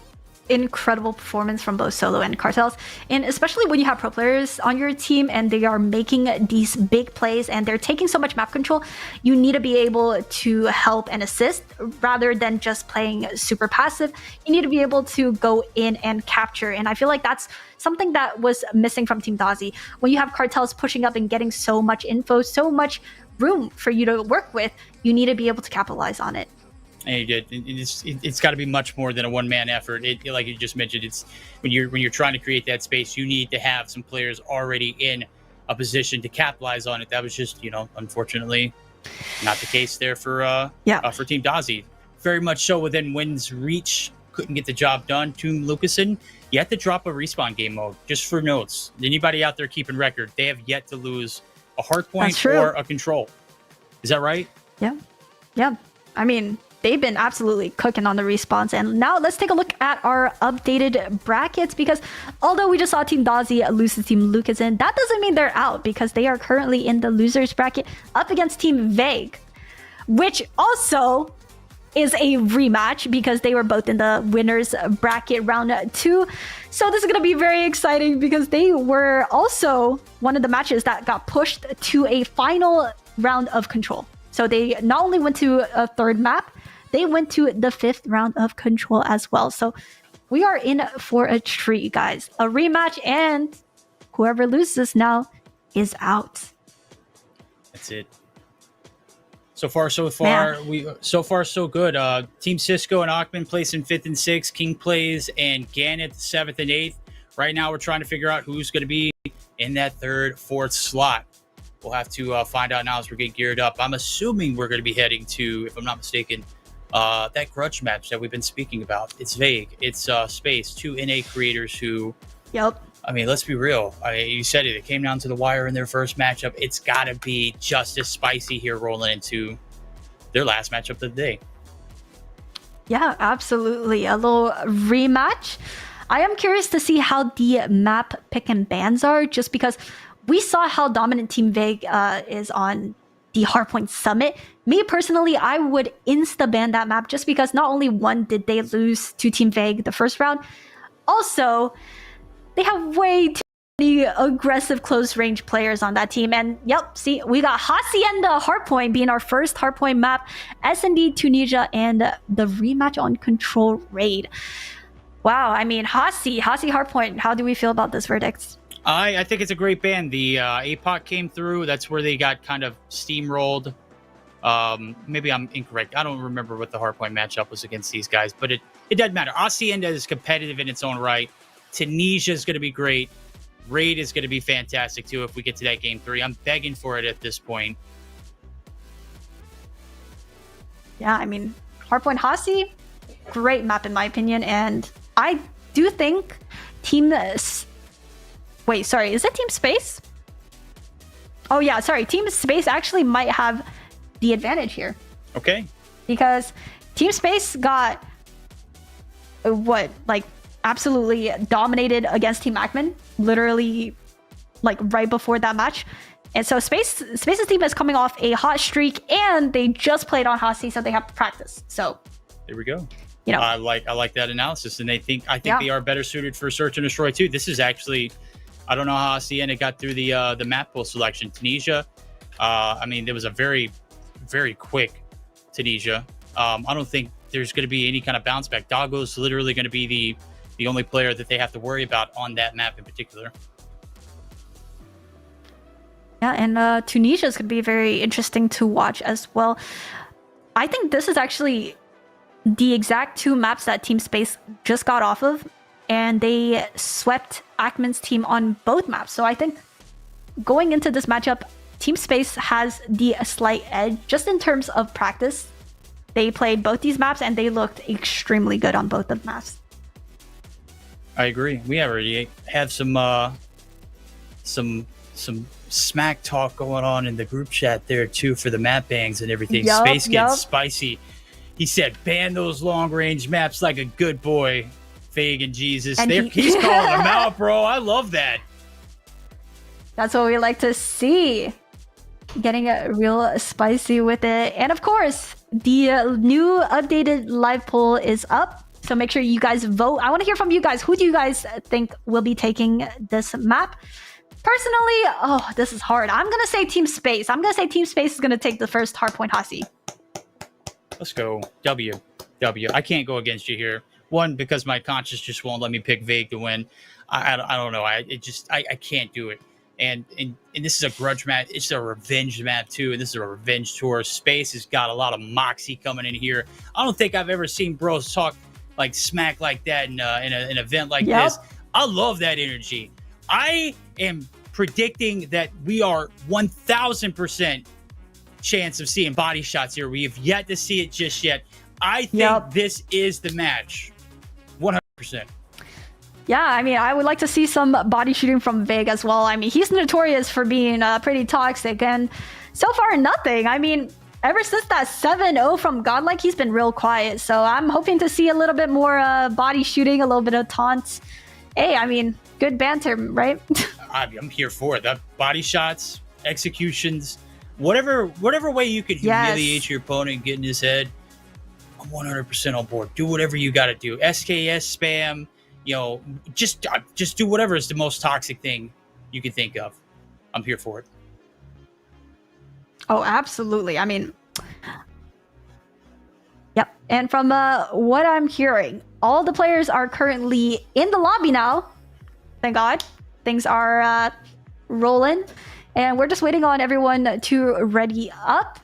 incredible performance from both Solo and Cartels. And especially when you have pro players on your team and they are making these big plays and they're taking so much map control, you need to be able to help and assist rather than just playing super passive. You need to be able to go in and capture. And I feel like that's something that was missing from Team Dozzy. When you have Cartels pushing up and getting so much info, so much room for you to work with, you need to be able to capitalize on it. And you did. It's got to be much more than a one-man effort. Like you just mentioned, it's when you're trying to create that space, you need to have some players already in a position to capitalize on it. That was just, unfortunately, not the case there for Team Dozzy. Very much so within Win's reach. Couldn't get the job done. Team Lucasen, you have to drop a respawn game mode. Just for notes, anybody out there keeping record, they have yet to lose a hardpoint or a control. Is that right? Yeah. I mean, they've been absolutely cooking on the respawns. And now let's take a look at our updated brackets, because although we just saw Team Dozzy lose to Team Lucasen, that doesn't mean they're out, because they are currently in the losers bracket up against Team Vague, which also is a rematch because they were both in the winners bracket round 2. So this is going to be very exciting because they were also one of the matches that got pushed to a final round of control. So they not only went to a 3rd map, they went to the 5th round of control as well. So we are in for a treat, guys. A rematch, and whoever loses now is out. That's it. So far, so good. Team Sisco and Achman place in 5th and 6th. King plays and Ganyth 7th and 8th. Right now, we're trying to figure out who's going to be in that 3rd, 4th slot. We'll have to find out now as we're getting geared up. I'm assuming we're going to be heading to, if I'm not mistaken, that grudge match that we've been speaking about. It's Vague. It's Space, 2 NA creators who... Yep. I mean, let's be real. You said it. It came down to the wire in their first matchup. It's got to be just as spicy here rolling into their last matchup of the day. Yeah, absolutely. A little rematch. I am curious to see how the map pick and bans are, just because we saw how dominant Team Vague is on the Hardpoint Summit. Me personally, I would insta-ban that map just because not only one did they lose to Team Vague the first round, also they have way too many aggressive close-range players on that team. And yep, see, we got Hacienda Hardpoint being our first Hardpoint map, S&D Tunisia, and the rematch on Control Raid. Wow, I mean, Hasi Hardpoint, how do we feel about this verdict? I think it's a great ban. The APOC came through. That's where they got kind of steamrolled. Maybe I'm incorrect. I don't remember what the hardpoint matchup was against these guys, but it doesn't matter. Hacienda is competitive in its own right. Tunisia is going to be great. Raid is going to be fantastic too if we get to that game 3. I'm begging for it at this point. Yeah, I mean, Hardpoint Hasi, great map in my opinion, and I do think Team... Wait, sorry, is it Team Space? Oh yeah, sorry, Team Space actually might have the advantage here. Okay. Because Team Space got absolutely dominated against Team Achman, literally right before that match. And so Space's team is coming off a hot streak, and they just played on Hasi, so they have to practice. So there we go. You know, I like that analysis, and I think they are better suited for Search and Destroy too. This is actually, I don't know how Hacienda got through the map pool selection. Tunisia, I mean, there was a very, very quick Tunisia. I don't think there's going to be any kind of bounce back. Doggo's literally going to be the only player that they have to worry about on that map in particular. Yeah, and Tunisia is going to be very interesting to watch as well. I think this is actually the exact 2 maps that Team Space just got off of, and they swept Ackman's team on both maps. So I think going into this matchup, Team Space has the slight edge just in terms of practice. They played both these maps and they looked extremely good on both of the maps. I agree. We already have some smack talk going on in the group chat there too for the map bangs and everything. Space gets spicy. He said, ban those long-range maps like a good boy, Fagan Jesus. And he's calling them out, bro. I love that. That's what we like to see. Getting real spicy with it. And of course, the new updated live poll is up. So make sure you guys vote. I want to hear from you guys. Who do you guys think will be taking this map? Personally, this is hard. I'm going to say Team Space. I'm going to say Team Space is going to take the first hardpoint Hasi. Let's go. W. I can't go against you here. One, because my conscience just won't let me pick Vague to win. I don't know. I can't do it. And this is a grudge match. It's a revenge map too. And this is a revenge tour. Space has got a lot of moxie coming in here. I don't think I've ever seen bros talk like smack like that in an event like this. I love that energy. I am predicting that we are 1000% chance of seeing body shots here. We have yet to see it just yet. I think this is the match. 100%. Yeah, I mean, I would like to see some body shooting from Vig as well. I mean, he's notorious for being pretty toxic, and so far nothing. I mean, ever since that 7-0 from Godlike, he's been real quiet. So I'm hoping to see a little bit more body shooting, a little bit of taunts. Hey, I mean, good banter, right? I'm here for it. The body shots, executions, whatever way you could humiliate your opponent and get in his head, I'm 100% on board. Do whatever you got to do. SKS spam, just do whatever is the most toxic thing you can think of. I'm here for it. Oh, absolutely. I mean, yep. And from what I'm hearing, all the players are currently in the lobby now. Thank God. Things are rolling. And we're just waiting on everyone to ready up.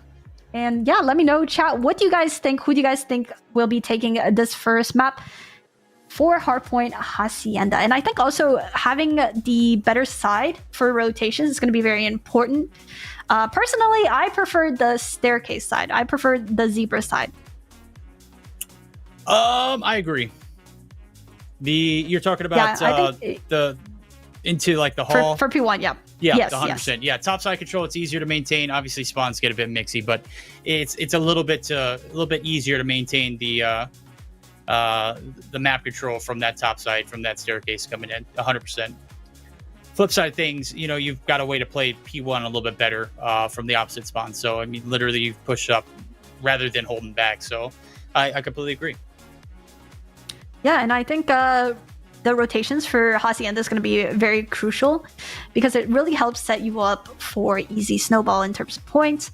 And yeah, let me know, chat, what do you guys think? Who do you guys think will be taking this first map for Hardpoint Hacienda? And I think also having the better side for rotations is going to be very important. Personally, I prefer the staircase side. I prefer the zebra side. I agree. You're talking about the into like the hall for P1, yeah. Yeah, yes, 100%. Yes. Yeah, top side control, it's easier to maintain. Obviously, spawns get a bit mixy, but it's a little bit easier to maintain the map control from that top side, from that staircase coming in. 100%. Flip side of things, you've got a way to play P1 a little bit better from the opposite spawn. So I mean, literally, you've pushed up rather than holding back. So I completely agree. Yeah, and I think the rotations for Hacienda is going to be very crucial because it really helps set you up for easy snowball in terms of points.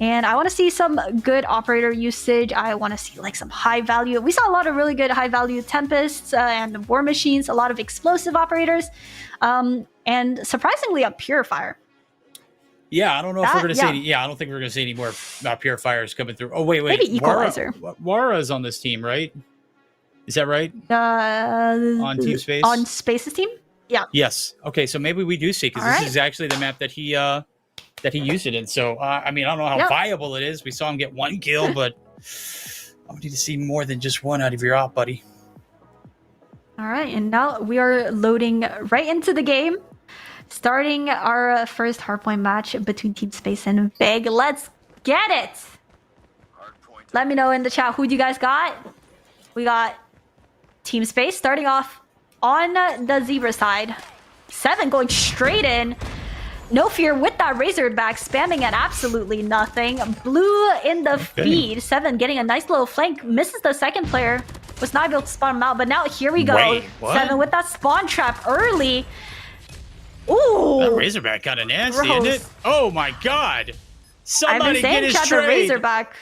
And I want to see some good operator usage. I want to see like some high value. We saw a lot of really good high value Tempests and War Machines, a lot of explosive operators, and surprisingly a Purifier. Yeah, I don't know if we're going to see any. Yeah, I don't think we're going to see any more Purifiers coming through. Oh, wait. Maybe Equalizer. Wara's on this team, right? Is that right? On Team Space? On Space's team? Yeah. Yes. Okay, so maybe we do see, because this is actually the map that he used it in. So, I mean, I don't know how viable it is. We saw him get 1 kill, but I need to see more than just 1 out of your op, buddy. All right, and now we are loading right into the game, starting our first hardpoint match between Team Space and Vig. Let's get it! Let me know in the chat who you guys got. We got Team Space starting off on the zebra side. 7 going straight in. No Fear with that Razorback, spamming at absolutely nothing. Blue in the feed. 7 getting a nice little flank. Misses the second player. Was not able to spawn him out, but now here we go. Wait, what? 7 with that spawn trap early. Ooh. That Razorback kind of nasty, isn't it? Oh my god. Somebody I've been get his saying trade. the Razorback.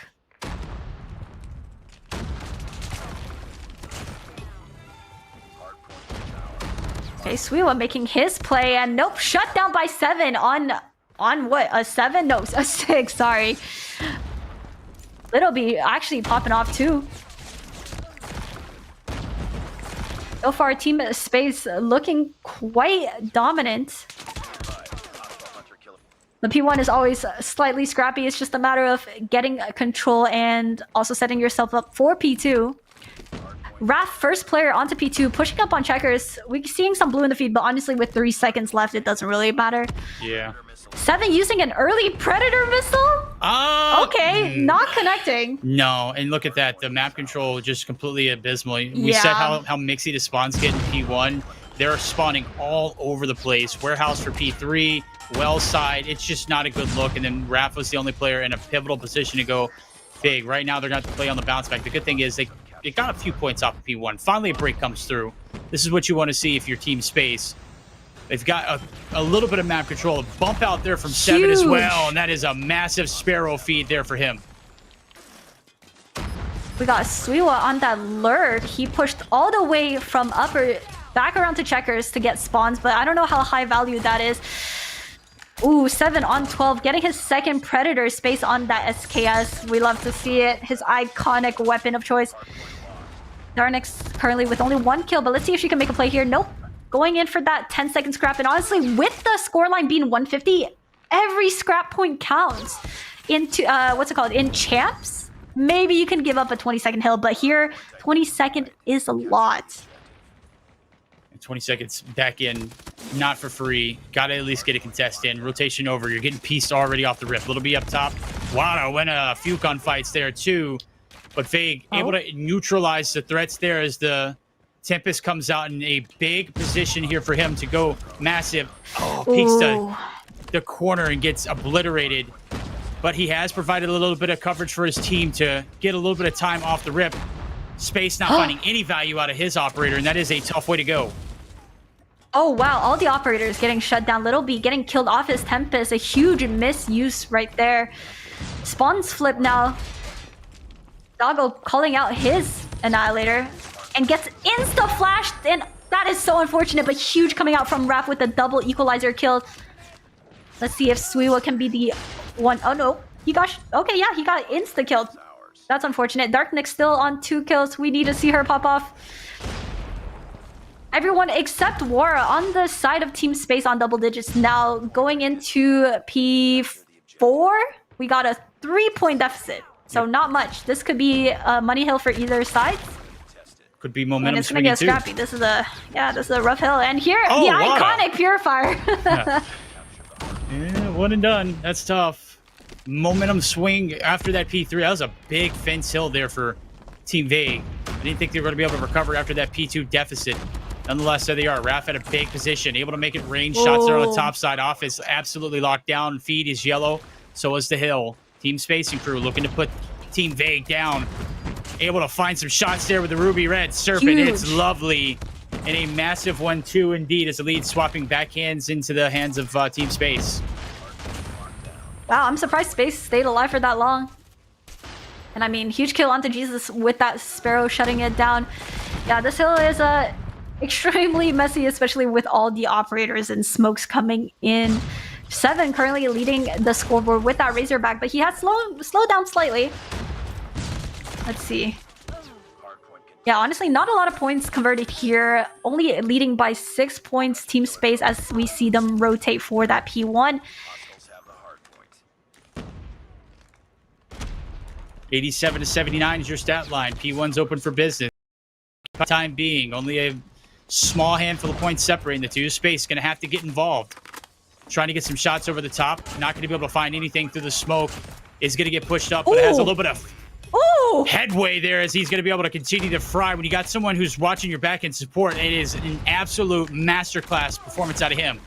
Okay, Suiwa making his play, and nope, shut down by 7 on what? A 7? No, a 6, sorry. Little B actually popping off too. So far, Team Space looking quite dominant. The P1 is always slightly scrappy. It's just a matter of getting control and also setting yourself up for P2. Raph, first player onto P2, pushing up on checkers. We're seeing some blue in the feed, but honestly, with 3 seconds left, it doesn't really matter. Yeah. 7 using an early Predator missile? Okay, not connecting. No, and look at that. The map control just completely abysmal. We said how mixy the spawns get in P1. They're spawning all over the place. Warehouse for P3, well side. It's just not a good look. And then Raph was the only player in a pivotal position to go big. Right now, they're going to have to play on the bounce back. The good thing is they got a few points off of P1. Finally, a break comes through. This is what you want to see if you're Team Space. They've got a little bit of map control. A bump out there from 7 as well, and that is a massive Sparrow feed there for him. We got Suiwa on that lurk. He pushed all the way from upper back around to checkers to get spawns, but I don't know how high value that is. Ooh, 7 on 12, getting his second Predator space on that SKS. We love to see it. His iconic weapon of choice. Darnix currently with only 1 kill, but let's see if she can make a play here. Nope. Going in for that 10-second scrap. And honestly, with the scoreline being 150, every scrap point counts. Into, what's it called? In champs, maybe you can give up a 20-second hill, but here, 20-second is a lot. 20 seconds back in, not for free. Gotta at least get a contest in. Rotation over. You're getting pieced already off the rip. Little B up top. Wow, went a few gunfights there too. But Vague able to neutralize the threats there as the Tempest comes out in a big position here for him to go massive. Oh, peeks the corner and gets obliterated. But he has provided a little bit of coverage for his team to get a little bit of time off the rip. Space not finding any value out of his operator, and that is a tough way to go. Oh, wow. All the operators getting shut down. Little B getting killed off his Tempest. A huge misuse right there. Spawns flip now. Doggo calling out his Annihilator and gets insta-flashed. And that is so unfortunate, but huge coming out from Raph with a double equalizer kill. Let's see if Suiwa can be the one. Oh, no. He got... Okay, yeah, he got insta-killed. That's unfortunate. Darknick still on 2 kills. We need to see her pop off. Everyone except Wara on the side of Team Space on double digits. Now going into P4, we got a 3-point deficit. So not much. This could be a money hill for either side. Could be momentum. And it's gonna get scrappy. This is a rough hill. And here the iconic Purifier. Yeah, one and done. That's tough. Momentum swing after that P3. That was a big fence hill there for Team Vague. I didn't think they were going to be able to recover after that P2 deficit. Nonetheless, there they are. Raph at a big position, able to make it range shots there on the top side. Office absolutely locked down. Feed is yellow. So is the hill. Team Spacing Crew looking to put Team Vague down. Able to find some shots there with the Ruby Red Serpent. Huge. It's lovely. And a massive 1-2 indeed as the lead swapping backhands into the hands of Team Space. Wow, I'm surprised Space stayed alive for that long. And I mean, huge kill onto Jesus with that Sparrow shutting it down. Yeah, this hill is extremely messy, especially with all the operators and smokes coming in. 7 currently leading the scoreboard with that Razorback, but he has slowed down slightly. Let's see. Yeah, honestly, not a lot of points converted here. Only leading by 6 points, Team Space, as we see them rotate for that P1. 87-79 is your stat line. P1's open for business. For the time being, only a small handful of points separating the two. Space going to have to get involved. Trying to get some shots over the top. Not going to be able to find anything through the smoke. Is going to get pushed up, but it has a little bit of headway there as he's going to be able to continue to fry. When you got someone who's watching your back and support, it is an absolute masterclass performance out of him.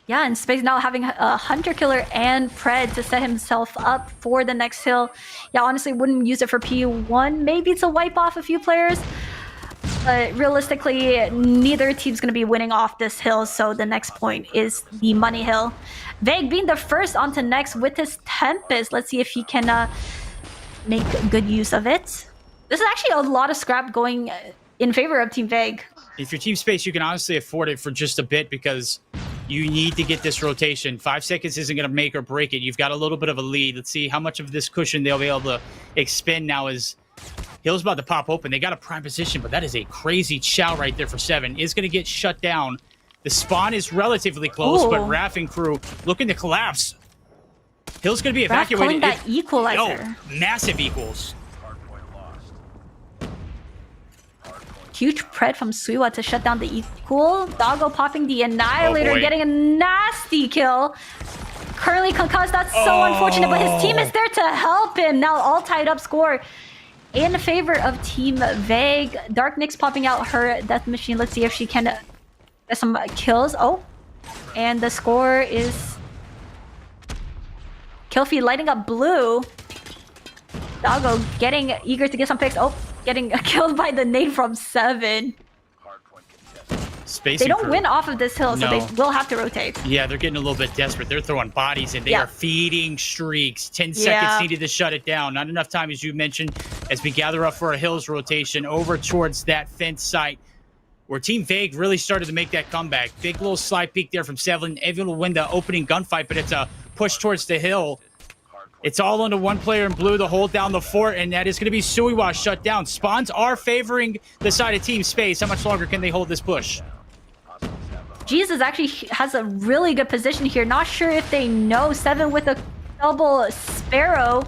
Yeah, and Space now having a Hunter Killer and Pred to set himself up for the next hill. Yeah, honestly, wouldn't use it for P1. Maybe to wipe off a few players. But realistically, neither team's going to be winning off this hill, so the next point is the money hill. Vague being the first onto next with his Tempest. Let's see if he can make good use of it. This is actually a lot of scrap going in favor of Team Vague. If you're Team Space, you can honestly afford it for just a bit because you need to get this rotation. 5 seconds isn't going to make or break it. You've got a little bit of a lead. Let's see how much of this cushion they'll be able to expend now as Hill's about to pop open. They got a prime position, but that is a crazy chow right there for 7. Is going to get shut down. The spawn is relatively close, but Raph and crew looking to collapse. Hill's going to be evacuated. That equalizer. Massive equals. Huge Pred from Suiwa to shut down the equal. Doggo popping the Annihilator, getting a nasty kill. Currently concussed. That's so unfortunate, but his team is there to help him. Now all tied up score in favor of Team Vague. Dark Nyx popping out her Death Machine. Let's see if she can get some kills. Oh, and the score is Killfeed lighting up blue. Doggo getting eager to get some picks. Oh, getting killed by the nade from 7. Space they don't win off of this hill, so they will have to rotate. Yeah, they're getting a little bit desperate. They're throwing bodies in. They are feeding streaks. 10 seconds needed to shut it down. Not enough time, as you mentioned, as we gather up for a hills rotation over towards that fence site where Team Vague really started to make that comeback. Big little slide peek there from 7. Able to win the opening gunfight, but it's a push towards the hill. It's all into one player in blue to hold down the fort, and that is going to be Suiwa shut down. Spawns are favoring the side of Team Space. How much longer can they hold this push? Jesus actually has a really good position here. Not sure if they know. 7 with a double Sparrow.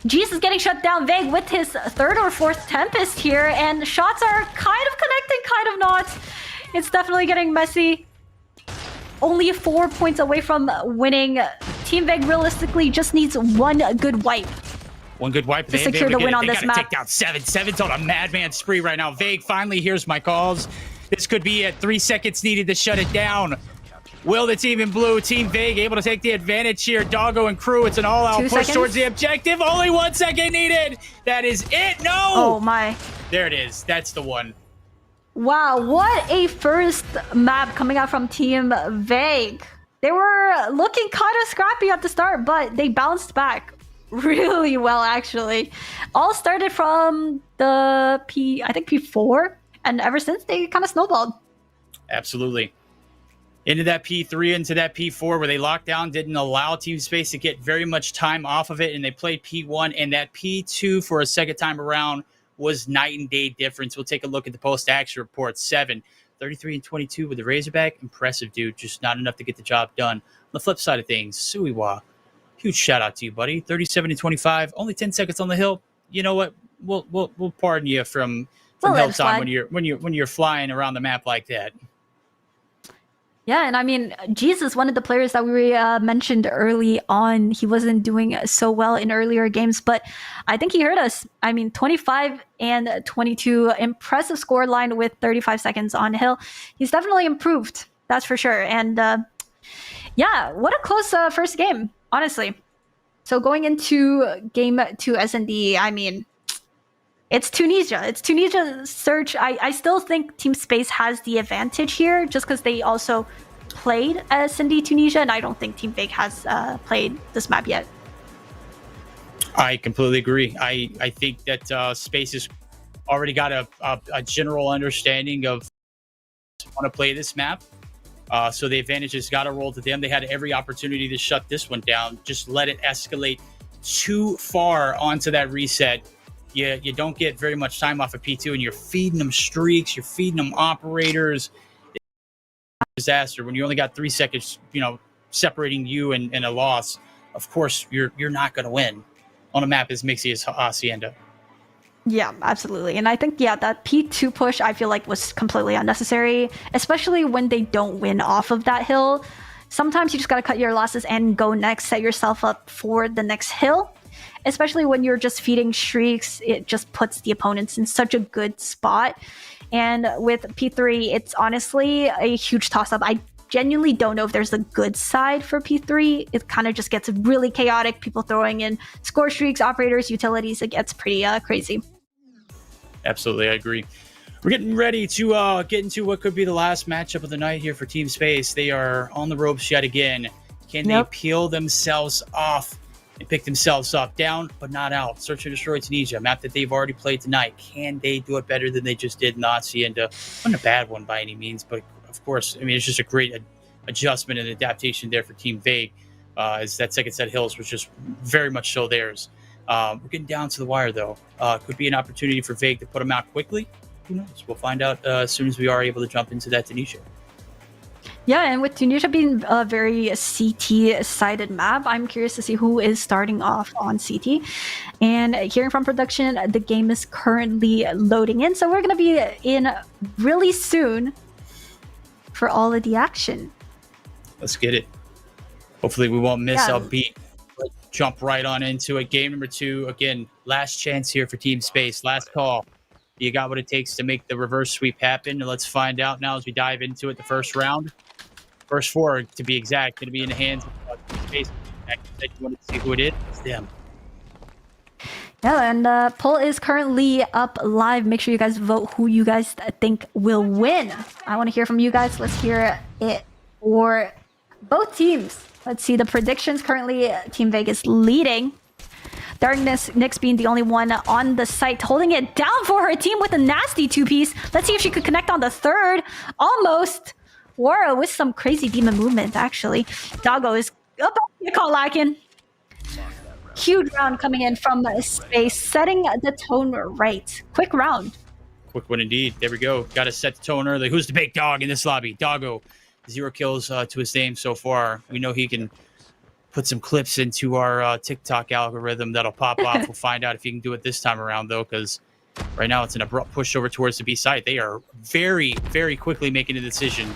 Jesus getting shut down. Vague with his 3rd or 4th Tempest here, and shots are kind of connecting, kind of not. It's definitely getting messy. Only 4 points away from winning. Team Vague realistically just needs one good wipe. One good wipe to secure the win on this map. They gotta take down 7. 7's on a madman spree right now. Vague finally hears my calls. This could be it. 3 seconds needed to shut it down. Will the team in blue, Team Vague, able to take the advantage here? Doggo and crew, it's an all-out push towards the objective. Only 1 second needed. That is it. No! Oh, my. There it is. That's the one. Wow, what a first map coming out from Team Vague. They were looking kind of scrappy at the start, but they bounced back really well, actually. All started from the I think P4, and ever since they kind of snowballed. Absolutely. Into that P3, into that P4, where they locked down, didn't allow Team Space to get very much time off of it, and they played P1, and that P2 for a second time around was night and day difference. We'll take a look at the post-action report. 7, 33 and 22 with the Razorback. Impressive, dude. Just not enough to get the job done. On the flip side of things, Suiwa, huge shout out to you, buddy. 37 and 25, only 10 seconds on the hill. You know what? We'll pardon you from hill time when you're flying around the map like that. Yeah, and I mean, Jesus, one of the players that we mentioned early on, he wasn't doing so well in earlier games, but I think he heard us. I mean, 25 and 22, impressive score line with 35 seconds on hill. He's definitely improved, that's for sure. And yeah, what a close first game, honestly. So going into game 2 S&D, I mean, it's Tunisia. It's Tunisia Search. I still think Team Space has the advantage here just because they also played S&D Tunisia, and I don't think Team Vague has played this map yet. I completely agree. I think that Space has already got a general understanding of want to play this map. So the advantage has got to roll to them. They had every opportunity to shut this one down. Just let it escalate too far onto that reset. You don't get very much time off of P2, and you're feeding them streaks, you're feeding them operators. Disaster when you only got 3 seconds, separating you and a loss. Of course, you're not going to win on a map as mixy as Hacienda. Yeah, absolutely. And I think, that P2 push, I feel like was completely unnecessary, especially when they don't win off of that hill. Sometimes you just got to cut your losses and go next, set yourself up for the next hill. Especially when you're just feeding streaks, it just puts the opponents in such a good spot. And with P3, it's honestly a huge toss-up. I genuinely don't know if there's a good side for P3. It kind of just gets really chaotic. People throwing in score streaks, operators, utilities. It gets pretty crazy. Absolutely, I agree. We're getting ready to get into what could be the last matchup of the night here for Team Space. They are on the ropes yet again. Can they peel themselves off and pick themselves up? Down, but not out. Search and Destroy Tunisia, a map that they've already played tonight. Can they do it better than they just did Nazi? And not a bad one by any means, but of course, I mean, it's just a great adjustment and adaptation there for Team Vague, as that second set Hills was just very much so theirs. We're getting down to the wire, though. Could be an opportunity for Vague to put them out quickly. Who knows? We'll find out as soon as we are able to jump into that Tunisia. Yeah, and with Tunisia being a very CT-sided map, I'm curious to see who is starting off on CT. And hearing from production, the game is currently loading in, so we're going to be in really soon for all of the action. Let's get it. Hopefully we won't miss a beat. Let's jump right on into it. Game number 2. Again, last chance here for Team Space. Last call. You got what it takes to make the reverse sweep happen. And let's find out now as we dive into it. The first round. First 4, to be exact, going to be in the hands of Team Space. You wanted to see who it is. It's them. Yeah, and the poll is currently up live. Make sure you guys vote who you guys think will win. I want to hear from you guys. Let's hear it for both teams. Let's see the predictions. Currently, Team Vegas leading. Darkness Nyx being the only one on the site, holding it down for her team with a nasty 2-piece. Let's see if she could connect on the third. Almost. Wara with some crazy demon movement, actually. Doggo is up. You call lacking. Huge round coming in from Space, setting the tone right. Quick round. Quick one indeed. There we go. Got to set the tone early. Who's the big dog in this lobby? Doggo. 0 kills to his name so far. We know he can put some clips into our TikTok algorithm that'll pop off. We'll find out if he can do it this time around, though, because right now it's an abrupt push over towards the B site. They are very, very quickly making a decision.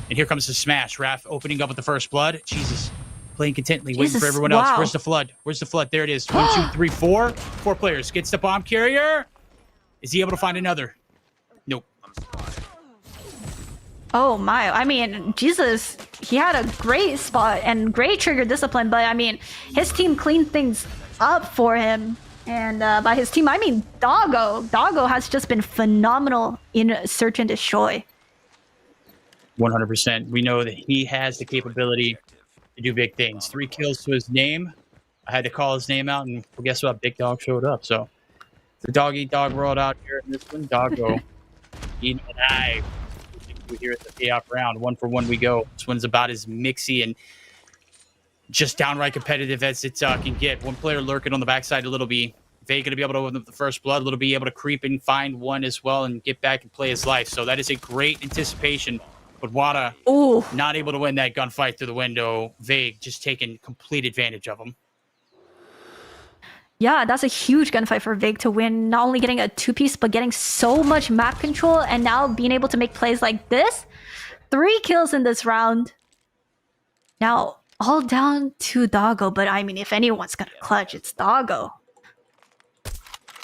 And here comes the smash. Raph opening up with the first blood. Jesus. Playing contently, waiting for everyone else. Where's the flood? Where's the flood? There it is. 1, 2, 3, 4. 4 players. Gets the bomb carrier. Is he able to find another? Nope. Oh my, I mean, Jesus, he had a great spot and great trigger discipline, but I mean, his team cleaned things up for him. And by his team, I mean Doggo. Doggo has just been phenomenal in Search and Destroy. 100%. We know that he has the capability to do big things. 3 kills to his name. I had to call his name out, and well, guess what? Big Dog showed up. So the dog-eat-dog world out here in this one. Doggo. Eating alive. We hear at the payoff round. 1 for 1 we go. This one's about as mixy and just downright competitive as it can get. One player lurking on the backside of Little B. Vay going to be able to open up the first blood. Little B able to creep and find one as well and get back and play his life. So that is a great anticipation. But Wada not able to win that gunfight through the window. Vague just taking complete advantage of him. Yeah, that's a huge gunfight for Vig to win. Not only getting a 2-piece, but getting so much map control and now being able to make plays like this. 3 kills in this round. Now, all down to Doggo, but I mean, if anyone's gonna clutch, it's Doggo.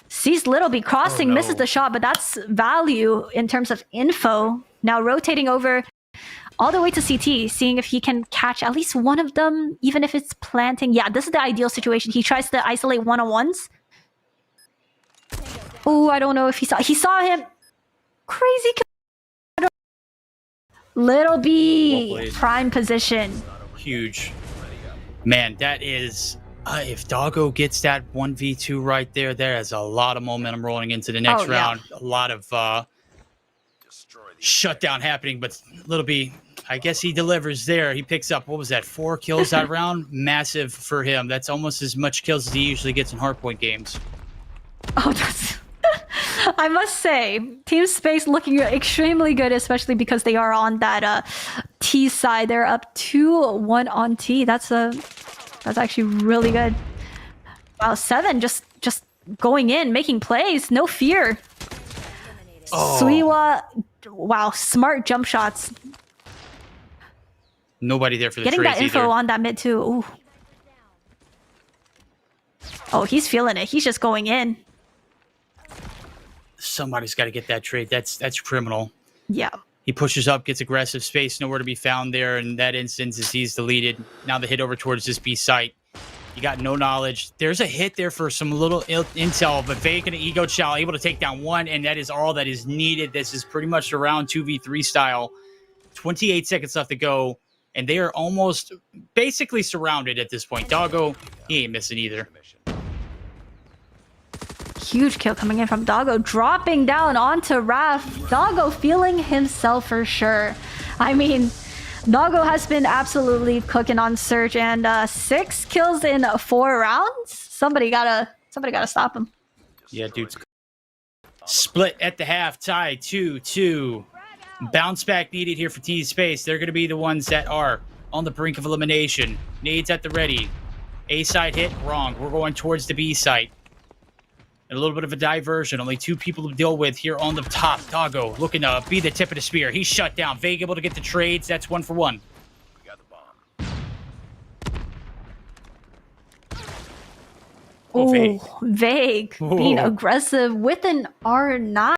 Sees Little B crossing, misses the shot, but that's value in terms of info. Now rotating over all the way to CT, seeing if he can catch at least one of them, even if it's planting. Yeah, this is the ideal situation. He tries to isolate one-on-ones. Oh, I don't know if he saw him. Crazy. Little B, prime position. Huge. Man, that is... if Doggo gets that 1v2 right there, there is a lot of momentum rolling into the next round. Yeah. A lot of shutdown happening, but Little B, I guess he delivers there. He picks up, what was that, 4 kills that round? Massive for him. That's almost as much kills as he usually gets in hardpoint games. Oh, that's... I must say, Team Space looking extremely good, especially because they are on that T side. They're up 2-1 on T. That's actually really good. Wow, 7 just going in, making plays, no fear. Suiwa, wow, smart jump shots. Nobody there for the getting trades that info either. On that mid too. Ooh. Oh, he's feeling it. He's just going in. Somebody's got to get that trade. That's criminal. Yeah. He pushes up, gets aggressive. Space nowhere to be found there. In that instance, as he's deleted. Now the hit over towards this B site. You got no knowledge. There's a hit there for some little intel, but Fake and Ego Chow able to take down one, and that is all that is needed. This is pretty much around 2v3 style. 28 seconds left to go, and they are almost basically surrounded at this point. Doggo, he ain't missing either. Huge kill coming in from Doggo, dropping down onto Raph. Doggo feeling himself for sure. I mean, Doggo has been absolutely cooking on Surge, and 6 kills in 4 rounds. Somebody gotta stop him. Yeah, dude's split at the half, tie 2-2. Bounce back needed here for T Space. They're going to be the ones that are on the brink of elimination. Nades at the ready. A side hit, wrong. We're going towards the B side. And a little bit of a diversion. Only 2 people to deal with here on the top. Doggo looking to be the tip of the spear. He's shut down. Vague able to get the trades. That's 1 for 1. We got the bomb. Oh, Vague being aggressive with an R9.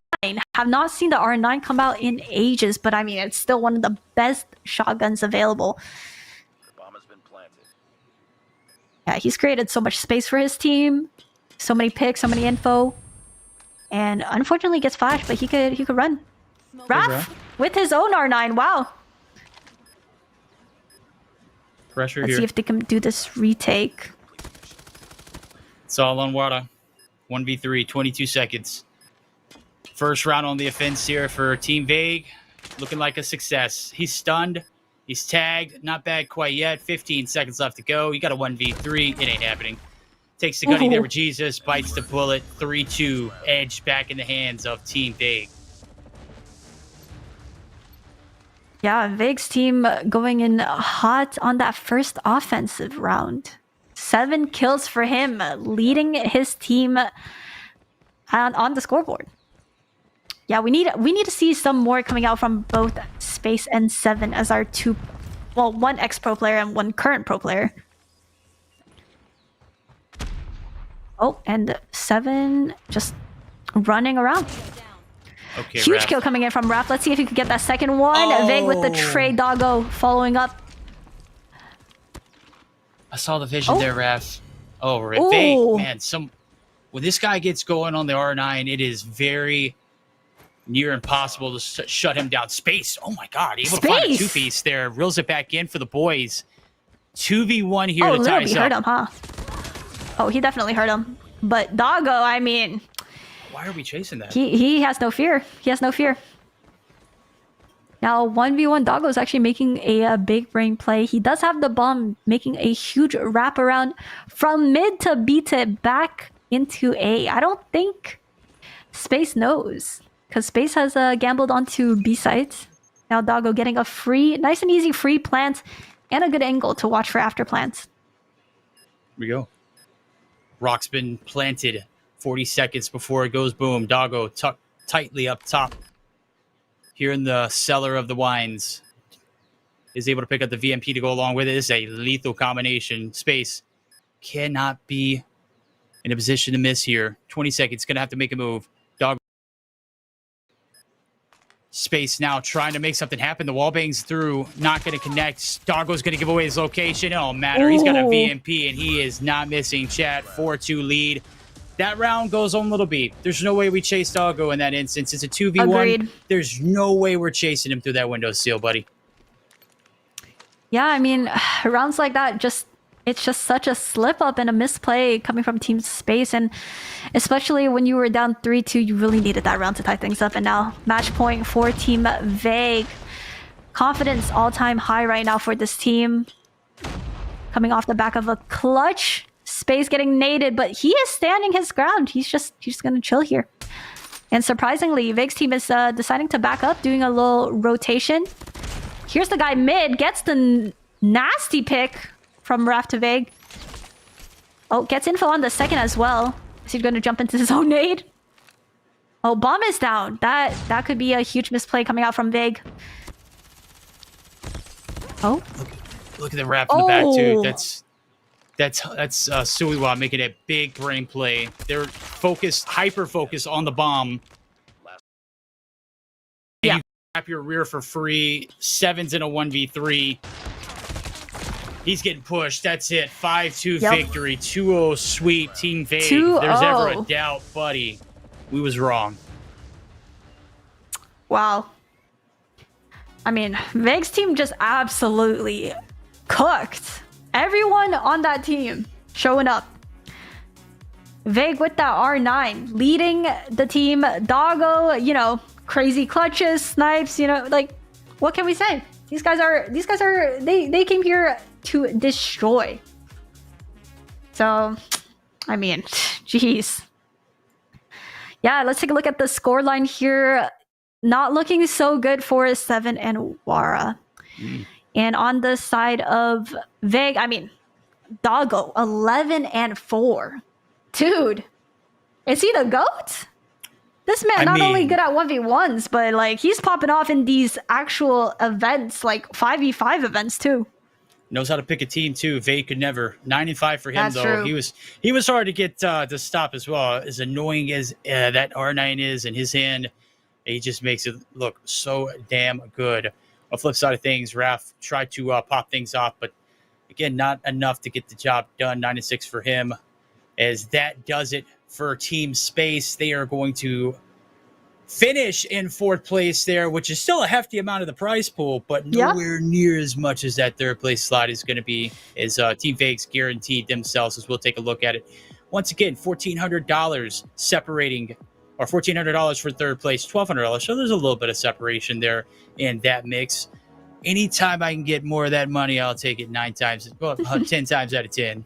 Have not seen the R9 come out in ages, but I mean, it's still one of the best shotguns available. The bomb has been planted. Yeah, he's created so much space for his team. So many picks, so many info. And unfortunately gets flashed, but he could run. Raph with his own R9, wow. Pressure Let's here. see if they can do this retake. It's all on Wada. 1v3, 22 seconds. First round on the offense here for Team Vague. Looking like a success. He's stunned. He's tagged. Not bad quite yet. 15 seconds left to go. You got a 1v3. It ain't happening. Takes the gunny there with Jesus. Bites the bullet. 3-2. Edge back in the hands of Team Vague. Yeah, Vague's team going in hot on that first offensive round. 7 kills for him, leading his team on the scoreboard. Yeah, we need to see some more coming out from both Space and 7 as our one ex-pro player and one current pro player. Oh, and 7 just running around. Okay, Huge Raph. kill coming in from Raph. Let's see if he could get that second one. Vague with the trade. Doggo following up. I saw the vision there, Raph. Oh, Ooh. Vague, man. When this guy gets going on the R9, it is very near impossible to shut him down. Space. Oh my God. Able to find a 2-piece there. Reels it back in for the boys. 2v1 here to tie us up. Hurt him, huh? Oh, he definitely hurt him. But Doggo, I mean, why are we chasing that? he has no fear. He has no fear. Now 1v1 Doggo is actually making a big brain play. He does have the bomb, making a huge wraparound from mid to B to back into A. I don't think Space knows, because Space has gambled onto B site. Now Doggo getting a free, nice and easy free plant and a good angle to watch for after plants. Here we go. Rock's been planted 40 seconds before it goes boom. Doggo tucked tightly up top here in the cellar of the wines. Is able to pick up the VMP to go along with it. This is a lethal combination. Space cannot be in a position to miss here. 20 seconds. Going to have to make a move. Doggo. Space now trying to make something happen. The wall bangs through. Not going to connect. Doggo's going to give away his location. It don't matter. He's got a VMP, and he is not missing. Chat, 4-2 lead. That round goes on Little B. There's no way we chase Doggo in that instance. It's a 2v1. Agreed. There's no way we're chasing him through that window seal, buddy. Yeah, I mean, rounds like that, it's just such a slip up and a misplay coming from Team Space, and especially when you were down 3-2, you really needed that round to tie things up. And now match point for Team Vague. Confidence all-time high right now for this team. Coming off the back of a clutch. Space getting naded, but he is standing his ground. He's just gonna chill here. And surprisingly, Vague's team is deciding to back up, doing a little rotation. Here's the guy mid, gets the nasty pick from Raph to Vague. Oh, gets info on the second as well. Is he going to jump into his own nade? Oh, bomb is down. That could be a huge misplay coming out from Vague. Oh. Look at the wrap in the back, too. That's Suiwa making a big brain play. They're focused, hyper-focused on the bomb. Yeah. Tap your rear for free. 7's in a 1v3. He's getting pushed. That's it. 5-2 victory. 2-0 sweep. Team Vague. If there's ever a doubt, buddy, we was wrong. Wow. I mean, Vague's team just absolutely cooked. Everyone on that team showing up. Vague with that R9, leading the team. Doggo, you know, crazy clutches, snipes, you know, like, what can we say? These guys are, they came here to destroy. So, I mean, jeez. Yeah, let's take a look at the scoreline here. Not looking so good for 7 and Wara. And on the side of Vague, I mean, Doggo, 11 and 4. Dude, is he the GOAT? This man not only good at 1v1s, but like he's popping off in these actual events, like 5v5 events too. Knows how to pick a team too. Vague could never. 9 and 5 for him. That's though. True. He was hard to get to stop as well. As annoying as that R9 is in his hand, he just makes it look so damn good. On the flip side of things, Raph tried to pop things off, but again, not enough to get the job done. 9 and 6 for him. As that does it for Team Space. They are going to finish in 4th place there, which is still a hefty amount of the prize pool, but nowhere near as much as that 3rd place slot is going to be, as Team Vague's guaranteed themselves, as we'll take a look at it. Once again, $1,400 separating, or $1,400 for 3rd place, $1,200. So there's a little bit of separation there in that mix. Anytime I can get more of that money, I'll take it 10 times out of 10.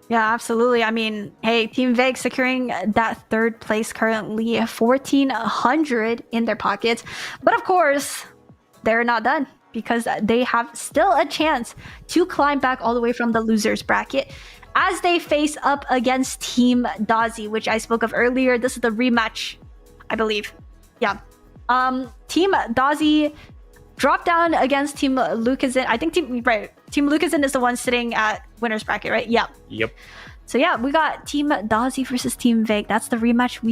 Yeah, absolutely. I mean, hey, Team Vague securing that 3rd place currently, 1,400 in their pockets. But of course, they're not done because they have still a chance to climb back all the way from the losers bracket as they face up against Team Dozzy, which I spoke of earlier. This is the rematch, I believe. Yeah. Team Dozzy dropped down against Team Lucasen. I think Team Lucasen is the one sitting at winner's bracket, right? Yeah. Yep. So yeah, we got Team Dozzy versus Team Vague. That's the rematch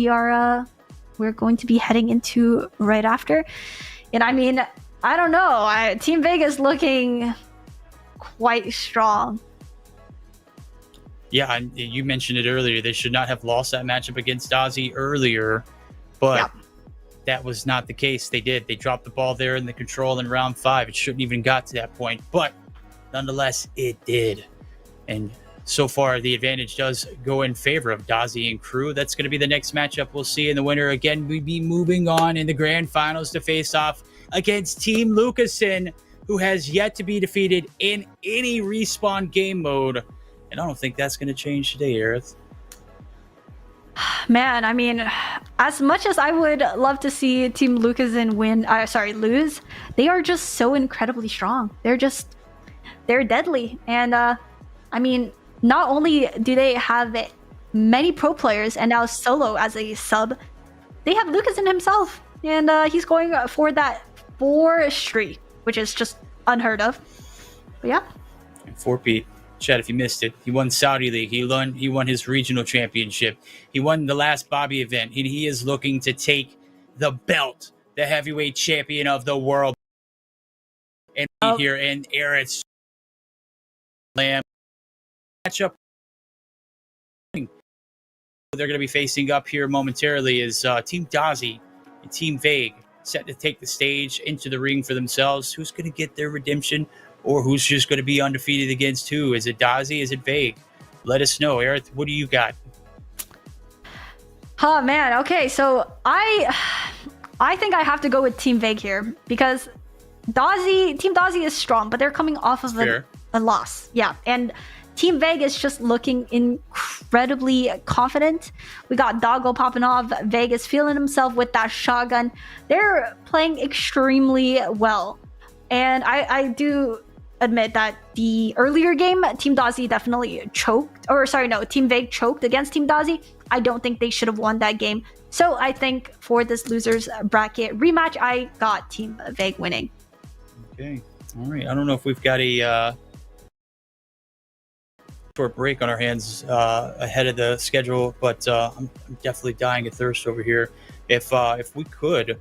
we're going to be heading into right after. And I mean, I don't know. Team Vague is looking quite strong. Yeah, you mentioned it earlier. They should not have lost that matchup against Dozzy earlier, but that was not the case. They did. They dropped the ball there in the control in round 5. It shouldn't even got to that point, but nonetheless, it did. And so far, the advantage does go in favor of Dozzy and crew. That's going to be the next matchup we'll see. And the winner, again, we'd be moving on in the grand finals to face off against Team Lucasen, who has yet to be defeated in any respawn game mode. And I don't think that's going to change today, Aerith. Man, I mean, as much as I would love to see Team Lucasen lose, they are just so incredibly strong. They're deadly. And I mean, not only do they have many pro players and now Solo as a sub, they have Lucasen himself. And he's going for that 4 streak, which is just unheard of. But yeah. And 4P. Chad, if you missed it, he won Saudi League. He won his regional championship. He won the last Bobby event. He is looking to take the belt, the heavyweight champion of the world. And here in Aerith Slam matchup. They're going to be facing up here momentarily is Team Dozzy and Team Vague set to take the stage into the ring for themselves. Who's going to get their redemption? Or who's just going to be undefeated against who? Is it Dozzy? Is it Vague? Let us know. Aerith, what do you got? Oh, man. Okay, so I think I have to go with Team Vague here because Team Dozzy is strong, but they're coming off of a loss. Yeah, and Team Vague is just looking incredibly confident. We got Doggo popping off. Vague is feeling himself with that shotgun. They're playing extremely well. And I do admit that the earlier game, Team Dozzy definitely Team Vague choked against Team Dozzy. I don't think they should have won that game. So I think for this losers bracket rematch, I got Team Vague winning. Okay. All right. I don't know if we've got a short break on our hands ahead of the schedule, but I'm definitely dying of thirst over here. If we could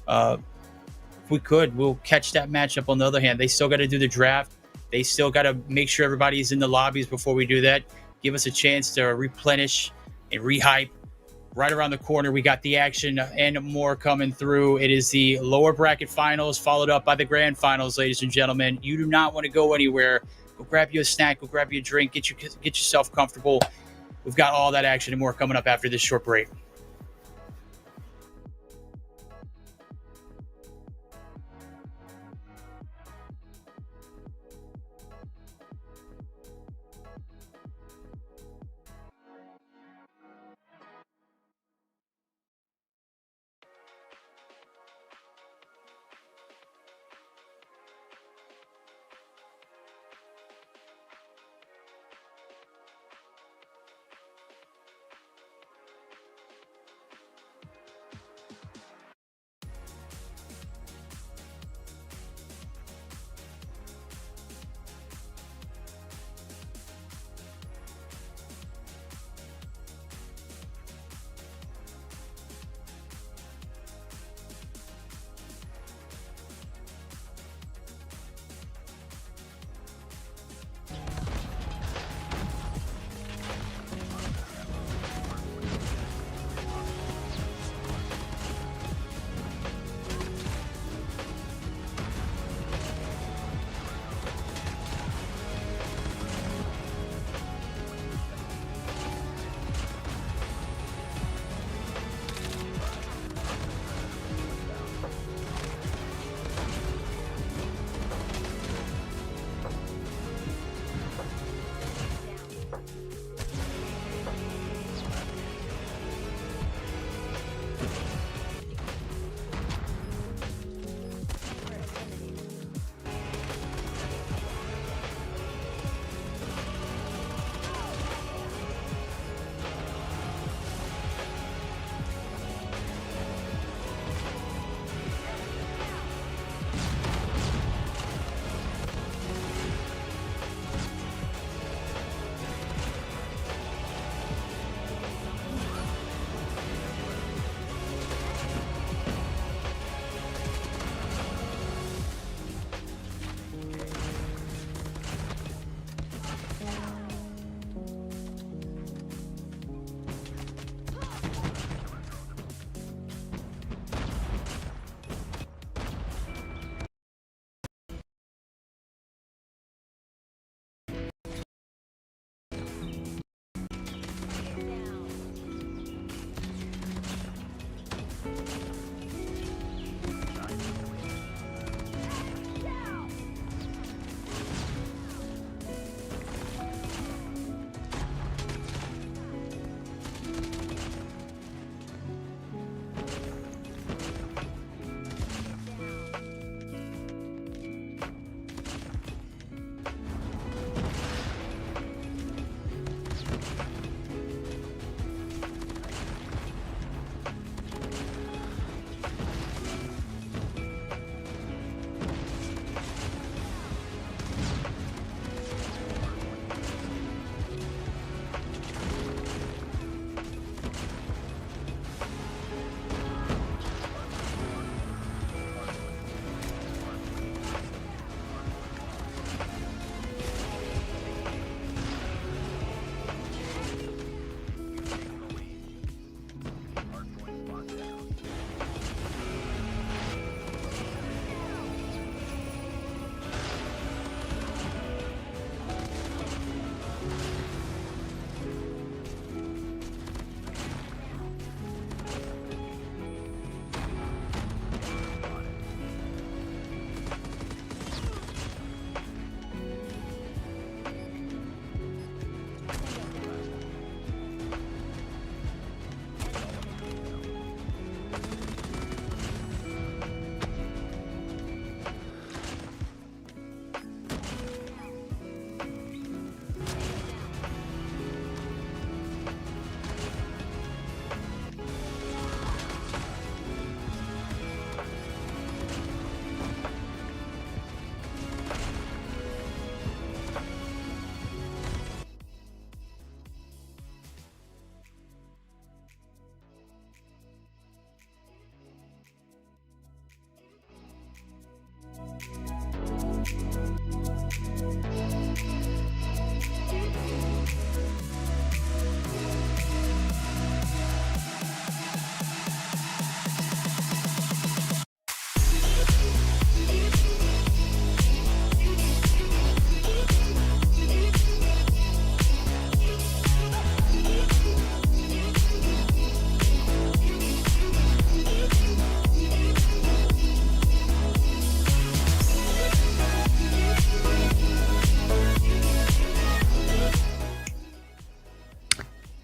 If we could, we'll catch that matchup. On the other hand, they still got to do the draft. They still got to make sure everybody's in the lobbies before we do that. Give us a chance to replenish and rehype. Right around the corner, we got the action and more coming through. It is the lower bracket finals, followed up by the grand finals, ladies and gentlemen. You do not want to go anywhere. Go grab you a snack, go grab you a drink, get yourself comfortable. We've got all that action and more coming up after this short break.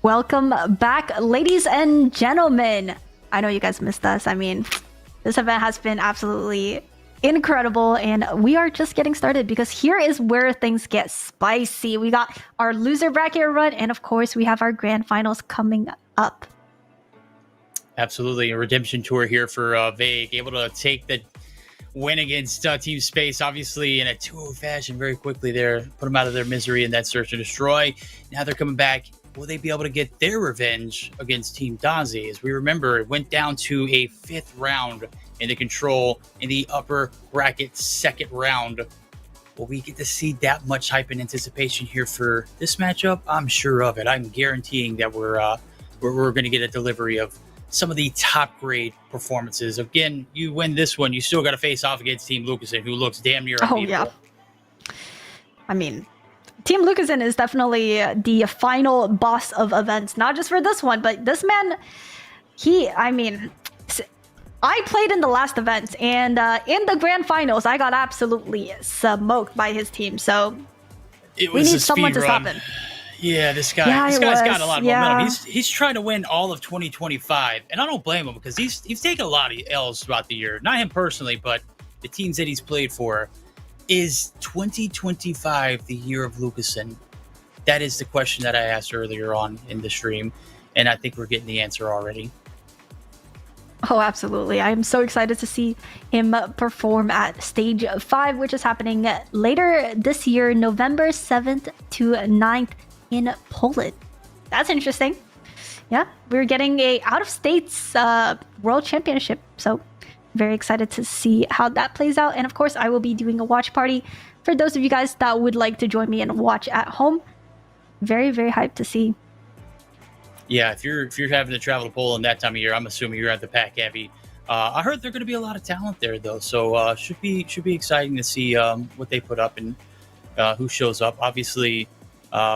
Welcome back, ladies and gentlemen. I know you guys missed us. I mean, this event has been absolutely incredible, and we are just getting started because here is where things get spicy. We got our loser bracket run, and of course, we have our grand finals coming up. Absolutely. A redemption tour here for Vague, able to take the win against Team Space, obviously in a 2-0 fashion very quickly there, put them out of their misery in that search and destroy. Now they're coming back. Will they be able to get their revenge against Team Dozzy? As we remember, it went down to a 5th round in the control in the upper bracket 2nd round. Will we get to see that much hype and anticipation here for this matchup? I'm sure of it. I'm guaranteeing that we're going to get a delivery of some of the top grade performances. Again, you win this one, you still got to face off against Team Lucasen, who looks damn near unbeatable. Oh, yeah. I mean, Team Lucasen is definitely the final boss of events, not just for this one, but this man, I played in the last event, and in the grand finals, I got absolutely smoked by his team, so we need someone to stop him. Yeah, this guy's got a lot of momentum. He's trying to win all of 2025, and I don't blame him because he's taken a lot of L's throughout the year. Not him personally, but the teams that he's played for. Is 2025 the year of Lucasen? That is the question that I asked earlier on in the stream, and I think we're getting the answer already. Oh, absolutely. I'm so excited to see him perform at Stage 5, which is happening later this year, November 7th to 9th in Poland. That's interesting. Yeah, we're getting a out-of-states World Championship, so very excited to see how that plays out. And of course, I will be doing a watch party for those of you guys that would like to join me and watch at home. Very, very hyped to see. Yeah, if you're having to travel to Poland that time of year, I'm assuming you're at the Pack Heavy. I heard there's going to be a lot of talent there, though, so should be exciting to see what they put up and who shows up. Obviously,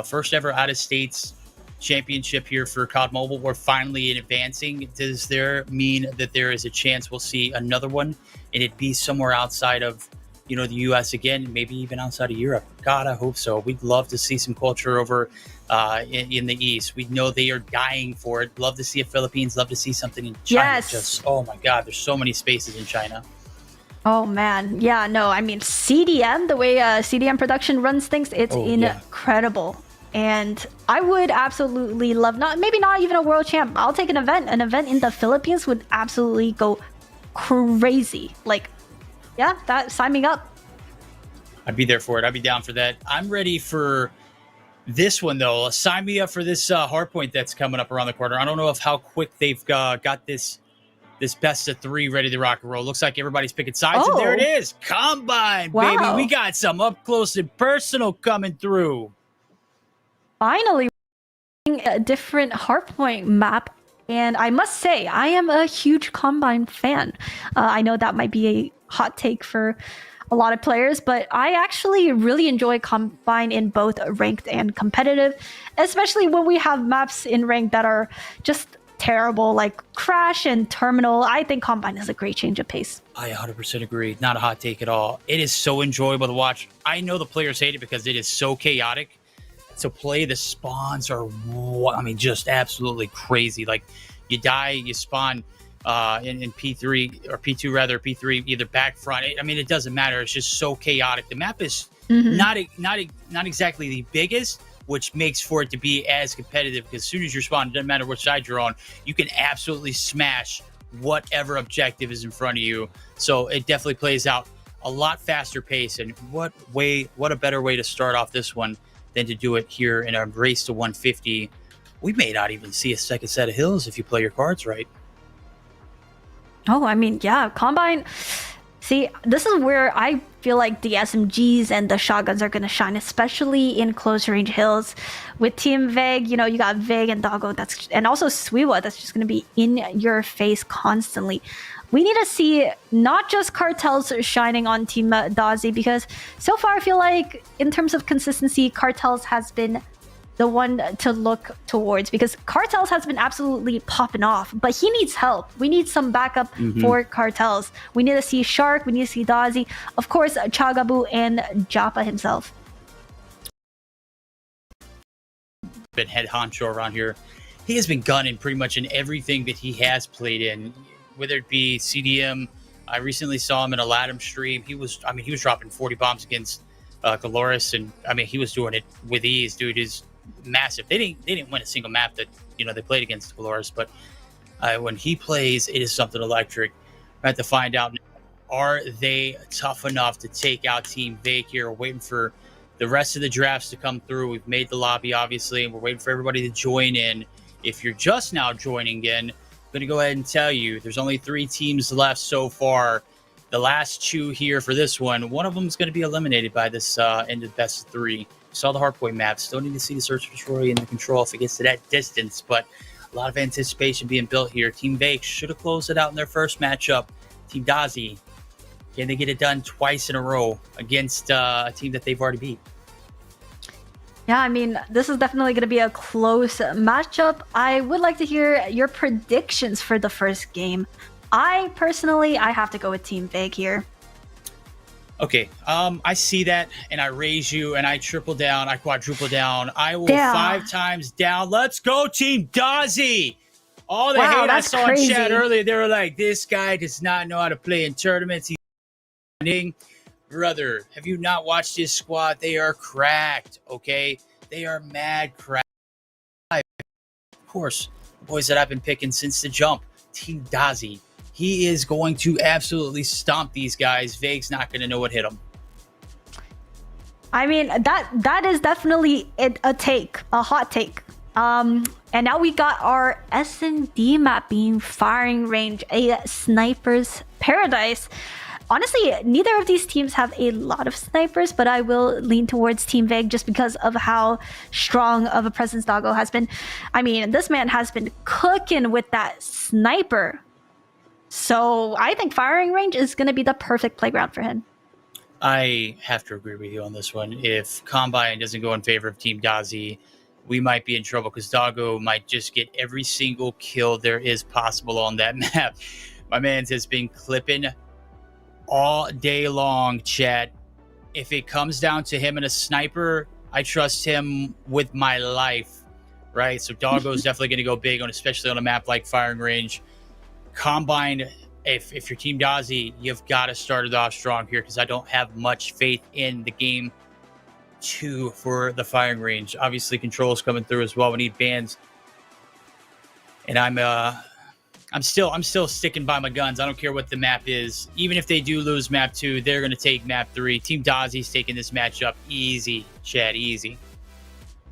first ever out of states championship here for COD Mobile. We're finally advancing. Does there mean that there is a chance we'll see another one and it be somewhere outside of the US again, maybe even outside of Europe? God, I hope so. We'd love to see some culture over in the East. We know they are dying for it. Love to see it Philippines, love to see something in China. Yes. Just, oh my God, there's so many spaces in China. Oh man, yeah, no, I mean CDM, the way CDM production runs things, it's incredible. Yeah. And I would absolutely love, maybe not even a world champ. I'll take an event. An event in the Philippines would absolutely go crazy. Like, yeah, sign me up. I'd be there for it. I'd be down for that. I'm ready for this one, though. Sign me up for this hardpoint that's coming up around the corner. I don't know how quick they've got this best of 3 ready to rock and roll. Looks like everybody's picking sides, and there it is. Combine, baby. We got some up close and personal coming through. Finally, a different hardpoint map, and I must say I am a huge Combine fan. I know that might be a hot take for a lot of players, but I actually really enjoy Combine in both ranked and competitive, especially when we have maps in ranked that are just terrible, like Crash and Terminal. I think Combine is a great change of pace. I 100% agree. Not a hot take at all. It is so enjoyable to watch. I know the players hate it because it is so chaotic. To play, the spawns are, just absolutely crazy. Like, you die, you spawn in P3 or P2 rather, P3 either back front. It doesn't matter. It's just so chaotic. The map is not exactly the biggest, which makes for it to be as competitive. Because as soon as you spawn, it doesn't matter which side you're on, you can absolutely smash whatever objective is in front of you. So it definitely plays out a lot faster pace. And what a better way to start off this one than to do it here in a race to 150. We may not even see a second set of hills if you play your cards right. Oh, yeah, Combine. See, this is where I feel like the SMGs and the shotguns are going to shine, especially in close range hills. With Team Veg, you got Veg and Doggo, and also Swiwa, that's just going to be in your face constantly. We need to see not just Cartels shining on Team Dozzy, because so far I feel like in terms of consistency, Cartels has been the one to look towards, because Cartels has been absolutely popping off, but he needs help. We need some backup for Cartels. We need to see Shark, we need to see Dozzy, of course, Chagabu and Japa himself. been head honcho around here. He has been gunning pretty much in everything that he has played in, whether it be CDM. I recently saw him in a Latam stream. He was dropping 40 bombs against Galoris, and he was doing it with ease. Dude is massive. They didn't win a single map that they played against Galoris, but when he plays, it is something electric. I have to find out, are they tough enough to take out Team Vake here? We're waiting for the rest of the drafts to come through. We've made the lobby, obviously, and we're waiting for everybody to join in. If you're just now joining in, I'm going to go ahead and tell you there's only 3 teams left so far. The last 2 here for this one of them is going to be eliminated by this end of best of 3. Saw the hardpoint map. Still need to see the search and destroy and the control if it gets to that distance, but a lot of anticipation being built here. Team Vake should have closed it out in their first matchup. Team Dozzy, can they get it done twice in a row against a team that they've already beat? Yeah, this is definitely going to be a close matchup. I would like to hear your predictions for the first game. I have to go with Team Vake here. Okay, I see that, and I raise you, and I triple down, I quadruple down. I will 5 times down. Let's go, Team Dozzy! All the hate I saw in chat earlier, they were like, this guy does not know how to play in tournaments. He's brother, have you not watched this squad? They are cracked, okay? They are mad cracked. Of course, the boys that I've been picking since the jump, Team Dozzy. He is going to absolutely stomp these guys. Vake's not going to know what hit him. That is definitely a hot take. And now we got our S&D map being firing range, a sniper's paradise. Honestly, neither of these teams have a lot of snipers, but I will lean towards Team Vake just because of how strong of a presence Doggo has been. This man has been cooking with that sniper. So I think firing range is going to be the perfect playground for him. I have to agree with you on this one. If Combine doesn't go in favor of Team Dozzy, we might be in trouble because Doggo might just get every single kill there is possible on that map. My man's has been clipping all day long, chat. If it comes down to him and a sniper, I trust him with my life, right? So Doggo is definitely going to go big on, especially on a map like firing range. Combine, if you're Team Dozzy, you've got to start it off strong here because I don't have much faith in the game 2 for the firing range. Obviously, controls coming through as well. We need bans, and I'm still sticking by my guns. I don't care what the map is. Even if they do lose map 2, they're going to take map 3. Team Dozzy's taking this matchup easy, Chad, easy.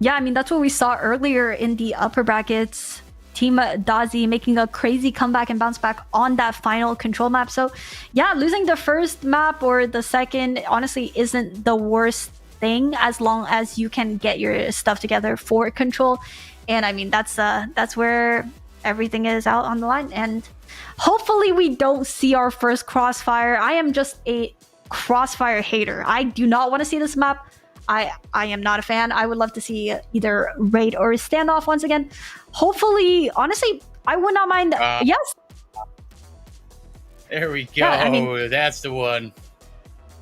Yeah, that's what we saw earlier in the upper brackets. Team Dozzy making a crazy comeback and bounce back on that final control map. So yeah, losing the first map or the second honestly isn't the worst thing as long as you can get your stuff together for control. And that's where everything is out on the line. And hopefully we don't see our first crossfire. I am just a crossfire hater. I do not want to see this map. I am not a fan. I would love to see either raid or standoff once again. Hopefully, honestly, I would not mind. Yes. There we go. Yeah, that's the one.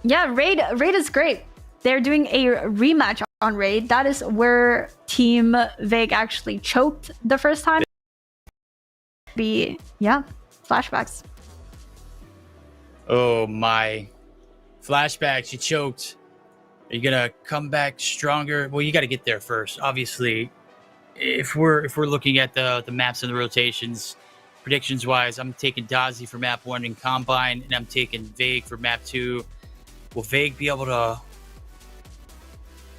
Yeah, raid is great. They're doing a rematch on raid. That is where Team Vake actually choked the first time. Flashbacks. Oh my. Flashbacks, you choked. Are you gonna come back stronger? Well, you got to get there first. Obviously, if we're looking at the maps and the rotations, predictions wise, I'm taking Dozzy for map 1 in Combine, and I'm taking Vake for map 2. Will Vake be able to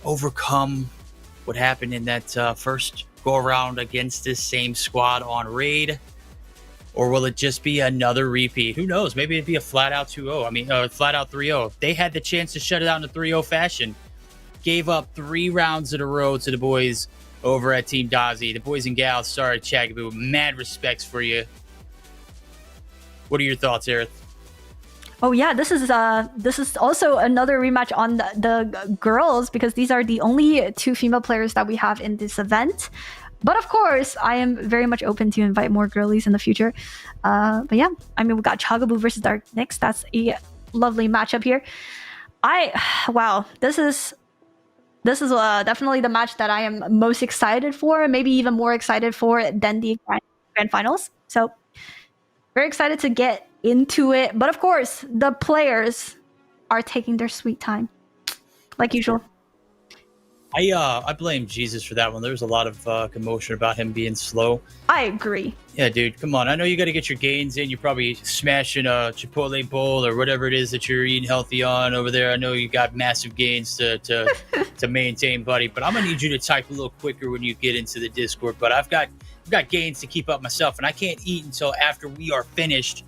overcome what happened in that first go around against this same squad on raid? Or will it just be another repeat? Who knows? Maybe it'd be a flat-out 2-0. Flat-out 3-0. They had the chance to shut it out in a 3-0 fashion. Gave up 3 rounds in a row to the boys over at Team Dozzy. The boys and gals, sorry, Chagaboo. Mad respects for you. What are your thoughts, Aerith? Oh yeah, this is also another rematch on the girls because these are the only 2 female players that we have in this event. But of course, I am very much open to invite more girlies in the future. But yeah, we got Chagaboo versus Dark Nyx. That's a lovely matchup here. Wow, this is This is definitely the match that I am most excited for, maybe even more excited for than the grand finals. So very excited to get into it. But of course, the players are taking their sweet time, like usual. I blame Jesus for that one. There was a lot of commotion about him being slow. I agree. Yeah, dude, come on. I know you got to get your gains in. You're probably smashing a Chipotle bowl or whatever it is that you're eating healthy on over there. I know you got massive gains to maintain, buddy. But I'm gonna need you to type a little quicker when you get into the Discord. But I've got gains to keep up myself, and I can't eat until after we are finished.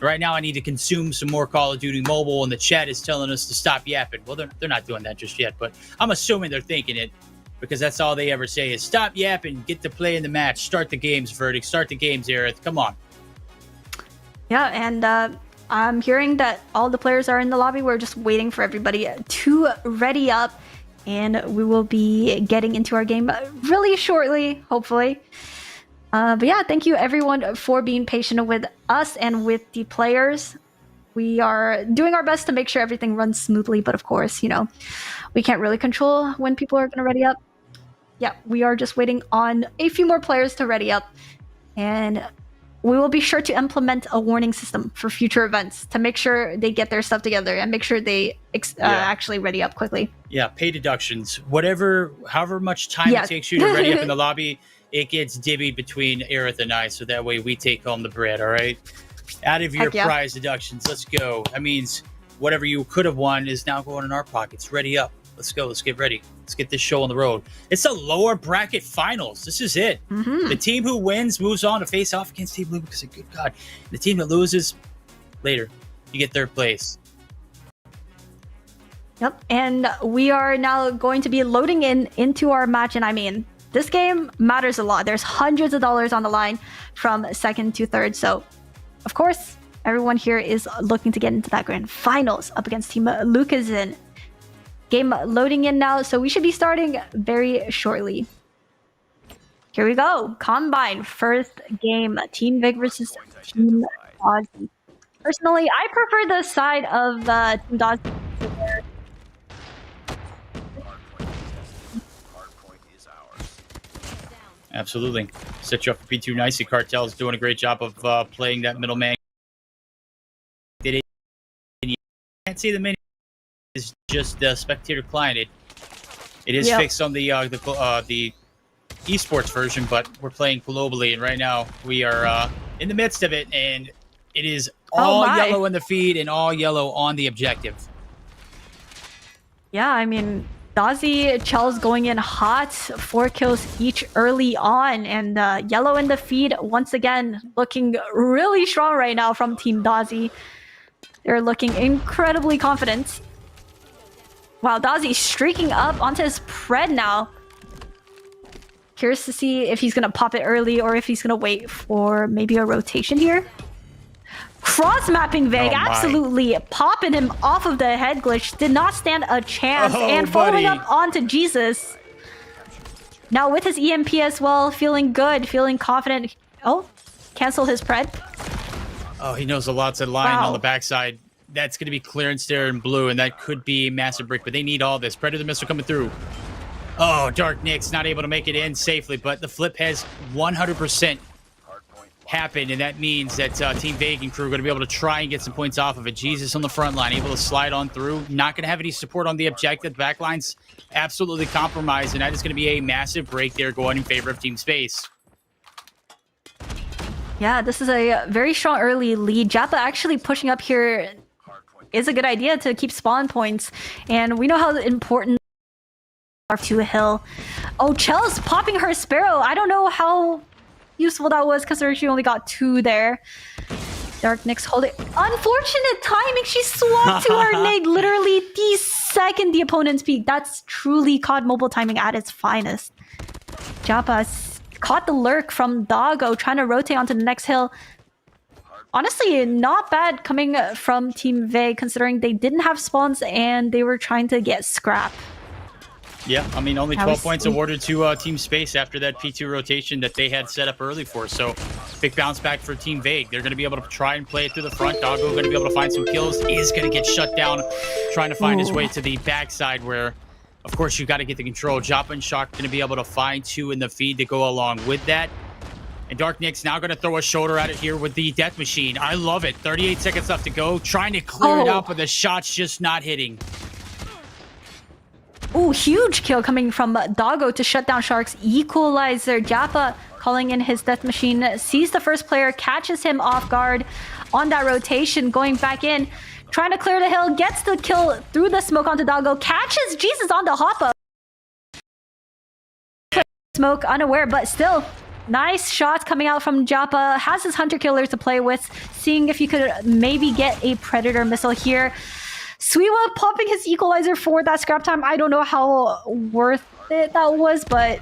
Right now, I need to consume some more Call of Duty Mobile, and the chat is telling us to stop yapping. Well, they're not doing that just yet, but I'm assuming they're thinking it, because that's all they ever say is stop yapping, get to play in the match, start the games, Verdict, start the games, Aerith. Come on. Yeah, and I'm hearing that all the players are in the lobby. We're just waiting for everybody to ready up, and we will be getting into our game really shortly, hopefully. But yeah, thank you everyone for being patient with us and with the players. We are doing our best to make sure everything runs smoothly, but of course, you know, we can't really control when people are going to ready up. Yeah, we are just waiting on a few more players to ready up, and we will be sure to implement a warning system for future events to make sure they get their stuff together and make sure they actually ready up quickly. Yeah, pay deductions. However much time it takes you to ready up in the lobby, it gets divvied between Aerith and I, so that way we take home the bread, all right? Out of your prize deductions, let's go. That means whatever you could have won is now going in our pockets. Ready up. Let's go. Let's get ready. Let's get this show on the road. It's a lower bracket finals. This is it. The team who wins moves on to face off against Team Blue because, good God, the team that loses, later, you get third place. Yep, and we are now going to be loading into our match, and I mean, this game matters a lot. There's hundreds of dollars on the line from second to third. So, of course, everyone here is looking to get into that grand finals up against Team Lucasn. Game loading in now, so we should be starting very shortly. Here we go. Combine first game. Team Vig versus Team Dozzy. Personally, I prefer the side of Team Dozzy. Absolutely. Set you up for P2 nicely. Cartel's doing a great job of playing that middleman. You can't see the menu. It's just the spectator client. It is fixed on the esports version, but we're playing globally, and right now we are in the midst of it, and it is all yellow in the feed and all yellow on the objective. Yeah, I mean, Dozzy, Chell's going in hot, 4 kills each early on, and yellow in the feed once again looking really strong right now from Team Dozzy. They're looking incredibly confident. Wow, Dozzy streaking up onto his pred now. Curious to see if he's gonna pop it early or if he's gonna wait for maybe a rotation here. Cross-mapping Vig, absolutely popping him off of the head glitch. Did not stand a chance. And following up onto Jesus. Now with his EMP as well, feeling good, feeling confident. Oh, cancel his pred. Oh, he knows a lot's in line on the backside. That's going to be clearance there in blue, and that could be a massive break, but they need all this. Predator missile coming through. Oh, Dark Nyx not able to make it in safely, but the flip has 100% happened, and that means that Team Vig and crew are going to be able to try and get some points off of it. Jesus on the front line, able to slide on through. Not going to have any support on the objective. Backline's absolutely compromised, and that is going to be a massive break there going in favor of Team Space. Yeah, this is a very strong early lead. Jappa actually pushing up here is a good idea to keep spawn points, and we know how important are to a hill. Oh, Chell's popping her Sparrow. I don't know how useful that was because she only got 2 there. Dark Nyx holding. Unfortunate timing. She swapped to her nade literally the second the opponent's peak. That's truly COD mobile timing at its finest. Jappa caught the lurk from Doggo, trying to rotate onto the next hill. Honestly, not bad coming from Team Vig, considering they didn't have spawns and they were trying to get scrap. Yeah, I mean, only 12 points awarded to Team Space after that P2 rotation that they had set up early for. So, big bounce back for Team Vig. They're going to be able to try and play it through the front. Doggo going to be able to find some kills. Is going to get shut down, trying to find his way to the backside where Of course, you got to get the control. Joppa and Shock going to be able to find 2 in the feed to go along with that. And Dark Nyx's now going to throw a shoulder at it here with the Death Machine. I love it. 38 seconds left to go. Trying to clear it out, but the shot's just not hitting. Ooh, huge kill coming from Doggo to shut down Shark's equalizer. Joppa calling in his Death Machine, sees the first player, catches him off guard on that rotation, going back in, trying to clear the hill, gets the kill through the smoke onto Doggo, catches Jesus on the hop up. Smoke unaware, but still nice shots coming out from Joppa. Has his hunter killers to play with, seeing if he could maybe get a predator missile here. Suiwa popping his equalizer for that scrap time. I don't know how worth it that was, but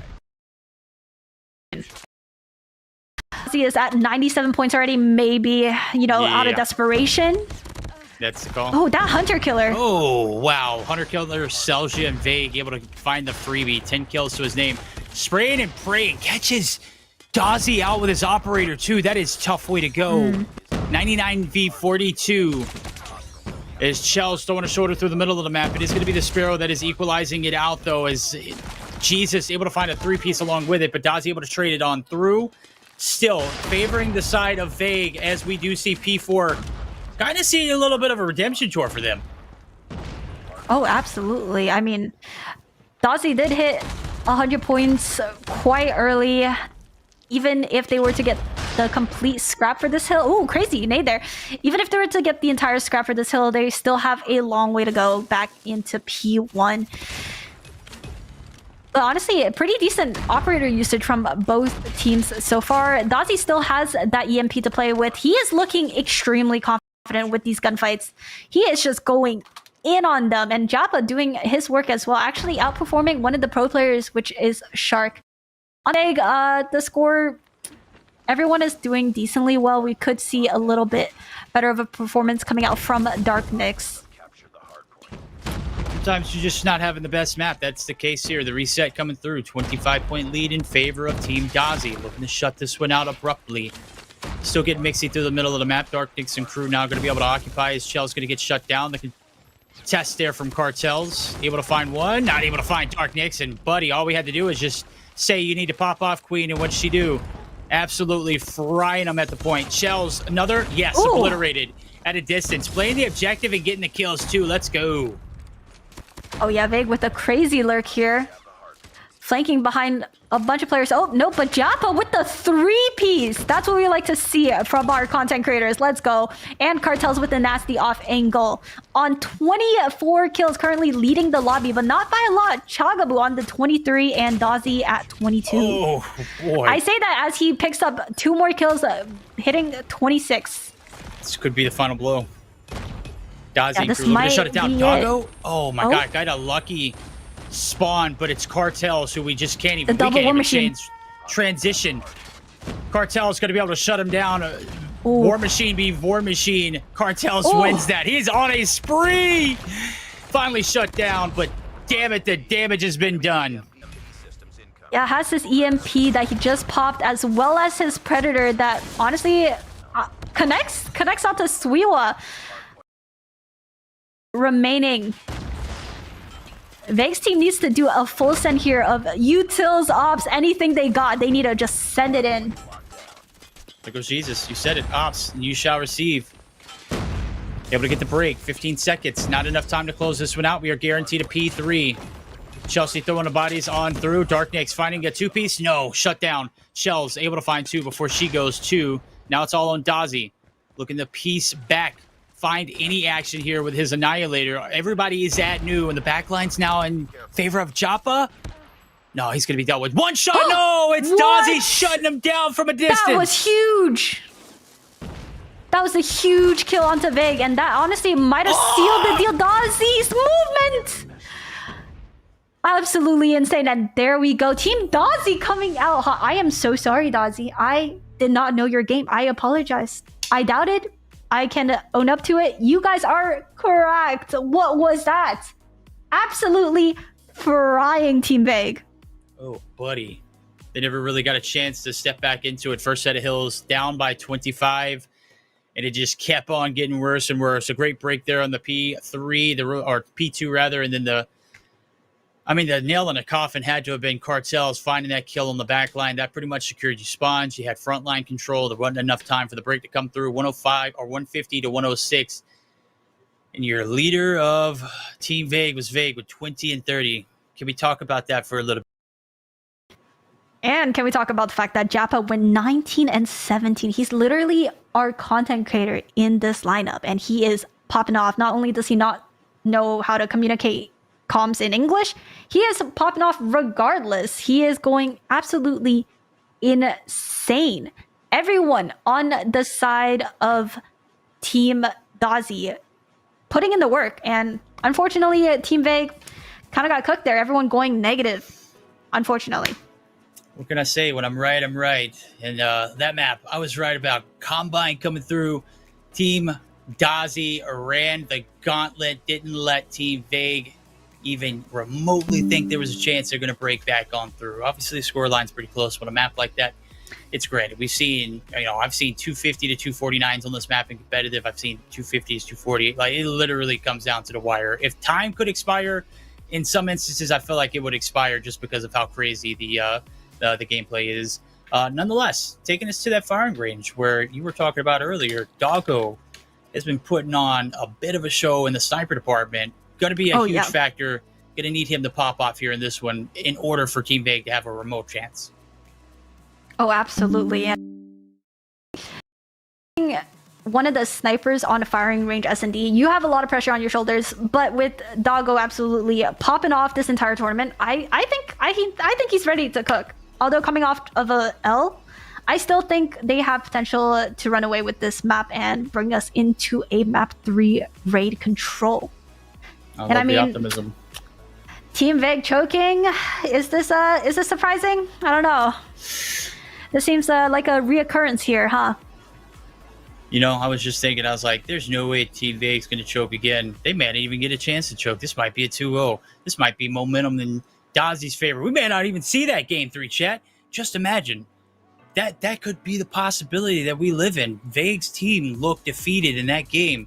he is at 97 points already, maybe, you know, out of desperation. That's the call. Oh, that hunter killer. Oh, wow. Hunter killer, Selja and Vague able to find the freebie. 10 kills to his name. Spraying and praying. Catches Dozzy out with his operator, too. That is a tough way to go. 99 v 42. As Chell's throwing a shoulder through the middle of the map. It is going to be the Sparrow that is equalizing it out, though, as Jesus able to find a 3-piece along with it, but Dozzy able to trade it on through. Still favoring the side of Vague, as we do see P4 kind of seeing a little bit of a redemption tour for them. Oh, absolutely. I mean, Dozzy did hit 100 points quite early. Even if they were to get the complete scrap for this hill. Oh, crazy nade there. Even if they were to get the entire scrap for this hill, they still have a long way to go back into P1. But honestly, a pretty decent operator usage from both teams so far. Dozzy still has that EMP to play with. He is looking extremely confident with these gunfights. He is just going in on them. And Joppa doing his work as well, actually outperforming one of the pro players, which is Shark. On Egg, the score, everyone is doing decently well. We could see a little bit better of a performance coming out from Dark Nyx. Sometimes you're just not having the best map. That's the case here. The reset coming through. 25-point lead in favor of Team Dozzy. Looking to shut this one out abruptly. Still getting mixy through the middle of the map. Dark Nyx and crew now going to be able to occupy. His Shell's going to get shut down. The contest there from Cartels. Able to find one. Not able to find Dark Nyx. And buddy, all we had to do is just say you need to pop off Queen. And what'd she do? Absolutely frying them at the point. Shells, another? Yes, ooh, obliterated at a distance. Playing the objective and getting the kills too. Let's go. Oh yeah, Vague with a crazy lurk here. Flanking behind a bunch of players. Oh, no, but Joppa with the 3-piece. That's what we like to see from our content creators. Let's go. And Cartels with the nasty off angle. On 24 kills, currently leading the lobby, but not by a lot. Chagabu on the 23 and Dozzy at 22. Oh, boy. I say that as he picks up 2 more kills, hitting 26. This could be the final blow. Dozzy this crew looking to might shut it down. be Doggo? it. Oh, my God. Got a lucky spawn, but it's Cartels who we just can't even, The double war machine. Transition. Cartel's going to be able to shut him down. War Machine be War Machine. Cartels wins that. He's on a spree. Finally shut down, but damn it, the damage has been done. Yeah, has his EMP that he just popped, as well as his Predator that honestly connects out to Suiwa. Remaining. Vague's team needs to do a full send here of utils, ops, anything they got. They need to just send it in. There goes Jesus. You said it. Ops, you shall receive. Able to get the break. 15 seconds. Not enough time to close this one out. We are guaranteed a P3. Chelsea throwing the bodies on through. Dark Nyx finding a 2-piece. No, shut down. Shells able to find 2 before she goes 2. Now it's all on Dozzy. Looking to piece back. Find any action here with his Annihilator. Everybody is at new, and the backline's now in favor of Joppa. No, he's going to be dealt with. One shot. No, it's Dozzy shutting him down from a distance. That was huge. That was a huge kill onto Vague, and that honestly might have sealed the deal. Dozzy's movement. Absolutely insane. And there we go. Team Dozzy coming out hot. I am so sorry, Dozzy. I did not know your game. I apologize. I doubted. I can own up to it. You guys are correct. What was that? Absolutely frying Team Vague. Oh, buddy. They never really got a chance to step back into it. First set of hills down by 25. And it just kept on getting worse and worse. A great break there on the P3, or P2 rather, and then the I mean, the nail in the coffin had to have been Cartels finding that kill on the back line. That pretty much secured you spawns. You had frontline control. There wasn't enough time for the break to come through. 105 or 150 to 106. And your leader of Team Vague was Vague with 20 and 30. Can we talk about that for a little bit? And can we talk about the fact that Japa went 19 and 17? He's literally our content creator in this lineup, and he is popping off. Not only does he not know how to communicate comms in English, he is popping off regardless. He is going absolutely insane. Everyone on the side of Team Dozzy putting in the work, and unfortunately Team Vague kind of got cooked there. Everyone going negative, unfortunately. What can I say? When I'm right, I'm right. And that map, I was right about. Combine coming through. Team Dozzy ran the gauntlet, didn't let Team Vague even remotely think there was a chance they're going to break back on through. Obviously, the scoreline's pretty close, but a map like that, it's granted. We've seen, I've seen 250 to 249s on this map in competitive. I've seen 250s, 240. Like, it literally comes down to the wire. If time could expire, in some instances, I feel like it would expire just because of how crazy the gameplay is. Nonetheless, taking us to that firing range where you were talking about earlier, Doggo has been putting on a bit of a show in the sniper department. Going to be a huge factor. Going to need him to pop off here in this one in order for Team Vague to have a remote chance. Oh, absolutely. And one of the snipers on a firing range S&D, you have a lot of pressure on your shoulders, but with Doggo absolutely popping off this entire tournament, I think he's ready to cook. Although coming off of a L, I still think they have potential to run away with this map and bring us into a map 3 raid control. I mean, optimism. Team Vague choking, is this surprising? I don't know. This seems like a reoccurrence here, huh? I was just thinking, I was like, there's no way Team Vague's going to choke again. They may not even get a chance to choke. This might be a 2-0. This might be momentum in Dozzy's favor. We may not even see that game 3, chat. Just imagine. That could be the possibility that we live in. Vague's team looked defeated in that game.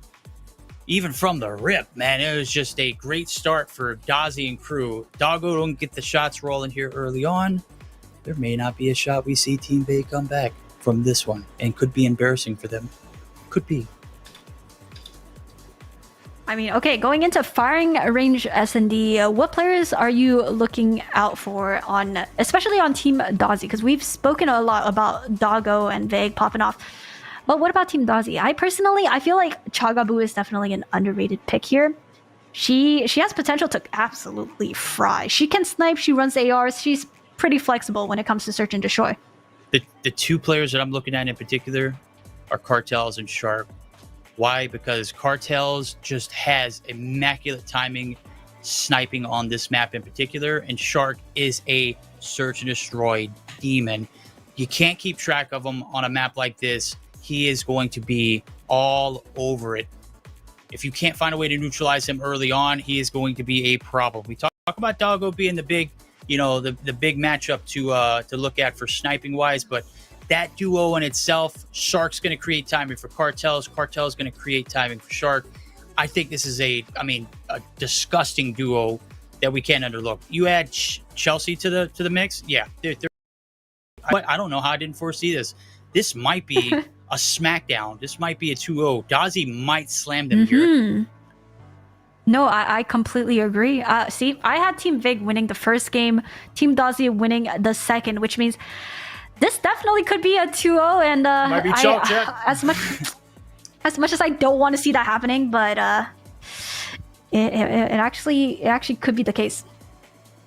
Even from the rip, man, it was just a great start for Dozzy and crew. Doggo don't get the shots rolling here early on. There may not be a shot we see Team Vague come back from this one, and could be embarrassing for them. Could be. I mean, okay, going into firing range S&D, what players are you looking out for especially on Team Dozzy? Because we've spoken a lot about Doggo and Vague popping off. But what about Team Dozzy? I feel like Chagabu is definitely an underrated pick here. She has potential to absolutely fry. She can snipe, she runs ARs, she's pretty flexible when it comes to search and destroy. The two players that I'm looking at in particular are Cartels and Shark. Why? Because Cartels just has immaculate timing sniping on this map in particular, and Shark is a search and destroy demon. You can't keep track of him on a map like this. He is going to be all over it. If you can't find a way to neutralize him early on, he is going to be a problem. We talk about Doggo being the big, the big matchup to look at for sniping wise, but that duo in itself, Shark's going to create timing for Cartels. Cartel's going to create timing for Shark. I think this is a disgusting duo that we can't underlook. You add Chelsea to the mix, yeah. But I don't know how I didn't foresee this. This might be a smackdown. This might be a 2-0. Dozzy might slam them here. No, I completely agree. See, I had Team Vague winning the first game, Team Dozzy winning the second, which means this definitely could be a 2-0. And might be chalk, as much as I don't want to see that happening, but it actually could be the case.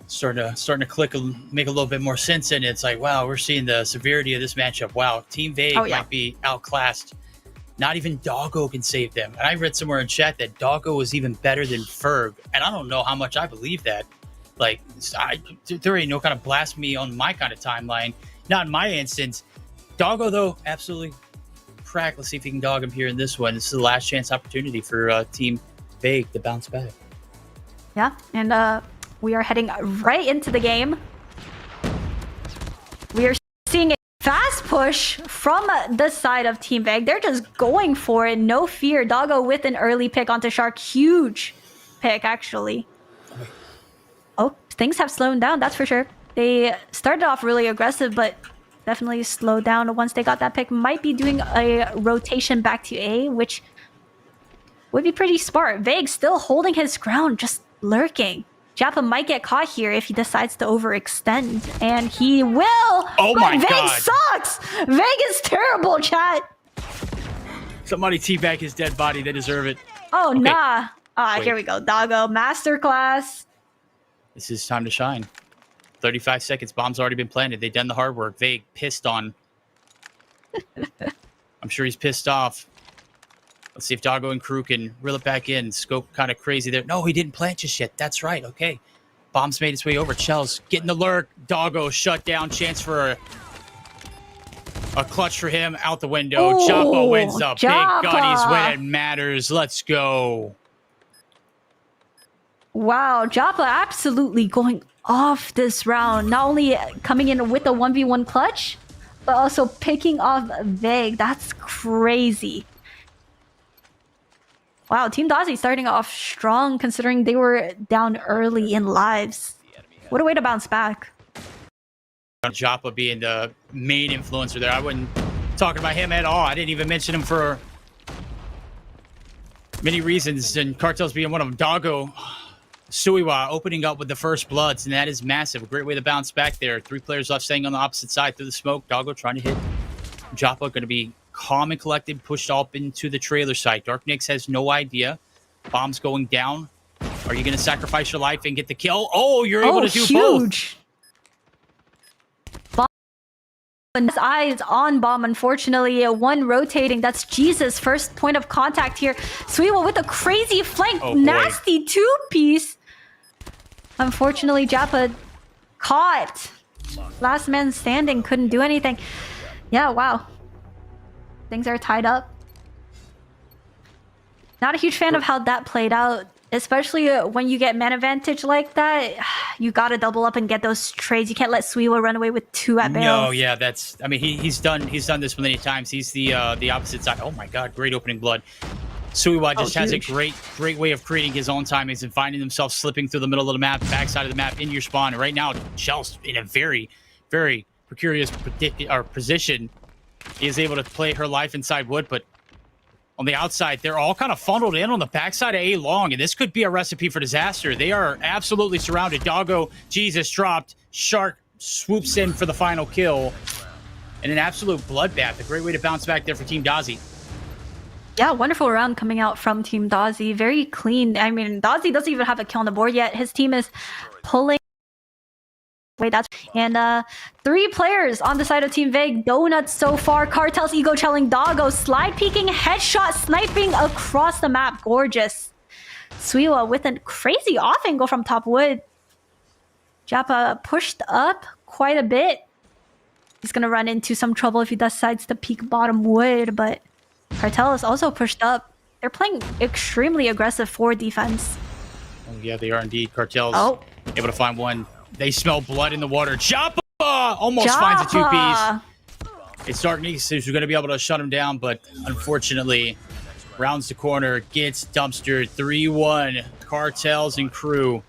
Starting to click, make a little bit more sense, and it's like, wow, we're seeing the severity of this matchup. Wow, Team Vague might be outclassed. Not even Doggo can save them. And I read somewhere in chat that Doggo is even better than Ferg, and I don't know how much I believe that. Like, there ain't no kind of blasphemy on my kind of timeline. Not in my instance. Doggo, though, absolutely crack. Let's see if he can dog him here in this one. This is the last chance opportunity for Team Vague to bounce back. Yeah, and we are heading right into the game. We are seeing a fast push from the side of Team Vague. They're just going for it, no fear. Doggo with an early pick onto Shark. Huge pick, actually. Oh, things have slowed down, that's for sure. They started off really aggressive, but definitely slowed down once they got that pick. Might be doing a rotation back to A, which would be pretty smart. Vague still holding his ground, just lurking. Jappa might get caught here if he decides to overextend, and he will. Oh my Vague God. sucks. Vague is terrible, chat. Somebody teabag his dead body. They deserve it. Oh, Okay. nah. Wait. Here we go. Doggo masterclass. This is time to shine. 35 seconds. Bomb's already been planted. They've done the hard work. Vague pissed on. I'm sure he's pissed off. Let's see if Doggo and crew can reel it back in. Scope kind of crazy there. No, he didn't plant just yet. That's right. Okay. Bomb's made its way over. Chels getting the lurk. Doggo shut down. Chance for a clutch for him out the window. Ooh, Joppa wins the big Joppa. gutties when it matters. Let's go. Wow, Jappa absolutely going off this round. Not only coming in with a 1v1 clutch, but also picking off Vague. That's crazy. Wow, Team Dozzy starting off strong considering they were down early in lives. What a way to bounce back. Joppa being the main influencer there. I wasn't talking about him at all. I didn't even mention him for many reasons, and Cartel's being one of them. Doggo, Suiwa opening up with the first bloods, and that is massive. A great way to bounce back there. 3 players left staying on the opposite side through the smoke. Doggo trying to hit Joppa, going to be calm and collected, pushed up into the trailer site. Dark Nyx has no idea. Bomb's going down. Are you going to sacrifice your life and get the kill? Oh, you're able to do both. And his eyes on bomb, unfortunately. One rotating. That's Jesus' first point of contact here. Suiwa with a crazy flank. Oh, boy. Nasty 2-piece. Unfortunately, Jappa caught. Last man standing. Couldn't do anything. Yeah, wow. Things are tied up. Not a huge fan of how that played out. Especially when you get man advantage like that, you gotta double up and get those trades. You can't let Suiwa run away with 2 at bales. No, yeah, that's. I mean, he's done this many times. He's the opposite side. Oh my God, great opening blood. Suiwa just has a great way of creating his own timings and finding himself slipping through the middle of the map, backside of the map, into your spawn. And right now, Shell's in a very, very precarious position. He is able to play her life inside wood, but on the outside, they're all kind of funneled in on the backside of A long, and this could be a recipe for disaster. They are absolutely surrounded. Doggo, Jesus, dropped. Shark swoops in for the final kill. And an absolute bloodbath. A great way to bounce back there for Team Dozzy. Yeah, wonderful round coming out from Team Dozzy. Very clean. I mean, Dozzy doesn't even have a kill on the board yet. His team is pulling. And 3 players on the side of Team Vague. Donuts so far. Cartel's ego chilling. Doggo slide peeking, headshot, sniping across the map. Gorgeous. Suiwa with a crazy off angle from top wood. Jappa pushed up quite a bit. He's gonna run into some trouble if he decides to peek bottom wood, but Cartel is also pushed up. They're playing extremely aggressive forward defense. Oh yeah, they are indeed. Cartel's able to find one. They smell blood in the water. Joppa almost finds a 2-piece. It's Dark Nyx who's going to be able to shut him down, but unfortunately, rounds the corner, gets dumpstered. 3-1. Cartels and crew.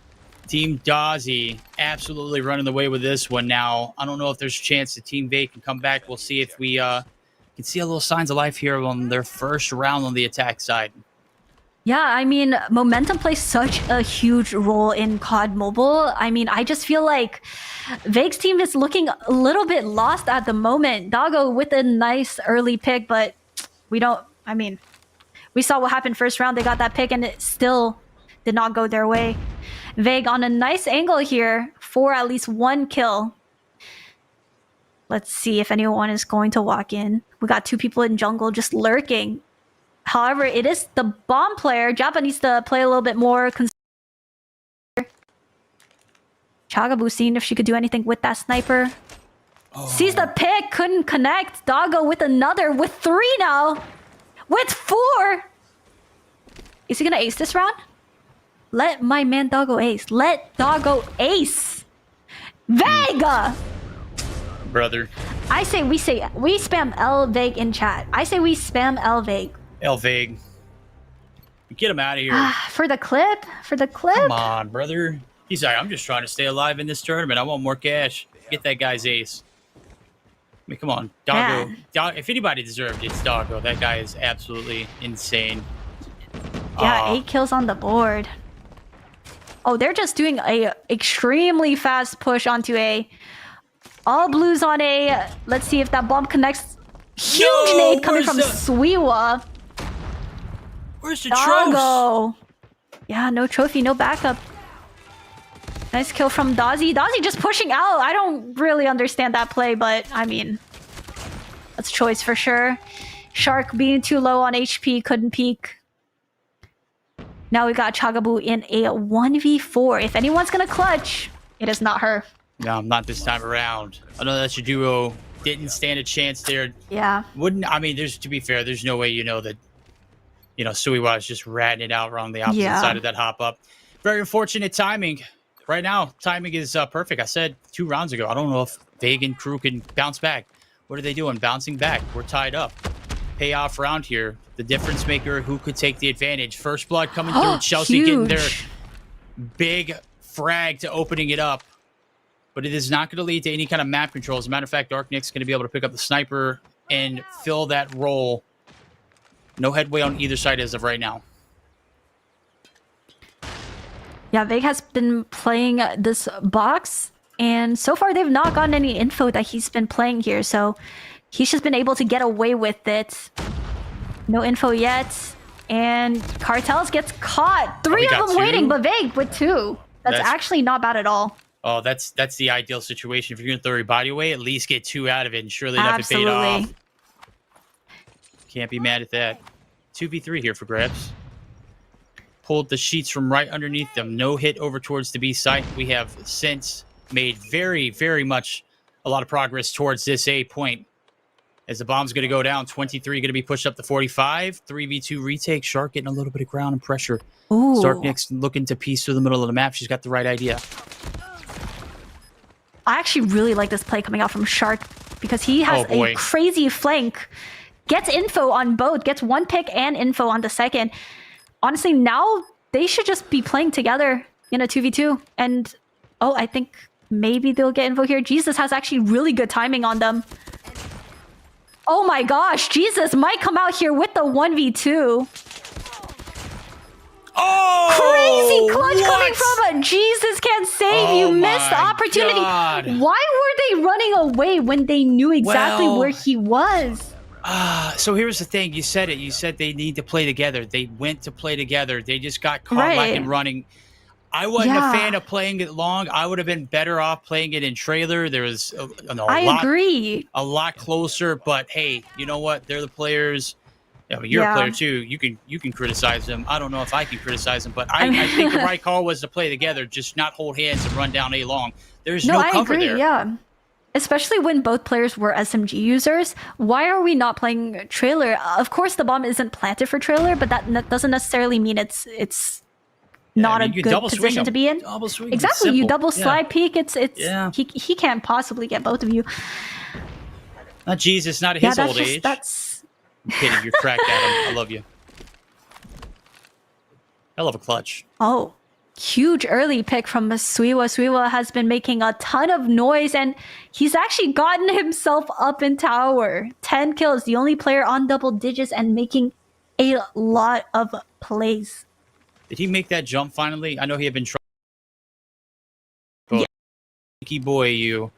Team Dozzy absolutely running the way with this one now. I don't know if there's a chance that Team Vague can come back. We'll see if we can see a little signs of life here on their first round on the attack side. Yeah, I mean, momentum plays such a huge role in COD Mobile. I mean, I just feel like Vague's team is looking a little bit lost at the moment. Doggo with a nice early pick, but we saw what happened first round. They got that pick and it still did not go their way. Vague on a nice angle here for at least 1 kill. Let's see if anyone is going to walk in. We got 2 people in jungle just lurking. However, it is the bomb player. Jappa needs to play a little bit more. Chagabu seeing if she could do anything with that sniper. Sees the pick, couldn't connect. Doggo with another, with 3 now. With 4. Is he gonna ace this round? Let my man Doggo ace. Let Doggo ace. Vega! Brother. I say we spam L Vague in chat. I say we spam L Vague. L Vague. Get him out of here. For the clip? For the clip? Come on, brother. He's like, I'm just trying to stay alive in this tournament. I want more cash. Get that guy's ace. I mean, come on. Doggo. If anybody deserved it, it's Doggo. That guy is absolutely insane. Yeah, 8 kills on the board. Oh, they're just doing a extremely fast push onto A. All blues on A. Let's see if that bomb connects. Huge nade coming from Swiwa. Where's the trophy? Doggo. Yeah, no trophy, no backup. Nice kill from Dozzy. Dozzy just pushing out. I don't really understand that play, but I mean, that's choice for sure. Shark being too low on HP, couldn't peek. Now we got Chagabu in a 1v4. If anyone's gonna clutch, it is not her. No, not this time around. I know that's your duo. Didn't stand a chance there. Yeah. I mean, to be fair, there's no way that, Suiwa is just ratting it out on the opposite side of that hop up. Very unfortunate timing. Right now, timing is perfect. I said 2 rounds ago, I don't know if Veg and crew can bounce back. What are they doing? Bouncing back. We're tied up. Payoff round here. The difference maker, who could take the advantage. First blood coming through. Chelsea getting their big frag to opening it up. But it is not going to lead to any kind of map control. As a matter of fact, Darknick's going to be able to pick up the sniper and fill that role. No headway on either side as of right now. Yeah, Veg has been playing this box, and so far they've not gotten any info that he's been playing here, so he's just been able to get away with it. No info yet, and Cartels gets caught. 3 of them waiting, but Veg with 2. That's actually not bad at all. Oh, that's the ideal situation. If you're going to throw your body away, at least get 2 out of it, and surely enough it paid off. Can't be mad at that. 2v3 here for grabs. Pulled the sheets from right underneath them. No hit over towards the B site. We have since made very, very much a lot of progress towards this A point. As the bomb's going to go down, 23 going to be pushed up to 45. 3v2 retake. Shark getting a little bit of ground and pressure. Starknick's looking to piece through the middle of the map. She's got the right idea. I actually really like this play coming out from Shark because he has a crazy flank. Gets info on both. Gets 1 pick and info on the second. Honestly, now they should just be playing together in a 2v2. And, I think maybe they'll get info here. Jesus has actually really good timing on them. Oh my gosh, Jesus might come out here with the 1v2. Crazy clutch coming from a Jesus can't save you. Missed the opportunity. God. Why were they running away when they knew exactly where he was? So here's the thing. You said it. You said they need to play together. They went to play together. They just got caught like in running. I wasn't a fan of playing it long. I would have been better off playing it in trailer. There was agree. A lot closer. But hey, you know what? They're the players. I mean, you're a player too. You can criticize them. I don't know if I can criticize them, but I think the right call was to play together, just not hold hands and run down A long. There's no cover there. Yeah. Especially when both players were SMG users. Why are we not playing trailer? Of course, the bomb isn't planted for trailer, but that doesn't necessarily mean it's not a good position to be in. Exactly, you double slide peek. He can't possibly get both of you. Not Jesus, not at his old age. I'm kidding, you're cracked at him. I love you. Hell of a clutch. Oh. Huge early pick from Swiwa. Swiwa has been making a ton of noise, and he's actually gotten himself up in tower. 10 kills, the only player on double digits and making a lot of plays. Did he make that jump finally? I know he had been trying. Yeah. Boy, you.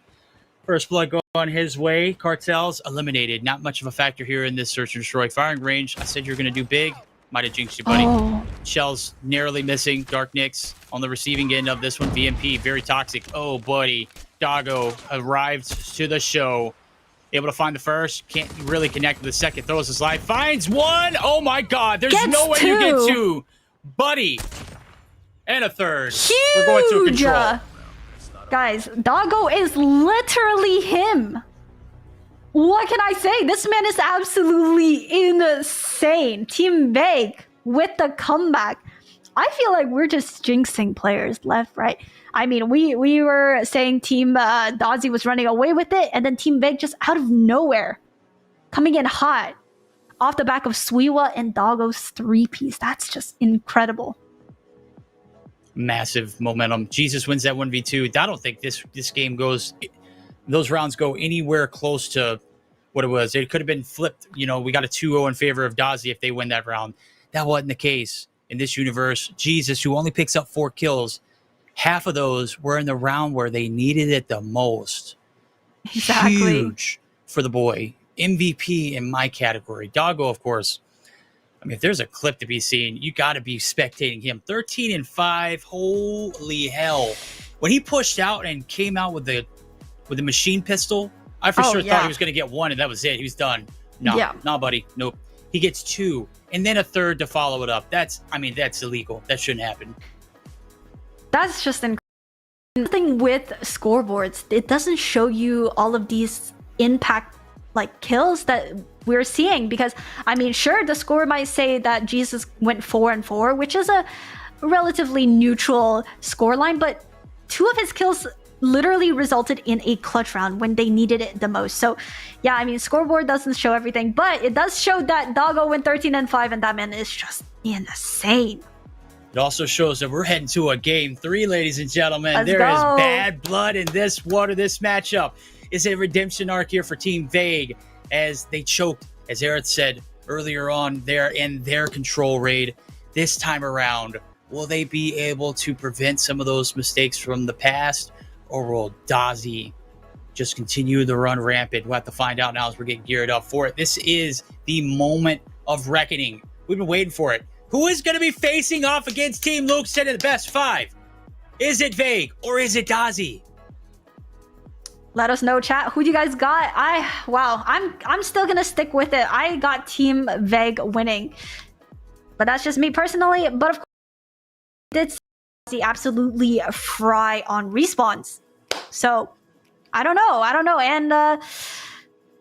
First blood going his way. Cartels eliminated. Not much of a factor here in this search and destroy firing range. I said you're going to do big. Might have jinxed you, buddy. Shells narrowly missing. Darknick's on the receiving end of this one. VMP, very toxic. Oh, buddy. Doggo arrived to the show. Able to find the first. Can't really connect with the second. Throws his life. Finds 1. Oh, my God. There's no way you get 2. Buddy. And a 3rd. Huge. We're going to control. Guys, Doggo is literally him. What can I say? This man is absolutely insane. Team Veg with the comeback. I feel like we're just jinxing players left, right? I mean, we were saying Team Dozzy was running away with it, and then Team Veg just out of nowhere coming in hot off the back of Swiwa and Doggo's 3-piece. That's just incredible. massive momentum. Jesus wins that 1v2. I don't think this game goes, those rounds go anywhere close to what it was. It could have been flipped. You know, we got a 2-0 in favor of Dozzy if they win that round. That wasn't the case in this universe. Jesus, who only picks up 4 kills, half of those were in the round where they needed it the most. Exactly. Huge for the boy. MVP in my category. Doggo, of course. I mean, if there's a clip to be seen, you got to be spectating him. 13-5. Holy hell! When he pushed out and came out with the machine pistol, I for sure thought he was going to get 1, and that was it. He was done. No, buddy. Nope. He gets 2, and then a 3rd to follow it up. That's illegal. That shouldn't happen. That's just incredible. The thing with scoreboards, it doesn't show you all of these impact like kills that we're seeing, because I mean, sure, the score might say that Jesus went 4-4, which is a relatively neutral scoreline, but 2 of his kills literally resulted in a clutch round when they needed it the most. So yeah, I mean, scoreboard doesn't show everything, but it does show that Doggo went 13-5, and that man is just insane. It also shows that we're heading to a game 3, ladies and gentlemen. Let's There go. is bad blood in this matchup. It's a redemption arc here for Team Vague as they choked, as Aerith said earlier on there in their control raid. This time around, will they be able to prevent some of those mistakes from the past, or will Dozzy just continue to run rampant? We'll have to find out now as we're getting geared up for it. This is the moment of reckoning. We've been waiting for it. Who is going to be facing off against Team Luke in the best 5? Is it Vague or is it Dozzy? Let us know, chat. Who do you guys got? I'm still gonna stick with it. I got Team Vague winning, but that's just me personally. But of course, did see absolutely fry on respawns. So I don't know. And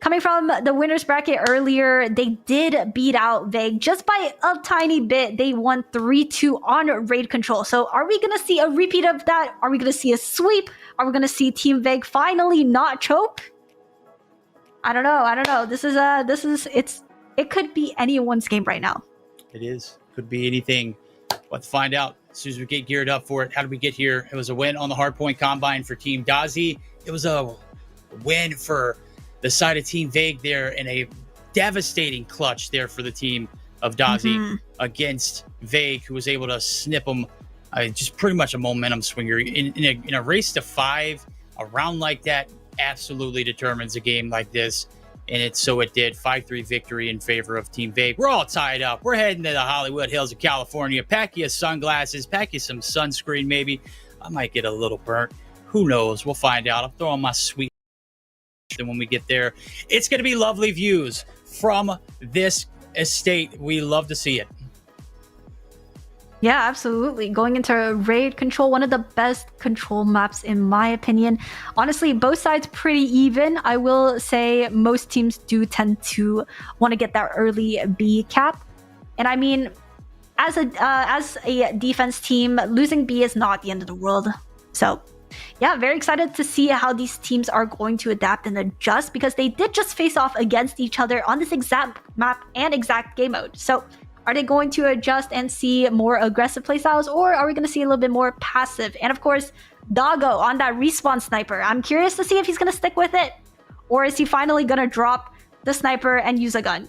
coming from the winners bracket earlier, they did beat out Vague just by a tiny bit. They won 3-2 on raid control. So are we going to see a repeat of that? Are we going to see a sweep? Are we going to see Team Vague finally not choke? I don't know. It could be anyone's game right now. It is. Could be anything. We'll have to find out as soon as we get geared up for it. How did we get here? It was a win on the Hardpoint Combine for Team Dozzy. It was a win for the side of Team Vague there, and a devastating clutch there for the team of Dozzy against Vague, who was able to snip them. Just pretty much a momentum swinger. In a race to 5, a round like that absolutely determines a game like this. And it did. 5-3 victory in favor of Team Vague. We're all tied up. We're heading to the Hollywood Hills of California. Pack you sunglasses. Pack you some sunscreen, maybe. I might get a little burnt. Who knows? We'll find out. I'm throwing my sweet. And when we get there, it's going to be lovely views from this estate. We love to see it. Yeah, absolutely. Going into raid control, one of the best control maps in my opinion. Honestly, both sides pretty even. I will say most teams do tend to want to get that early B cap. And I mean, as a defense team, losing B is not the end of the world. So yeah, very excited to see how these teams are going to adapt and adjust, because they did just face off against each other on this exact map and exact game mode. So are they going to adjust and see more aggressive playstyles, or are we going to see a little bit more passive? And of course, Doggo on that respawn sniper. I'm curious to see if he's going to stick with it, or is he finally going to drop the sniper and use a gun?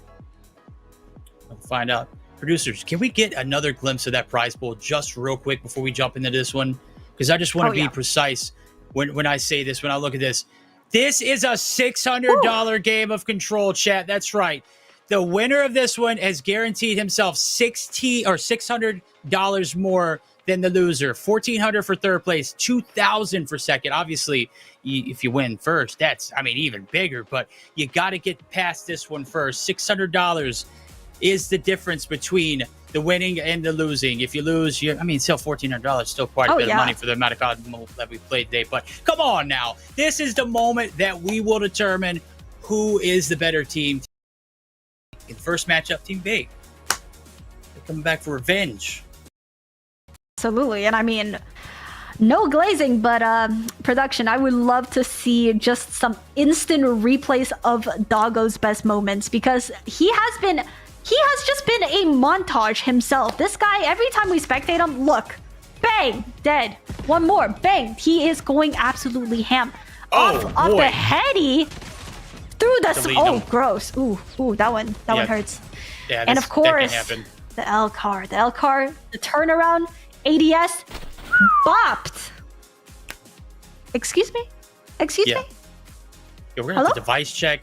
We'll find out. Producers, can we get another glimpse of that prize pool just real quick before we jump into this one? Because I just want to be precise when I say this, when I look at this. This is a $600 game of control, chat. That's right. The winner of this one has guaranteed himself $600 more than the loser. $1,400 for third place, $2,000 for second. Obviously, if you win first, that's, even bigger. But you got to get past this one first. $600 is the difference between the winning and the losing. If you lose, still $1,400, still quite a bit of money for the amount of COD that we played today. But come on now. This is the moment that we will determine who is the better team. In first matchup, Team Vague. They're coming back for revenge. Absolutely. And no glazing, but production, I would love to see just some instant replays of Doggo's best moments, because he has just been a montage himself. This guy, every time we spectate him, look, Bang! Dead. One more. Bang! He is going absolutely ham. Oh, Off boy. the heady. Through the... Delete Oh, him. gross. Ooh, that one hurts. Yeah, And this- of course, that can happen. the L car. The L car, the turnaround, ADS, bopped. Excuse me? Excuse Yeah. me? Yeah, we're gonna have Hello? to device check.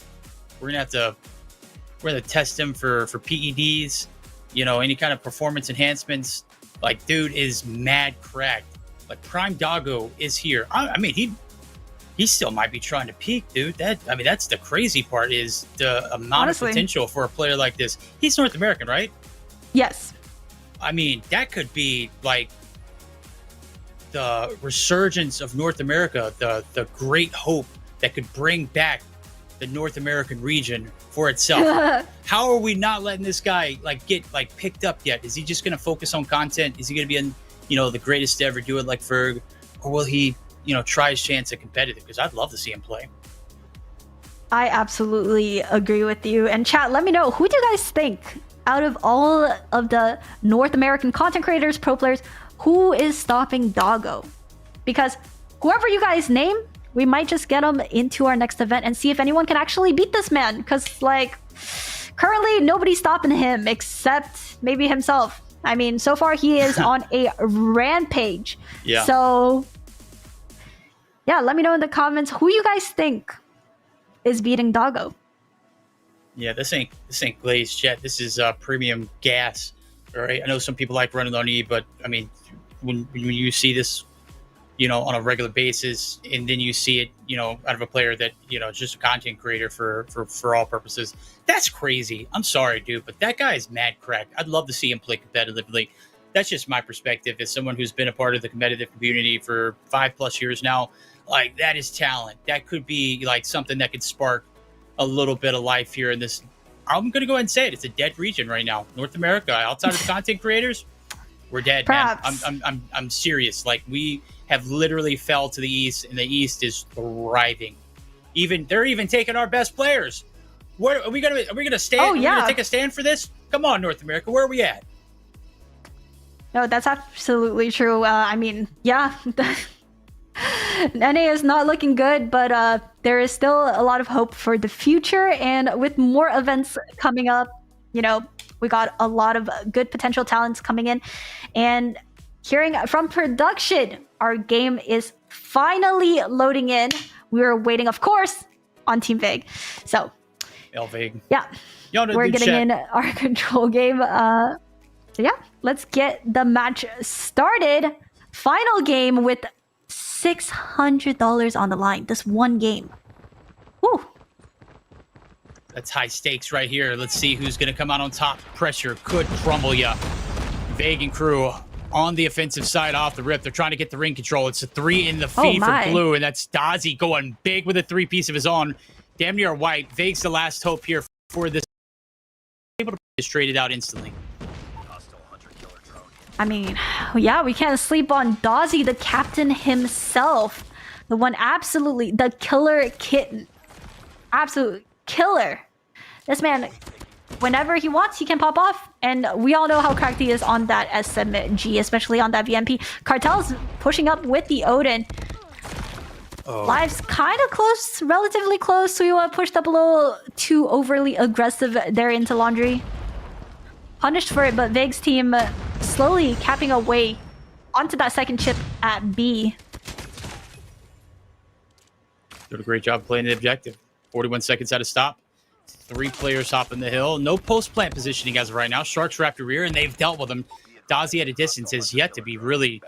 We're gonna test him for PEDs. You know, any kind of performance enhancements. Like, dude is mad cracked. Like, Prime Doggo is here. I mean, he still might be trying to peak, dude. That's the crazy part is the amount Honestly. of potential for a player like this. He's North American, right? Yes. I mean, that could be like the resurgence of North America, the great hope that could bring back the North American region for itself. How are we not letting this guy get picked up yet? Is he just going to focus on content? Is he going to be the greatest to ever do it like Ferg, or will he try his chance at competitive? Because I'd love to see him play. I absolutely agree with you. And chat, let me know, who do you guys think out of all of the North American content creators, pro players, who is stopping Doggo? Because whoever you guys name, we might just get him into our next event and see if anyone can actually beat this man. Because currently nobody's stopping him except maybe himself. I mean, so far he is on a rampage. Yeah. So yeah, let me know in the comments who you guys think is beating Doggo. Yeah, this ain't glazed jet. This is premium gas. All right. I know some people like running on E, but I mean, when you see this, on a regular basis, and then you see it, out of a player that is just a content creator for all purposes, that's crazy. I'm sorry, dude, but that guy is mad cracked. I'd love to see him play competitively. That's just my perspective as someone who's been a part of the competitive community for 5+ years now. Like, that is talent. That could be something that could spark a little bit of life here in this. I'm gonna go ahead and say it. It's a dead region right now. North America, outside of the content creators, we're dead, Perhaps. man. I'm serious. We have literally fell to the east, and the east is thriving. They're even taking our best players. Where are we gonna stand? Oh, Are we yeah. gonna take a stand for this? Come on, North America, where are we at? No, that's absolutely true. I mean, yeah. NA is not looking good, but there is still a lot of hope for the future. And with more events coming up, we got a lot of good potential talents coming in. And hearing from production, our game is finally loading in. We were waiting, of course, on Team Vig. So, Elvig. yeah, Y'all know we're the getting chat. in our control game. So yeah, let's get the match started. Final game with $600 on the line. This one game. Woo. That's high stakes right here. Let's see who's going to come out on top. Pressure could crumble ya. Veg and crew on the offensive side off the rip. They're trying to get the ring control. It's a 3 in the feed for my. blue, and that's Dozzy going big with a 3-piece of his own. Damn near white. Veg's the last hope here for this. Able to just trade it out instantly. Hostile hunter-killer drone. I mean, yeah, we can't sleep on Dozzy, the captain himself. The one absolutely, the killer kitten. Absolute killer. This man, whenever he wants, he can pop off. And we all know how cracked he is on that SMG, especially on that VMP. Cartel's pushing up with the Odin. Oh. Lives kind of close, relatively close. So we pushed up a little too overly aggressive there into Laundry. Punished for it, but Vig's team slowly capping away onto that second chip at B. Did a great job playing the objective. 41 seconds out of stop. 3 players hopping the hill. No post-plant positioning as of right now. Sharks wrapped a rear, and they've dealt with him. Dozzy at a distance has yet to be really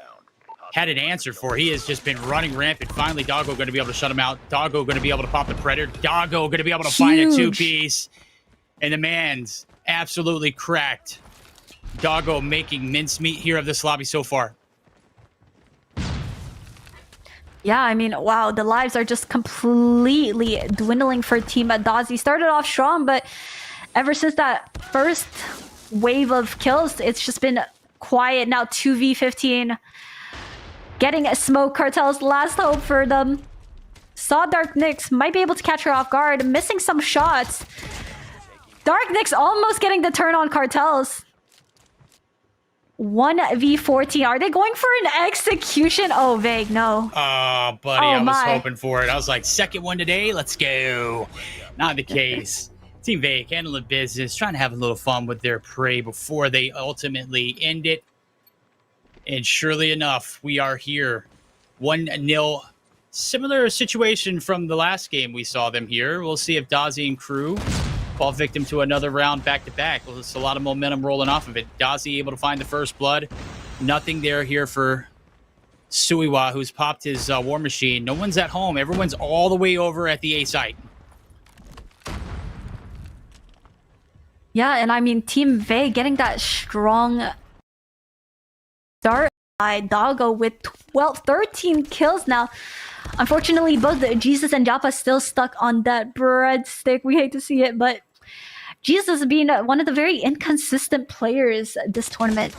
had an answer for. He has just been running rampant. Finally, Doggo going to be able to shut him out. Doggo going to be able to pop the Predator. Doggo going to be able to find a Huge. 2-piece. And the man's absolutely cracked. Doggo making mincemeat here of this lobby so far. Yeah, I mean, wow, the lives are just completely dwindling for Team Dozzy. Started off strong, but ever since that first wave of kills, it's just been quiet. Now 2v15. Getting a smoke. Cartel's last hope for them. Saw Dark Nyx, might be able to catch her off guard. Missing some shots. Dark Nyx almost getting the turn on Cartels. 1v14. Are they going for an execution? Oh, Vague, no. Oh, buddy, Oh, I was my. hoping for it. I was like, second one today, let's go. Not the case. Team Vague handling business, trying to have a little fun with their prey before they ultimately end it. And surely enough, we are here. 1-0. Similar situation from the last game we saw them here. We'll see if Dozzy and crew fall victim to another round back-to-back. Well, it's a lot of momentum rolling off of it. Dozzy able to find the first blood. Nothing there here for Suiwa, who's popped his war machine. No one's at home. Everyone's all the way over at the A site. Yeah, and I mean, Team Vey getting that strong start by Doggo with 13 kills now. Unfortunately, both Jesus and Japa still stuck on that breadstick. We hate to see it, but Jesus being one of the very inconsistent players this tournament.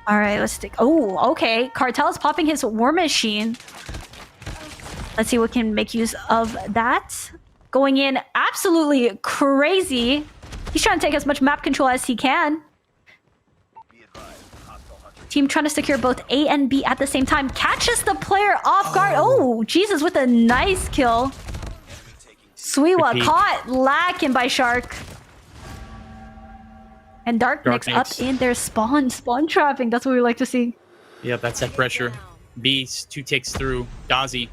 All right, let's take... Oh, okay. Cartel's popping his war machine. Let's see what can make use of that. Going in absolutely crazy. He's trying to take as much map control as he can. Team trying to secure both A and B at the same time. Catches the player off guard. Oh, Jesus with a nice kill. Suiwa caught lacking by Shark. And Darknix up in their spawn trapping. That's what we like to see. Yeah, that's that pressure. B, 2 ticks through. Dozzy.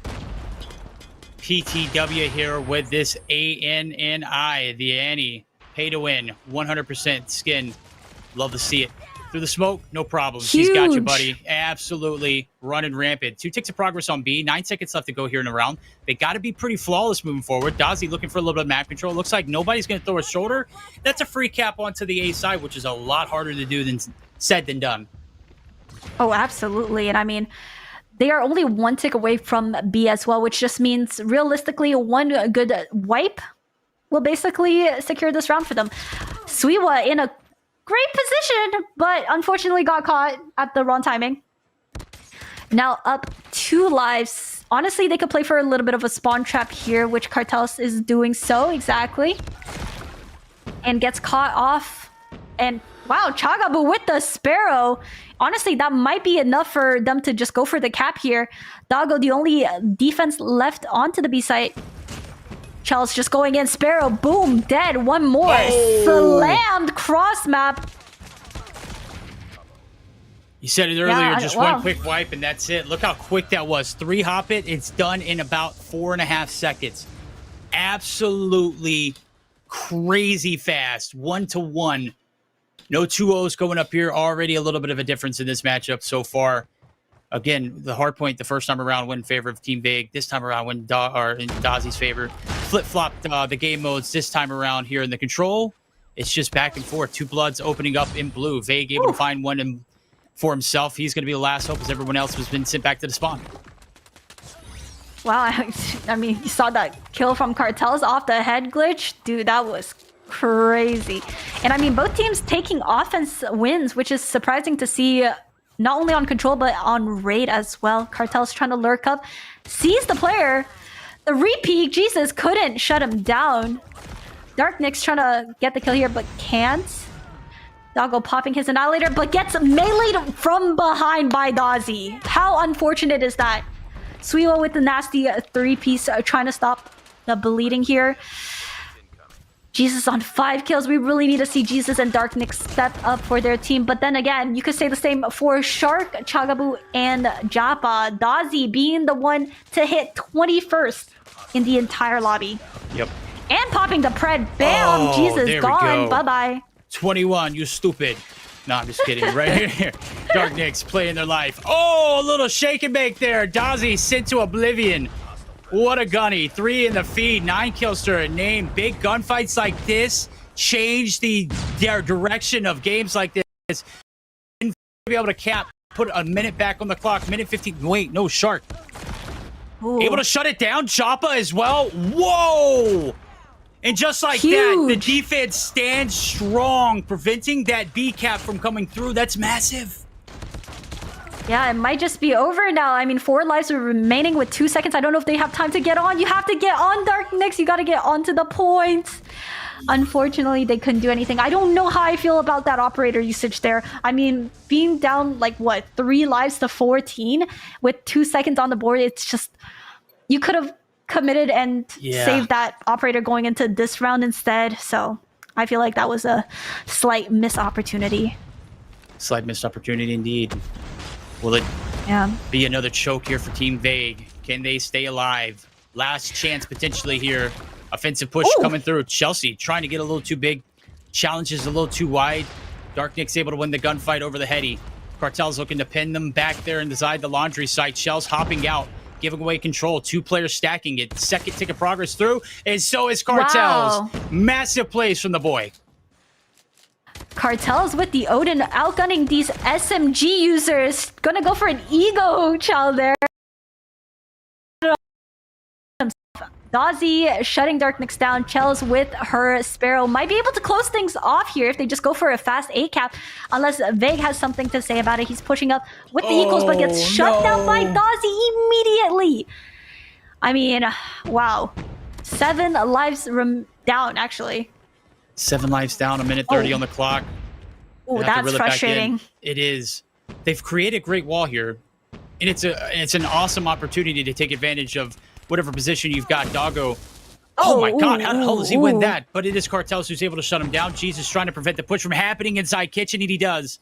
PTW here with this ANNI, the Annie. Pay to win. 100% skin. Love to see it. Through the smoke, no problem. Huge. He's got you, buddy. Absolutely running rampant. 2 ticks of progress on B. 9 seconds left to go here in the round. They got to be pretty flawless moving forward. Dozzy looking for a little bit of map control. Looks like nobody's going to throw a shoulder. That's a free cap onto the A side, which is a lot harder to do than said than done. Oh, absolutely. And I mean, they are only 1 tick away from B as well, which just means realistically 1 good wipe will basically secure this round for them. Suiwa in a great position, but unfortunately got caught at the wrong timing. Now up 2 lives. Honestly, they could play for a little bit of a spawn trap here, which Cartels is doing so exactly. And gets caught off. And wow, Chagabu with the Sparrow. Honestly, that might be enough for them to just go for the cap here. Doggo, the only defense left onto the B site. Chels just going in. Sparrow, boom, dead. 1 more. Oh. Slammed cross map. You said it earlier, just 1 quick wipe and that's it. Look how quick that was. 3 hop it. It's done in about 4.5 seconds. Absolutely crazy fast. 1-to-1. No 2-0s going up here. Already a little bit of a difference in this matchup so far. Again, the hard point the first time around went in favor of Team Vague. This time around went in Dozzy's favor. Flip-flopped the game modes this time around here in the control. It's just back and forth. 2 bloods opening up in blue. Vague able to find one for himself. He's going to be the last hope as everyone else has been sent back to the spawn. Wow, I mean, you saw that kill from Cartels off the head glitch? Dude, that was crazy. And I mean, both teams taking offense wins, which is surprising to see. Not only on control, but on raid as well. Cartel's trying to lurk up. Sees the player. The repeat, Jesus, couldn't shut him down. Darknix trying to get the kill here, but can't. Doggo popping his Annihilator, but gets meleeed from behind by Dozzy. How unfortunate is that? Suiwa with the nasty 3-piece trying to stop the bleeding here. Jesus on 5 kills. We really need to see Jesus and Darknix step up for their team. But then again, you could say the same for Shark, Chagabu, and Japa. Dozzy being the one to hit 21st in the entire lobby. Yep. And popping the pred. Bam! Oh, Jesus gone. Bye-bye. 21, you stupid. No, I'm just kidding. Right here. Darknix playing their life. Oh, a little shake and bake there. Dozzy sent to oblivion. What a gunny. 3 in the feed. 9 kills to her name. Big gunfights like this change their direction of games like this. And be able to cap, put a minute back on the clock. Minute 15. Wait, no, Shark. Ooh. Able to shut it down. Japa as well. Whoa! And just like that, the defense stands strong, preventing that B cap from coming through. That's massive. Yeah, it might just be over now. I mean, 4 lives are remaining with 2 seconds. I don't know if they have time to get on. You have to get on, Darknix. You got to get on to the point. Unfortunately, they couldn't do anything. I don't know how I feel about that operator usage there. I mean, being down like what, 3 lives to 14 with 2 seconds on the board, it's just, you could have committed and saved that operator going into this round instead. So I feel like that was a slight missed opportunity. Slight missed opportunity indeed. Will it be another choke here for Team Vague? Can they stay alive? Last chance potentially here. Offensive push coming through. Chelsea trying to get a little too big. Challenges a little too wide. Darknick's able to win the gunfight over the Heady. Cartel's looking to pin them back there inside the laundry site. Shell's hopping out, giving away control. 2 players stacking it. Second tick of progress through, and so is Cartel's. Wow. Massive plays from the boy. Cartel's with the Odin outgunning these SMG users. Gonna go for an ego chow there. Dozzy shutting Darknix down. Chels with her Sparrow might be able to close things off here if they just go for a fast 8 cap. Unless Vague has something to say about it. He's pushing up with the equals, but gets shut down by Dozzy immediately. I mean, wow. 7 lives down, actually. 7 lives down, 1:30 on the clock. Oh, that's frustrating. It is. They've created a great wall here, and it's an awesome opportunity to take advantage of whatever position you've got. Doggo. Oh my God, how the hell does he win that? But it is Cartels who's able to shut him down. Jesus trying to prevent the push from happening inside kitchen, and he does.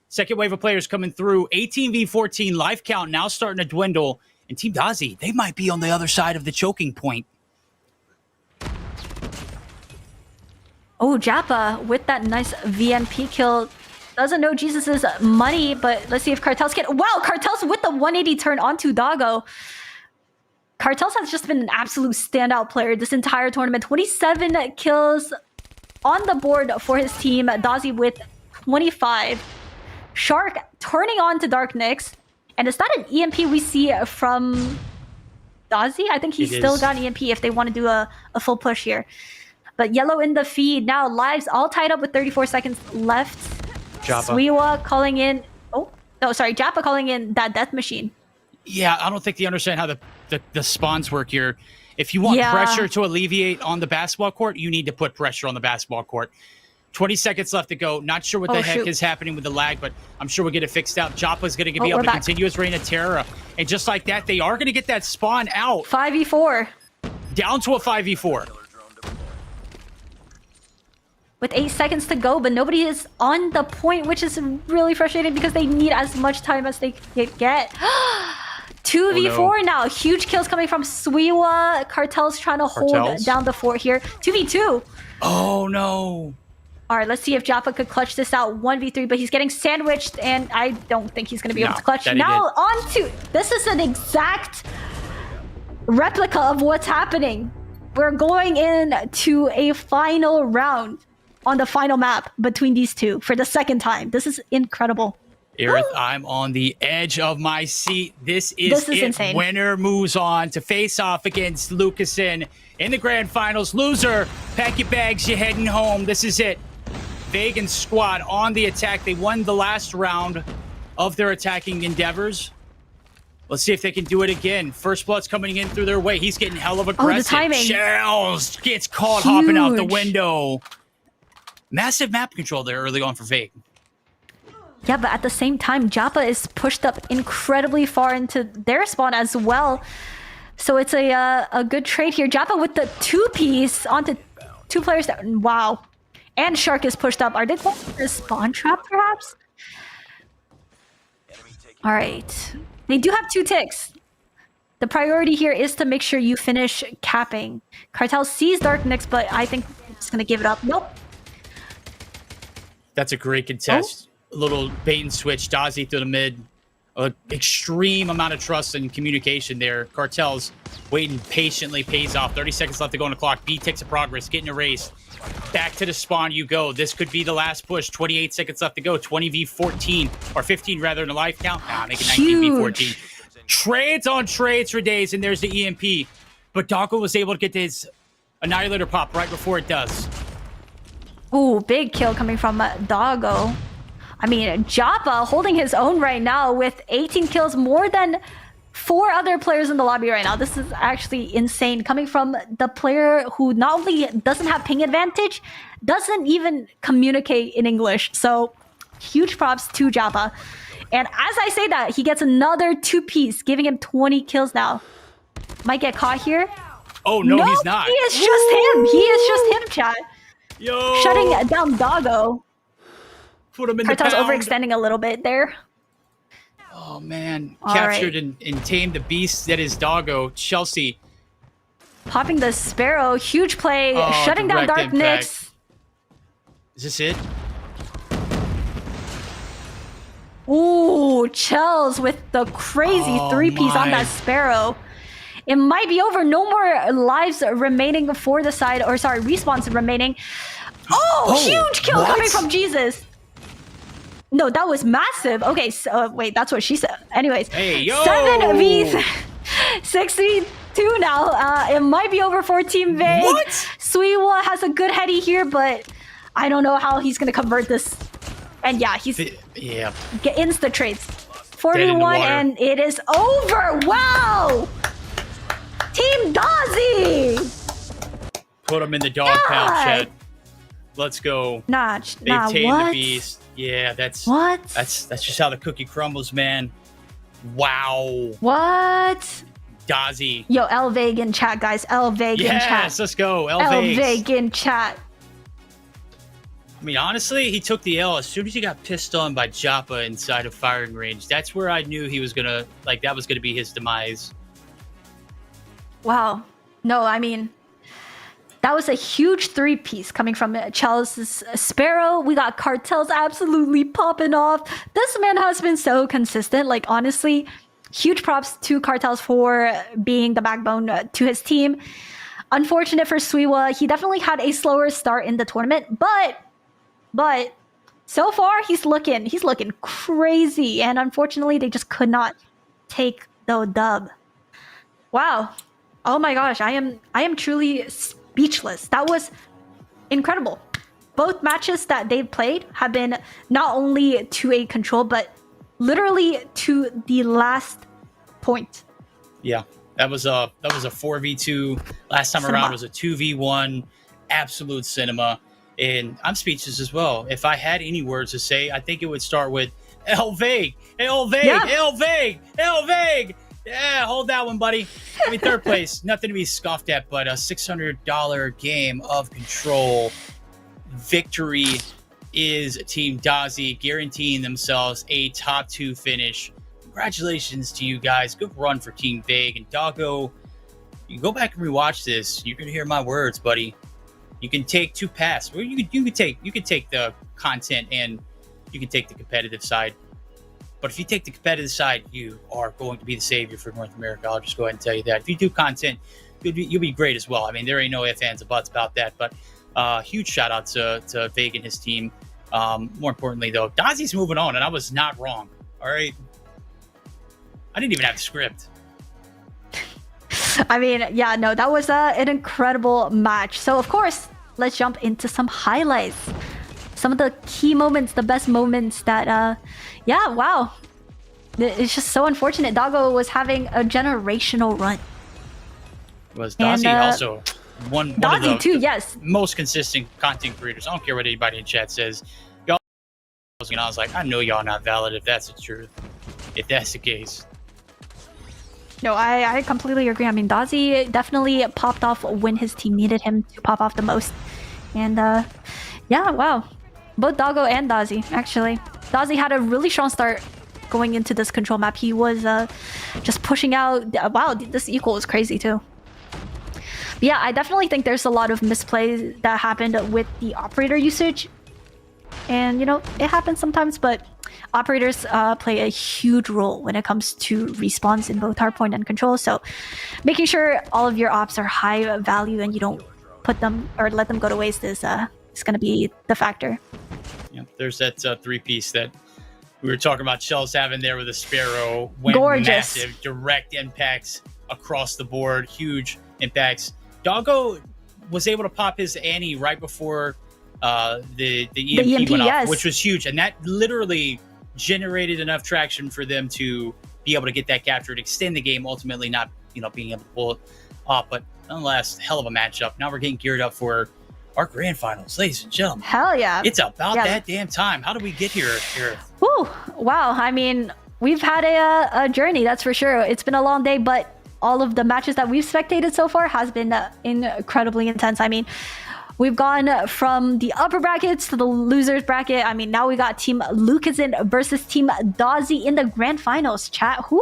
Second wave of players coming through. 18v14 life count now starting to dwindle. And Team Dozzy, they might be on the other side of the choking point. Oh, Jappa with that nice VNP kill. Doesn't know Jesus' money, but let's see if Cartels can... Wow, Cartels with the 180 turn onto Doggo. Cartels has just been an absolute standout player this entire tournament. 27 kills on the board for his team. Dozzy with 25. Shark turning on to Darknix. And is that an EMP we see from Dozzy? I think he's still got an EMP if they want to do a full push here. But Yellow in the feed. Now lives all tied up with 34 seconds left. Jappa. Swiwa calling in... Oh, no, sorry. Jappa calling in that death machine. Yeah, I don't think they understand how the spawns work here. If you want pressure to alleviate on the basketball court, you need to put pressure on the basketball court. 20 seconds left to go. Not sure what the heck is happening with the lag, but I'm sure we'll get it fixed out. Jappa's going to be able to continue his reign of terror. And just like that, they are going to get that spawn out. 5v4. Down to a 5v4. With 8 seconds to go, but nobody is on the point, which is really frustrating because they need as much time as they can get. 2v4 now. Huge kills coming from Swiwa. Cartel's trying to hold down the fort here. 2v2. Oh, no. All right, let's see if Jappa could clutch this out. 1v3, but he's getting sandwiched, and I don't think he's going to be able to clutch. Now on to... This is an exact replica of what's happening. We're going into a final round on the final map between these two for the second time. This is incredible. Aerith, I'm on the edge of my seat. This is insane. Winner moves on to face off against Lucasen in the grand finals. Loser, pack your bags, you're heading home. This is it. Vegan squad on the attack. They won the last round of their attacking endeavors. Let's see if they can do it again. First Blood's coming in through their way. He's getting hell of aggressive. Oh, the timing. Shells gets caught hopping out the window. Massive map control there early on for Vague. Yeah, but at the same time, Jappa is pushed up incredibly far into their spawn as well. So it's a good trade here. Jappa with the 2-piece onto 2 players. Wow. And Shark is pushed up. Are they going for a spawn trap, perhaps? All right. They do have 2 ticks. The priority here is to make sure you finish capping. Cartel sees Darknix, but I think it's going to give it up. Nope. That's a great contest. A little bait and switch. Dozzy through the mid. Extreme amount of trust and communication there. Cartel's waiting patiently, pays off. 30 seconds left to go on the clock. B takes a progress, getting erased. Back to the spawn you go. This could be the last push. 28 seconds left to go. 20v14, or 15 rather in the life count. Make it 19v14. Trades on trades for days, and there's the EMP. But Doggo was able to get his Annihilator pop right before it does. Ooh, big kill coming from Doggo. I mean, Jappa holding his own right now with 18 kills, more than 4 other players in the lobby right now. This is actually insane. Coming from the player who not only doesn't have ping advantage, doesn't even communicate in English. So huge props to Jabba. And as I say that, he gets another 2-piece, giving him 20 kills now. Might get caught here. Oh, no, he's not. He is just him. He is just him, chat. Yo! Shutting down Doggo. Put him in Cartel's the pound. overextending a little bit there. Oh, man. All Captured right. and tamed the beast that is Doggo. Chelsea. Popping the Sparrow. Huge play. Oh, Shutting down direct Dark impact. Nyx. Is this it? Ooh, Chels with the crazy 3-piece on my. that Sparrow. It might be over. No more lives remaining for the side. Or sorry, respawns remaining. Oh, huge kill what? coming from Jesus. No, that was massive. Okay, so wait, that's what she said. Anyways, Hey, yo! 7v62 now. It might be over for Team Vague. What? Suiwa has a good heady here, but I don't know how he's gonna convert this. And yeah, he's Yeah. insta trades. Dead in the 41 water. and it is over. Wow! Team Dozzy! Put him in the dog pound, God. chat. Let's go. Nah, They've tamed what? the beast. Yeah, that's just how the cookie crumbles, man. Wow. What? Dozzy. Yo, L Vague in chat, guys. L Vague in chat. Yes, let's go. L Elvague. Vague in chat. I mean, honestly, he took the L as soon as he got pissed on by Joppa inside of firing range. That's where I knew he was gonna, like, that was gonna be his demise. Wow. No, I mean, that was a huge 3-piece coming from Chelsea's Sparrow. We got Cartels absolutely popping off. This man has been so consistent. Like, honestly, huge props to Cartels for being the backbone to his team. Unfortunate for Suiwa. He definitely had a slower start in the tournament, but so far he's looking crazy. And unfortunately, they just could not take the dub. Wow. Oh my gosh, I am truly speechless. That was incredible. Both matches that they've played have been not only to a control, but literally to the last point. Yeah, that was a 4v2. Last time Cinema. around was a 2v1. Absolute cinema. And I'm speechless as well. If I had any words to say, I think it would start with El Vague, El Vague, Yeah. El Vague, El Vague. Yeah, hold that one, buddy. I mean, third place, nothing to be scoffed at, but a $600 game of control. Victory is Team Dozzy guaranteeing themselves a top 2 finish. Congratulations to you guys. Good run for Team Vague. And Doggo, you can go back and rewatch this. You're going to hear my words, buddy. You can take 2 paths. Well, you can take the content and you can take the competitive side. But if you take the competitive side, you are going to be the savior for North America. I'll just go ahead and tell you that. If you do content, you'll be great as well. I mean, there ain't no ifs, ands, or buts about that. But huge shout out to Vague and his team. More importantly, though, Dozzy's moving on, and I was not wrong. All right. I didn't even have the script. I mean, yeah, no, that was an incredible match. So, of course, let's jump into some highlights. Some of the key moments, the best moments that, yeah, wow. It's just so unfortunate. Doggo was having a generational run. Was Dozzy also one of Dozzy the too, yes. most consistent content creators? I don't care what anybody in chat says. Y'all, and I was like, I know y'all not valid if that's the truth. If that's the case. No, I completely agree. I mean, Dozzy definitely popped off when his team needed him to pop off the most. And yeah, wow. Both Doggo and Dozzy, actually. Dozzy had a really strong start going into this control map. He was just pushing out. Wow, this equal was crazy too. But yeah, I definitely think there's a lot of misplays that happened with the operator usage. And, you know, it happens sometimes, but operators play a huge role when it comes to respawns in both hardpoint and control. So making sure all of your ops are high value and you don't put them or let them go to waste is going to be the factor. Yeah, there's that 3-piece that we were talking about Shells having there with a Sparrow. Went Gorgeous. massive, direct impacts across the board, huge impacts. Doggo was able to pop his Annie right before the EMP went off, yes. which was huge, and that literally generated enough traction for them to be able to get that capture and extend the game, ultimately not, being able to pull it off. But nonetheless, hell of a matchup. Now we're getting geared up for our grand finals, ladies and gentlemen. Hell yeah. It's about that damn time. How do we get here, Aerith? Whew, wow. I mean, we've had a journey, that's for sure. It's been a long day, but all of the matches that we've spectated so far has been incredibly intense. I mean, we've gone from the upper brackets to the losers bracket. I mean, now we got Team Lucasen versus Team Dozzy in the grand finals. Chat, who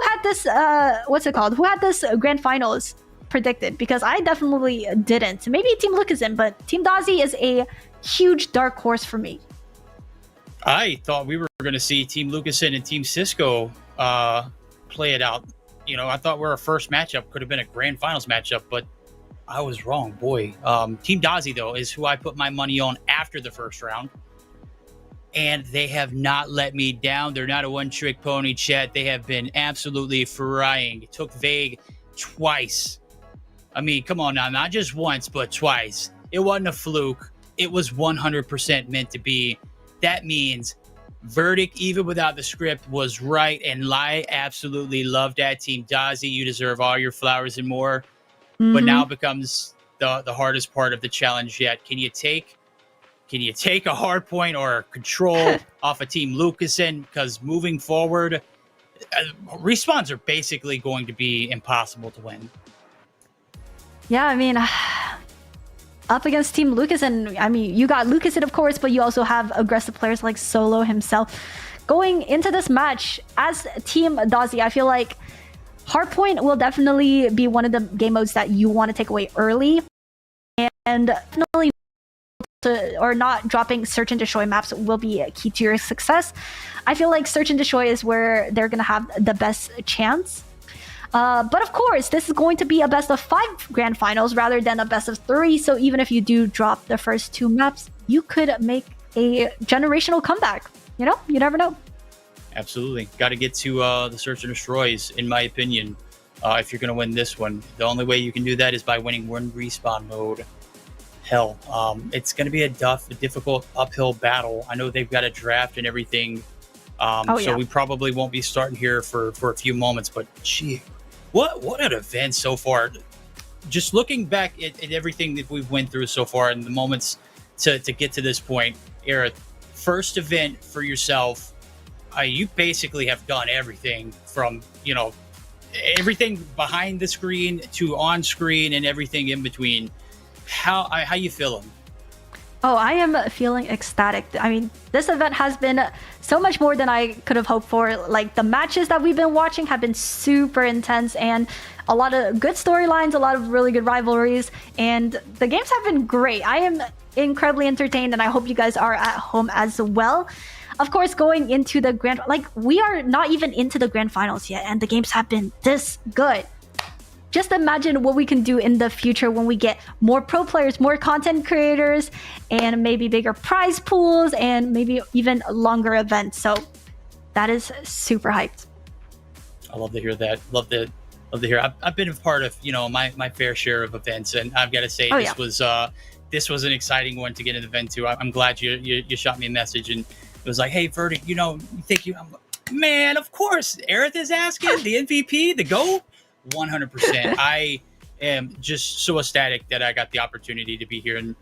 had this, Who had this grand finals predicted? Because I definitely didn't. Maybe Team Lucasen, but Team Dozzy is a huge dark horse for me. I thought we were going to see Team Lucasen and Team Sisco play it out. I thought our first matchup could have been a grand finals matchup, but I was wrong, boy. Team Dozzy, though, is who I put my money on after the first round. And they have not let me down. They're not a one-trick pony, chat. They have been absolutely frying. It took Vague twice. I mean, come on now. Not just once, but twice. It wasn't a fluke. It was 100% meant to be. That means verdict, even without the script, was right. And I absolutely love that. Team Dozzy, you deserve all your flowers and more. But now becomes the hardest part of the challenge yet. Can you take a hard point or control off of Team Lucasen? Because moving forward, respawns are basically going to be impossible to win. Yeah, I mean, up against Team Lucasen, I mean, you got Lucasen, of course, but you also have aggressive players like Solo himself. Going into this match as Team Dozzy, I feel like Hardpoint will definitely be one of the game modes that you want to take away early, and definitely not dropping Search and Destroy maps will be key to your success. I feel like Search and Destroy is where they're going to have the best chance. But of course, this is going to be a best of 5 grand finals rather than a best of 3. So even if you do drop the first 2 maps, you could make a generational comeback. You never know. Absolutely. Got to get to the Search and Destroys, in my opinion, if you're going to win this one. The only way you can do that is by winning one respawn mode. Hell, it's going to be a difficult uphill battle. I know they've got a draft and everything, so we probably won't be starting here for a few moments. But gee, what an event so far. Just looking back at everything that we've went through so far and the moments to get to this point, Aerith, first event for yourself. You basically have done everything from, everything behind the screen to on screen and everything in between. How you feeling? Oh, I am feeling ecstatic. I mean, this event has been so much more than I could have hoped for. Like, the matches that we've been watching have been super intense and a lot of good storylines, a lot of really good rivalries, and the games have been great. I am incredibly entertained, and I hope you guys are at home as well. Of course, going into the we are not even into the grand finals yet, and the games have been this good. Just imagine what we can do in the future when we get more pro players, more content creators, and maybe bigger prize pools, and maybe even longer events. So that is super hyped. I love to hear that. Love to hear. I've been a part of my fair share of events, and I've got to say this was an exciting one to get an event to. I'm glad you shot me a message and it was like, hey, Verdict, man, of course, Aerith is asking the MVP, the GOAT. 100%. I am just so ecstatic that I got the opportunity to be here and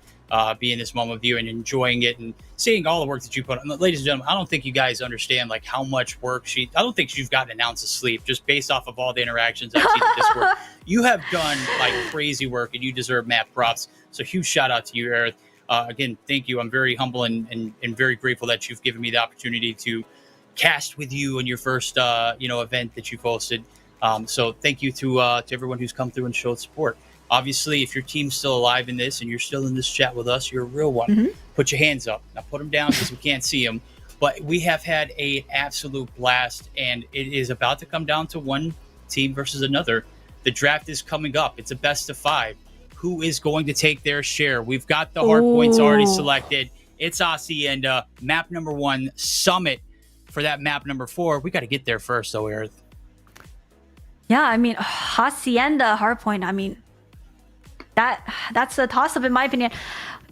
be in this moment with you and enjoying it and seeing all the work that you put on. Ladies and gentlemen, I don't think you guys understand how much work I don't think you've gotten an ounce of sleep just based off of all the interactions I've seen in Discord. You have done crazy work and you deserve mad props. So huge shout out to you, Aerith. Again, thank you. I'm very humble and very grateful that you've given me the opportunity to cast with you in your first event that you've hosted. So thank you to everyone who's come through and showed support. Obviously, if your team's still alive in this and you're still in this chat with us, you're a real one. Mm-hmm. Put your hands up. Now put them down because we can't see them. But we have had an absolute blast, and it is about to come down to one team versus another. The draft is coming up. It's a best of 5. Who is going to take their share? We've got the hard points already selected. It's Hacienda, map number 1, Summit for that map number 4. We got to get there first, though, Aerith. Yeah, I mean, Hacienda, hardpoint, I mean, that's a toss-up in my opinion.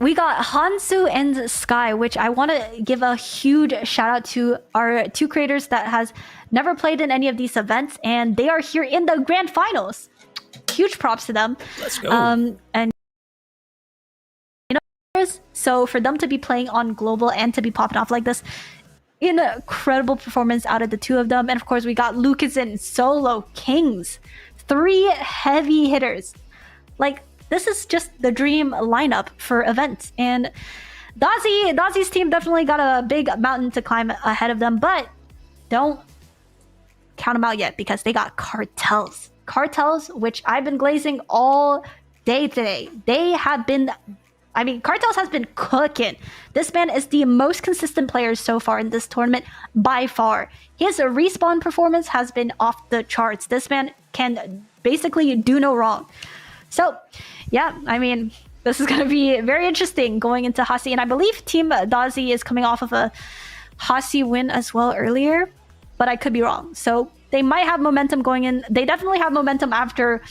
We got Hansu and Sky, which I want to give a huge shout out to our two creators that has never played in any of these events, and they are here in the grand finals. Huge props to them. Let's go. And so for them to be playing on global and to be popping off like this, incredible performance out of the two of them. And of course, we got Lucas and Solo Kings, 3 heavy hitters. Like, this is just the dream lineup for events. And Dozzy's team definitely got a big mountain to climb ahead of them, but don't count them out yet because they got Cartels. Cartels, which I've been glazing all day today. Cartels has been cooking. This man is the most consistent player so far in this tournament by far. His respawn performance has been off the charts. This man can basically do no wrong. So, yeah, this is going to be very interesting going into Hasi. And I believe Team Dozzy is coming off of a Hasi win as well earlier, but I could be wrong. So they might have momentum going in. They definitely have momentum after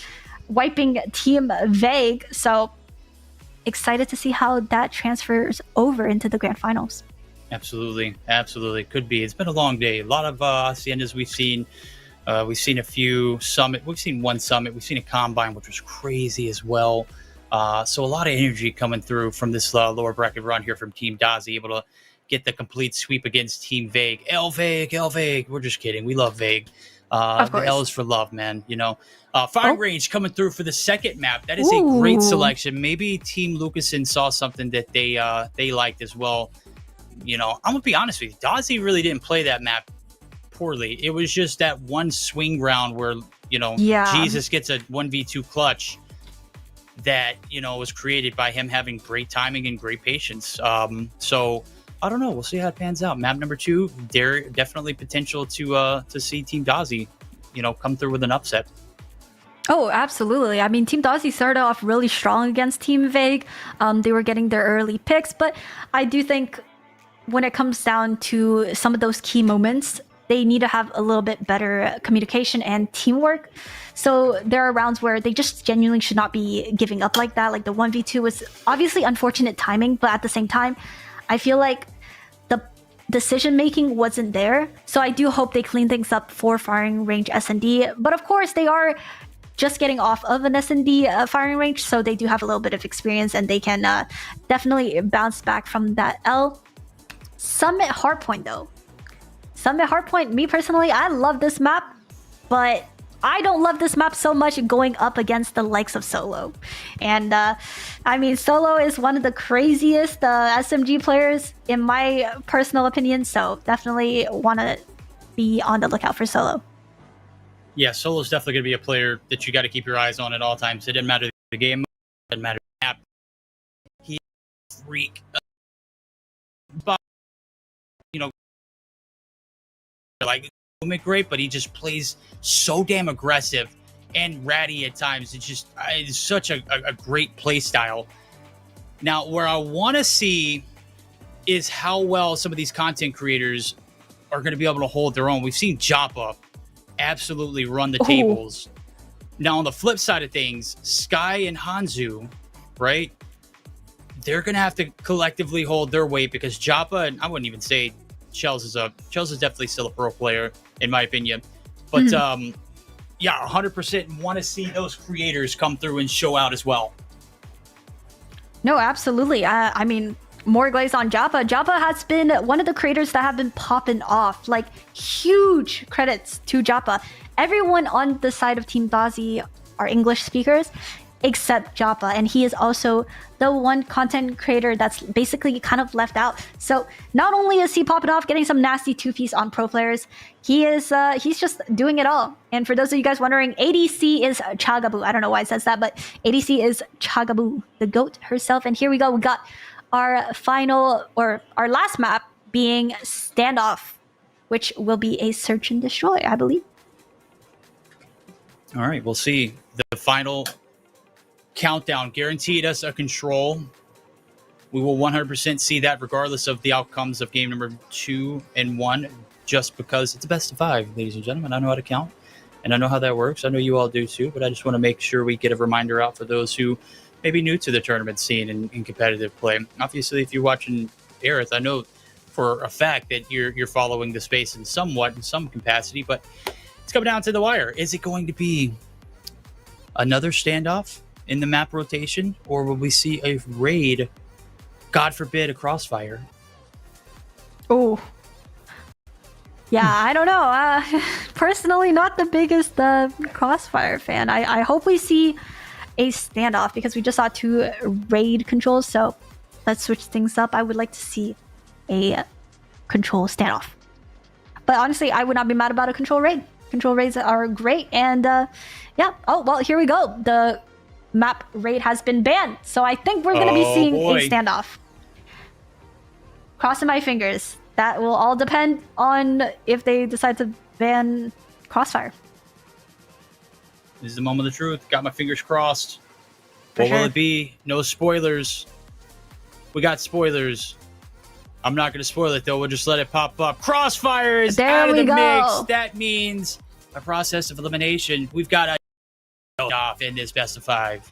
wiping Team Vague. So excited to see how that transfers over into the grand finals. Absolutely. Could be. It's been a long day. A lot of haciendas we've seen. We've seen a few summit. We've seen one summit. We've seen a combine, which was crazy as well. So a lot of energy coming through from this lower bracket run here from Team Dozzy, able to get the complete sweep against Team Vague. L Vague. We're just kidding. We love Vague. The L is for love, man. Firing range coming through for the second map. That is a great selection. Maybe Team Lucasen saw something that they liked as well. I'm gonna be honest with you. Dozzy really didn't play that map poorly. It was just that one swing round where Jesus gets a 1v2 clutch that was created by him having great timing and great patience. So I don't know. We'll see how it pans out. Map number 2, there definitely potential to see Team Dozzy come through with an upset. Oh, absolutely. Team Dozzy started off really strong against Team Vague. They were getting their early picks, but I do think when it comes down to some of those key moments, they need to have a little bit better communication and teamwork. So there are rounds where they just genuinely should not be giving up like that. Like the 1v2 was obviously unfortunate timing, but at the same time, I feel like the decision making wasn't there. So I do hope they clean things up for firing range S&D. But of course, they are just getting off of an S&D firing range, so they do have a little bit of experience and they can definitely bounce back from that L. Summit Hardpoint though. Summit Hardpoint, me personally, I love this map, but I don't love this map so much going up against the likes of Solo. And Solo is one of the craziest SMG players in my personal opinion, so definitely want to be on the lookout for Solo. Yeah, Solo's definitely going to be a player that you got to keep your eyes on at all times. It doesn't matter the game, it doesn't matter the map. He's a freak. But, great, but he just plays so damn aggressive and ratty at times. It's such a great play style. Now, where I want to see is how well some of these content creators are going to be able to hold their own. We've seen Joppa absolutely run the tables. Now, on the flip side of things, Sky and Hanzu, right? They're going to have to collectively hold their weight because Joppa, and I wouldn't even say Shells is definitely still a pro player in my opinion, but 100% want to see those creators come through and show out as well. No, absolutely. More glaze on Joppa. Joppa has been one of the creators that have been popping off. Like, huge credits to Joppa. Everyone on the side of Team Dozzy are English speakers except Joppa, and he is also the one content creator that's basically kind of left out. So not only is he popping off, getting some nasty 2-piece on pro players, he's just doing it all. And for those of you guys wondering, ADC is Chagabu. I don't know why it says that, but ADC is Chagabu, the goat herself. And here we go. We got our our last map being Standoff, which will be a search and destroy, I believe. All right, we'll see. The final countdown guaranteed us a control. We will 100% see that regardless of the outcomes of game number 2 and 1, just because it's a best of 5, ladies and gentlemen. I know how to count and I know how that works. I know you all do too, but I just want to make sure we get a reminder out for those who maybe new to the tournament scene in competitive play. Obviously, if you're watching Aerith, I know for a fact that you're following the space in some capacity, but it's coming down to the wire. Is it going to be another standoff in the map rotation, or will we see a raid, God forbid, a crossfire? Oh. Yeah, I don't know. Personally, not the biggest Crossfire fan. I hope we see a standoff because we just saw 2 raid controls. So let's switch things up. I would like to see a control standoff. But honestly, I would not be mad about a control raid. Control raids are great. And yeah. Oh, well, here we go. The map raid has been banned. So I think we're going to be seeing a standoff. Crossing my fingers. That will all depend on if they decide to ban Crossfire. This is the moment of the truth. Got my fingers crossed. What will it be? No spoilers. We got spoilers. I'm not going to spoil it, though. We'll just let it pop up. Crossfire is out of the mix. That means a process of elimination. We've got a off in this best of 5.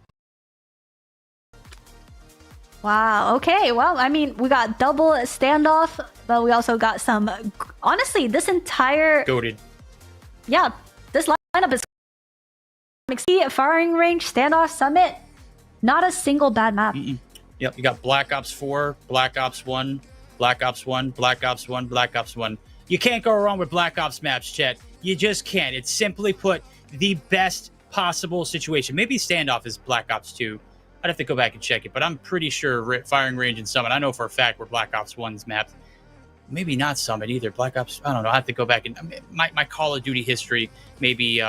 Wow. Okay. Well, I mean, we got double standoff, but we also got some. Honestly, this entire goated. Yeah, this lineup is firing range, standoff, summit. Not a single bad map. Yep. You got Black Ops 4, Black Ops 1, Black Ops 1, Black Ops 1, Black Ops 1. You can't go wrong with Black Ops maps, chat. You just can't. It's simply put the best possible situation. Maybe standoff is Black Ops 2. I'd have to go back and check it, but I'm pretty sure firing range and summit. I know for a fact where Black Ops 1's mapped. Maybe not summit either. Black Ops, I don't know. I have to go back and my Call of Duty history maybe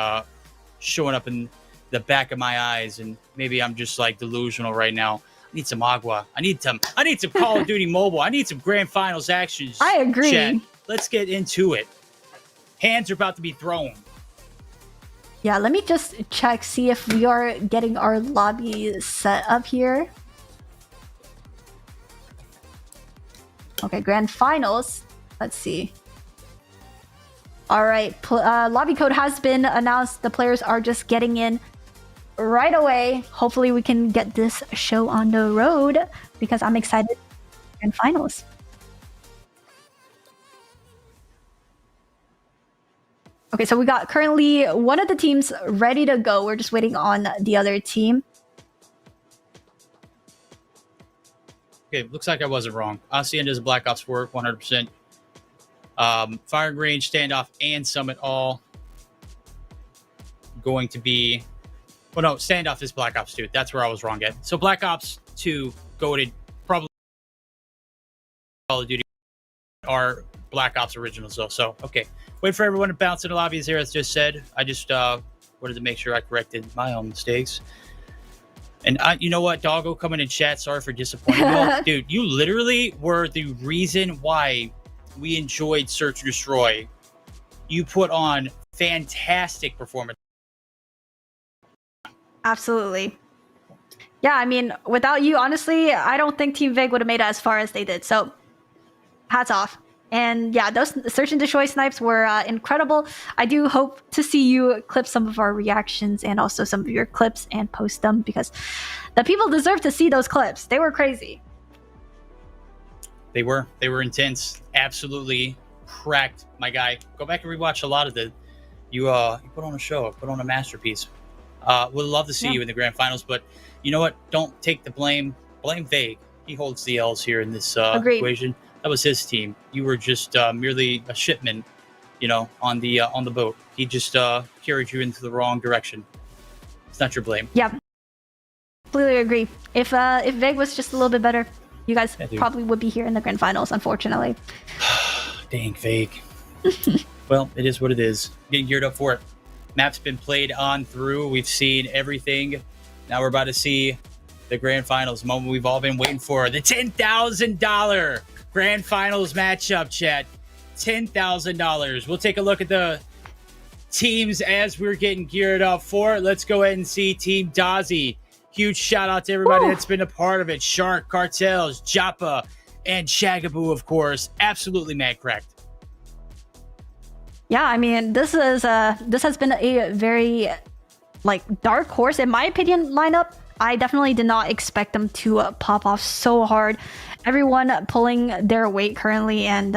showing up in the back of my eyes, and maybe I'm just like delusional right now. I need some agua. I need some Call of Duty Mobile. I need some grand finals actions. I agree. Chat. Let's get into it. Hands are about to be thrown. Yeah, let me just check, see if we are getting our lobby set up here. Okay, grand finals. Let's see. All right, lobby code has been announced. The players are just getting in right away. Hopefully we can get this show on the road because I'm excited for grand finals. Okay, so we got currently one of the teams ready to go. We're just waiting on the other team. Okay, looks like I wasn't wrong. Hacienda is a Black Ops 4, 100%. Firing range, standoff, and summit all going to be... Well, no, standoff is Black Ops 2. That's where I was wrong at. So Black Ops 2 goated, probably Call of Duty are Black Ops originals, though. So, okay. Wait for everyone to bounce in the lobby, as Aerith just said. I just wanted to make sure I corrected my own mistakes. And you know what, Doggo coming in chat, sorry for disappointing you. Dude, you literally were the reason why we enjoyed Search and Destroy. You put on fantastic performance. Absolutely. Yeah, I mean, without you, honestly, I don't think Team Vig would have made it as far as they did. So, hats off. And yeah, those Search and Destroy snipes were incredible. I do hope to see you clip some of our reactions and also some of your clips and post them because the people deserve to see those clips. They were crazy. They were intense. Absolutely cracked, my guy. Go back and rewatch a lot of you put on a show, put on a masterpiece. Would love to see you in the grand finals, but you know what? Don't take the blame. Blame Vague. He holds the L's here in this equation. That was his team. You were just merely a shipment, on the boat. He just carried you into the wrong direction. It's not your blame. Yeah, completely agree. If Vig was just a little bit better, you guys probably would be here in the grand finals. Unfortunately. Dang, Vague. Well, it is what it is. Getting geared up for it. Map's been played on through. We've seen everything. Now we're about to see the grand finals, moment we've all been waiting for. The $10,000 grand finals matchup, chat. $10,000. We'll take a look at the teams as we're getting geared up for it. Let's go ahead and see Team Dozzy. Huge shout out to everybody that's been a part of it. Shark, Cartels, Joppa, and Shagaboo, of course. Absolutely mad cracked. Yeah, I mean, this has been a very dark horse, in my opinion, lineup. I definitely did not expect them to pop off so hard. Everyone pulling their weight currently, and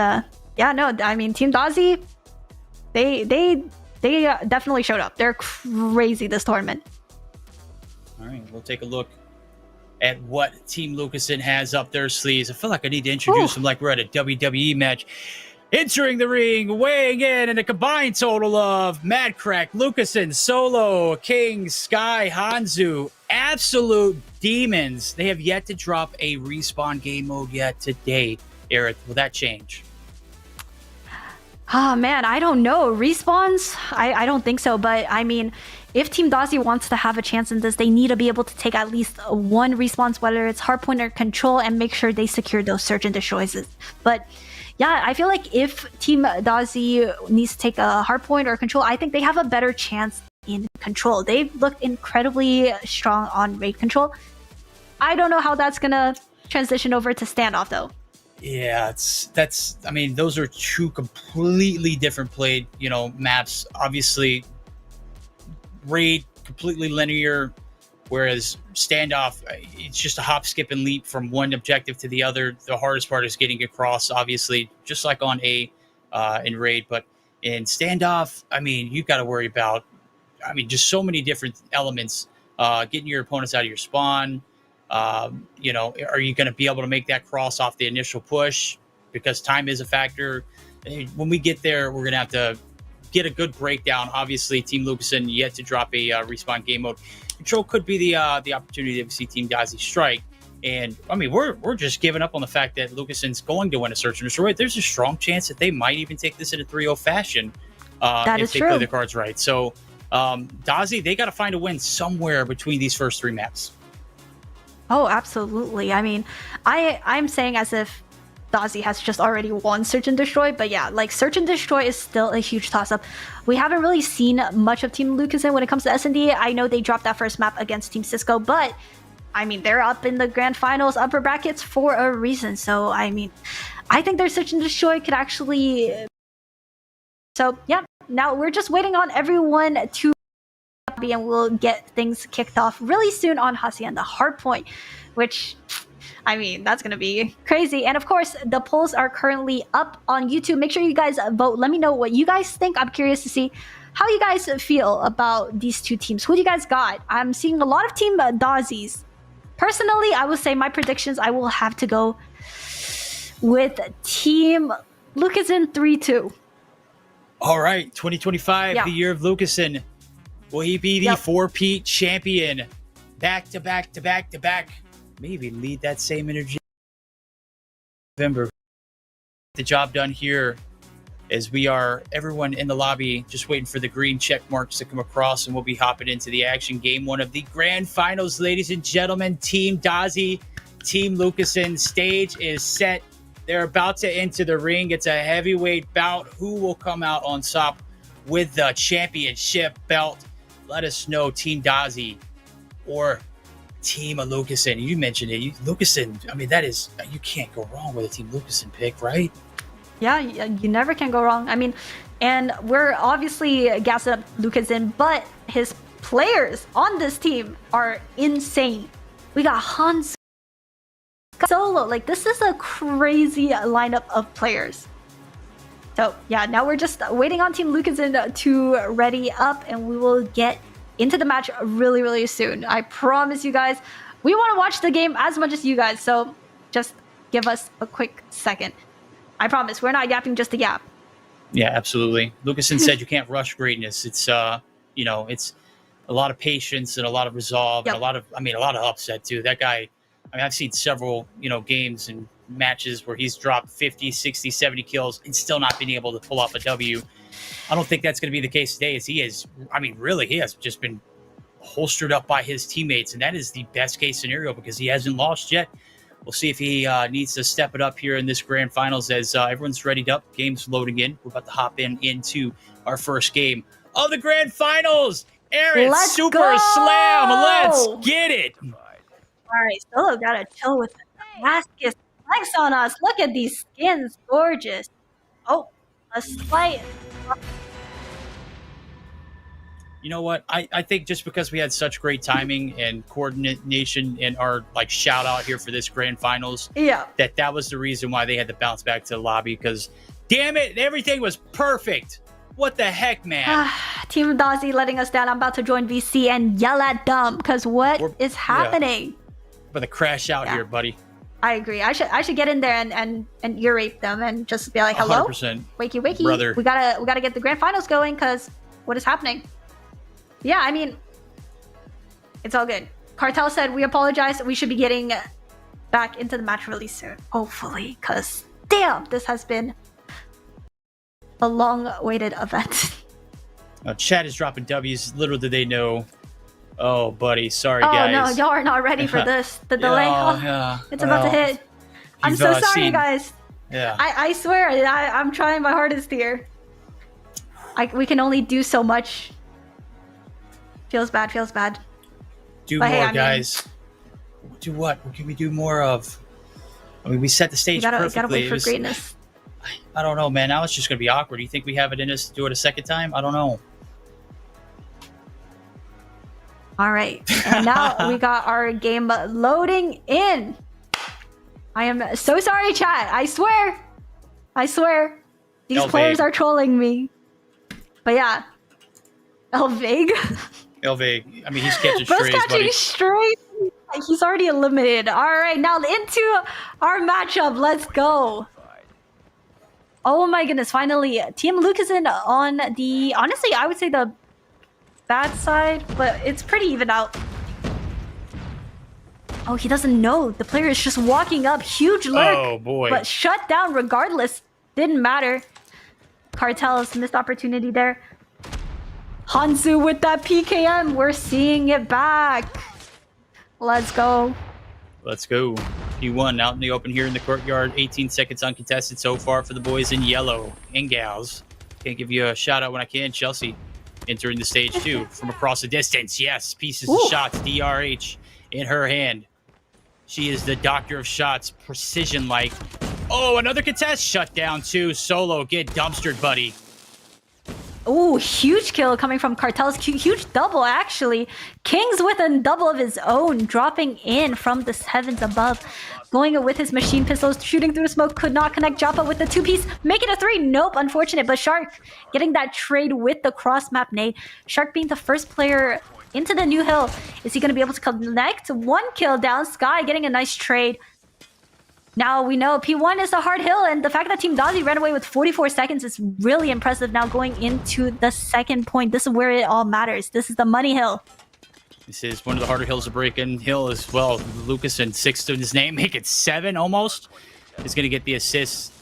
yeah, no, I mean Team Dozzy, they definitely showed up. They're crazy this tournament. All right, we'll take a look at what Team Lucasen has up their sleeves. I feel like I need to introduce them like we're at a WWE match. Entering the ring, weighing in a combined total of Mad Crack, Lucasen, Solo, King, Sky, Hanzu, absolute demons. They have yet to drop a respawn game mode yet today. Aerith, will that change? Ah, man, I don't know. Respawns? I don't think so. But I mean, if Team Dozzy wants to have a chance in this, they need to be able to take at least one respawn, whether it's hardpoint or control, and make sure they secure those search and destroys. But yeah, I feel like if Team Dozzy needs to take a hardpoint or control, I think they have a better chance in control. They've looked incredibly strong on raid control. I don't know how that's gonna transition over to standoff though. Yeah, I mean, those are two completely different played, maps. Obviously, raid completely linear, whereas standoff, it's just a hop, skip, and leap from one objective to the other. The hardest part is getting across, obviously, just like on in raid. But in standoff, I mean, you've got to worry about, just so many different elements. Getting your opponents out of your spawn. Are you going to be able to make that cross off the initial push? Because time is a factor. When we get there, we're going to have to get a good breakdown. Obviously, Team Lucasen yet to drop a respawn game mode. Control could be the opportunity to see Team Dozzy strike. And I mean, we're just giving up on the fact that Lucasen's going to win a search and destroy. There's a strong chance that they might even take this in a 3-0 fashion if they play the cards right. So Dozzy, they got to find a win somewhere between these first three maps. Oh, absolutely. I mean, I'm saying as if Dozzy has just already won Search and Destroy, but yeah, like Search and Destroy is still a huge toss-up. We haven't really seen much of Team Lucasen when it comes to S&D. I know they dropped that first map against Team Sisco, but I mean, they're up in the grand finals, upper brackets for a reason. So, I mean, I think their Search and Destroy could actually... So, yeah, now we're just waiting on everyone to and we'll get things kicked off really soon on Hacienda Hardpoint, which, I mean, that's going to be crazy. And of course, the polls are currently up on YouTube. Make sure you guys vote. Let me know what you guys think. I'm curious to see how you guys feel about these two teams. Who do you guys got? I'm seeing a lot of Team Dozzies. Personally, I will say my predictions, I will have to go with Team Lucasen 3-2. All right, 2025, the year of Lucasen. Will he be the 4-peat champion? Back to back to back to back. Maybe lead that same energy. November. The job done here as we are everyone in the lobby just waiting for the green check marks to come across, and we'll be hopping into the action. Game one of the grand finals, ladies and gentlemen. Team Dozzy, Team Lucasen, stage is set. They're about to enter the ring. It's a heavyweight bout. Who will come out on top with the championship belt? Let us know, Team Dozzy or Team Lucasen. You mentioned it. Lucasen, I mean, you can't go wrong with a Team Lucasen pick, right? Yeah, you never can go wrong. I mean, and we're obviously gassing up Lucasen, but his players on this team are insane. We got Hans Solo. Like, this is a crazy lineup of players. So yeah, now we're just waiting on Team Lucasen to ready up, and we will get into the match really, really soon. I promise you guys, we want to watch the game as much as you guys, so just give us a quick second. I promise, we're not yapping just to yap. Yeah, absolutely. Lucasen said you can't rush greatness. It's it's a lot of patience and a lot of resolve and a lot of upset too. That guy, I've seen several, games and matches where he's dropped 50, 60, 70 kills and still not been able to pull off a W. I don't think that's going to be the case today, as he has just been holstered up by his teammates, and that is the best case scenario because he hasn't lost yet. We'll see if he needs to step it up here in this grand finals as everyone's readied up. Game's loading in. We're about to hop into our first game of the grand finals. Aerith, Super Slam. Let's get it. All right, Solo gotta chill with the fastest flex on us. Look at these skins, gorgeous. Oh, a slight. You know what? I think just because we had such great timing and coordination in our like shout out here for this grand finals, Yeah. that was the reason why they had to bounce back to the lobby because damn it, everything was perfect. What the heck, man? Team Dozzy letting us down. I'm about to join VC and yell at them because what is happening? But the crash out here, buddy. I agree. I should get in there and ear rape them and just be like, hello, 100%. wakey wakey, brother. We gotta get the grand finals going because what is happening? Yeah, I mean, it's all good. Cartel said we apologize. We should be getting back into the match really soon, hopefully, because damn, this has been a long-awaited event. Chat is dropping W's. Little do they know. Oh, buddy, sorry, oh guys. no, y'all are not ready for this. The delay. It's about to hit. I'm so sorry, guys. Yeah. I swear, I'm trying my hardest here. We can only do so much. Feels bad. Do but more, hey, guys. Do what? What can we do more of? I mean, we set the stage perfectly. Gotta wait for greatness. I don't know, man. Now it's just gonna be awkward. Do you think we have it in us to do it a second time? I don't know. All right, and now we got our game loading in. I am so sorry, chat. I swear. These players are trolling me. But yeah. Elvig. Elvig. I mean, he's catching Bro's strays, catching buddy. strays. He's already eliminated. All right, now into our matchup. Let's go. Oh my goodness, finally. Team Lucasen on the, honestly, I would say the bad side, but it's pretty even out. Oh, he doesn't know. The player is just walking up. Huge lurk. Oh, boy. But shut down regardless. Didn't matter. Cartel's missed opportunity there. Hanzu with that PKM. We're seeing it back. Let's go. Let's go. P1 out in the open here in the courtyard. 18 seconds uncontested so far for the boys in yellow and gals. Can't give you a shout out when I can. Chelsea entering the stage too from across the distance. Yes, pieces of shots. DRH in her hand. She is the doctor of shots. Precision like. Oh, another contest. Shut down too. Solo. Get dumpstered, buddy. Ooh, huge kill coming from Cartel's. Huge double, actually. Kings with a double of his own, dropping in from the heavens above. Going with his machine pistols, shooting through the smoke, could not connect. Joppa with the two-piece, make it a three. Nope, unfortunate. But Shark getting that trade with the cross-map nade. Shark being the first player into the new hill. Is he going to be able to connect? One kill down. Sky getting a nice trade. Now we know P1 is a hard hill, and the fact that Team Dozzy ran away with 44 seconds is really impressive. Now going into the second point, this is where it all matters. This is the money hill. This is one of the harder hills to break in. Hill as well. Lucas and 6 to his name, make it 7 almost. Is going to get the assist.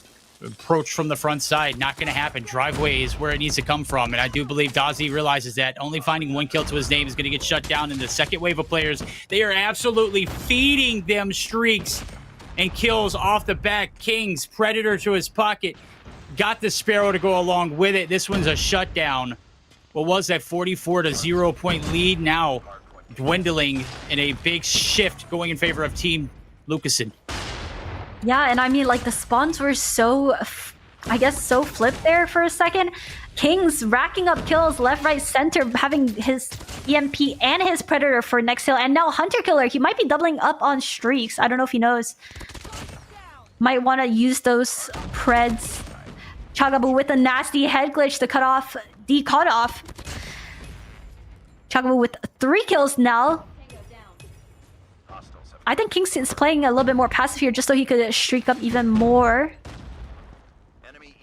Approach from the front side, not going to happen. Driveway is where it needs to come from, and I do believe Dozzy realizes that. Only finding 1 kill to his name is going to get shut down in the second wave of players. They are absolutely feeding them streaks and kills off the back. Kings, Predator to his pocket. Got the Sparrow to go along with it. This one's a shutdown. What was that 44 to 0 point lead? Now dwindling in a big shift going in favor of Team Lucasen. Yeah, and I mean, like, the spawns were so, I guess, so flipped there for a second. Kings racking up kills left, right, center, having his EMP and his Predator for next hill. And now Hunter Killer, he might be doubling up on streaks. I don't know if he knows. Might want to use those Preds. Chagabu with a nasty head glitch to cut off the cutoff. Chagabu with 3 kills now. I think Kings is playing a little bit more passive here just so he could streak up even more.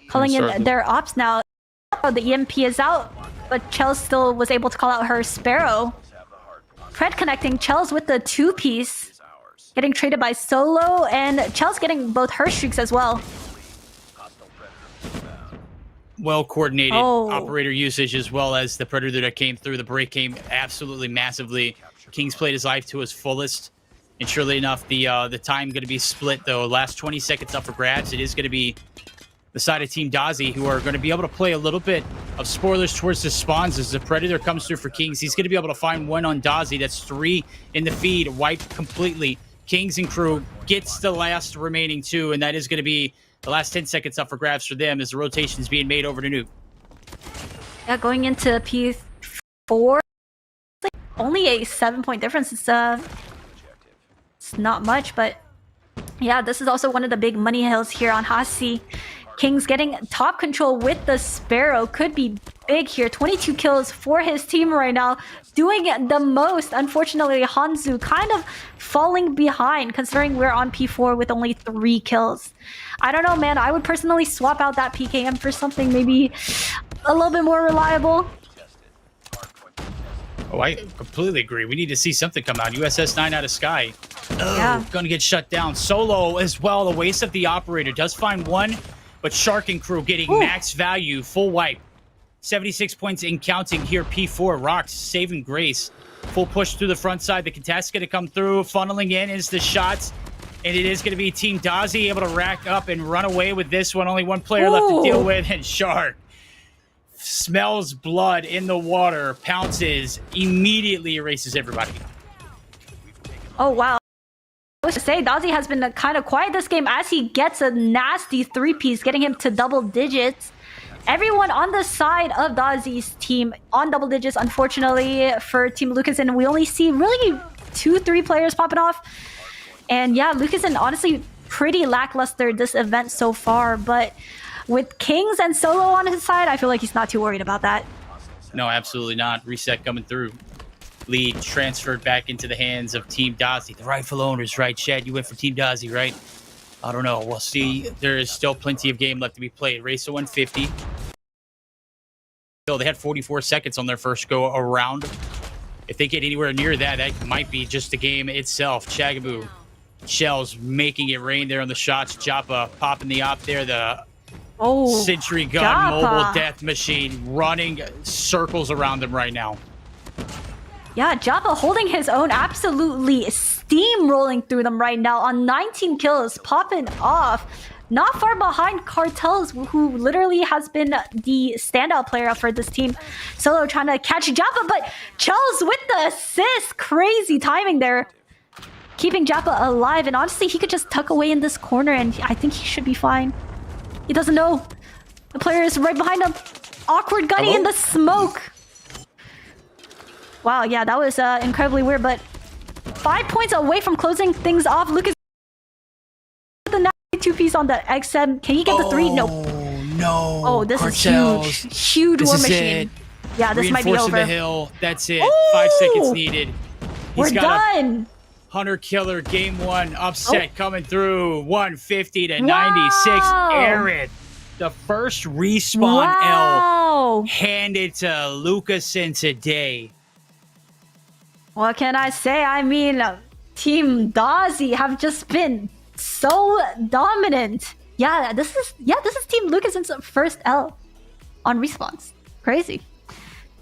Calling in their ops now. Oh, the EMP is out, but Chels still was able to call out her Sparrow. Pred connecting. Chels with the 2-piece. Getting traded by Solo, and Chels getting both her streaks as well. Well coordinated operator usage, as well as the Predator that came through. The break came absolutely massively. Kings played his life to his fullest. And surely enough, the time going to be split, though. Last 20 seconds up for grabs. It is going to be the side of Team Dozzy, who are going to be able to play a little bit of spoilers towards the spawns as the Predator comes through for Kings. He's going to be able to find 1 on Dozzy. That's 3 in the feed, wiped completely. Kings and crew gets the last remaining 2, and that is going to be the last 10 seconds up for grabs for them as the rotation is being made over to Nuke. Yeah, going into P4 4. Only a 7-point difference. It's not much, but yeah, this is also one of the big money hills here on Hasi. Kings getting top control with the Sparrow could be big here. 22 kills for his team right now, doing the most. Unfortunately, Hanzu kind of falling behind considering we're on P4 with only 3 kills. I don't know, man. I would personally swap out that PKM for something maybe a little bit more reliable. Oh, I completely agree. We need to see something come out. USS 9 out of Sky. Oh, Yeah. Gonna get shut down. Solo as well. The waste of the operator does find one, but Shark and crew getting max value, full wipe. 76 points in counting here. P4 Rocks saving grace. Full push through the front side. The contest's gonna come through. Funneling in is the shots. And it is gonna be Team Dozzy able to rack up and run away with this one. Only one player left to deal with, and Shark smells blood in the water, pounces, immediately erases everybody. Oh, wow. I was to say, Dozzy has been kind of quiet this game as he gets a nasty 3-piece, getting him to double digits. Everyone on the side of Dozzy's team on double digits. Unfortunately for Team Lucasen, we only see really 2-3 players popping off. And yeah, Lucasen honestly pretty lackluster this event so far, but with Kings and Solo on his side, I feel like he's not too worried about that. No, absolutely not. Reset coming through. Lead transferred back into the hands of Team Dozzy. The rightful owners, right, Chad? You went for Team Dozzy, right? I don't know. We'll see. There is still plenty of game left to be played. Race to 150. So they had 44 seconds on their first go around. If they get anywhere near that, that might be just the game itself. Chagaboo. Shells making it rain there on the shots. Joppa popping the op there. The Sentry gun Joppa. mobile death machine running circles around them right now. Yeah, Joppa holding his own, absolutely steamrolling through them right now on 19 kills, popping off. Not far behind Cartels, who literally has been the standout player for this team. Solo trying to catch Joppa, but Charles with the assist. Crazy timing there. Keeping Joppa alive, and honestly, he could just tuck away in this corner, and I think he should be fine. He doesn't know. The player is right behind him. Awkward gunning in the smoke. Wow, yeah, that was incredibly weird, but 5 points away from closing things off. Lucas with the 2-piece on the XM. Can he get the 3? Nope. No. Oh, this Cartels. is huge. Huge war machine. Yeah, this might be Reinforcing over. the hill. That's it. Ooh! 5 seconds needed. We're done. Hunter Killer Game 1 upset coming through. 150 to Wow. 96. Aerith. The first respawn L handed to Lucasen today. What can I say? I mean, Team Dozzy have just been so dominant. Yeah, this is Team Lucasen's first L on respawns. Crazy.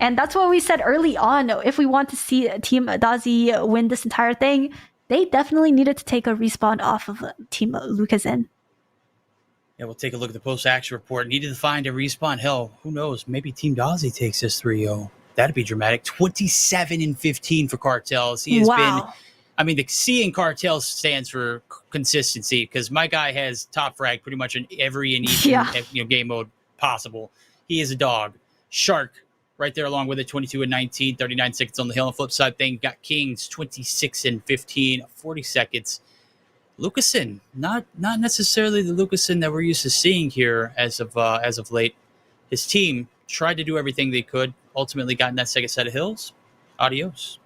And that's what we said early on. If we want to see Team Dozzy win this entire thing, they definitely needed to take a respawn off of Team Lucasen. Yeah, we'll take a look at the post-action report. Needed to find a respawn. Hell, who knows? Maybe Team Dozzy takes this 3-0. That'd be dramatic. 27 and 15 for Cartels. He has been. I mean, the C in Cartels stands for consistency because my guy has top frag pretty much in every and each game mode possible. He is a dog. Shark right there along with it. 22 and 19, 39 seconds on the hill. On the flip side thing, got Kings 26 and 15, 40 seconds. Lucasen, not necessarily the Lucasen that we're used to seeing here as of late. His team tried to do everything they could. Ultimately got in that second set of hills. Adios.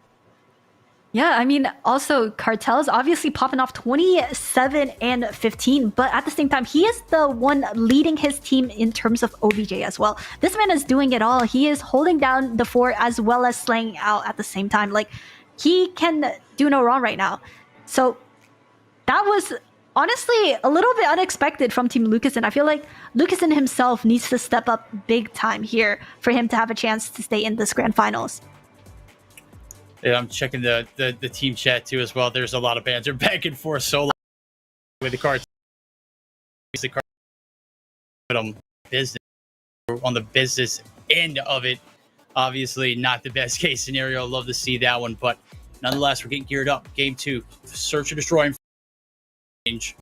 Yeah, I mean, also Cartels obviously popping off 27 and 15, but at the same time, he is the one leading his team in terms of OBJ as well. This man is doing it all. He is holding down the fort as well as slaying out at the same time. Like, he can do no wrong right now. So that was honestly a little bit unexpected from Team Lucasen. I feel like Lucasen himself needs to step up big time here for him to have a chance to stay in this grand finals. Yeah, I'm checking the team chat too as well. There's a lot of banter back and forth solo with the cards. Business on the business end of it. Obviously not the best case scenario. Love to see that one, but nonetheless, we're getting geared up. Game 2, search and destroy. Range.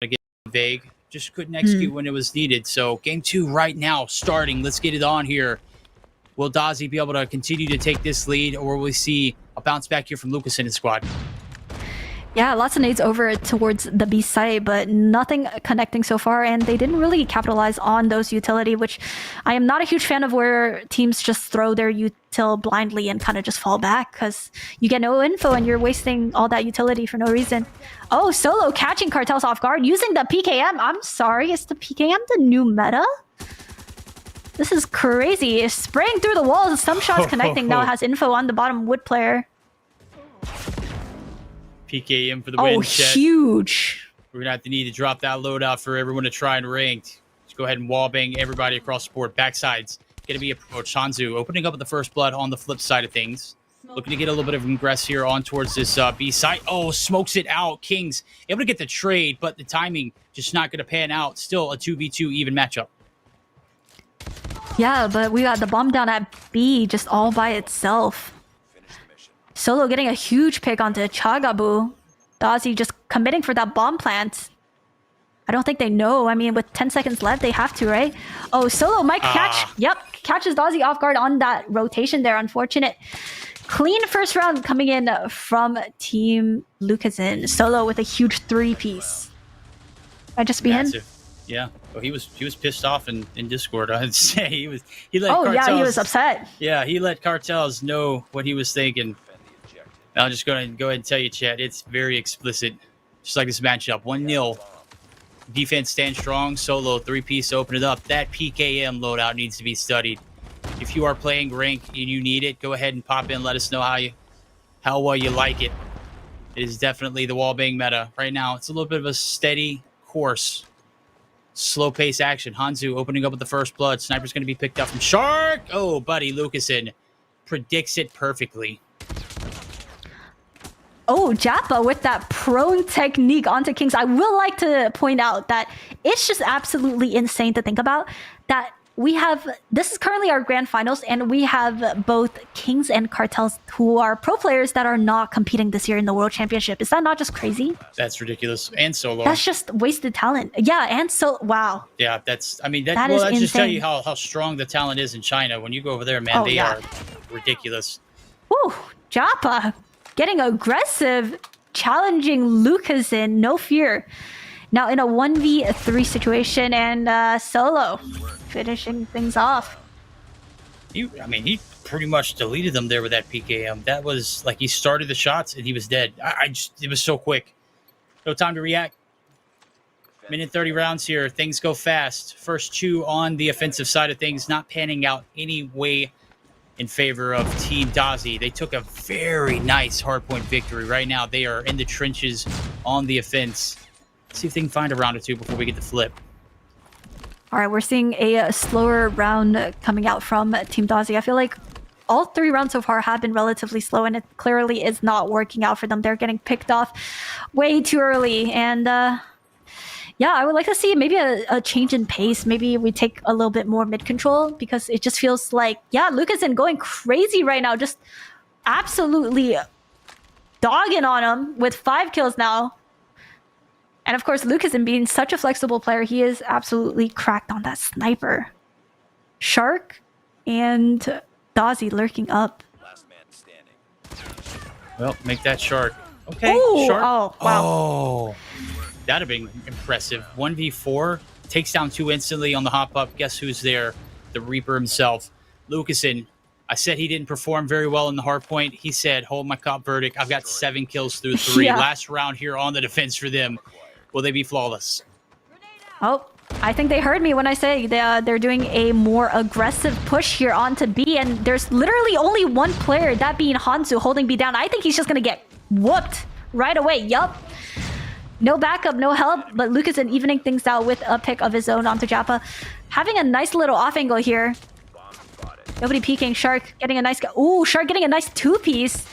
Get vague. just couldn't execute when it was needed. So game 2 right now starting. Let's get it on here. Will Dozzy be able to continue to take this lead, or will we see a bounce back here from Lucas and his squad? Yeah, lots of nades over towards the B site, but nothing connecting so far, and they didn't really capitalize on those utility, which I am not a huge fan of, where teams just throw their util blindly and kind of just fall back, because you get no info and you're wasting all that utility for no reason. Oh, Solo catching Cartels off guard, using the PKM. I'm sorry, is the PKM the new meta? This is crazy. It's spraying through the walls, some shots connecting, now has info on the bottom wood player. PKM for the win. Huge. We're going to have to need to drop that loadout for everyone to try and rank. Let's go ahead and wallbang everybody across the board. Backside's going to be approached. Hanzu opening up with the first blood on the flip side of things. Looking to get a little bit of ingress here on towards this B site. Oh, smokes it out. Kings able to get the trade, but the timing just not going to pan out. Still a 2v2 even matchup. Yeah, but we got the bomb down at B just all by itself. Solo getting a huge pick onto Chagabu. Dozzy just committing for that bomb plant. I don't think they know. I mean, with 10 seconds left, they have to, right? Oh, Solo might catch. Yep, catches Dozzy off guard on that rotation there. Unfortunate. Clean first round coming in from Team Lucasen. Solo with a huge 3-piece. Might just be Massive. him. Yeah. Well, he was pissed off in Discord. I'd say he let Oh, Cartels, yeah, he was upset. Yeah, he let Cartels know what he was thinking. I'll just go ahead and tell you, chat. It's very explicit, just like this matchup. 1-0. Defense stand strong. Solo 3-piece. Open it up. That PKM loadout needs to be studied. If you are playing rank and you need it, go ahead and pop in. Let us know how well you like it. It is definitely the wallbang meta right now. It's a little bit of a steady course. Slow pace action. Hanzu opening up with the first blood. Sniper's going to be picked up from Shark. Oh, buddy, Lucasen predicts it perfectly. Oh, Jappa with that prone technique onto Kings. I will like to point out that it's just absolutely insane to think about that we have, this is currently our grand finals, and we have both Kings and Cartels who are pro players that are not competing this year in the World Championship. Is that not just crazy? That's ridiculous. And Solo. That's just wasted talent. Yeah, and so, wow. Yeah, that's, I mean, That is just tell insane. you how strong the talent is in China. When you go over there, man, they are ridiculous. Woo, Jappa getting aggressive, challenging Lucasen, no fear. Now in a 1v3 situation, and Solo finishing things off. He pretty much deleted them there with that PKM. That was like he started the shots and he was dead. It was so quick. No time to react. Minute 30 rounds here. Things go fast. First 2 on the offensive side of things, not panning out any way in favor of Team Dozzy. They took a very nice hardpoint victory. Right now, they are in the trenches on the offense. Let's see if they can find a round or two before we get the flip. All right, we're seeing a slower round coming out from Team Dozzy. I feel like all 3 rounds so far have been relatively slow, and it clearly is not working out for them. They're getting picked off way too early, and yeah, I would like to see maybe a change in pace. Maybe we take a little bit more mid-control, because it just feels like, yeah, Lucasen going crazy right now. Just absolutely dogging on him with 5 kills now. And of course, Lucasen being such a flexible player, he is absolutely cracked on that sniper. Shark and Dozzy lurking up. Last man standing. Well, make that Shark. Okay, Ooh, Shark. oh, wow. Oh, that'd have been impressive. 1v4, takes down 2 instantly on the hop-up. Guess who's there? The Reaper himself. Lucasen, I said he didn't perform very well in the hardpoint. He said, hold my cop verdict. I've got 7 kills through 3. Yeah. Last round here on the defense for them. Will they be flawless? Oh, I think they heard me when I say they're doing a more aggressive push here onto B, and there's literally only one player, that being Hanzu, holding B down. I think he's just going to get whooped right away. Yup. No backup, no help, but Lucasen evening things out with a pick of his own onto Jappa. Having a nice little off angle here. Nobody peeking. Shark getting a nice... Ooh, Shark getting a nice 2-piece.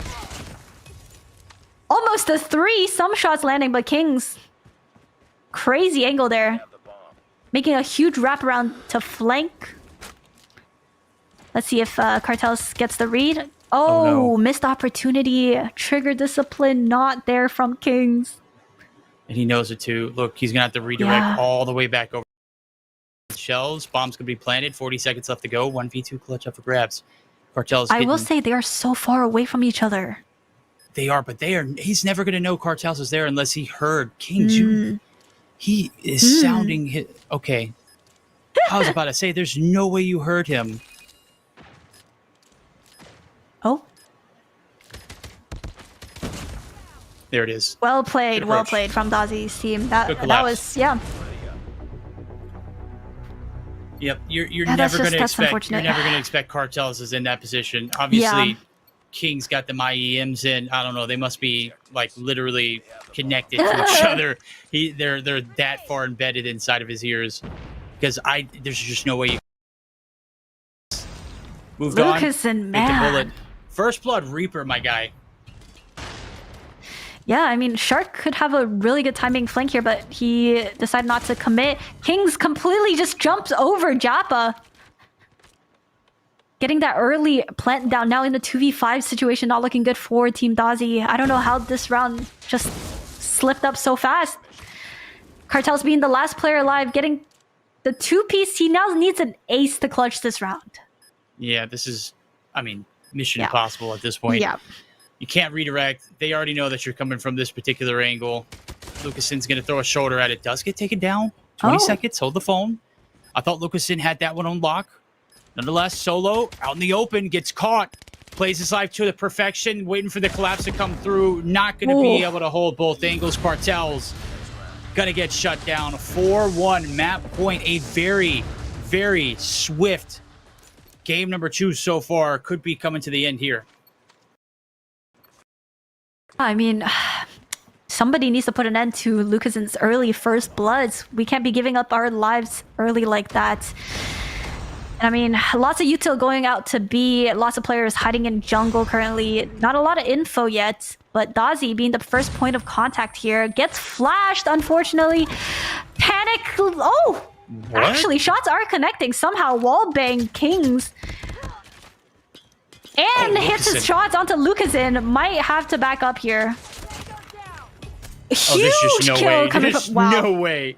Almost a 3. Some shots landing, but Kings... Crazy angle there. Making a huge wraparound to flank. Let's see if Cartels gets the read. Oh, no. Missed opportunity. Trigger discipline not there from Kings. And he knows it too. Look, he's going to have to redirect all the way back over. Shells. Bomb's going to be planted. 40 seconds left to go. 1v2 clutch up for grabs. Cartel's I will say they are so far away from each other. They are, but they are. He's never going to know Cartels is there unless he heard Kings. He is sounding. Okay. I was about to say, there's no way you heard him. Oh. There it is. Well played from Dozzy's team. That was, yeah. Yep, you're never going to expect. You're never going to expect Cartels is in that position. Obviously, King's got the IEMs in. I don't know. They must be like literally connected to each other. They're that far embedded inside of his ears. Because there's just no way you moved on. Lucasen, man. The bullet. First blood Reaper, my guy. Yeah, I mean, Shark could have a really good timing flank here, but he decided not to commit. Kings completely just jumps over Japa. Getting that early plant down now in the 2v5 situation, not looking good for Team Dozzy. I don't know how this round just slipped up so fast. Cartel's being the last player alive, getting the 2-piece. He now needs an ace to clutch this round. Yeah, this is, I mean, mission impossible at this point. Yeah. You can't redirect. They already know that you're coming from this particular angle. Lucasen's going to throw a shoulder at it. Does get taken down. 20 seconds. Hold the phone. I thought Lucasen had that one on lock. Nonetheless, Solo out in the open. Gets caught. Plays his life to the perfection. Waiting for the collapse to come through. Not going to be able to hold both angles. Cartels going to get shut down. 4-1 map point. A very, very swift game number 2 so far. Could be coming to the end here. I mean, somebody needs to put an end to Lucasen's early first bloods. We can't be giving up our lives early like that. And I mean, lots of util going out to B, lots of players hiding in jungle currently. Not a lot of info yet, but Dozzy being the first point of contact here gets flashed, unfortunately. Panic. Oh, what? Actually, shots are connecting. Somehow wallbang Kings. And hits his shots onto Lucasen. Might have to back up here. Huge kill coming from... Wow. No way.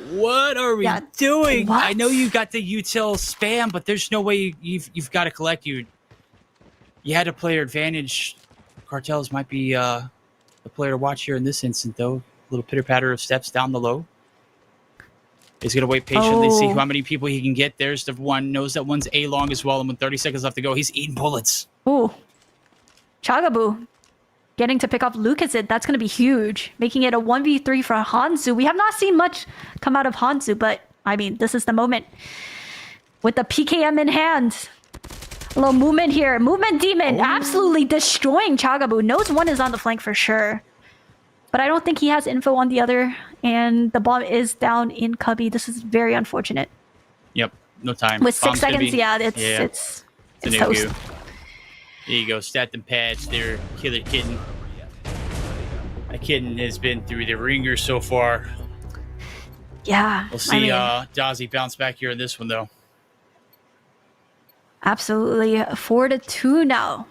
What are we doing? What? I know you got the util spam, but there's no way you've got to collect. You had a player advantage. Cartels might be the player to watch here in this instant, though. A little pitter-patter of steps down the low. He's going to wait patiently, see how many people he can get. There's the one. Knows that one's A-long as well. And with 30 seconds left to go, he's eating bullets. Ooh. Chagabu getting to pick up Lucasen. That's going to be huge. Making it a 1v3 for Hanzu. We have not seen much come out of Hanzu, but, I mean, this is the moment. With the PKM in hand. A little movement here. Movement Demon absolutely destroying Chagabu. Knows one is on the flank for sure. But I don't think he has info on the other. And the bomb is down in Cubby. This is very unfortunate. Yep. No time. With 6 seconds, it's toast. There you go. Stat and patch there. Killer Kitten. That kitten has been through the ringer so far. Yeah. We'll see Dozzy bounce back here in this one, though. Absolutely. 4-2 now.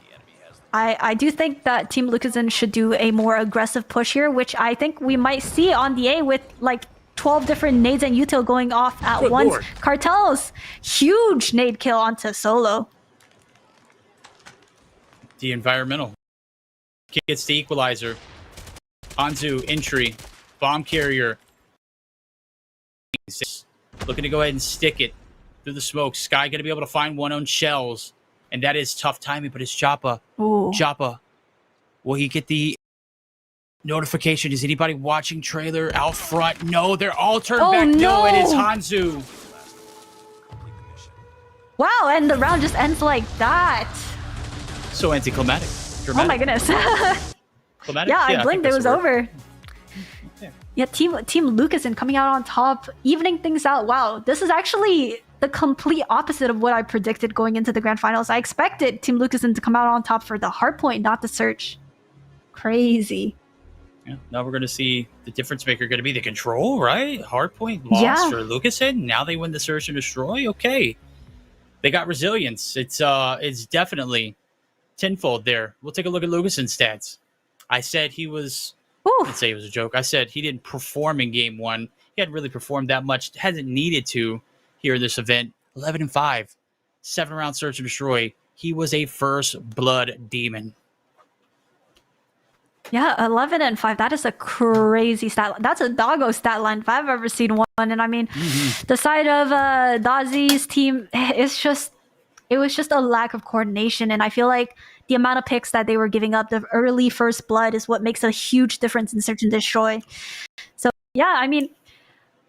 I do think that Team Lucasen should do a more aggressive push here, which I think we might see on the A with like 12 different nades and util going off at once. Lord. Cartels, huge nade kill onto Solo. The environmental. Gets the equalizer. Hanzu, entry. Bomb carrier. Looking to go ahead and stick it through the smoke. Sky going to be able to find one on shells. And that is tough timing, but it's Japa. Japa. Will he get the notification? Is anybody watching trailer out front? No, they're all turned back. No, it is Hanzu. Wow, and the round just ends like that. So anticlimactic. Dramatic. Oh my goodness. Climatic? Yeah, I blinked. It was over. Yeah, Team Lucasen coming out on top, evening things out. Wow, this is actually the complete opposite of what I predicted going into the grand finals. I expected Team Lucasen to come out on top for the hardpoint, not the search. Crazy. Yeah, now we're going to see the difference maker going to be the control, right? Hardpoint loss for Lucasen. Now they win the search and destroy. Okay, they got resilience. It's definitely tenfold there. We'll take a look at Lucasen's stats. I said he was Ooh. I didn't say it was a joke. I said he didn't perform in game one. He hadn't really performed that much. Hasn't needed to here in this event. 11-5, 7-round search and destroy. He was a first blood demon. Yeah, 11-5. That is a crazy stat. That's a doggo stat line if I've ever seen one. And I mean, the side of Dozzy's team it was just a lack of coordination. And I feel like the amount of picks that they were giving up, the early first blood, is what makes a huge difference in search and destroy. So yeah, I mean,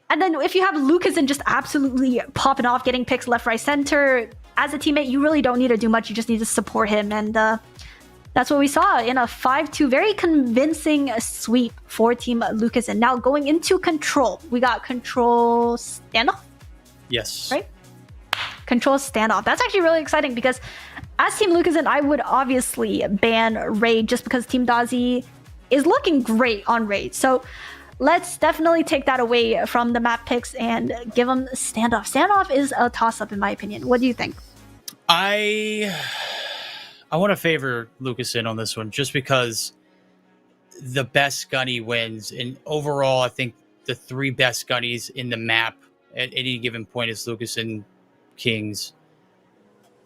and then if you have Lucas and just absolutely popping off, getting picks left, right, center, as a teammate, you really don't need to do much. You just need to support him. And that's what we saw in a 5-2, very convincing sweep for Team Lucas. And now going into control, we got control standoff. Yes. Right? Control standoff. That's actually really exciting because as Team Lucas, and I would obviously ban Raid just because Team Dozzy is looking great on Raid. So let's definitely take that away from the map picks and give them standoff. Standoff is a toss-up in my opinion. What do you think? I want to favor Lucas in on this one just because the best gunny wins. And overall, I think the 3 best gunnies in the map at any given point is Lucas and Kings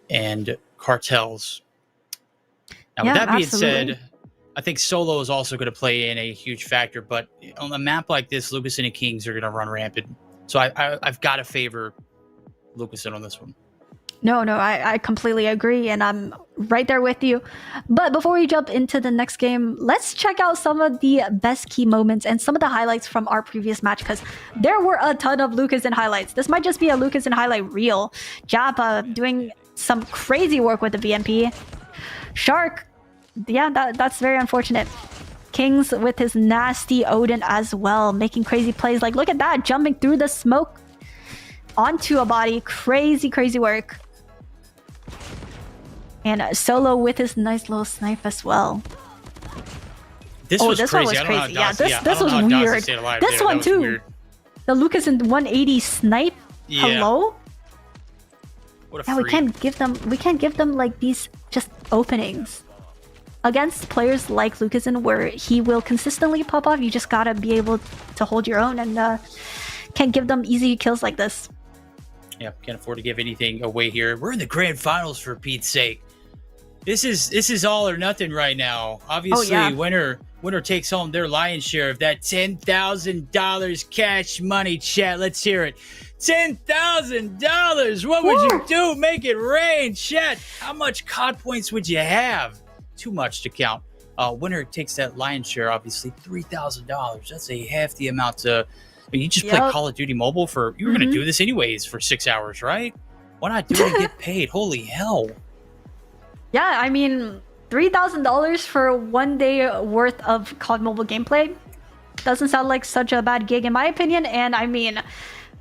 and Cartels. Now, with that being said, I think solo is also going to play in a huge factor. But on a map like this, Lucas and Kings are going to run rampant. So I've got to favor Lucas in on this one. No, I completely agree, and I'm right there with you. But before we jump into the next game, let's check out some of the best key moments and some of the highlights from our previous match, because there were a ton of Lucas in highlights. This might just be a Lucas in highlight reel. Japa doing some crazy work with the VMP. Shark, yeah, that's very unfortunate. Kings with his nasty Odin as well, making crazy plays. Like, look at that, jumping through the smoke onto a body. Crazy work. And Solo with his nice little snipe as well. This one was crazy. Yeah, this was weird. This one too. Weird. The Lucas in 180 snipe. Yeah. Hello. What a we can't give them like these just openings against players like Lucas, and where he will consistently pop off. You just gotta be able to hold your own and can't give them easy kills like this. Yeah, can't afford to give anything away here. We're in the grand finals, for Pete's sake. This is all or nothing right now. Obviously, winner takes home their lion's share of that $10,000 cash money. Chat, let's hear it. $10,000. What would you do? Make it rain, chat. How much COD points would you have? Too much to count. Winner takes that lion's share. Obviously, $3,000. That's a hefty amount to. I mean, you just play Call of Duty Mobile for. You were going to do this anyways for 6 hours, right? Why not do it and get paid? Holy hell! Yeah, I mean, $3,000 for 1 day worth of COD Mobile gameplay doesn't sound like such a bad gig in my opinion. And I mean,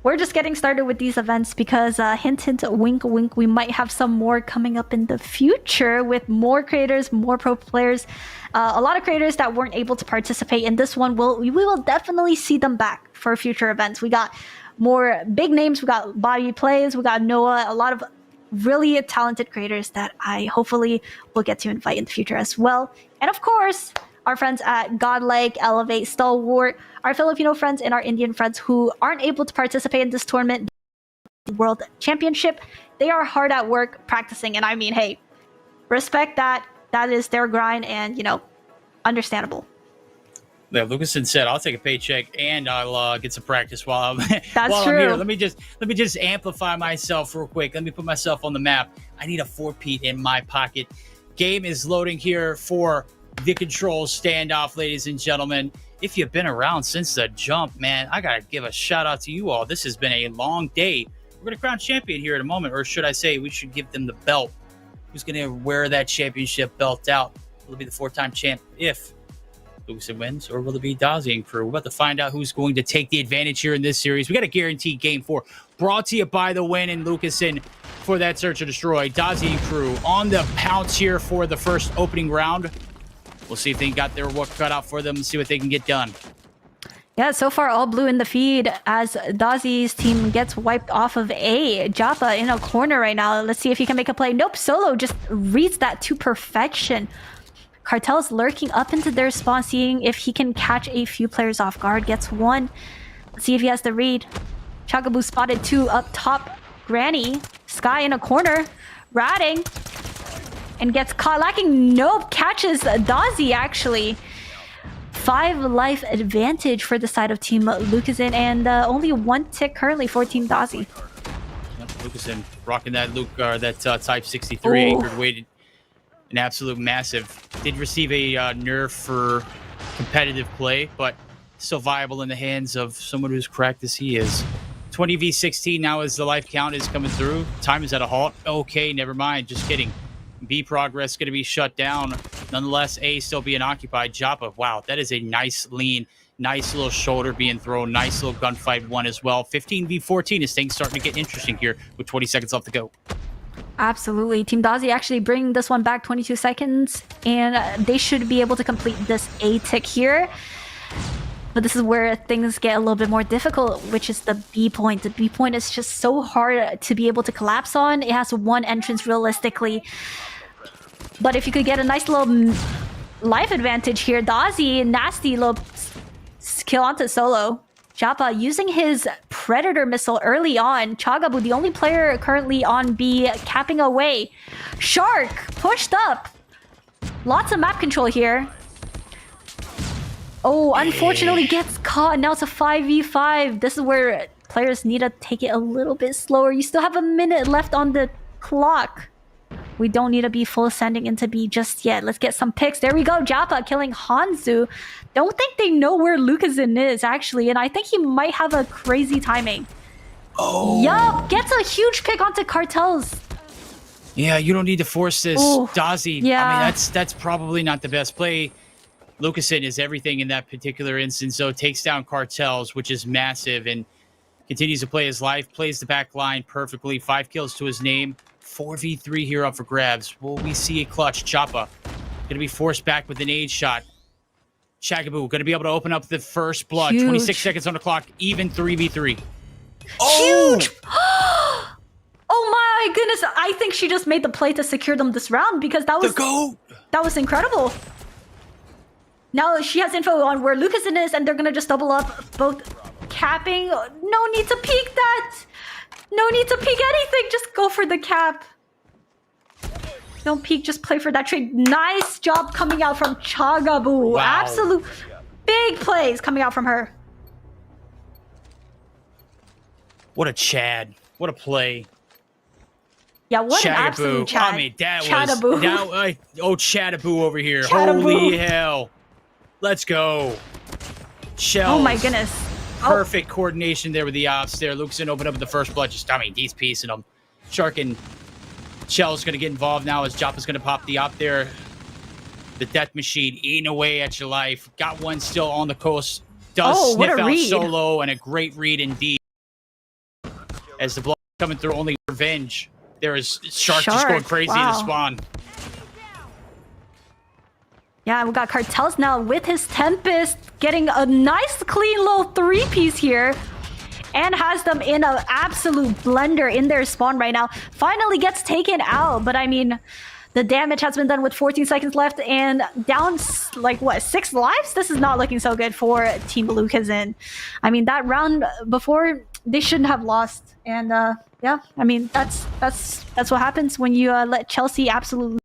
we're just getting started with these events because hint, hint, wink, wink, we might have some more coming up in the future with more creators, more pro players. A lot of creators that weren't able to participate in this one, we will definitely see them back for future events. We got more big names, we got Body Plays, we got Noah, a lot of really talented creators that I hopefully will get to invite in the future as well. And of course, our friends at Godlike, Elevate, Stalwart, our Filipino friends and our Indian friends who aren't able to participate in this tournament, the World Championship. They are hard at work practicing, and I mean, hey, respect that. That is their grind, and understandable. Yeah, Lucasen said, "I'll take a paycheck and I'll get some practice while I'm That's true. I'm here." Let me just amplify myself real quick. Let me put myself on the map. I need a 4-peat in my pocket. Game is loading here for the control standoff, ladies and gentlemen. If you've been around since the jump, man, I gotta give a shout out to you all. This has been a long day. We're gonna crown champion here in a moment, or should I say, we should give them the belt. Who's gonna wear that championship belt out? Will it be the 4-time champ if Lucas wins, or will it be Dozzy and crew? We're about to find out who's going to take the advantage here in this series. We got a guaranteed game 4 brought to you by the win and Lucasen for that search and destroy. Dozzy and crew on the pounce here for the first opening round. We'll see if they got their work cut out for them and see what they can get done. Yeah, so far all blue in the feed as Dozzy's team gets wiped off of A. Japa in a corner right now. Let's see if he can make a play. Nope, Solo just reads that to perfection. Cartel's lurking up into their spawn, seeing if he can catch a few players off guard. Gets one. Let's see if he has the read. Chagaboo spotted 2 up top. Granny. Sky in a corner. Ratting. And gets caught lacking. Nope. Catches Dozzy, actually. 5 life advantage for the side of Team Lucasen, and only 1 tick currently for Team Dozzy. Yep, Lucasen rocking that Type 63 anchored weighted. An absolute massive. Did receive a nerf for competitive play, but still viable in the hands of someone who's cracked as he is. 20v16 now as the life count is coming through. Time is at a halt. Okay, never mind. Just kidding. B progress going to be shut down. Nonetheless, A still being occupied. Joppa, wow, that is a nice lean. Nice little shoulder being thrown. Nice little gunfight one as well. 15v14 is things starting to get interesting here with 20 seconds left to go. Absolutely. Team Dozzy actually bring this one back 22 seconds, and they should be able to complete this A tick here. But this is where things get a little bit more difficult, which is the B point. The B point is just so hard to be able to collapse on. It has 1 entrance realistically. But if you could get a nice little life advantage here, Dozzy, nasty little kill onto solo. Joppa using his Predator missile early on. Chagaboo, the only player currently on B, capping away. Shark, pushed up. Lots of map control here. Oh, unfortunately gets caught. Now it's a 5v5. This is where players need to take it a little bit slower. You still have a minute left on the clock. We don't need to be full sending into B just yet. Let's get some picks. There we go. Joppa killing Hanzu. Don't think they know where Lucasen is, actually. And I think he might have a crazy timing. Oh. Yup. Gets a huge pick onto Cartels. Yeah, you don't need to force this. Ooh. Dozzy, Yeah. I mean, that's probably not the best play. Lucasen is everything in that particular instance, so takes down Cartels, which is massive, and continues to play his life. Plays the back line perfectly. 5 kills to his name. 4v3 here up for grabs. Will we see a clutch? Choppa going to be forced back with an aid shot. Chagaboo going to be able to open up the first blood. Huge. 26 seconds on the clock. Even 3v3. Huge! Oh my goodness. I think she just made the play to secure them this round, because that was... The GOAT! That was incredible. Now she has info on where Lucasen is, and they're going to just double up both capping. No need to peek that. No need to peek anything. Just go for the cap. Don't peek. Just play for that trade. Nice job coming out from Chagaboo. Wow. Absolute big plays coming out from her. What a Chad. What a play. Yeah, what an Chagaboo. absolute Chad. I mean, that Chagaboo. was... Chagaboo over here. Chagaboo. Holy hell. Let's go. Shells. Oh my goodness. Perfect coordination there with the ops there. Lucasen opened up with the first blood. Just, I mean, he's piecing them. Shark and Shell's going to get involved now as Joppa's going to pop the op there. The death machine eating away at your life. Got one still on the coast. Does sniff out solo, and a great read indeed. As the blood coming through, only revenge. There is Shark just going crazy in the spawn. Yeah, we got Cartels now with his Tempest, getting a nice clean little 3-piece here, and has them in an absolute blender in their spawn right now. Finally gets taken out, but I mean, the damage has been done with 14 seconds left and down, like, what, 6 lives? This is not looking so good for Team Lucasen. I mean, that round before, they shouldn't have lost. And yeah, I mean, that's what happens when you let Chelsea absolutely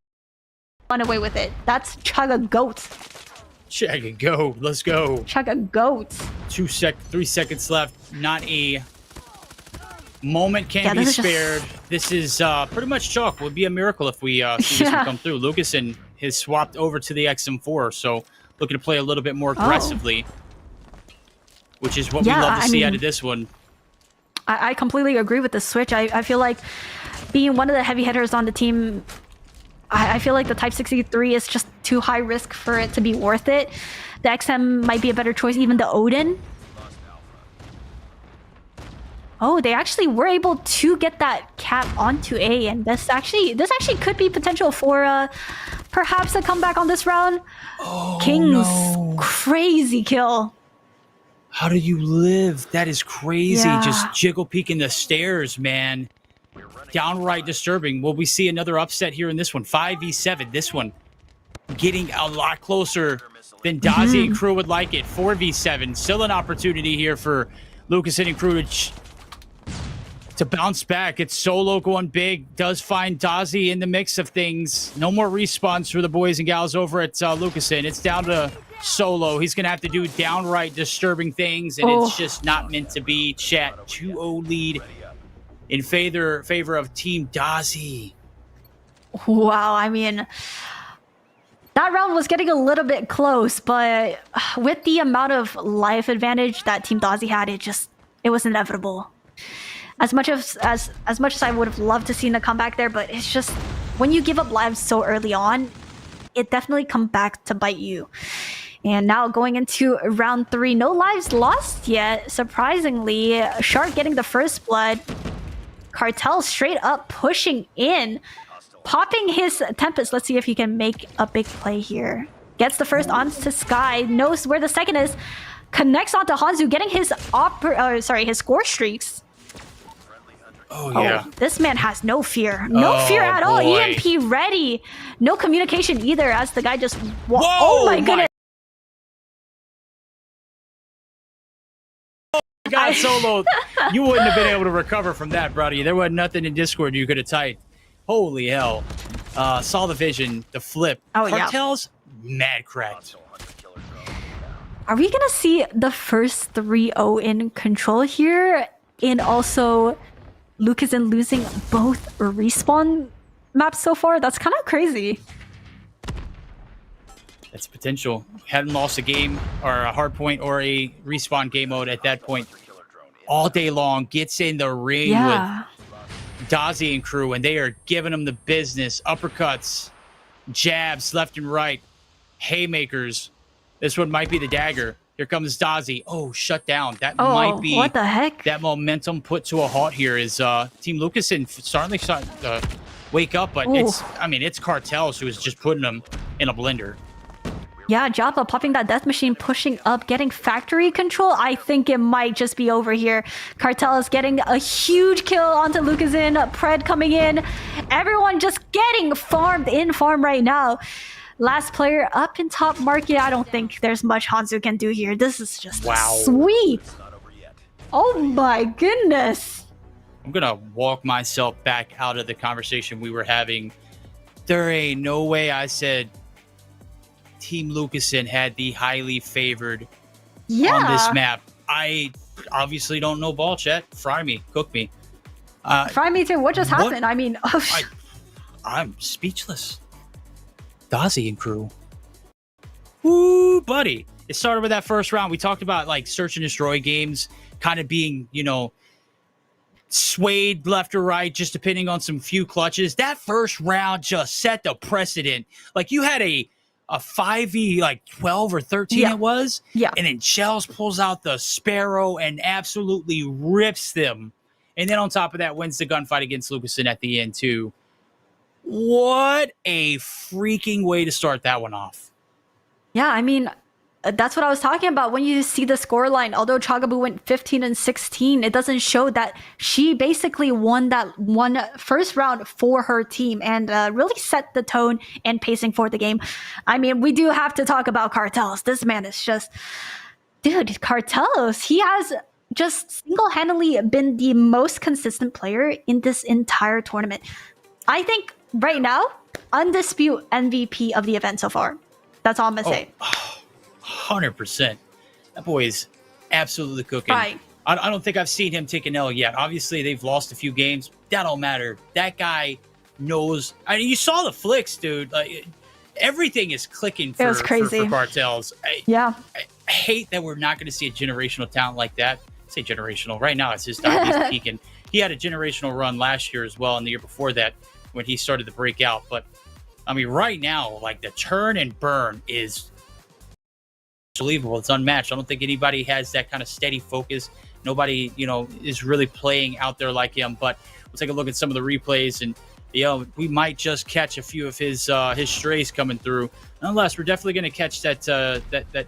run away with it. That's Chugga Goat. Chugga Goat. Let's go. Chugga Goat. 3 seconds left. Not a moment can be spared. This is pretty much chalk. Would be a miracle if we see this one come through. Lucasen has swapped over to the XM4, so looking to play a little bit more aggressively, which is what we love to see out of this one. I completely agree with the switch. I feel like being one of the heavy hitters on the team, I feel like the Type 63 is just too high risk for it to be worth it. The XM might be a better choice, even the Odin. Oh, they actually were able to get that cap onto A, and this actually could be potential for perhaps a comeback on this round. Oh, King's no. crazy kill. How do you live? That is crazy. Just jiggle peeking the stairs, man. Downright disturbing. Will we see another upset here in this one? 5v7. This one getting a lot closer than Dozzy and crew would like it. 4v7, still an opportunity here for Lucas and crew to bounce back. It's Solo going big, does find Dozzy in the mix of things. No more respawns for the boys and gals over at Lucasen. It's down to Solo. He's going to have to do downright disturbing things, and it's just not meant to be. Chat, 2-0 lead in favor of Team Dozzy. Wow, I mean, that round was getting a little bit close, but with the amount of life advantage that Team Dozzy had, it was inevitable. As much as I would have loved to see the comeback there, but it's just when you give up lives so early on, it definitely comes back to bite you. And now going into round 3, no lives lost yet. Surprisingly, Shark getting the first blood. Cartel straight up pushing in, popping his Tempest. Let's see if he can make a big play here. Gets the first onto Sky, knows where the second is, connects onto Hanzu, getting his his score streaks. Oh, yeah. Oh, this man has no fear. No fear at all. EMP ready. No communication either as the guy just... Oh my goodness. God, Solo, you wouldn't have been able to recover from that, buddy. There wasn't nothing in Discord you could have typed. Holy hell. Saw the vision, the flip. Oh, Cartel's mad cracked. Are we going to see the first 3-0 in control here? And also... Lucas and losing both respawn maps so far? That's kind of crazy. That's potential. Hadn't lost a game or a hard point or a respawn game mode at that point all day long. Gets in the ring with Dozzy and crew, and they are giving him the business. Uppercuts, jabs left and right, haymakers. This one might be the dagger. Here comes Dozzy. Oh, shut down. That might be... What the heck? That momentum put to a halt here is Team Lucasen starting to wake up, but it's Cartels who is just putting them in a blender. Yeah, Jabba popping that death machine, pushing up, getting factory control. I think it might just be over here. Cartel is getting a huge kill onto Lucasen. Pred coming in. Everyone just getting farm right now. Last player up in top market. I don't think there's much Hanzu can do here. This is just sweet. Oh my goodness. I'm going to walk myself back out of the conversation we were having. There ain't no way I said Team Lucasen had the highly favored on this map. I obviously don't know ball, chat. Fry me. Cook me. Fry me too. What just happened? I mean... I'm speechless. Dozzy and crew. Woo, buddy. It started with that first round. We talked about like search and destroy games kind of being, swayed left or right, just depending on some few clutches. That first round just set the precedent. Like you had a 5v like 12 or 13 it was. Yeah. And then Shells pulls out the Sparrow and absolutely rips them. And then on top of that wins the gunfight against Lucasen at the end too. What a freaking way to start that one off. Yeah, I mean, that's what I was talking about. When you see the scoreline, although Chagabu went 15-16, it doesn't show that she basically won that first round for her team and really set the tone and pacing for the game. I mean, we do have to talk about Cartels. This man is just... Dude, Cartels, he has just single-handedly been the most consistent player in this entire tournament. I think... Right now, undisputed MVP of the event so far. That's all I'm going to say. 100%. That boy is absolutely cooking. Right. I don't think I've seen him take an L yet. Obviously, they've lost a few games. That don't matter. That guy knows. I mean, you saw the flicks, dude. Like, everything is clicking for Cartels. I hate that we're not going to see a generational talent like that. I say generational. Right now, it's his time. He's peaking. He had a generational run last year as well, and the year before that, when he started to break out. But I mean, right now, like the turn and burn is unbelievable. It's unmatched. I don't think anybody has that kind of steady focus. Nobody, is really playing out there like him. But we'll take a look at some of the replays, and we might just catch a few of his strays coming through. Nonetheless, we're definitely going to catch that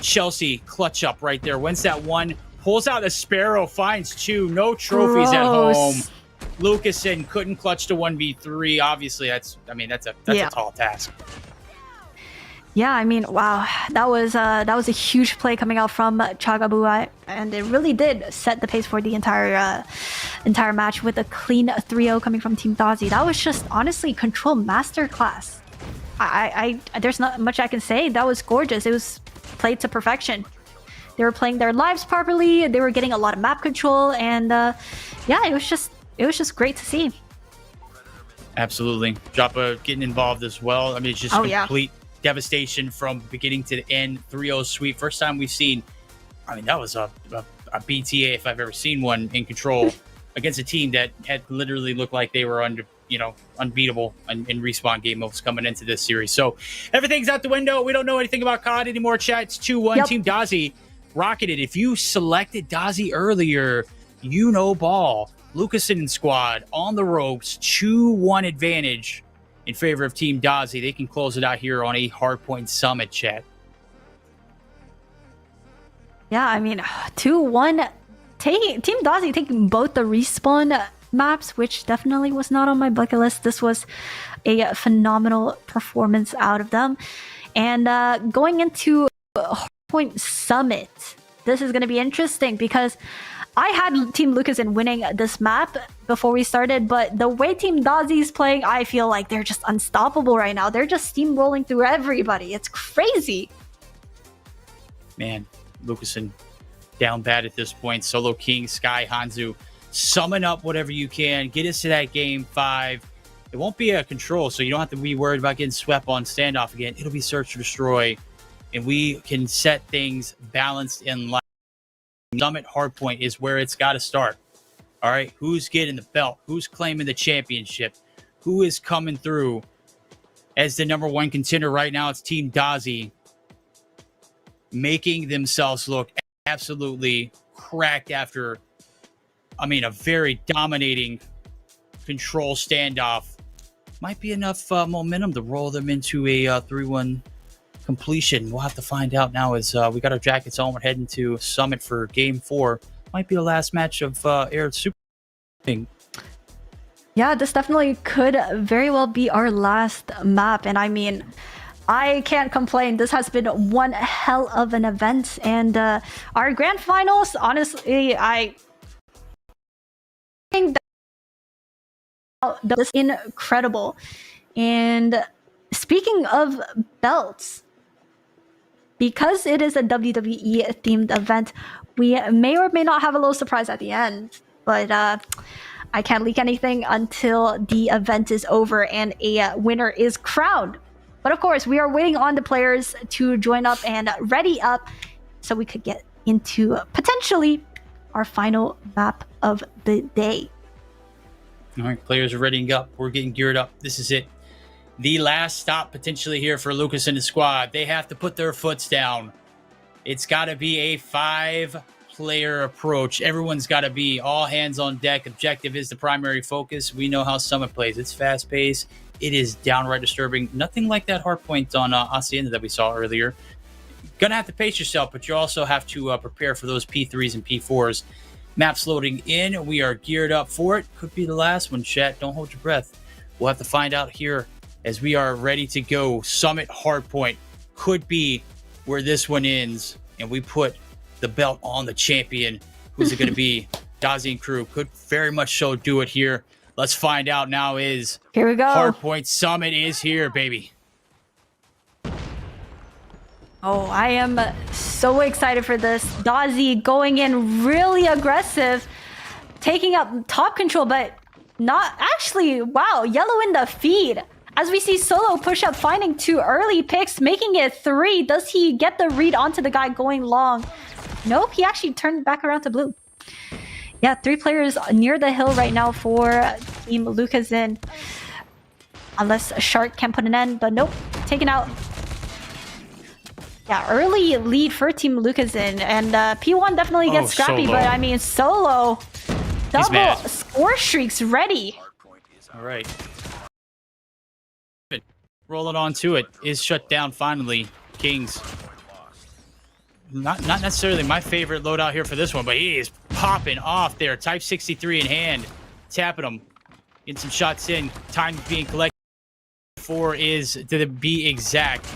Chelsea clutch up right there. Wins that one, pulls out the Sparrow, finds two, no trophies at home. Lucasen couldn't clutch to 1v3. Obviously, that's a tall task. Yeah, I mean, wow, that was a huge play coming out from Chagabu, and it really did set the pace for the entire match with a clean 3-0 coming from Team Dozzy. That was just honestly control masterclass. I there's not much I can say. That was gorgeous. It was played to perfection. They were playing their lives properly. They were getting a lot of map control, and yeah, it was just great to see. Absolutely. Joppa getting involved as well. I mean, it's just complete devastation from beginning to the end. 3-0 sweep. First time we've seen, I mean, that was a BTA if I've ever seen one in control against a team that had literally looked like they were unbeatable in respawn game modes coming into this series. So everything's out the window. We don't know anything about COD anymore, chat. It's 2-1. Yep. Team Dozzy rocketed. If you selected Dozzy earlier, you know ball. Lucasen and squad on the ropes. 2-1 advantage in favor of Team Dozzy. They can close it out here on a Hardpoint Summit, chat. Yeah, I mean, 2-1. Team Dozzy taking both the respawn maps, which definitely was not on my bucket list. This was a phenomenal performance out of them. And going into Hardpoint Summit, this is going to be interesting because I had Team Lucasen winning this map before we started, but the way Team Dozzy is playing, I feel like they're just unstoppable right now. They're just steamrolling through everybody. It's crazy. Man, Lucasen down bad at this point. Solo King, Sky, Hanzu, summon up whatever you can. Get us to that game 5. It won't be a control, so you don't have to be worried about getting swept on standoff again. It'll be search or destroy, and we can set things balanced in life. Summit Hardpoint is where it's got to start. All right, who's getting the belt? Who's claiming the championship? Who is coming through as the #1 contender right now? It's Team Dozzy, making themselves look absolutely cracked after, I mean, a very dominating control standoff. Might be enough momentum to roll them into a 3-1 completion. We'll have to find out now as we got our jackets on. We're heading to Summit for Game 4. Might be the last match of Aerith Super. Yeah, this definitely could very well be our last map. And I mean, I can't complain. This has been one hell of an event. And our grand finals, honestly, I think that was incredible. And speaking of belts, because it is a WWE themed event, we may or may not have a little surprise at the end, but I can't leak anything until the event is over and a winner is crowned. But of course, we are waiting on the players to join up and ready up so we could get into potentially our final map of the day. All right, players are readying up. We're getting geared up. This is it. The last stop potentially here for Lucas and the squad. They have to put their foots down. It's got to be a 5-player approach. Everyone's got to be all hands on deck. Objective is the primary focus. We know how Summit plays. It's fast-paced. It is downright disturbing. Nothing like that hardpoint on Hacienda that we saw earlier. Gonna have to pace yourself, but you also have to prepare for those P3s and P4s. Maps loading in. We are geared up for it. Could be the last one, chat. Don't hold your breath. We'll have to find out here as we are ready to go. Summit Hardpoint could be where this one ends, and we put the belt on the champion. Who's it going to be? Dozzy and crew could very much so do it here. Let's find out now. Here we go. Hardpoint Summit is here, baby. Oh, I am so excited for this. Dozzy going in really aggressive, taking up top control, but not actually. Wow, yellow in the feed. As we see Solo push up, finding 2 early picks, making it 3. Does he get the read onto the guy going long? Nope, he actually turned back around to blue. Yeah, 3 players near the hill right now for Team Lucasen. Unless Shark can put an end, but nope, taken out. Yeah, early lead for Team Lucasen, and P1 definitely gets scrappy, Solo. but I mean, Solo, double score streaks ready. All right. Rolling on to it. Is shut down finally. Kings. Not necessarily my favorite loadout here for this one, but he is popping off there. Type 63 in hand. Tapping him. Getting some shots in. Time being collected. 4 is to be exact.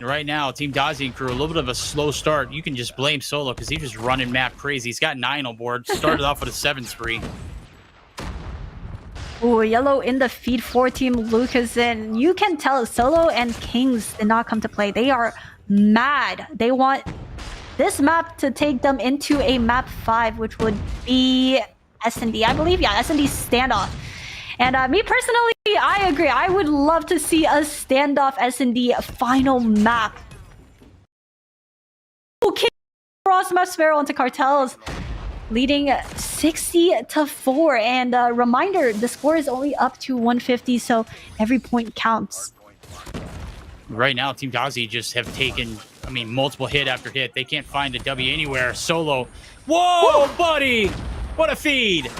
Right now, Team Dozzy and crew, a little bit of a slow start. You can just blame Solo because he's just running map crazy. He's got 9 on board. Started off with a 7 spree. Ooh, yellow in the feed for Team Lucas, and you can tell Solo and Kings did not come to play. They are mad. They want this map to take them into a map 5, which would be S&D, I believe. Yeah, S&D standoff. And me personally, I agree. I would love to see a standoff S&D final map. Okay, cross map Sparrow onto Cartels, leading 60-4. And reminder, the score is only up to 150, so every point counts. Right now, Team Dozzy just have taken, I mean, multiple hit after hit. They can't find a W anywhere. Solo. Whoa, buddy! What a feed!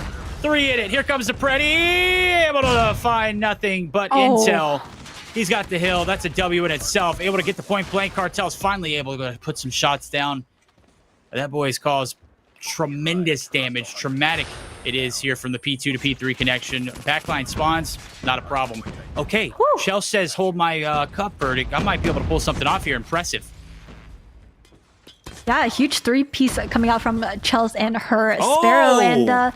3 in it. Here comes the Pretty. Able to find nothing but intel. He's got the hill. That's a W in itself. Able to get the point blank. Cartel's finally able to put some shots down. That boy's caused tremendous damage. Traumatic it is here from the P2 to P3 connection. Backline spawns, not a problem. Okay, Shell says hold my cup verdict. I might be able to pull something off here. Impressive. Yeah, a huge 3-piece coming out from Chels and her Sparrow. And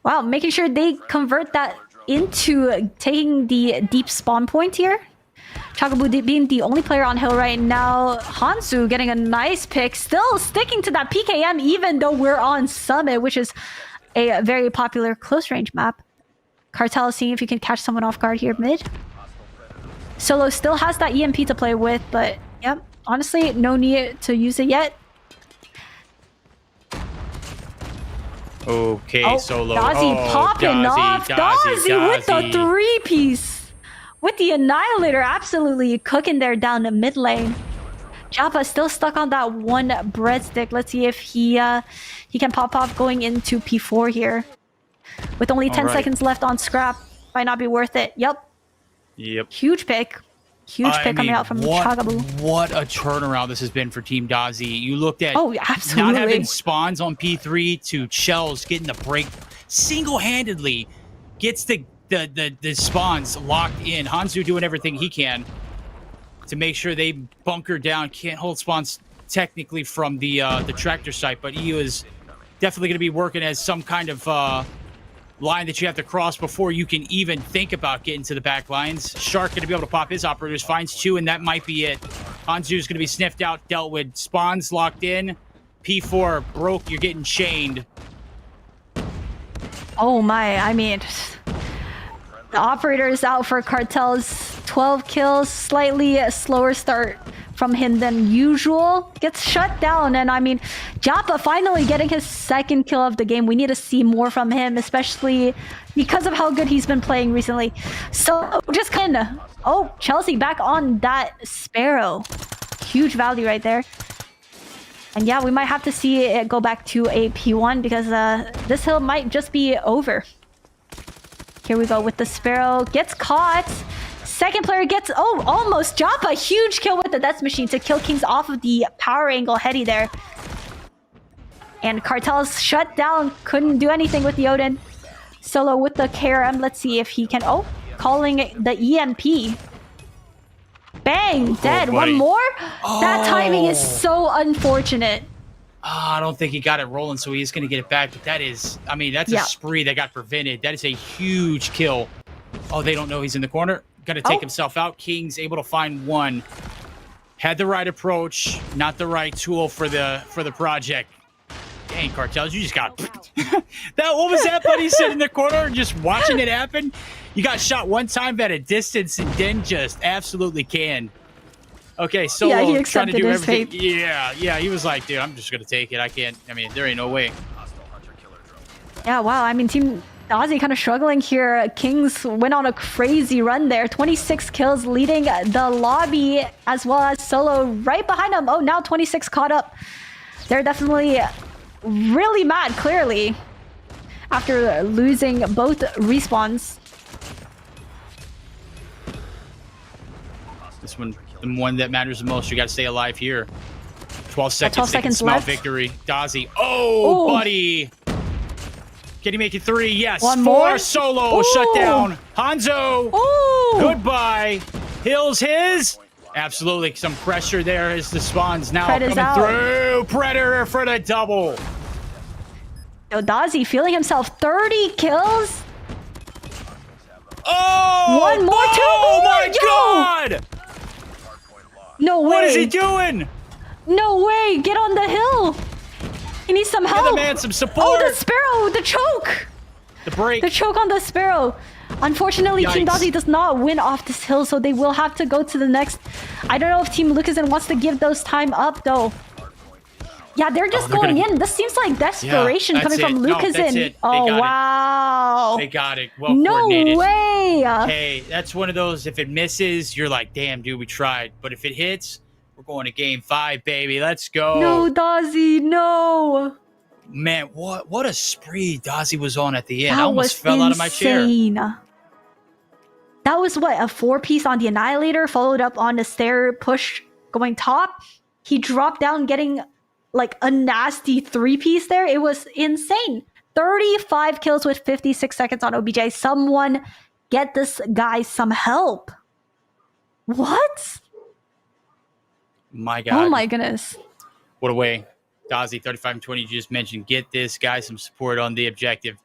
wow, making sure they convert that into taking the deep spawn point here. Chagabu being the only player on hill right now. Hansu getting a nice pick. Still sticking to that PKM even though we're on Summit, which is a very popular close range map. Cartel seeing if you can catch someone off guard here mid. Solo still has that EMP to play with, but yep, honestly, no need to use it yet. Okay, Solo. Dozzy popping off. Dozzy with the 3-piece. With the Annihilator absolutely cooking there down the mid lane. Japa still stuck on that one breadstick. Let's see if he can pop off going into P4 here. With only 10 seconds left on scrap. Might not be worth it. Yep. Huge pick. Huge pick coming out from Chagabu. What a turnaround this has been for Team Dozzy. You looked at absolutely not having spawns on P3 to Shells getting the break single-handedly gets the spawns locked in. Hansu doing everything he can to make sure they bunker down. Can't hold spawns technically from the tractor site, but he is definitely going to be working as some kind of line that you have to cross before you can even think about getting to the back lines. Shark going to be able to pop his operators, finds 2, and that might be it. Hansu's going to be sniffed out, dealt with. Spawns locked in. P4 broke. You're getting chained. Oh my, I mean, the operator is out for Cartel's 12 kills. Slightly slower start from him than usual. Gets shut down, and I mean, Japa finally getting his 2nd kill of the game. We need to see more from him, especially because of how good he's been playing recently. So just kind of, Chelsea back on that Sparrow. Huge value right there. And yeah, we might have to see it go back to a P1 because this hill might just be over. Here we go with the Sparrow. Gets caught. 2nd player gets, almost. Japa, huge kill with the Death Machine to kill Kings off of the power angle heady there. And Cartel's shut down. Couldn't do anything with the Odin. Solo with the KRM. Let's see if he can, calling the EMP. Bang, dead. One more? That timing is so unfortunate. I don't think he got it rolling, so he's going to get it back. But that is, I mean, that's a spree that got prevented. That is a huge kill. Oh, they don't know he's in the corner. Got to take himself out. King's able to find 1. Had the right approach, not the right tool for the project. Dang, Cartels, you just got what was that, buddy? Sitting in the corner and just watching it happen. You got shot one time at a distance and then just absolutely canned. Okay, Solo he trying to do everything. fate. Yeah, he was like, dude, I'm just gonna take it. I can't. I mean, there ain't no way. Yeah, wow. I mean, Team Dozzy kind of struggling here. Kings went on a crazy run there. 26 kills leading the lobby, as well as Solo right behind him. Oh, now 26 caught up. They're definitely really mad, clearly, after losing both respawns. This one, the one that matters the most. You got to stay alive here. 12 seconds. 12 seconds smell left. Victory. Dozzy. Oh, buddy. Can he make it 3? Yes. One 4. more. Solo. Ooh. Shut down. Hanzo. Ooh. Goodbye. Hill's his. Absolutely. Some pressure there as the spawns now Pred is coming out. through. Predator for the double. Yo, Dozzy feeling himself 30 kills. Oh! One more, two Oh more, my yo! God! No way. What is he doing? No way. Get on the hill. He needs some help. Give the man some support. Oh, the Sparrow. The choke. The break. The choke on the Sparrow. Unfortunately, Team Yikes. Dozzy does not win off this hill, so they will have to go to the next. I don't know if Team Lucasen wants to give those time up, though. Yeah, they're just they're going gonna- in. This seems like desperation Yeah, coming that's from it. No, that's Lucasen. it. They Oh, got it. wow. They got it. Well No coordinated. way. Hey, that's one of those, if it misses, you're like, damn, dude, we tried. But if it hits, we're going to game 5, baby. Let's go. No, Dozzy, no. Man, what a spree Dozzy was on at the end. That I almost was fell out of my chair. insane. That was what, a 4-piece on the Annihilator, followed up on the stair push going top. He dropped down getting like a nasty 3-piece there. It was insane. 35 kills with 56 seconds on OBJ. Someone get this guy some help. What? My God. Oh my goodness. What a way. Dozzy, 35 and 20, you just mentioned. Get this guy some support on the objective.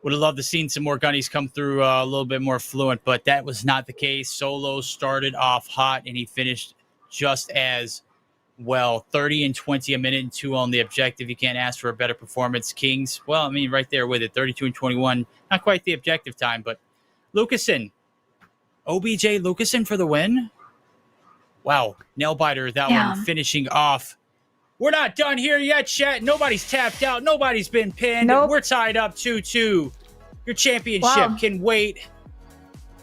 Would have loved to seen some more gunnies come through a little bit more fluent, but that was not the case. Solo started off hot, and he finished just as well. 30 and 20, a minute and 2 on the objective. You can't ask for a better performance. Kings, well, I mean, right there with it. 32 and 21. Not quite the objective time, but Lucasen. OBJ Lucasen for the win. Wow. Nail biter, that Yeah. one finishing off. We're not done here yet, chat. Nobody's tapped out. Nobody's been pinned. Nope. We're tied up 2-2. Your championship Wow. can wait.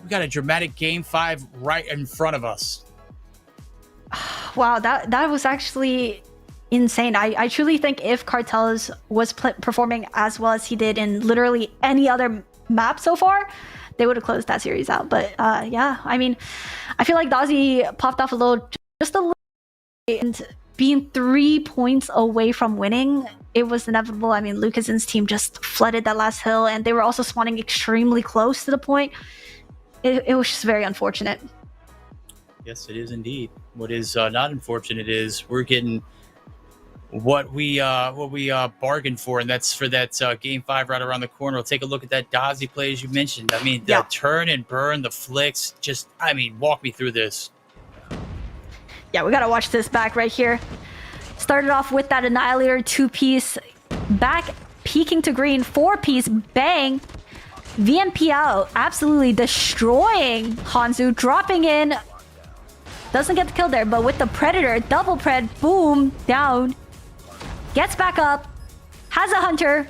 We got a dramatic game 5 right in front of us. Wow, that was actually insane. I truly think if Cartels was performing as well as he did in literally any other map so far, they would have closed that series out. But yeah, I mean, I feel like Dozzy popped off just a little, and being 3 points away from winning, it was inevitable. I mean, Lucasen's team just flooded that last hill, and they were also spawning extremely close to the point. It was just very unfortunate. Yes, it is indeed. What is not unfortunate is we're getting what we bargained for, and that's for that game 5 right around the corner. We'll take a look at that Dozzy play as you mentioned. I mean, the Yeah. turn and burn, the flicks, just, I mean, walk me through this. Yeah, we gotta watch this back right here. Started off with that Annihilator 2-piece, back peeking to green, 4-piece, bang. VMP out, absolutely destroying Hanzu, dropping in. Doesn't get the kill there, but with the Predator, double pred, boom, down. Gets back up, has a Hunter,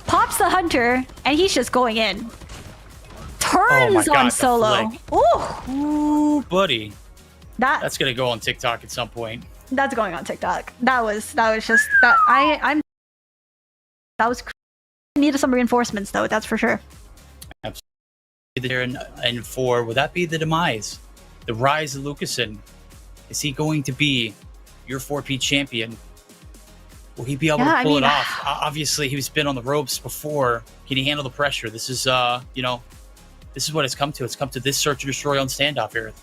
pops the Hunter, and he's just going in. Turns God, on the Solo. flick. Ooh, Ooh, buddy. that's Going to go on TikTok at some point. that's going on TikTok. That was just that I'm that was needed some reinforcements though, that's for sure. There and 4, would that be the demise? The rise of Lucasen? Is he going to be your 4P champion? Will he be able to pull it off? Obviously, he's been on the ropes before. Can he handle the pressure? This is, this is what it's come to. It's come to this search and destroy on standoff, Aerith.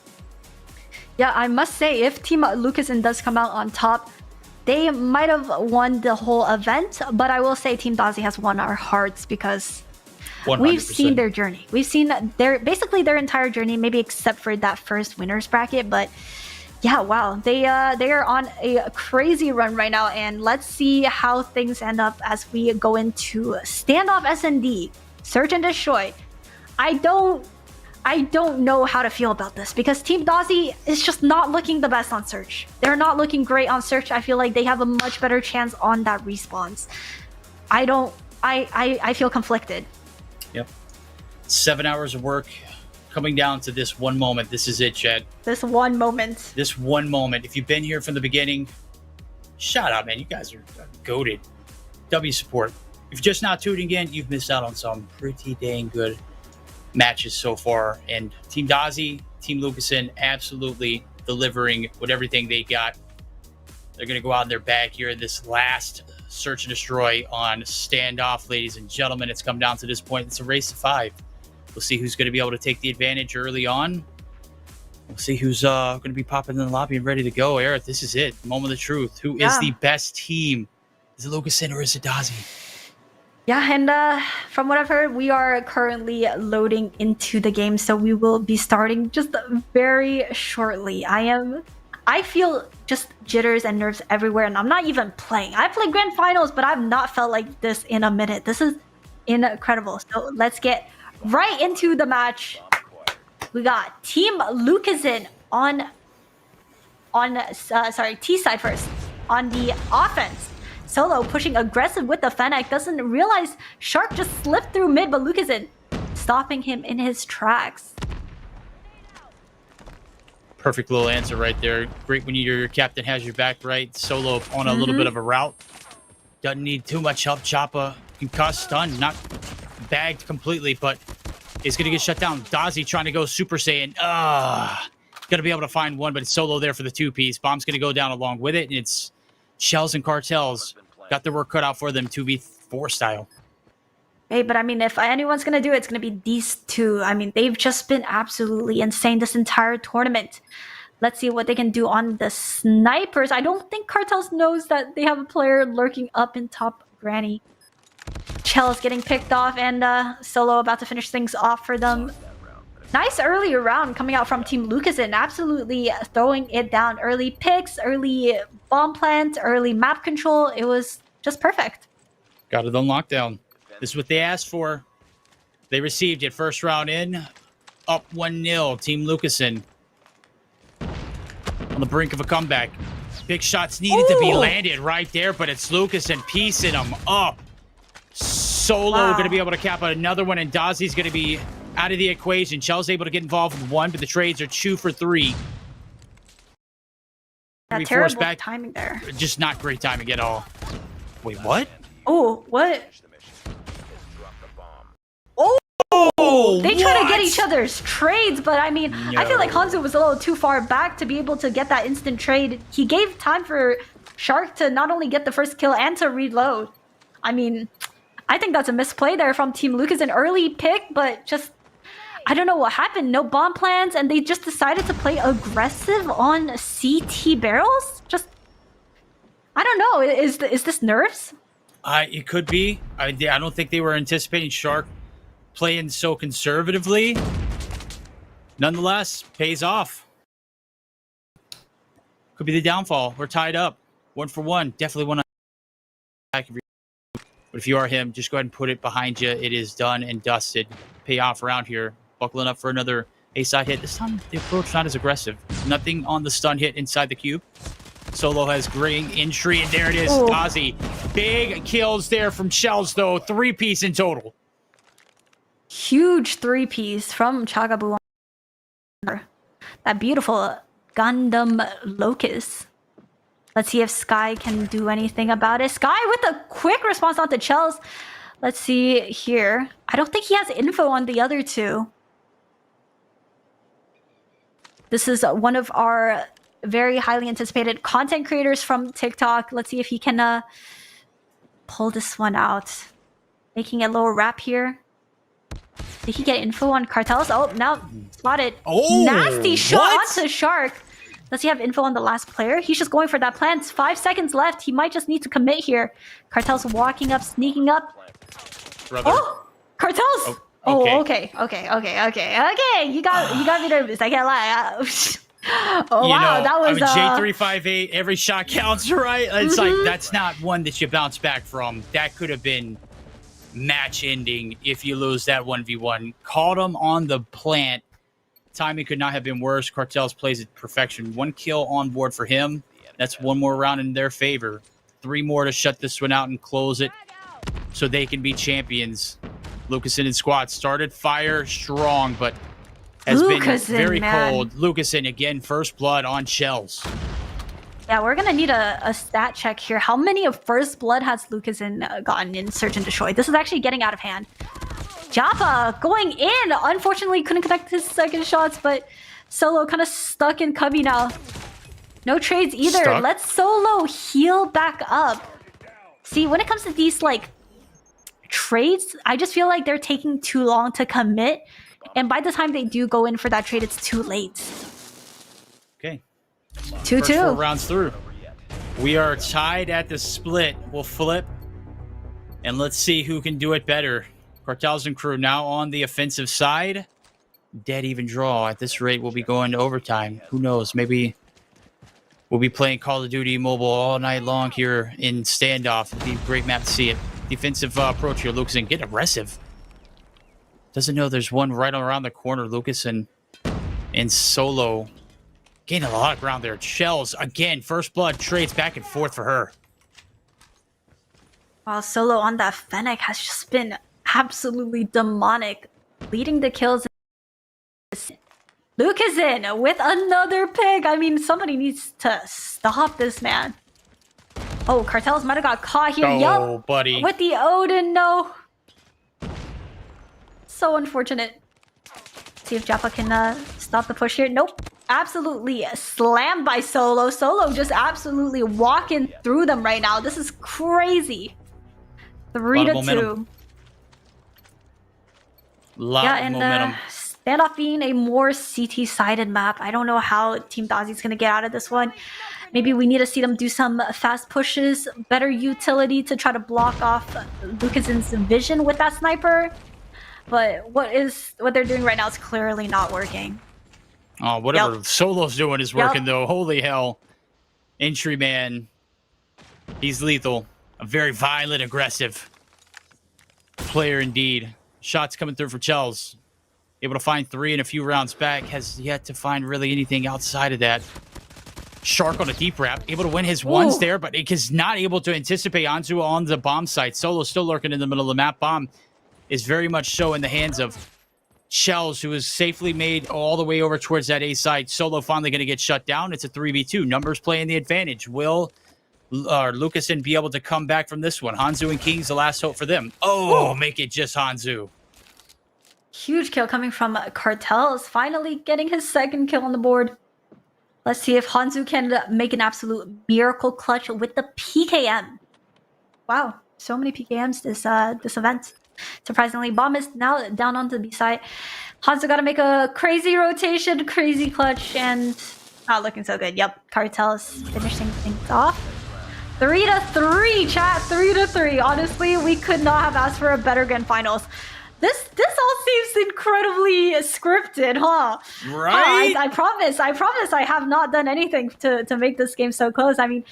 Yeah, I must say, if Team Lucasen does come out on top, they might have won the whole event, but I will say Team Dozzy has won our hearts because 100%. we've seen their journey. We've seen basically their entire journey, maybe except for that first winners bracket. But yeah, wow, they are on a crazy run right now, and let's see how things end up as we go into standoff SND, search and destroy. I don't know how to feel about this because Team Dozzy is just not looking the best on search. They're not looking great on search. I feel like they have a much better chance on that respawns. I feel conflicted. Yep. 7 hours of work coming down to this one moment. This is it, Chad. This one moment. This one moment. If you've been here from the beginning, shout out, man. You guys are goated. W support. If you're just not tuning in, you've missed out on some pretty dang good matches so far. And Team Dozzy, Team Lucasen, absolutely delivering with everything they got. They're going to go out in their bag here in this last search and destroy on standoff, ladies and gentlemen. It's come down to this point. It's a race to 5. We'll see who's going to be able to take the advantage early on. We'll see who's going to be popping in the lobby and ready to go. Aerith, this is it. Moment of truth. Who is the best team? Is it Lucasen or is it Dozzy? Yeah, and from what I've heard, we are currently loading into the game, so we will be starting just very shortly. I feel just jitters and nerves everywhere, and I'm not even playing. I played Grand Finals, but I've not felt like this in a minute. This is incredible. So let's get right into the match. We got Team Lucasen on T side first. On the offense, Solo pushing aggressive with the Fennec, doesn't realize Shark just slipped through mid, but Lucasen stopping him in his tracks. Perfect little answer right there. Great when your captain has your back right. Solo on a little bit of a route. Doesn't need too much help. Choppa concussed, stunned, not bagged completely, but is going to get shut down. Dozzy trying to go Super Saiyan. Going to be able to find one, but it's Solo there for the two-piece. Bomb's going to go down along with it, and it's Shells and Cartels. Got their work cut out for them, 2v4 style. Hey, but I mean, if anyone's going to do it, it's going to be these two. I mean, they've just been absolutely insane this entire tournament. Let's see what they can do on the snipers. I don't think Cartels knows that they have a player lurking up in top Granny. Chell's getting picked off, and Solo about to finish things off for them. Nice early round coming out from Team Lucasen, absolutely throwing it down. Early picks, early bomb plant, early map control. It was just perfect. Got it on lockdown. This is what they asked for. They received it. First round in, up 1-0. Team Lucasen on the brink of a comeback. Big shots needed to be landed right there, but it's Lucasen piecing them up. Solo going to be able to cap another one, and Dozzy's going to be out of the equation. Chell's able to get involved with one, but the trades are 2 for 3. That terrible timing there. Just not great timing at all. Wait, what? Oh, what? They try to get each other's trades, but I mean, I feel like Hanzo was a little too far back to be able to get that instant trade. He gave time for Shark to not only get the first kill and to reload. I mean, I think that's a misplay there from Team Lucas. An early pick, but just, I don't know what happened. No bomb plans, and they just decided to play aggressive on CT barrels? Just, I don't know. Is this nerves? It could be. I don't think they were anticipating Shark playing so conservatively. Nonetheless, pays off. Could be the downfall. We're tied up. 1 for 1. Definitely one. But if you are him, just go ahead and put it behind you. It is done and dusted. Pay off around here. Buckling up for another A-side hit. This time, the approach not as aggressive. Nothing on the stun hit inside the cube. Solo has great entry, and there it is. Dozzy. Big kills there from Shells, though. 3-piece in total. Huge 3-piece from Chagabu. That beautiful Gundam Locust. Let's see if Sky can do anything about it. Sky with a quick response onto Shells. Let's see here. I don't think he has info on the other two. This is one of our very highly anticipated content creators from TikTok. Let's see if he can pull this one out. Making a little wrap here. Did he get info on Cartels? Oh, now spotted. Oh, nasty shot onto Shark. Does he have info on the last player? He's just going for that plant. 5 seconds left. He might just need to commit here. Cartels walking up, sneaking up. Brother. Oh, Cartels. Okay. You got me nervous. I can't lie. Wow, that was J358. Every shot counts, right? It's like that's not one that you bounce back from. That could have been match ending if you lose that 1v1. Caught him on the plant. Timing could not have been worse. Cartels plays it perfection. 1 kill on board for him. That's 1 more round in their favor. 3 more to shut this one out and close it so they can be champions. Lucasen and squad started fire strong, but has been very cold. Lucasen again, first blood on Shells. Yeah, we're gonna need a stat check here. How many of first blood has Lucasen gotten in Search and Destroy? This is actually getting out of hand. Japa going in. Unfortunately, couldn't connect his second shots, but Solo kind of stuck in cubby now. No trades either. Stuck. Let Solo heal back up. See, when it comes to these like trades, I just feel like they're taking too long to commit, and by the time they do go in for that trade, it's too late. First 4 2-2. rounds through. We are tied at the split. We'll flip. And let's see who can do it better. Cartels and crew now on the offensive side. Dead even draw. At this rate, we'll be going to overtime. Who knows? Maybe we'll be playing Call of Duty Mobile all night long here in standoff. It'd be a great map to see it. Defensive approach here. Lucas and get aggressive. Doesn't know there's one right around the corner. Lucas and Solo gain a lot of ground there. Shells again. First blood trades back and forth for her. While Solo on that Fennec has just been absolutely demonic, leading the kills. Luke is in with another pick. I mean, somebody needs to stop this man. Oh, Cartels might have got caught here. Oh, Yup, buddy. with the Odin, no. So unfortunate. See if Jaffa can stop the push here. Nope. Absolutely slammed by Solo. Solo just absolutely walking through them right now. This is crazy. 3-2. Lot Yeah, of and momentum. standoff being a more CT-sided map, I don't know how Team Dozzy's gonna get out of this one. Maybe we need to see them do some fast pushes, better utility to try to block off Lucas's vision with that sniper. But what they're doing right now is clearly not working. Oh, whatever Yep. Solo's doing is working, Yep. though. Holy hell. Entry man. He's lethal. A very violent, aggressive player indeed. Shots coming through for Chels. Able to find 3 in a few rounds back. Has yet to find really anything outside of that. Shark on a deep wrap. Able to win his ones there, but is not able to anticipate onto on the bomb site. Solo still lurking in the middle of the map. Bomb is very much so in the hands of Shells, who is safely made all the way over towards that A side. Solo finally going to get shut down. It's a 3v2. Numbers playing the advantage. Will Lucasen be able to come back from this one? Hanzu and King's the last hope for them. Oh, make it just Hanzu. Huge kill coming from Cartels, finally getting his second kill on the board. Let's see if Hanzu can make an absolute miracle clutch with the PKM. Wow, so many PKMs this event. Surprisingly, Bomb is now down onto the B side. Hanzu got to make a crazy rotation, crazy clutch, and not looking so good. Yep, Cartels finishing things off. 3-3, chat. 3-3. Honestly, we could not have asked for a better grand finals. This all seems incredibly scripted, huh? Right? I promise I have not done anything to make this game so close. I mean,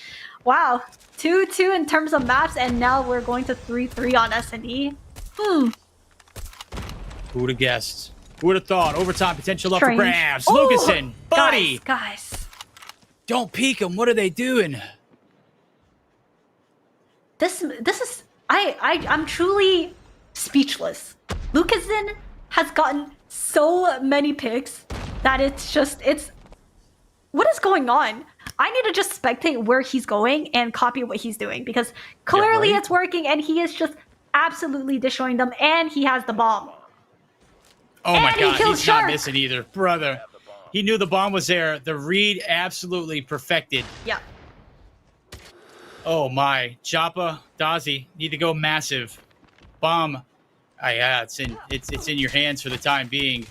wow. 2-2 in terms of maps, and now we're going to 3-3 on S&E. Who would have guessed? Who would have thought? Overtime potential up for Strange. grabs. Oh, Lucasen, buddy. Guys. Don't peek them. What are they doing? This is I'm truly speechless. Lucasen has gotten so many picks that it's what is going on? I need to just spectate where he's going and copy what he's doing, because clearly right. it's working and he is just absolutely destroying them, and he has the bomb. Oh my And he God, killed he's Shark. not missing either. Brother, he knew the bomb was there. The read absolutely perfected. Yeah. Oh my. Joppa, Dozzy, need to go massive. Bomb. Yeah, it's in your hands for the time being.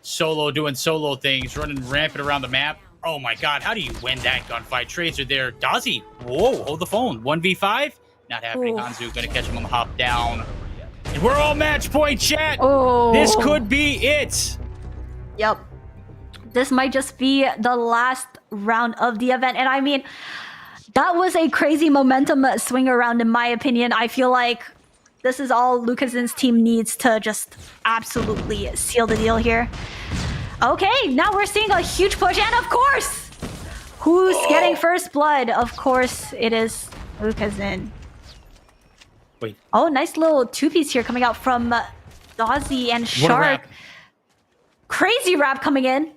Solo doing solo things, running rampant around the map. Oh my God, how do you win that gunfight? Trades are there. Dozzy, whoa, hold the phone. 1v5? Not happening. Ooh. Hanzu gonna catch him on the hop down. And we're all match point, chat. Oh. This could be it. Yep. This might just be the last round of the event. And I mean, that was a crazy momentum swing around, in my opinion. I feel like this is all Lucasen's team needs to just absolutely seal the deal here. Okay, now we're seeing a huge push. And of course, who's getting first blood? Of course, it is Lucasen. Wait. Oh, nice little two-piece here coming out from Dozzy and What a Shark. wrap. Crazy wrap coming in.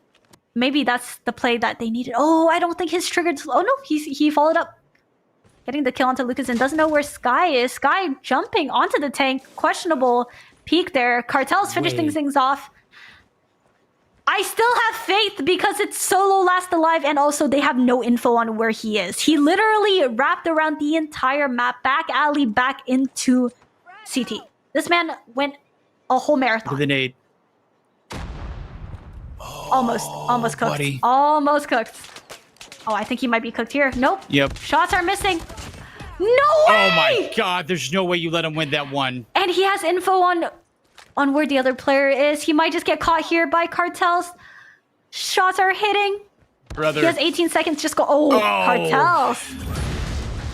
Maybe that's the play that they needed. Oh, I don't think his triggered. Oh no, he followed up, getting the kill onto Lucas, and doesn't know where Sky is. Sky jumping onto the tank. Questionable peek there. Cartel's finishing Wait. things off. I still have faith because it's Solo last alive, and also they have no info on where he is. He literally wrapped around the entire map, back alley, back into CT. This man went a whole marathon. With an 8. Almost cooked. buddy. Almost cooked. Oh, I think he might be cooked here. Nope. Yep. Shots are missing. No way! Oh my god, there's no way you let him win that one. And he has info on where the other player is. He might just get caught here by cartels. Shots are hitting. Brother. He has 18 seconds. Just go. Oh, cartels.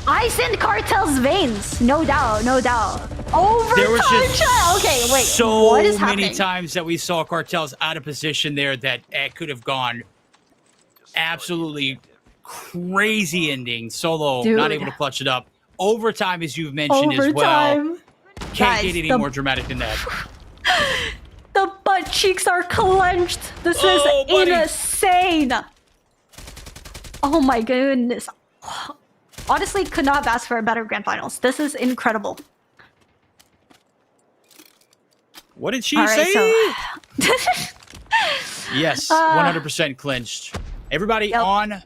Ice in cartels' veins. No doubt. No doubt. Overtime. There was just okay, wait. so what is many happening? times that we saw cartels out of position there that it could have gone absolutely crazy ending. Solo Dude. not able to clutch it up. Overtime, as you've mentioned as well. Overtime. Can't Guys, get any more dramatic than that. The butt cheeks are clenched. This Oh, is buddy. insane. Oh my goodness. Honestly, could not have asked for a better grand finals. This is incredible. What did she All right, say? so Yes, 100% clinched. Everybody Yep. on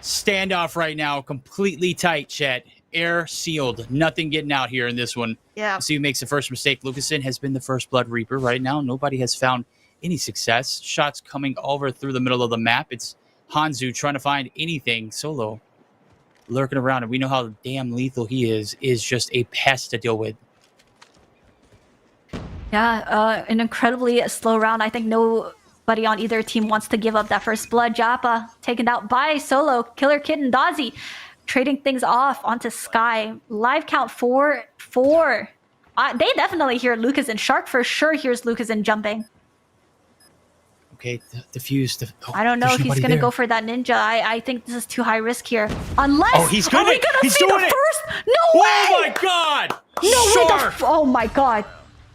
standoff right now, completely tight, chat. Air sealed. Nothing getting out here in this one. yeah. See who makes the first mistake. Lucasen has been the first Blood Reaper right now. Nobody has found any success. Shots coming over through the middle of the map. It's Hanzu trying to find anything. Solo lurking around, and we know how damn lethal he is just a pest to deal with. Yeah, an incredibly slow round. I think nobody on either team wants to give up that first blood. Jappa taken out by Solo, Killer Kid, and Dozzy. Trading things off onto Sky. Live count 4-4. They definitely hear Lucas, and Shark for sure hears Lucas and jumping. Okay, diffuse. I don't know if he's going to go for that ninja. I think this is too high risk here. Unless... Oh, he's gonna- Are we going to he's see doing the it! first? No way! Oh my god! No Shark! way! Oh my god.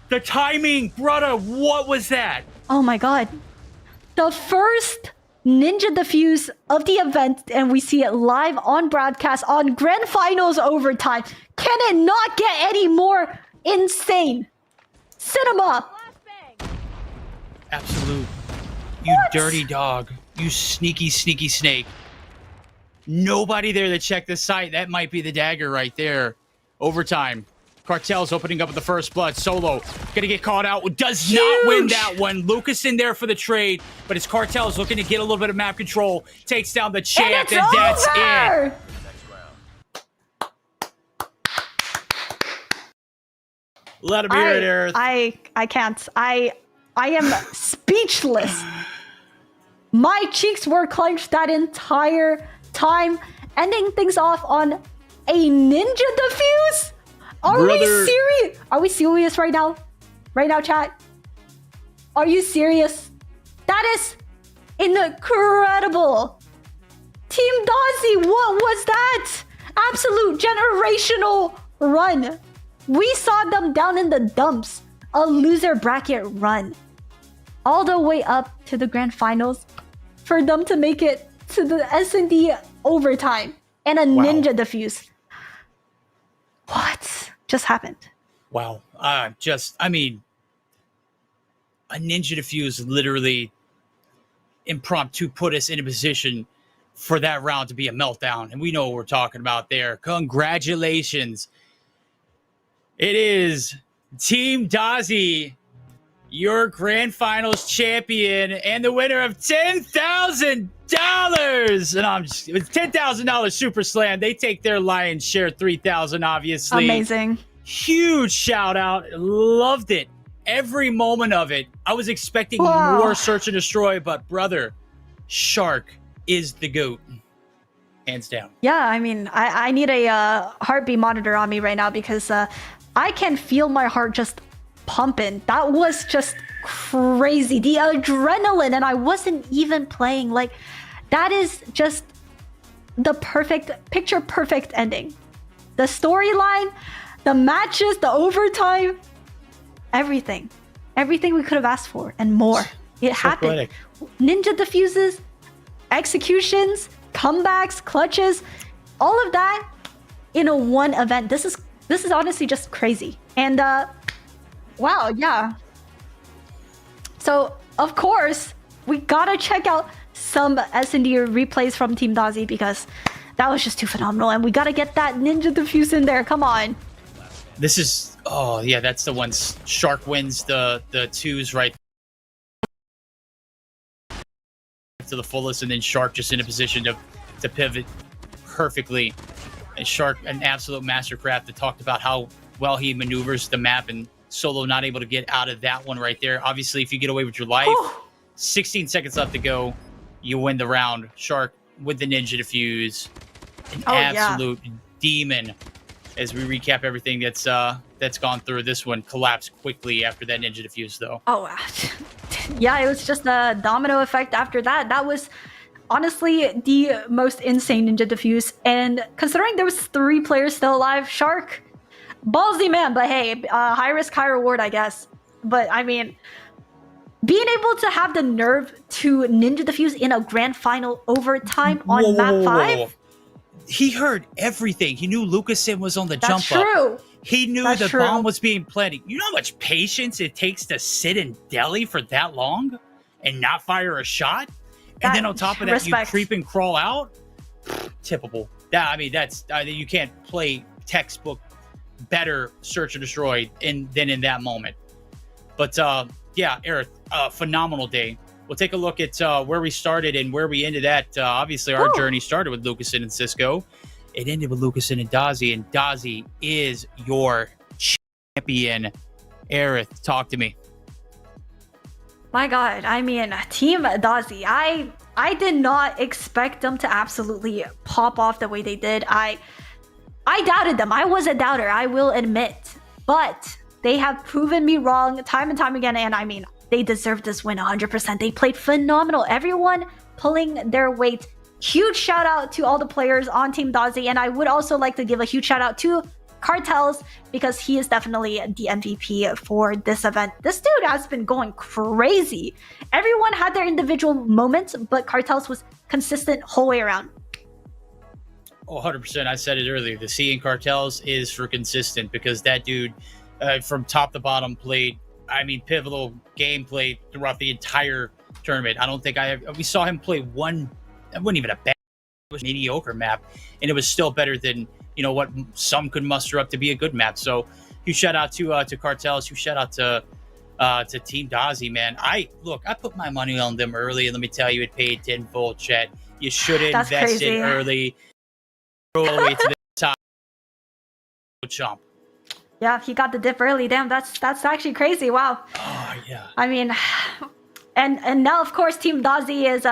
The timing, brother, what was that? Oh my god. The first ninja defuse of the event, and we see it live on broadcast on Grand Finals overtime. Can it not get any more insane? Cinema! Absolute. You dirty dog. You sneaky, sneaky snake. Nobody there to check the site. That might be the dagger right there. Overtime. Cartel's opening up with the first blood. Solo gonna get caught out. Does not win that one. Lucas in there for the trade, but his Cartel's looking to get a little bit of map control. Takes down the champ, and that's it. over! Let him hear it, Aerith. I can't. I am speechless. My cheeks were clenched that entire time, ending things off on a ninja defuse. Are we Brother. serious? Are we serious right now? Right now, chat? Are you serious? That is incredible. Team Dozzy, what was that? Absolute generational run. We saw them down in the dumps. A loser bracket run. All the way up to the grand finals for them to make it to the S&D overtime and a ninja defuse. What just happened? Wow. I mean, a ninja defuse literally impromptu put us in a position for that round to be a meltdown. And we know what we're talking about there. Congratulations. It is Team Dozzy, your grand finals champion and the winner of $10,000. And it's $10,000 SuperSlam. They take their lion's share, $3,000, obviously. Amazing. Huge shout out. Loved it. Every moment of it. I was expecting Wow. more search and destroy, but brother, Shark is the GOAT. Hands down. Yeah, I mean, I need a heartbeat monitor on me right now because I can feel my heart just pumping. That was just crazy. The adrenaline, and I wasn't even playing. Like, that is just the picture perfect ending. The storyline, the matches, the overtime, everything. Everything we could have asked for and more. It happened. poetic. Ninja diffuses, executions, comebacks, clutches, all of that in a one event. This is honestly just crazy. And wow, yeah. So of course we gotta check out some S&D replays from Team Dozzy because that was just too phenomenal, and we gotta get that ninja diffuse in there. Come on. This is, oh yeah, that's the one. Shark wins the twos right to the fullest, and then Shark just in a position to to pivot perfectly. And Shark, an absolute mastercraft, that talked about how well he maneuvers the map, and Solo not able to get out of that one right there. Obviously, if you get away with your life, 16 seconds left to go, you win the round. Shark with the ninja defuse, an absolute demon. As we recap everything that's gone through, this one collapsed quickly after that ninja defuse, though. Oh, yeah, it was just a domino effect after that. That was honestly the most insane ninja defuse. And considering there was 3 players still alive, Shark, ballsy man, but hey, high risk, high reward, I guess. But I mean, being able to have the nerve to ninja defuse in a grand final overtime on map 5. He heard everything. He knew Lucasen was on the jump up. That's true. He knew the bomb was being planted. You know how much patience it takes to sit in deli for that long and not fire a shot? And then on top of that, you creep and crawl out? Tippable. I mean, you can't play textbook better search and destroy than in that moment. But yeah, Aerith, phenomenal day. We'll take a look at where we started and where we ended at. Obviously, our journey started with Lucasen and Sisco. It ended with Lucasen and Dozzy, and Dozzy is your champion. Aerith, talk to me. My God, I mean, Team Dozzy, I did not expect them to absolutely pop off the way they did. I doubted them. I was a doubter, I will admit. But they have proven me wrong time and time again, and I mean, they deserve this win 100%. They played phenomenal. Everyone pulling their weight. Huge shout out to all the players on Team Dozzy, and I would also like to give a huge shout out to Cartels, because he is definitely the MVP for this event. This dude has been going crazy. Everyone had their individual moments, but Cartels was consistent whole way around. Oh, 100%. I said it earlier. The C in Cartels is for consistent, because that dude from top to bottom played, I mean, pivotal gameplay throughout the entire tournament. I don't think we saw him play one, it wasn't even a bad, it was a mediocre map, and it was still better than, you know, what some could muster up to be a good map. So huge shout out to Cartels, huge shout out to Team Dozzy, man. I put my money on them early, and let me tell you, it paid tenfold, chat. You should have invested early. All the way to the top. Chomp. Yeah, he got the dip early. Damn, that's actually crazy. Wow. Oh yeah. I mean, and now of course Team Dozzy is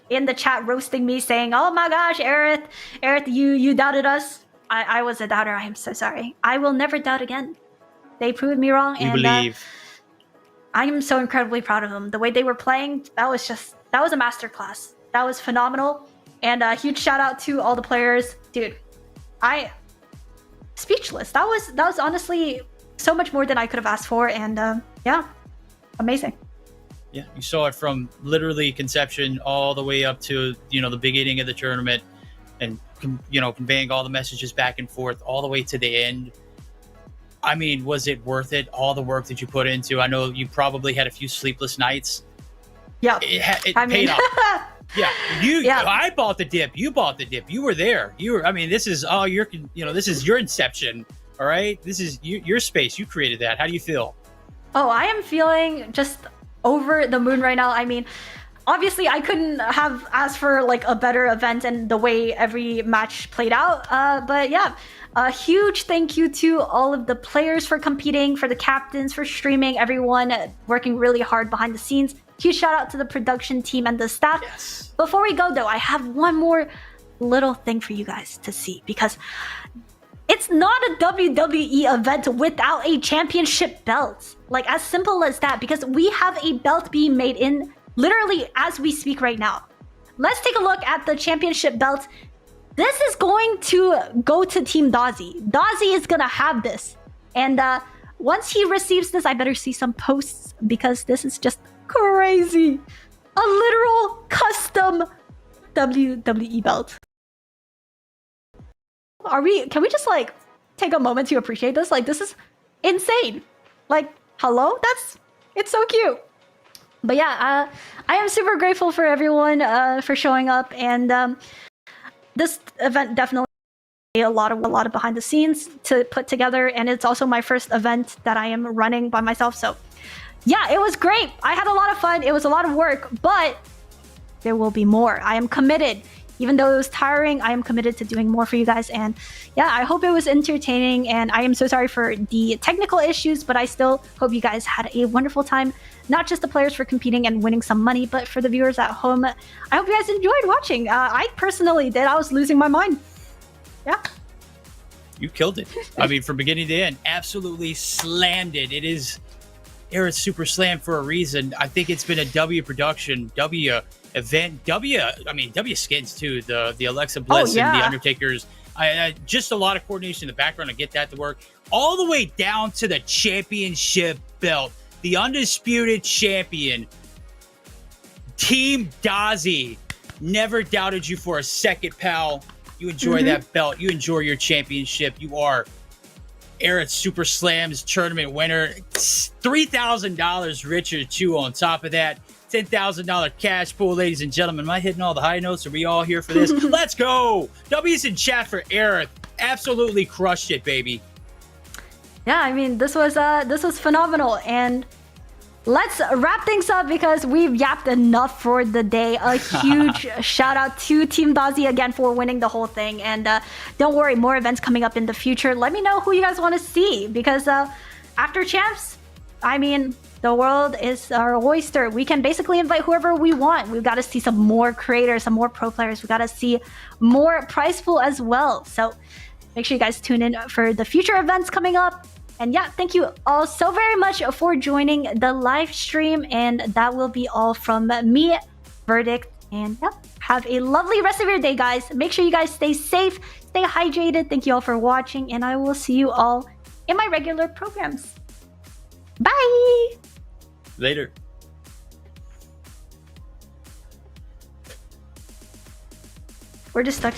in the chat roasting me, saying, "Oh my gosh, Aerith, you doubted us." I was a doubter. I am so sorry. I will never doubt again. They proved me wrong, and believe. I am so incredibly proud of them. The way they were playing, that was a masterclass. That was phenomenal. And a huge shout out to all the players, dude. Speechless. That was honestly so much more than I could have asked for, and yeah, amazing. Yeah, you saw it from literally conception all the way up to, you know, the beginning of the tournament, and, you know, conveying all the messages back and forth all the way to the end. I mean, was it worth it? All the work that you put into. I know you probably had a few sleepless nights. Yeah, it paid off. Yeah, I bought the dip. You bought the dip. You were there. I mean, this is this is your inception. All right, this is your space. You created that. How do you feel? Oh, I am feeling just over the moon right now. I mean, obviously, I couldn't have asked for like a better event and the way every match played out. But yeah, a huge thank you to all of the players for competing, for the captains, for streaming, everyone working really hard behind the scenes. Huge shout out to the production team and the staff. Yes. Before we go though, I have one more little thing for you guys to see, because it's not a WWE event without a championship belt. Like, as simple as that, because we have a belt being made in literally as we speak right now. Let's take a look at the championship belt. This is going to go to Team Dozzy. Dozzy is gonna have this. And once he receives this, I better see some posts, because this is just crazy. A literal custom WWE belt. Can we just like take a moment to appreciate this? Like, this is insane. Like, hello? It's so cute. But yeah, I am super grateful for everyone for showing up, and this event definitely a lot of behind the scenes to put together, and it's also my first event that I am running by myself. So yeah, it was great. I had a lot of fun. It was a lot of work, but there will be more. I am committed. Even though it was tiring, I am committed to doing more for you guys. And yeah, I hope it was entertaining. And I am so sorry for the technical issues, but I still hope you guys had a wonderful time. Not just the players for competing and winning some money, but for the viewers at home. I hope you guys enjoyed watching. I personally did. I was losing my mind. Yeah. You killed it. I mean, from beginning to end, absolutely slammed it. It is Aerith Super Slam for a reason. I think it's been a W production, W event, W skins too. The Alexa Bliss and the Undertakers. I just a lot of coordination in the background to get that to work. All the way down to the championship belt. The undisputed champion, Team Dozzy. Never doubted you for a second, pal. You enjoy that belt. You enjoy your championship. You are Aerith Super Slam's tournament winner. $3,000 richer, too, on top of that. $10,000 cash pool, ladies and gentlemen. Am I hitting all the high notes? Are we all here for this? Let's go. W's in chat for Aerith. Absolutely crushed it, baby. Yeah, I mean, this was phenomenal. And let's wrap things up because we've yapped enough for the day. A huge shout out to Team Dozzy again for winning the whole thing. And don't worry, more events coming up in the future. Let me know who you guys want to see because after champs, I mean, the world is our oyster. We can basically invite whoever we want. We've got to see some more creators, some more pro players. We've got to see more prize pool as well. So make sure you guys tune in for the future events coming up. And yeah, thank you all so very much for joining the live stream. And that will be all from me, Verdict. And yeah, have a lovely rest of your day, guys. Make sure you guys stay safe, stay hydrated. Thank you all for watching. And I will see you all in my regular programs. Bye! Later. We're just stuck.